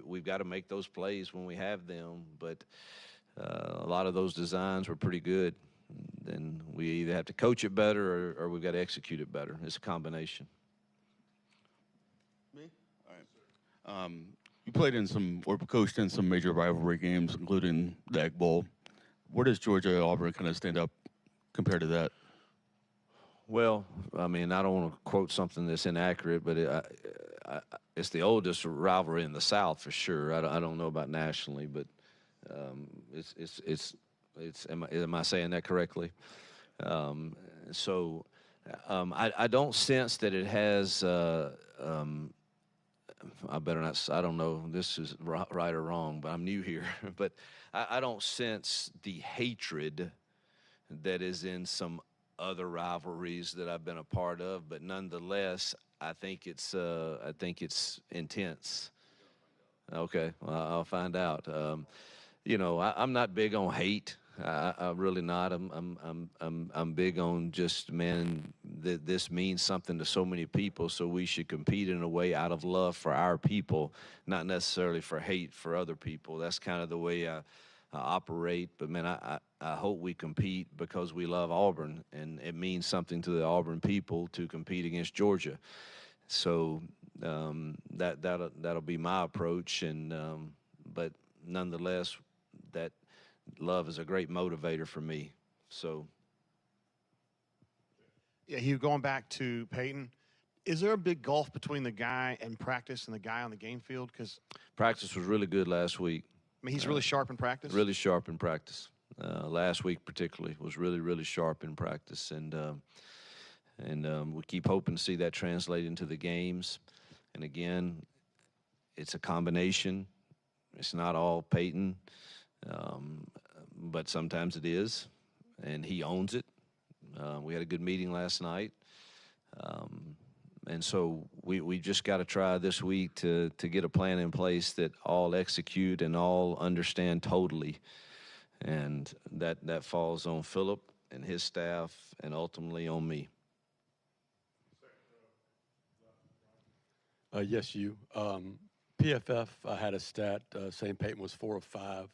We've got to make those plays when we have them, but a lot of those designs were pretty good. Then we either have to coach it better or we've got to execute it better. It's a combination. Me? All right. You played or coached in some major rivalry games, including the Egg Bowl. Where does Georgia Auburn kind of stand up compared to that? Well, I mean, I don't want to quote something that's inaccurate, but it's the oldest rivalry in the South for sure. I don't know about nationally, but it's. Am I saying that correctly? I don't sense that it has. I better not. I don't know if this is right or wrong, but I'm new here. But I don't sense the hatred that is in some other rivalries that I've been a part of. But nonetheless, I think it's intense. Okay, well, I'll find out. I'm not big on hate. I'm really not. I'm big on just, man, this means something to so many people, so we should compete in a way out of love for our people, not necessarily for hate for other people. That's kind of the way I operate. But, man, I hope we compete because we love Auburn, and it means something to the Auburn people to compete against Georgia. So that'll be my approach, but nonetheless, that love is a great motivator for me. So, yeah, Hugh, going back to Peyton, is there a big gulf between the guy in practice and the guy on the game field? Because practice was really good last week. I mean, he's really sharp in practice. Really sharp in practice. Last week particularly was really, really sharp in practice, and we keep hoping to see that translate into the games. And again, it's a combination. It's not all Peyton. But sometimes it is, and he owns it. We had a good meeting last night, and so we just got to try this week to get a plan in place that all execute and all understand totally, and that falls on Phillip and his staff and ultimately on me. Yes, you. PFF had a stat saying Peyton was 4 of 5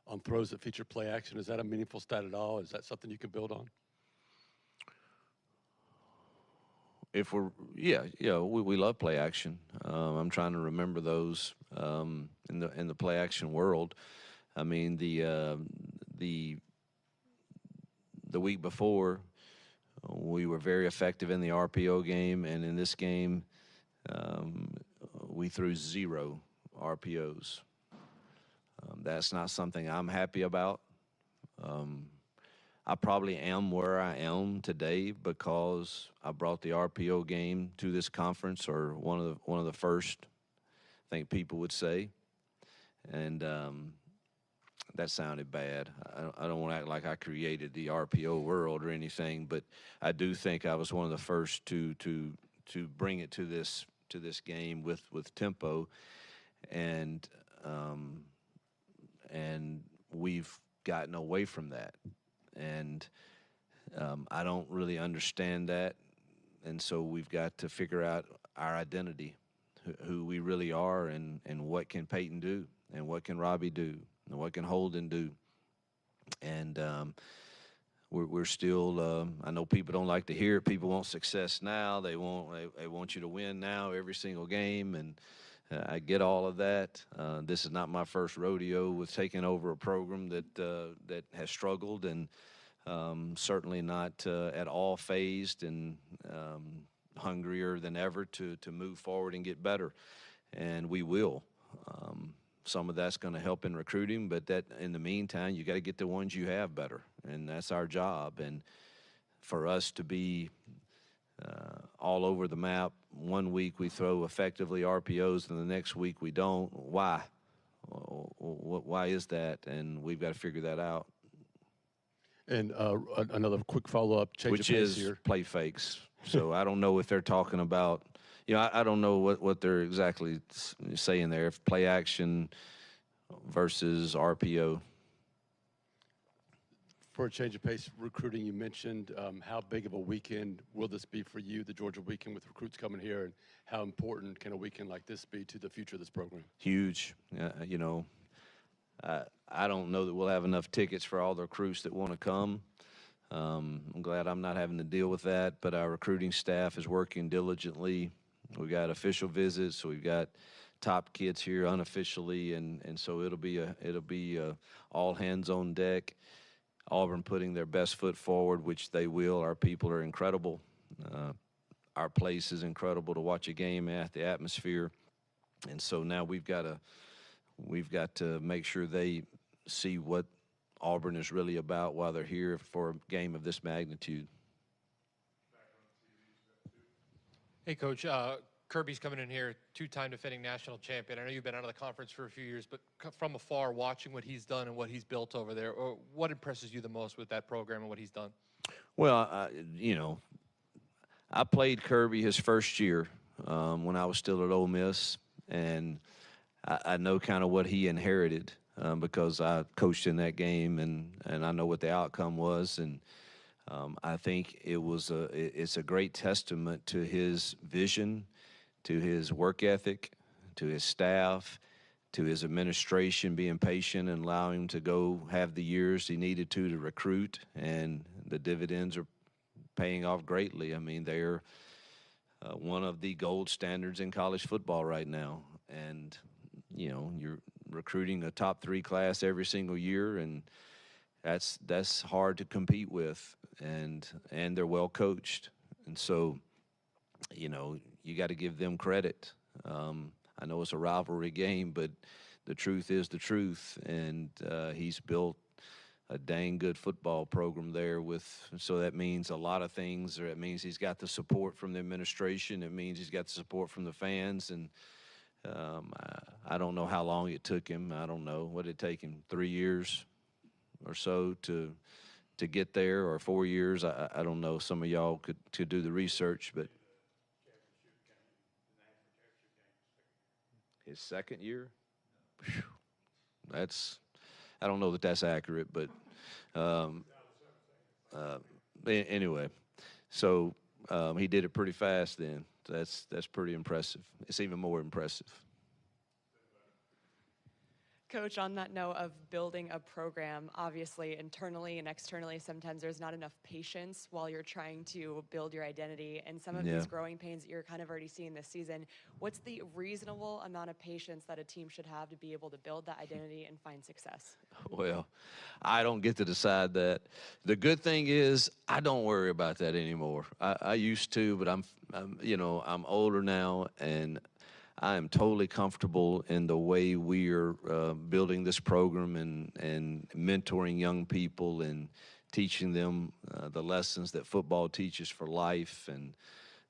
on throws that feature play action. Is that a meaningful stat at all? Is that something you can build on? We love play action. I'm trying to remember those in the play action world. I mean, the week before, we were very effective in the RPO game, and in this game, we threw 0 RPOs. That's not something I'm happy about. I probably am where I am today because I brought the RPO game to this conference, or one of the first, I think people would say. And that sounded bad. I don't want to act like I created the RPO world or anything, but I do think I was one of the first to bring it to this game with tempo, and we've gotten away from that, and I don't really understand that, and so we've got to figure out our identity, who we really are, and what can Peyton do, and what can Robbie do, and what can Holden do, and we're still. I know people don't like to hear it. People want success now. They want you to win now every single game, and I get all of that. This is not my first rodeo with taking over a program that has struggled, and certainly not at all phased and hungrier than ever to move forward and get better. And we will. Some of that's going to help in recruiting, but that in the meantime, you got to get the ones you have better, and that's our job. And for us to be all over the map. One week we throw effectively RPOs, and the next week we don't. Why? Why is that? And we've got to figure that out. And another quick follow-up, change Which of pace is here. play fakes. So I don't know if they're talking about, I don't know what they're exactly saying there. If play action versus RPO. For a change of pace recruiting, you mentioned how big of a weekend will this be for you, the Georgia weekend with recruits coming here, and how important can a weekend like this be to the future of this program? Huge. I don't know that we'll have enough tickets for all the recruits that want to come. I'm glad I'm not having to deal with that, but our recruiting staff is working diligently. We've got official visits, so we've got top kids here unofficially, and so it'll be all hands on deck. Auburn putting their best foot forward, which they will. Our people are incredible. Our place is incredible to watch a game at, the atmosphere. And so now we've got to make sure they see what Auburn is really about while they're here for a game of this magnitude. Hey, Coach. Kirby's coming in here, two-time defending national champion. I know you've been out of the conference for a few years, but from afar, watching what he's done and what he's built over there, what impresses you the most with that program and what he's done? Well, I played Kirby his first year when I was still at Ole Miss, and I know kind of what he inherited because I coached in that game, and I know what the outcome was, and I think it's a great testament to his vision, to his work ethic, to his staff, to his administration being patient and allowing him to go have the years he needed to recruit, and the dividends are paying off greatly. I mean, they're one of the gold standards in college football right now, and you're recruiting a top 3 class every single year, and that's hard to compete with, and they're well coached, and so you got to give them credit. I know it's a rivalry game, but the truth is the truth, and he's built a dang good football program there so that means a lot of things. Or it means he's got the support from the administration. It means he's got the support from the fans, and I don't know how long it took him. I don't know. What did it take him, 3 years or so to get there, or 4 years? I don't know. Some of y'all could do the research, but his second year? Whew. I don't know that that's accurate, but anyway, so he did it pretty fast then. That's pretty impressive. It's even more impressive. Coach, on that note of building a program, obviously internally and externally, sometimes there's not enough patience while you're trying to build your identity. And some of these growing pains that you're kind of already seeing this season, what's the reasonable amount of patience that a team should have to be able to build that identity and find success? Well, I don't get to decide that. The good thing is I don't worry about that anymore. I used to, but I'm older now, and I am totally comfortable in the way we are building this program and mentoring young people and teaching them the lessons that football teaches for life. And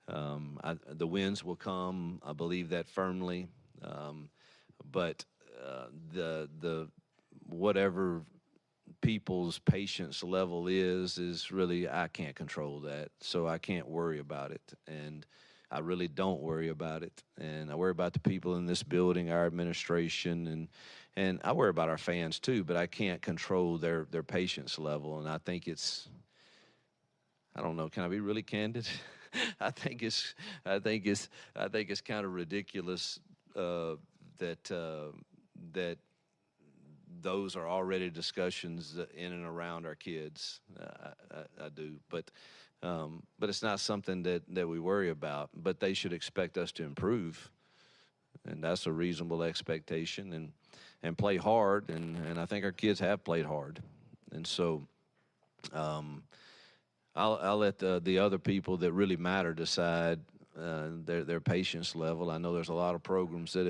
the wins will come. I believe that firmly. But the whatever people's patience level is really, I can't control that, so I can't worry about it. And I really don't worry about it, and I worry about the people in this building, our administration, and I worry about our fans too. But I can't control their patience level, and I think I don't know. Can I be really candid? I think it's kind of ridiculous that those are already discussions in and around our kids. I do, but it's not something that we worry about. But they should expect us to improve, and that's a reasonable expectation, and play hard. And I think our kids have played hard, and so I'll let the other people that really matter decide their patience level. I know there's a lot of programs that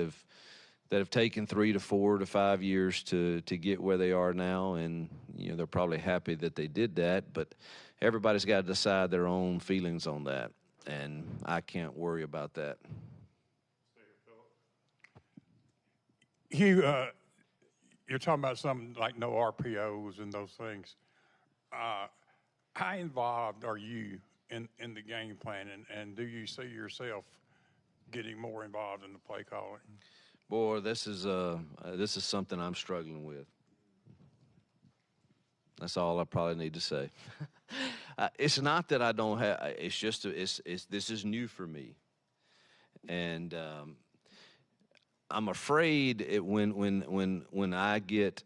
have taken 3 to 4 to 5 years to get where they are now, and they're probably happy that they did that, but everybody's got to decide their own feelings on that. and I can't worry about that. Hugh, you're talking about something like no RPOs and those things. How involved are you in the game plan, and do you see yourself getting more involved in the play calling? Boy, this is something I'm struggling with. That's all I probably need to say. It's not that I don't have. It's just this is new for me, and I'm afraid when I get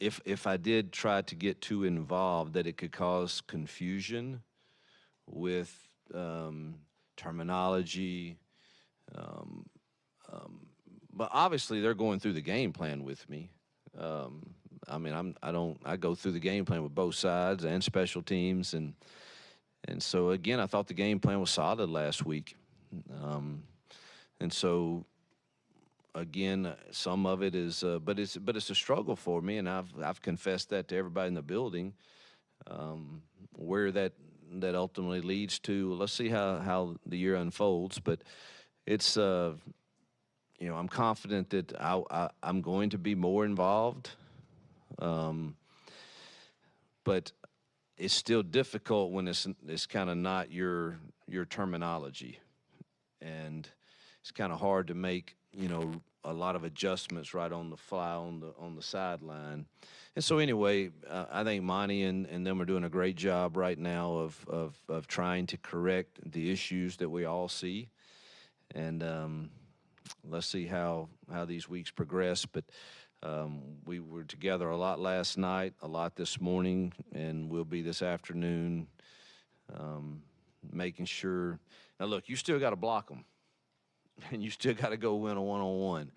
if I did try to get too involved, that it could cause confusion with terminology. But obviously, they're going through the game plan with me. I go through the game plan with both sides and special teams, and so again, I thought the game plan was solid last week, and so again, some of it is, but it's a struggle for me, and I've confessed that to everybody in the building. Where that ultimately leads to, let's see how the year unfolds, but it's I'm confident that I'm going to be more involved. But it's still difficult when it's kind of not your terminology, and it's kind of hard to make a lot of adjustments right on the fly on the sideline. And so anyway, I think Monty and them are doing a great job right now of trying to correct the issues that we all see, and let's see how these weeks progress. But we were together a lot last night, a lot this morning, and we'll be this afternoon, making sure. Now, look, you still got to block them, and you still got to go win a one-on-one.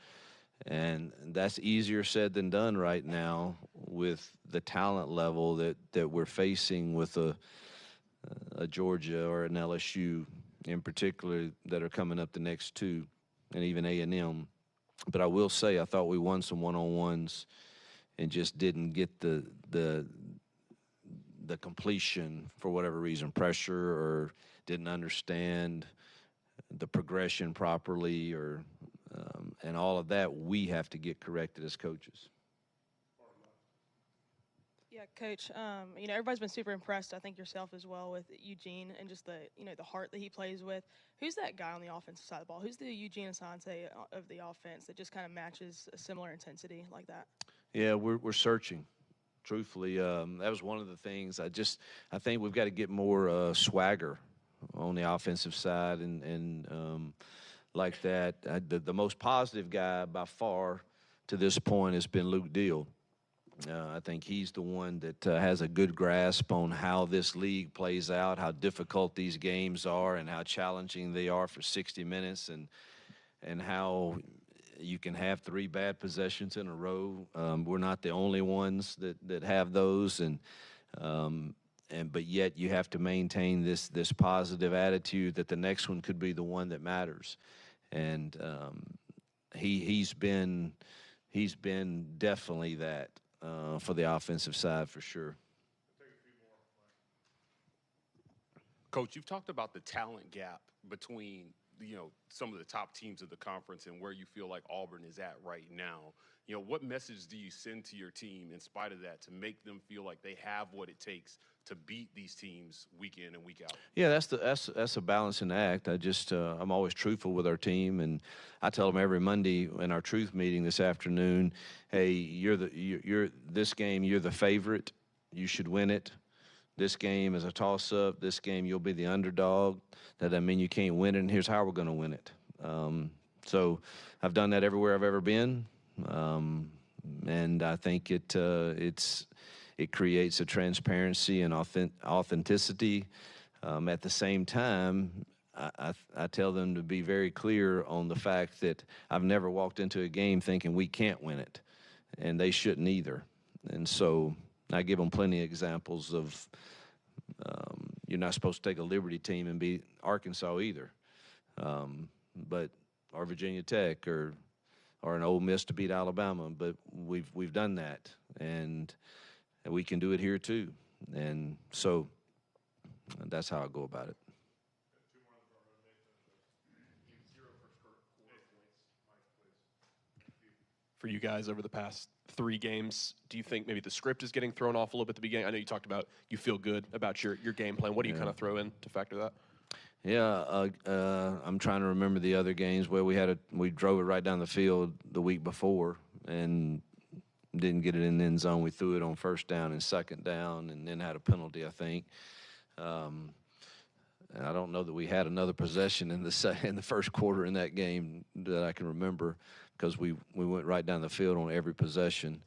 And that's easier said than done right now with the talent level that we're facing with a Georgia or an LSU in particular that are coming up the next two, and even A&M. But I will say I thought we won some one-on-ones and just didn't get the completion for whatever reason, pressure, or didn't understand the progression properly, or and all of that we have to get corrected as coaches. Yeah, Coach. Everybody's been super impressed. I think yourself as well with Eugene and just the heart that he plays with. Who's that guy on the offensive side of the ball? Who's the Eugene Asante of the offense that just kind of matches a similar intensity like that? Yeah, we're searching. Truthfully, that was one of the things. I think we've got to get more swagger on the offensive side and like that. The most positive guy by far to this point has been Luke Deal. I think he's the one that has a good grasp on how this league plays out, how difficult these games are, and how challenging they are for 60 minutes, and how you can have 3 bad possessions in a row. We're not the only ones that have those, but yet you have to maintain this positive attitude that the next one could be the one that matters. And he's been definitely that for the offensive side for sure. Coach, you've talked about the talent gap between some of the top teams of the conference and where you feel like Auburn is at right now. What message do you send to your team in spite of that to make them feel like they have what it takes to beat these teams week in and week out? Yeah, that's a balancing act. I'm always truthful with our team, and I tell them every Monday in our truth meeting this afternoon, hey, this game you're the favorite, you should win it. This game is a toss-up. This game you'll be the underdog. That doesn't mean you can't win it, and here's how we're going to win it. So I've done that everywhere I've ever been, and I think it creates a transparency and authenticity. At the same time, I tell them to be very clear on the fact that I've never walked into a game thinking we can't win it, and they shouldn't either. And so I give them plenty of examples of you're not supposed to take a Liberty team and beat Arkansas either, or Virginia Tech or an Ole Miss to beat Alabama. But we've done that, and we can do it here too. And so that's how I go about it. For you guys over the past 3 games, do you think maybe the script is getting thrown off a little bit at the beginning? I know you talked about you feel good about your game plan. What do you kind of throw in to factor that? Yeah, I'm trying to remember the other games where we drove it right down the field the week before and didn't get it in the end zone. We threw it on first down and second down, and then had a penalty, I think. And I don't know that we had another possession in the first quarter in that game that I can remember, because we went right down the field on every possession.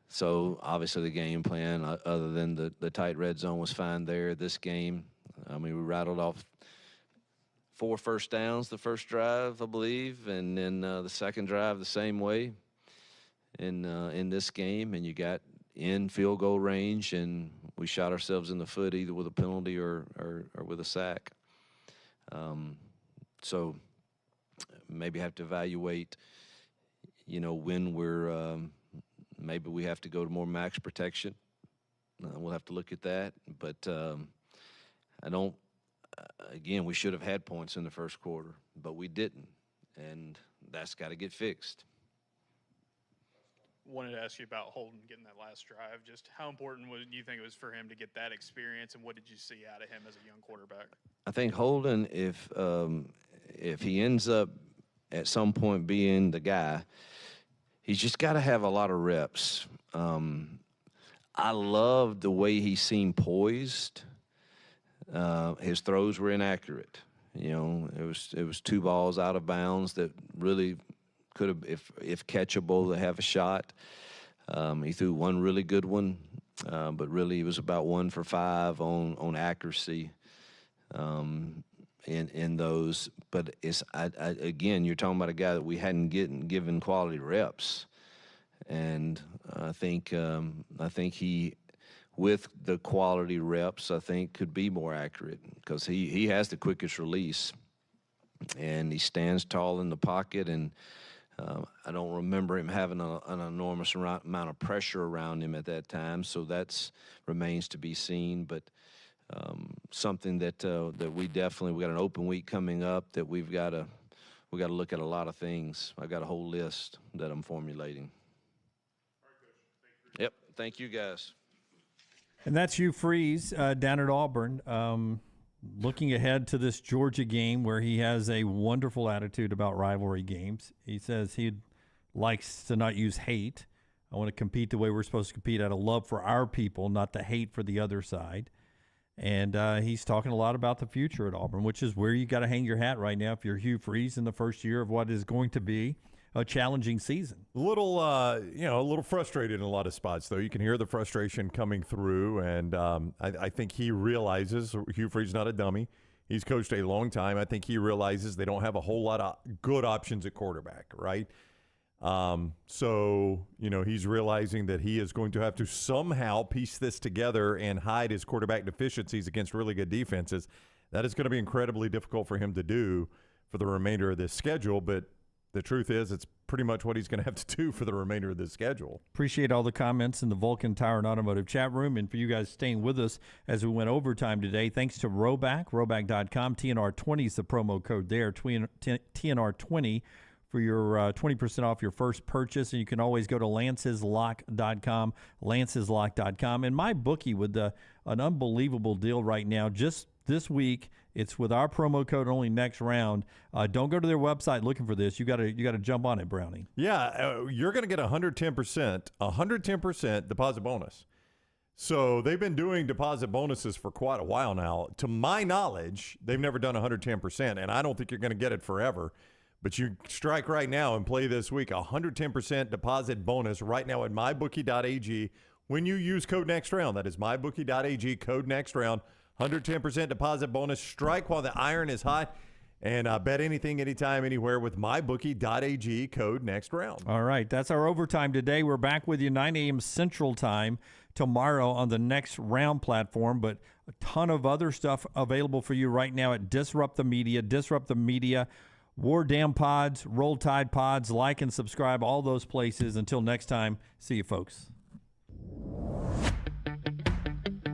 So obviously the game plan, other than the tight red zone, was fine there. This game, I mean, we rattled off 4 first downs the first drive, I believe, and then the second drive the same way in this game. And you got in field goal range, and we shot ourselves in the foot either with a penalty or with a sack. So maybe have to evaluate, when we're maybe we have to go to more max protection. We'll have to look at that. But again, we should have had points in the first quarter, but we didn't, and that's got to get fixed. Wanted to ask you about Holden getting that last drive. Just how important do you think it was for him to get that experience, and what did you see out of him as a young quarterback? I think Holden, if he ends up at some point being the guy, he's just got to have a lot of reps. I loved the way he seemed poised. His throws were inaccurate. It was 2 balls out of bounds that really could have, if catchable, to have a shot. He threw one really good one, but really he was about 1 for 5 on accuracy in those. But again, you're talking about a guy that we hadn't given quality reps, and I think he, with the quality reps, I think could be more accurate, because he has the quickest release, and he stands tall in the pocket, and I don't remember him having an enormous amount of pressure around him at that time, so that remains to be seen. But something that we got an open week coming up that we got to look at a lot of things. I got a whole list that I'm formulating. Yep, thank you guys. And that's Hugh Freeze down at Auburn. Looking ahead to this Georgia game, where he has a wonderful attitude about rivalry games. He says he likes to not use hate. I want to compete the way we're supposed to compete, out of love for our people, not the hate for the other side. And he's talking a lot about the future at Auburn, which is where you got to hang your hat right now if you're Hugh Freeze in the first year of what is going to be a challenging season. A little frustrated in a lot of spots, though. You can hear the frustration coming through, and I think he realizes Hugh Freeze is not a dummy. He's coached a long time. I think he realizes they don't have a whole lot of good options at quarterback, right? So he's realizing that he is going to have to somehow piece this together and hide his quarterback deficiencies against really good defenses. That is going to be incredibly difficult for him to do for the remainder of this schedule, but the truth is, it's pretty much what he's going to have to do for the remainder of the schedule. Appreciate all the comments in the Vulcan Tire and Automotive chat room, and for you guys staying with us as we went overtime today. Thanks to Roback.com. TNR20 is the promo code there, TNR20 for your 20% off your first purchase. And you can always go to lanceslock.com, lanceslock.com. And my bookie with an unbelievable deal right now. Just this week, it's with our promo code only next round. Don't go to their website looking for this. You got to jump on it, Brownie. Yeah, you're going to get 110% deposit bonus. So they've been doing deposit bonuses for quite a while now. To my knowledge, they've never done 110%, and I don't think you're going to get it forever. But you strike right now and play this week, 110% deposit bonus right now at mybookie.ag when you use code NEXTROUND. That is mybookie.ag, code NEXTROUND, 110% deposit bonus. Strike while the iron is hot, and bet anything, anytime, anywhere with mybookie.ag, code NEXTROUND. All right, that's our overtime today. We're back with you 9 a.m. Central Time tomorrow on the Next Round platform, but a ton of other stuff available for you right now at Disrupt the Media, War Damn Pods, Roll Tide Pods. Like and subscribe, all those places. Until next time, see you folks.